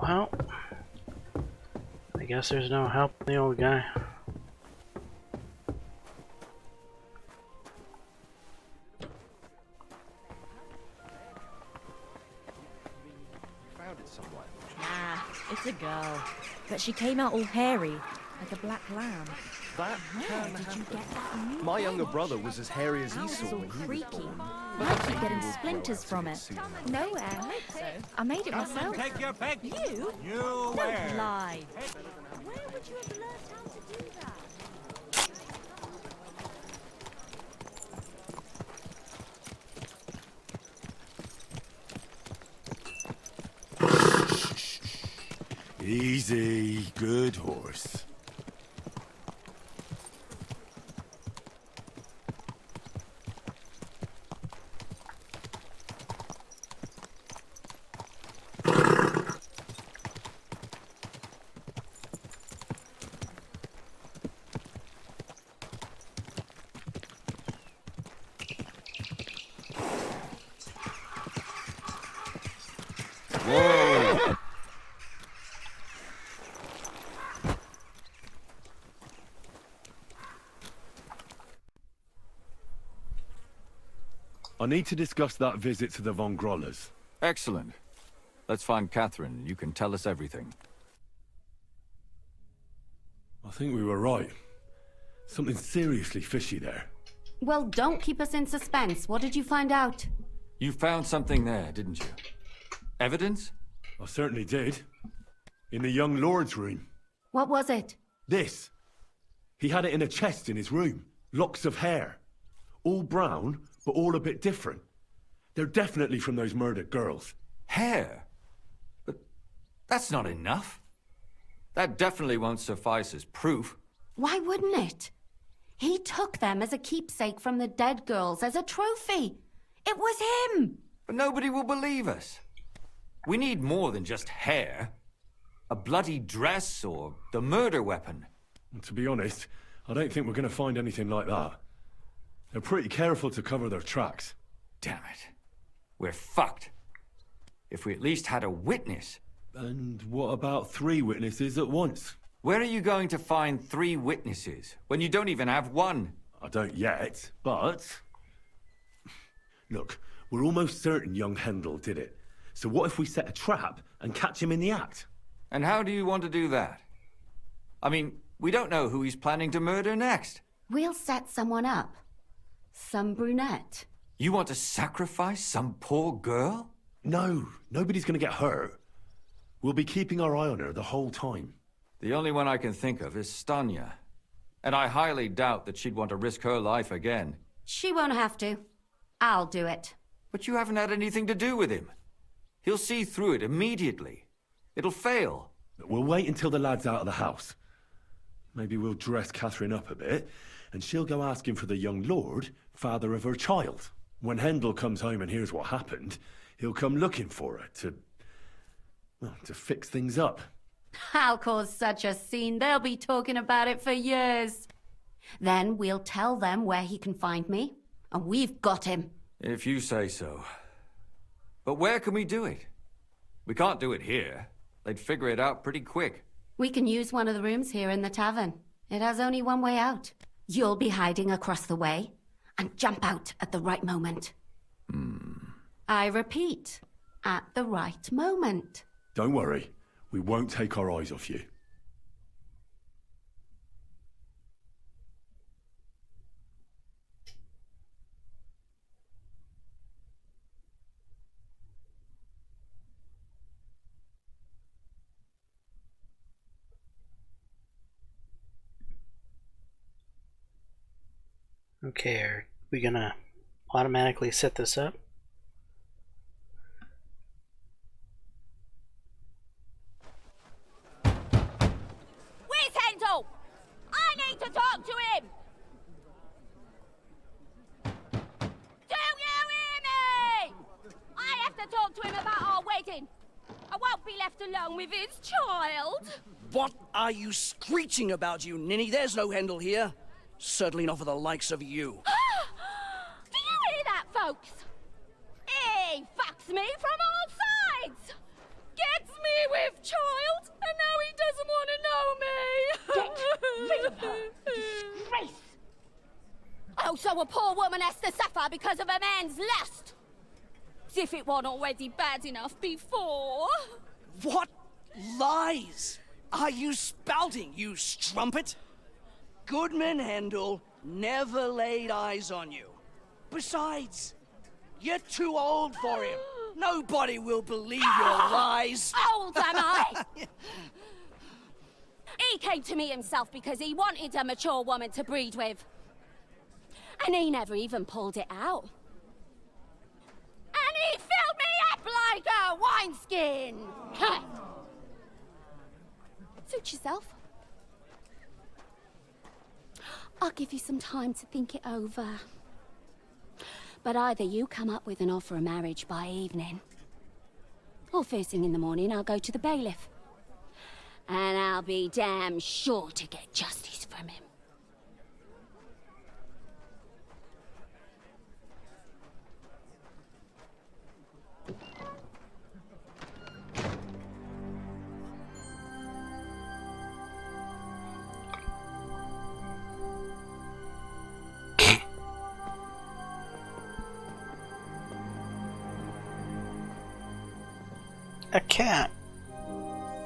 Well, I guess there's no help in the old guy. Found it somewhere. Nah, it's a girl. But she came out all hairy, like a black lamb. That Where did you get that new My younger watch? brother was as hairy as Ours is Esau all when he was creaky. born. I keep getting splinters from it. Nowhere. I hope so. I made it Come and myself. take your pick. You? You Don't where? lie. Where would you have learned how to do that? Easy, good horse. Whoa! I need to discuss that visit to the Von Grollers. Excellent. Let's find Catherine. You can tell us everything. I think we were right. Something seriously fishy there. Well, don't keep us in suspense. What did you find out? You found something there, didn't you? Evidence? I certainly did. In the young lord's room. What was it? This. He had it in a chest in his room. Locks of hair. All brown, but all a bit different. They're definitely from those murdered girls. Hair? But that's not enough. That definitely won't suffice as proof. Why wouldn't it? He took them as a keepsake from the dead girls, as a trophy. It was him! But nobody will believe us. We need more than just hair. A bloody dress or the murder weapon. To be honest, I don't think we're going to find anything like that. They're pretty careful to cover their tracks. Damn it. We're fucked. If we at least had a witness. And what about 3 witnesses at once? Where are you going to find 3 witnesses when you don't even have one? I don't yet, but... Look, we're almost certain young Hendel did it. So what if we set a trap and catch him in the act? And how do you want to do that? I mean, we don't know who he's planning to murder next. We'll set someone up. Some brunette. You want to sacrifice some poor girl? No, nobody's going to get hurt. We'll be keeping our eye on her the whole time. The only one I can think of is Stanya. And I highly doubt that she'd want to risk her life again. She won't have to. I'll do it. But you haven't had anything to do with him. He'll see through it immediately. It'll fail. We'll wait until the lad's out of the house. Maybe we'll dress Catherine up a bit, and she'll go asking for the young lord, father of her child. When Hendel comes home and hears what happened, he'll come looking for her to fix things up. I'll cause such a scene, they'll be talking about it for years. Then we'll tell them where he can find me, and we've got him. If you say so. But where can we do it? We can't do it here. They'd figure it out pretty quick. We can use one of the rooms here in the tavern. It has only one way out. You'll be hiding across the way, and jump out at the right moment. I repeat, at the right moment. Don't worry. We won't take our eyes off you. Okay, are we gonna automatically set this up? Where's Hendel? I need to talk to him! Do you hear me? I have to talk to him about our wedding. I won't be left alone with his child. What are you screeching about, you ninny? There's no Hendel here. Certainly not for the likes of you. Do you hear that, folks? He fucks me from all sides. Gets me with child, and now he doesn't want to know me. Get rid of her. Disgrace. Oh, so a poor woman has to suffer because of a man's lust. As if it wasn't already bad enough before. What lies are you spouting, you strumpet? Goodman Hendel never laid eyes on you. Besides, you're too old for him. Nobody will believe your lies. Old am I? He came to me himself because he wanted a mature woman to breed with. And he never even pulled it out. And he filled me up like a wineskin. Suit yourself. I'll give you some time to think it over. But either you come up with an offer of marriage by evening, or first thing in the morning I'll go to the bailiff. And I'll be damn sure to get justice from him. A cat.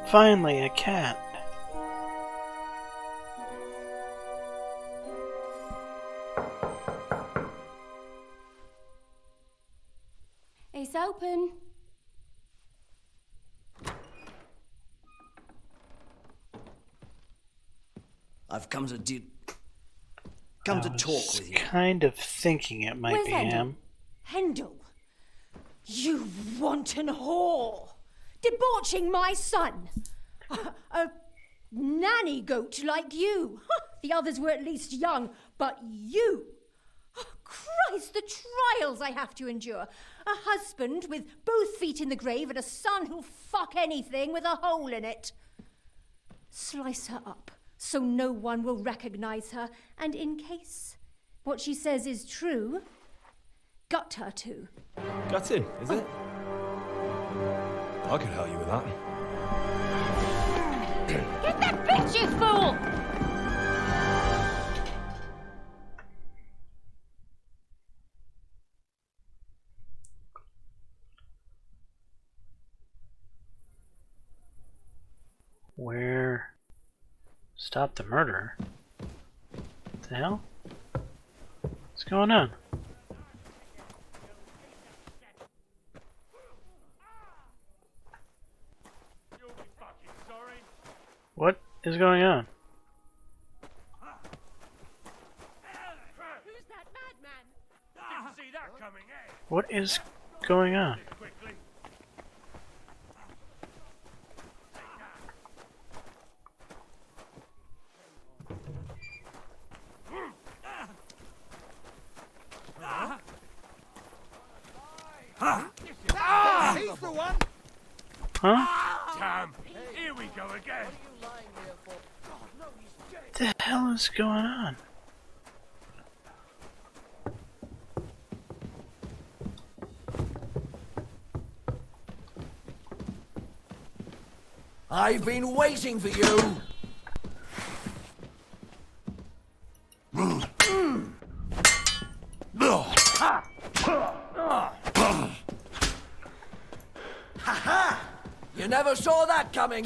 Finally, a cat. It's open. I've come to talk with you. Kind of thinking it might Where's be Hendel? him. Hendel, you wanton whore! Debauching my son! A nanny goat like you! The others were at least young, but you! Christ, the trials I have to endure! A husband with both feet in the grave and a son who'll fuck anything with a hole in it. Slice her up so no one will recognize her, and in case what she says is true, gut her too. Gutting, is it? I could help you with that. Get that bitch, you fool! Where? Stop the murder? What the hell? What's going on? What is going on? Who's that madman? Didn't see that coming, eh? What is going on? He's the one! Huh? Damn! Here we go again! What the hell is going on? I've been waiting for you! Ha-ha! You never saw that coming!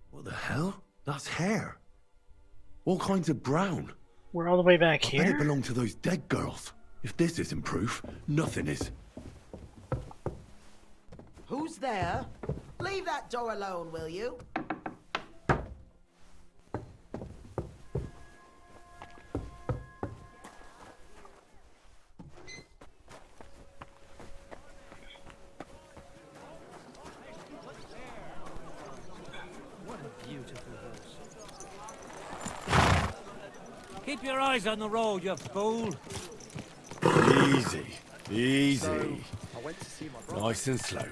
What the hell? That's hair. All kinds of brown. We're all the way back I bet here? it belonged to those dead girls. If this isn't proof, nothing is. Who's there? Leave that door alone, will you? What a beautiful horse. Keep your eyes on the road, you fool. Easy. Easy. I went to see my brother. Nice and slow.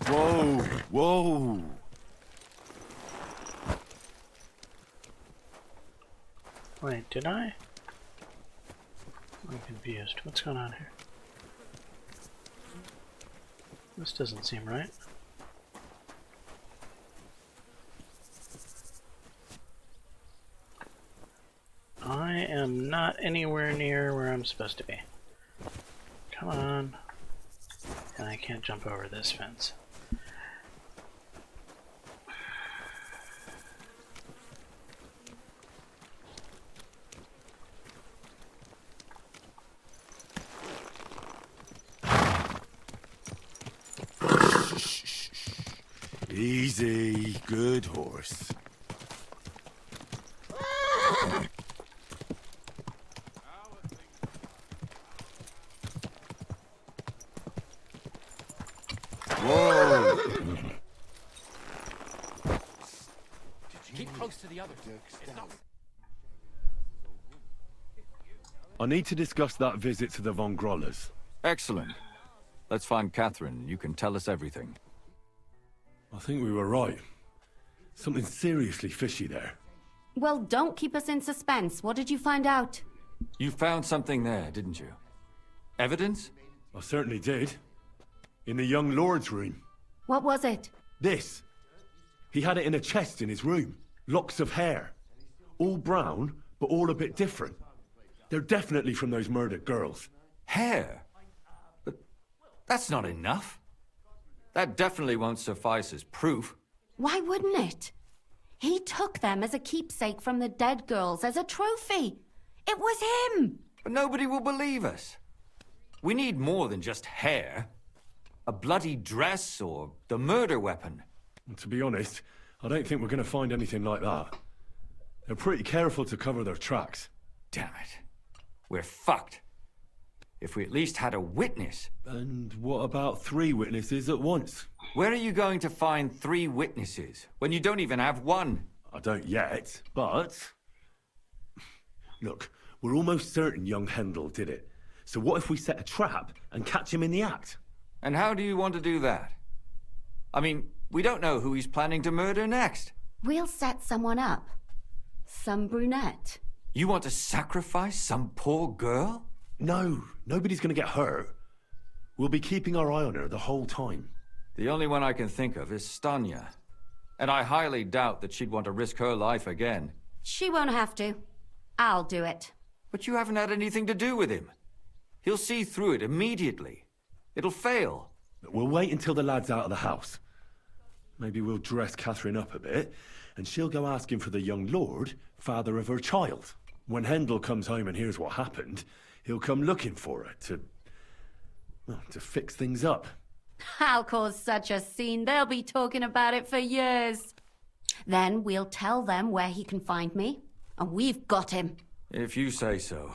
Whoa, whoa. Wait, did I? I'm confused. What's going on here? This doesn't seem right. I am not anywhere near where I'm supposed to be. Come on. And I can't jump over this fence. Easy. Good horse. Whoa! Keep close to the others. I need to discuss that visit to the Von Grollers. Excellent. Let's find Catherine. You can tell us everything. I think we were right. Something seriously fishy there. Well, don't keep us in suspense. What did you find out? You found something there, didn't you? Evidence? I certainly did. In the young lord's room. What was it? This. He had it in a chest in his room. Locks of hair. All brown, but all a bit different. They're definitely from those murdered girls. Hair? But that's not enough. That definitely won't suffice as proof. Why wouldn't it? He took them as a keepsake from the dead girls, as a trophy. It was him! But nobody will believe us. We need more than just hair. A bloody dress or the murder weapon. And to be honest, I don't think we're going to find anything like that. They're pretty careful to cover their tracks. Damn it. We're fucked. If we at least had a witness. And what about 3 witnesses at once? Where are you going to find 3 witnesses when you don't even have one? I don't yet, but... Look, we're almost certain young Hendel did it. So what if we set a trap and catch him in the act? And how do you want to do that? I mean, we don't know who he's planning to murder next. We'll set someone up. Some brunette. You want to sacrifice some poor girl? No, nobody's gonna get hurt. We'll be keeping our eye on her the whole time. The only one I can think of is Stanya. And I highly doubt that she'd want to risk her life again. She won't have to. I'll do it. But you haven't had anything to do with him. He'll see through it immediately. It'll fail. We'll wait until the lad's out of the house. Maybe we'll dress Catherine up a bit, and she'll go asking for the young lord, father of her child. When Hendel comes home and hears what happened, he'll come looking for her to fix things up. I'll cause such a scene, they'll be talking about it for years. Then we'll tell them where he can find me, and we've got him. If you say so.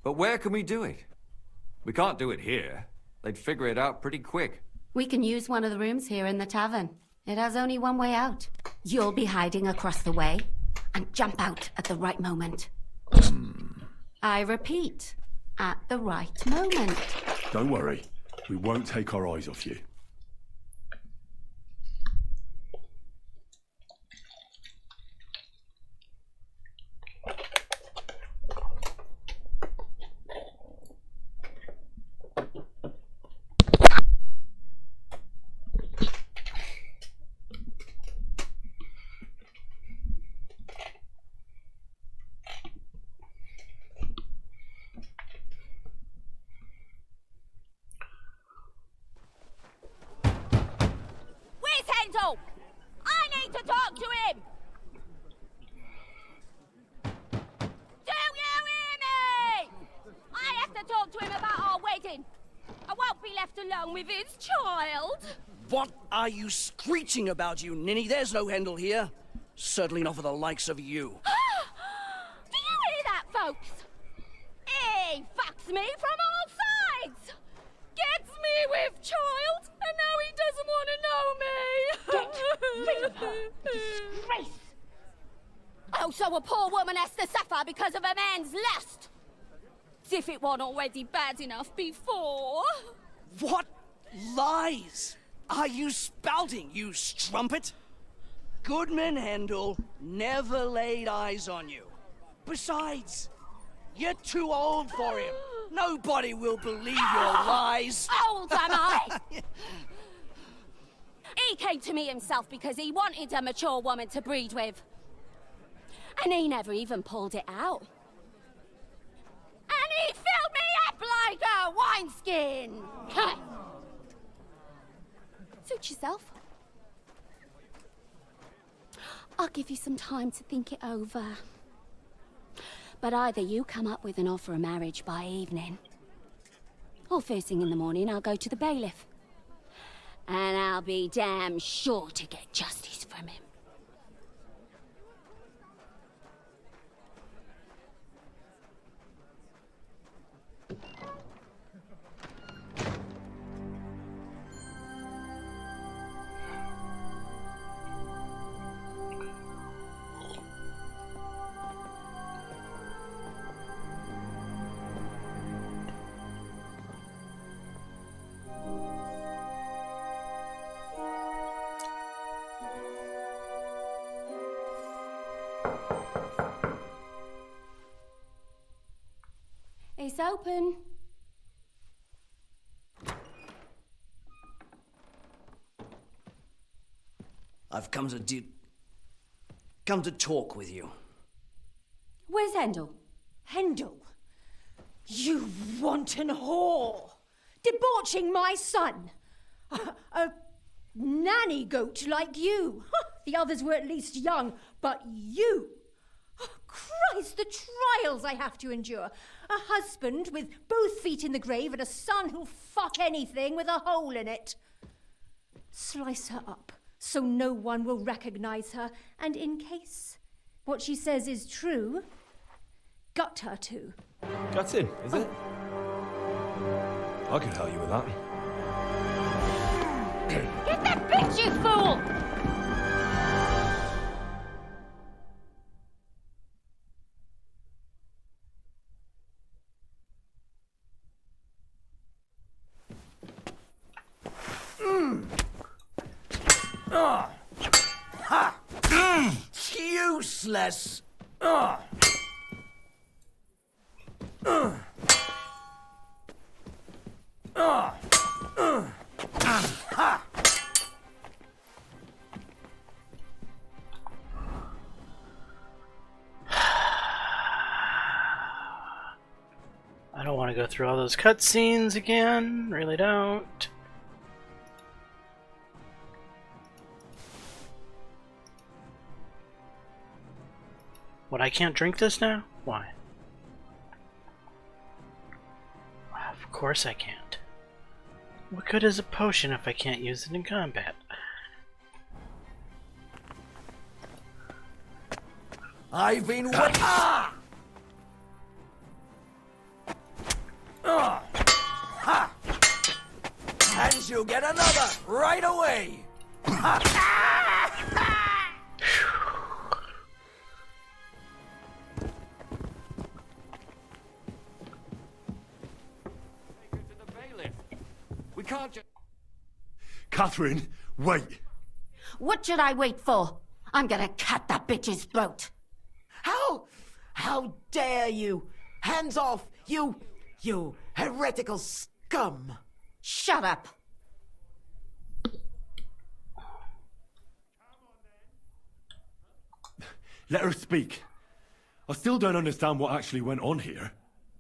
But where can we do it? We can't do it here. They'd figure it out pretty quick. We can use one of the rooms here in the tavern. It has only one way out. You'll be hiding across the way, and jump out at the right moment. I repeat, at the right moment. Don't worry. We won't take our eyes off you. I need to talk to him! Do you hear me? I have to talk to him about our wedding. I won't be left alone with his child. What are you screeching about, you ninny? There's no Hendel here. Certainly not for the likes of you. Do you hear that, folks? He fucks me from all sides. Gets me with child, and now he doesn't want to know me. Get rid of her. Disgrace. Oh, so a poor woman has to suffer because of a man's lust. As if it wasn't already bad enough before. What lies are you spouting, you strumpet? Goodman Hendel never laid eyes on you. Besides, you're too old for him. Nobody will believe your lies. Old am I? He came to me himself because he wanted a mature woman to breed with. And he never even pulled it out. And he filled me up like a wineskin. Suit yourself. I'll give you some time to think it over. But either you come up with an offer of marriage by evening, or first thing in the morning I'll go to the bailiff. And I'll be damn sure to get justice from him. It's open. I've come to talk with you. Where's Hendel? Hendel? You wanton whore! Debauching my son! A nanny goat like you! The others were at least young, but you! Christ, the trials I have to endure! A husband with both feet in the grave and a son who'll fuck anything with a hole in it. Slice her up so no one will recognize her, and in case what she says is true, gut her too. Gutting, is it? I can help you with that. Get that bitch, you fool! Ha! Useless! Ha! I don't want to go through all those cutscenes again. Really don't. What, I can't drink this now? Why? Of course I can't. What good is a potion if I can't use it in combat? I've been ha! And you'll get another right away! We can't just... Catherine, wait! What should I wait for? I'm gonna cut that bitch's throat. How dare you? Hands off, you heretical scum! Shut up! Let her speak. I still don't understand what actually went on here.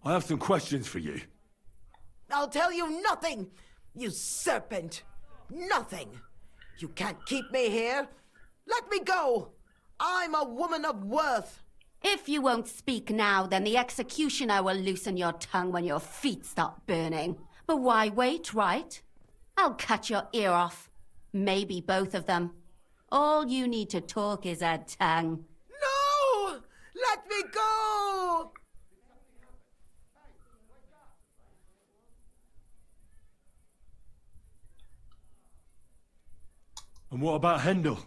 I have some questions for you. I'll tell you nothing, you serpent! Nothing! You can't keep me here! Let me go! I'm a woman of worth! If you won't speak now, then the executioner will loosen your tongue when your feet start burning. But why wait, right? I'll cut your ear off. Maybe both of them. All you need to talk is a tongue. No! Let me go! And what about Hendel?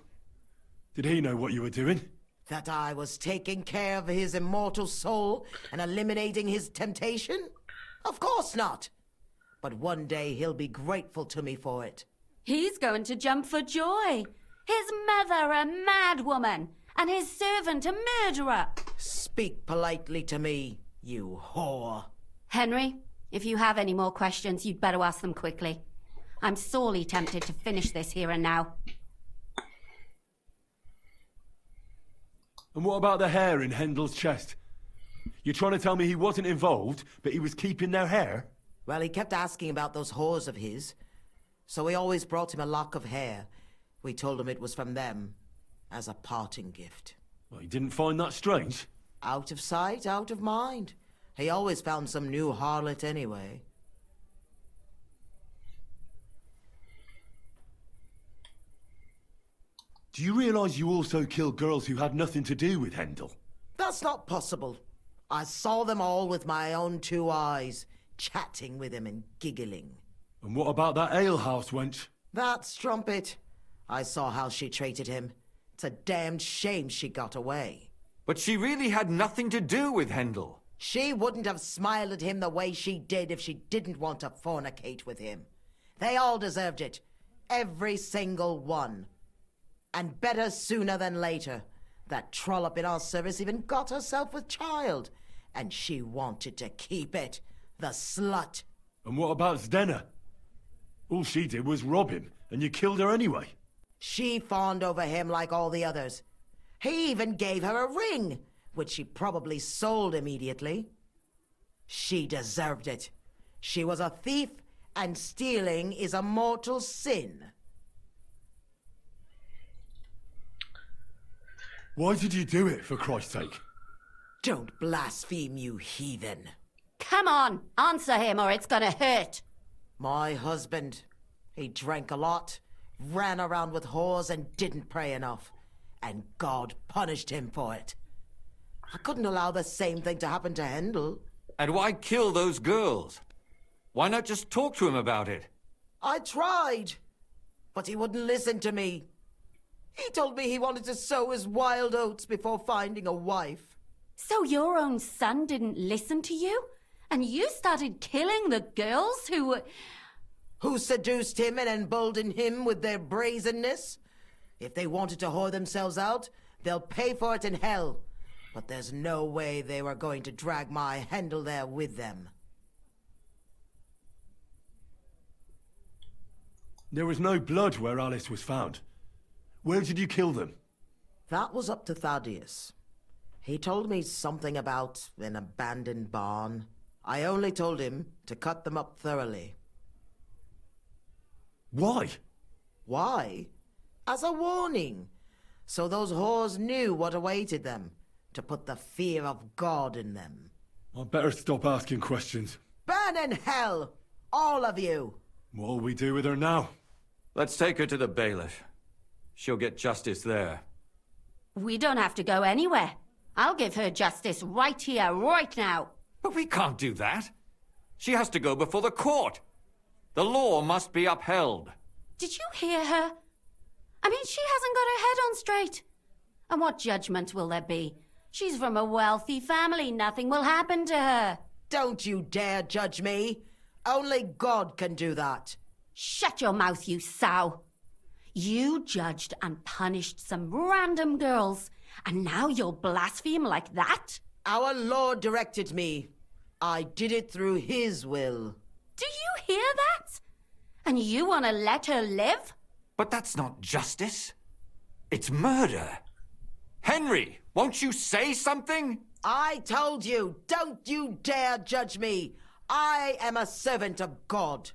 Did he know what you were doing? That I was taking care of his immortal soul and eliminating his temptation? Of course not. But one day he'll be grateful to me for it. He's going to jump for joy. His mother a mad woman, and his servant a murderer. Speak politely to me, you whore. Henry, if you have any more questions, you'd better ask them quickly. I'm sorely tempted to finish this here and now. And what about the hair in Hendel's chest? You're trying to tell me he wasn't involved, but he was keeping their hair? Well, he kept asking about those whores of his, so we always brought him a lock of hair. We told him it was from them, as a parting gift. Well, he didn't find that strange? Out of sight, out of mind. He always found some new harlot anyway. Do you realize you also killed girls who had nothing to do with Hendel? That's not possible. I saw them all with my own two eyes, chatting with him and giggling. And what about that alehouse wench? That strumpet. I saw how she treated him. It's a damned shame she got away. But she really had nothing to do with Hendel. She wouldn't have smiled at him the way she did if she didn't want to fornicate with him. They all deserved it. Every single one. And better sooner than later. That trollop in our service even got herself with child. And she wanted to keep it. The slut. And what about Zdenna? All she did was rob him, and you killed her anyway. She fawned over him like all the others. He even gave her a ring, which she probably sold immediately. She deserved it. She was a thief, and stealing is a mortal sin. Why did you do it, for Christ's sake? Don't blaspheme, you heathen. Come on, answer him or it's gonna hurt. My husband. He drank a lot, ran around with whores, and didn't pray enough. And God punished him for it. I couldn't allow the same thing to happen to Hendel. And why kill those girls? Why not just talk to him about it? I tried, but he wouldn't listen to me. He told me he wanted to sow his wild oats before finding a wife. So your own son didn't listen to you? And you started killing the girls who seduced him and emboldened him with their brazenness? If they wanted to whore themselves out, they'll pay for it in hell. But there's no way they were going to drag my Handel there with them. There was no blood where Alice was found. Where did you kill them? That was up to Thaddeus. He told me something about an abandoned barn. I only told him to cut them up thoroughly. Why? Why? As a warning. So those whores knew what awaited them. To put the fear of God in them. I'd better stop asking questions. Burn in hell! All of you! What'll we do with her now? Let's take her to the bailiff. She'll get justice there. We don't have to go anywhere. I'll give her justice right here, right now. But we can't do that. She has to go before the court. The law must be upheld. Did you hear her? I mean, she hasn't got her head on straight. And what judgment will there be? She's from a wealthy family. Nothing will happen to her. Don't you dare judge me. Only God can do that. Shut your mouth, you sow. You judged and punished some random girls, and now you'll blaspheme like that? Our Lord directed me. I did it through His will. Do you hear that? And you want to let her live? But that's not justice. It's murder. Henry, won't you say something? I told you, don't you dare judge me. I am a servant of God.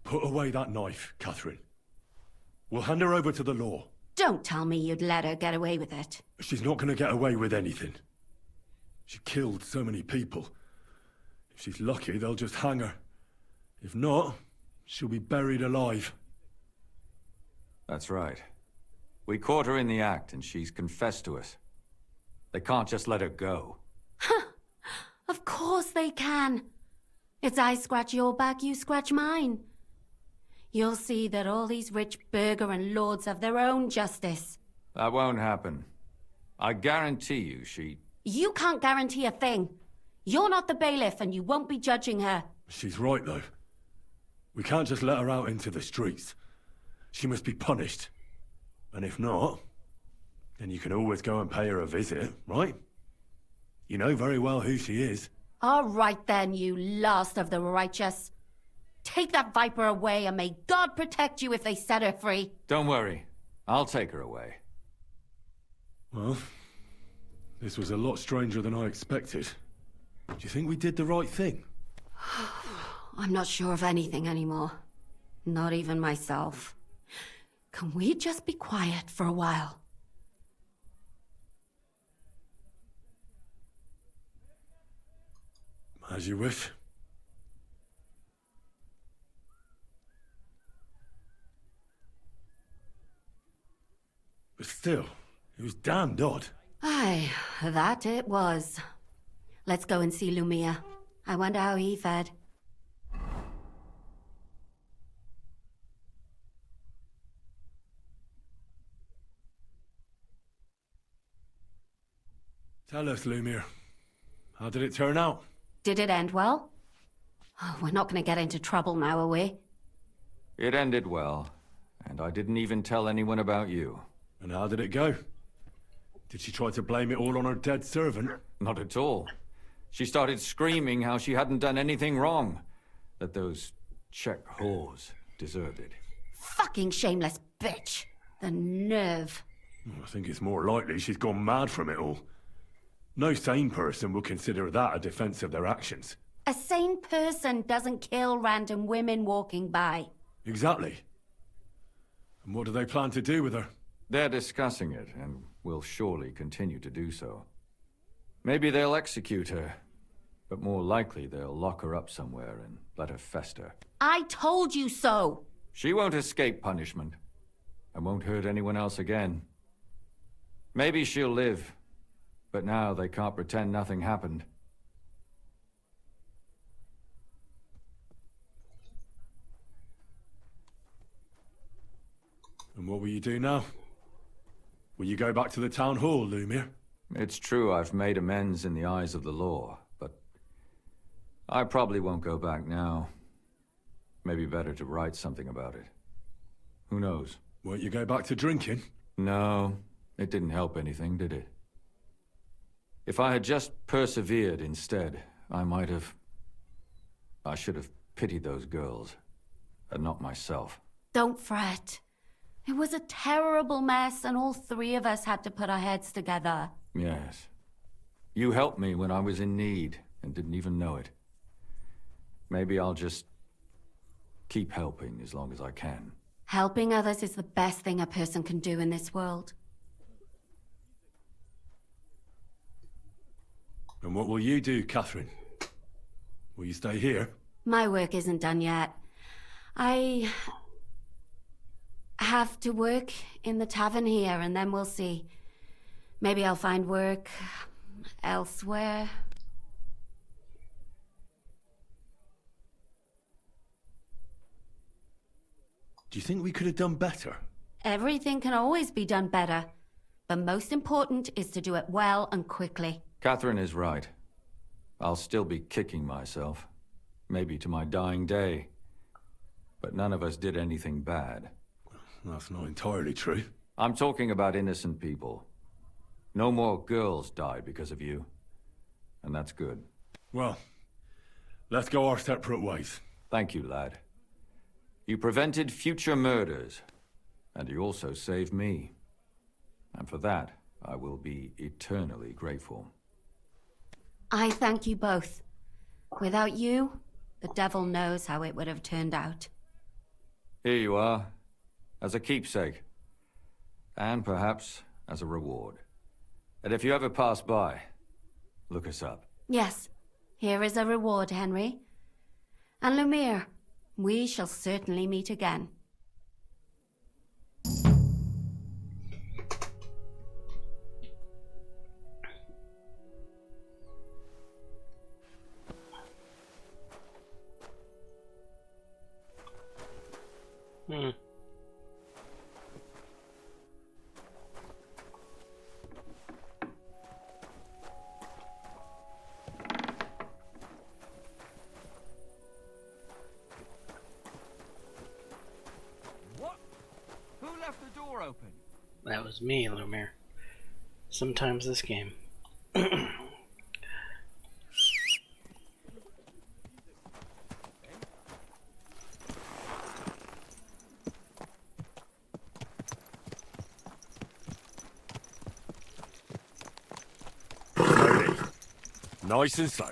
Put away that knife, Catherine. We'll hand her over to the law. Don't tell me you'd let her get away with it. She's not going to get away with anything. She killed so many people. If she's lucky, they'll just hang her. If not, she'll be buried alive. That's right. We caught her in the act, and she's confessed to us. They can't just let her go. Of course they can. It's I scratch your back, you scratch mine. You'll see that all these rich burgher and lords have their own justice. That won't happen. I guarantee you she... You can't guarantee a thing. You're not the bailiff, and you won't be judging her. She's right, though. We can't just let her out into the streets. She must be punished. And if not, then you can always go and pay her a visit, right? You know very well who she is. All right then, you last of the righteous. Take that viper away, and may God protect you if they set her free. Don't worry. I'll take her away. Well, this was a lot stranger than I expected. Do you think we did the right thing? I'm not sure of anything anymore. Not even myself. Can we just be quiet for a while? As you wish. But still, it was damned odd. Aye, that it was. Let's go and see Lumia. I wonder how he fared. Tell us, Lumir. How did it turn out? Did it end well? Oh, we're not going to get into trouble now, are we? It ended well, and I didn't even tell anyone about you. And how did it go? Did she try to blame it all on her dead servant? Not at all. She started screaming how she hadn't done anything wrong. That those Czech whores deserved it. Fucking shameless bitch. The nerve. I think it's more likely she's gone mad from it all. No sane person would consider that a defense of their actions. A sane person doesn't kill random women walking by. Exactly. And what do they plan to do with her? They're discussing it, and will surely continue to do so. Maybe they'll execute her, but more likely they'll lock her up somewhere and let her fester. I told you so! She won't escape punishment, and won't hurt anyone else again. Maybe she'll live, but now they can't pretend nothing happened. And what will you do now? Will you go back to the town hall, Lumir? It's true I've made amends in the eyes of the law, but I probably won't go back now. Maybe better to write something about it. Who knows? Won't you go back to drinking? No, it didn't help anything, did it? If I had just persevered instead, I should have pitied those girls, and not myself. Don't fret. It was a terrible mess, and all three of us had to put our heads together. Yes. You helped me when I was in need, and didn't even know it. Maybe I'll just keep helping as long as I can. Helping others is the best thing a person can do in this world. And what will you do, Catherine? Will you stay here? My work isn't done yet. I have to work in the tavern here, and then we'll see. Maybe I'll find work elsewhere. Do you think we could have done better? Everything can always be done better, but most important is to do it well and quickly. Catherine is right. I'll still be kicking myself. Maybe to my dying day. But none of us did anything bad. That's not entirely true. I'm talking about innocent people. No more girls died because of you. And that's good. Well, let's go our separate ways. Thank you, lad. You prevented future murders. And you also saved me. And for that, I will be eternally grateful. I thank you both. Without you, the devil knows how it would have turned out. Here you are, as a keepsake. And perhaps as a reward. And if you ever pass by, look us up. Yes, here is a reward, Henry. And Lumiere, we shall certainly meet again. What? Who left the door open? That was me, Lumiere. Sometimes this game. Slowly. Nice and slow.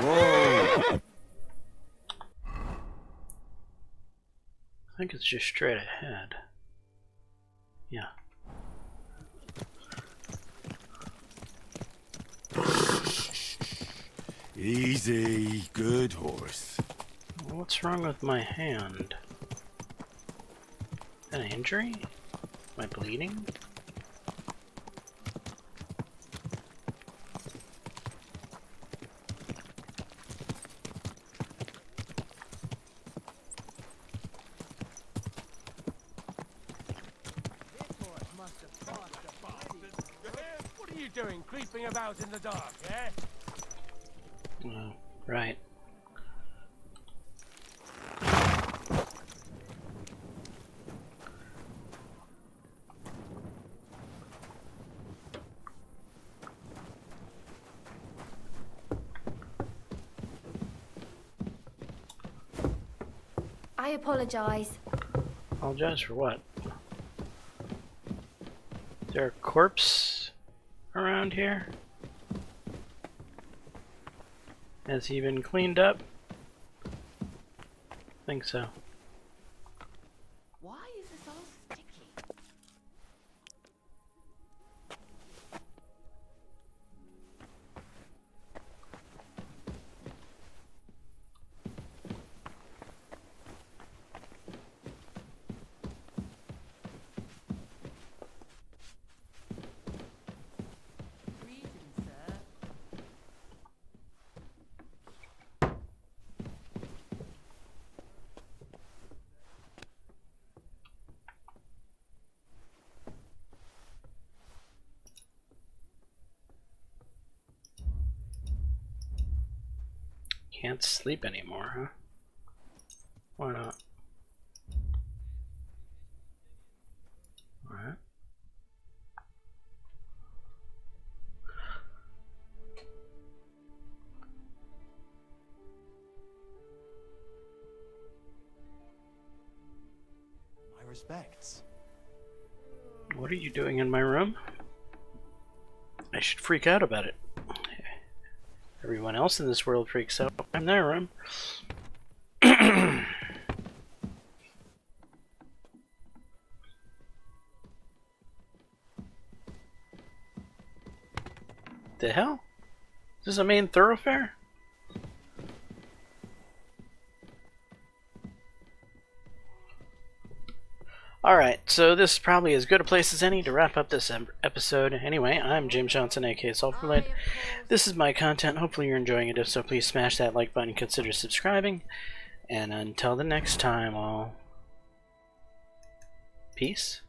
Whoa! I think it's just straight ahead. Yeah. Easy, good horse. What's wrong with my hand? An injury? Am I bleeding? What are you doing, creeping about in the dark, eh? Oh, right. I apologize. Apologize for what? Is there a corpse around here? Has he been cleaned up? I think so. Why is this all sticky? Can't sleep anymore, huh? Why not? Alright. My respects. What are you doing in my room? I should freak out about it. Everyone else in this world freaks out in their room. The hell? Is this a main thoroughfare? Alright, so this is probably as good a place as any to wrap up this episode. Anyway, I'm James Johnson, aka Sulphurlight. This is my content. Hopefully you're enjoying it. If so, please smash that like button and consider subscribing. And until the next time, I'll... Peace.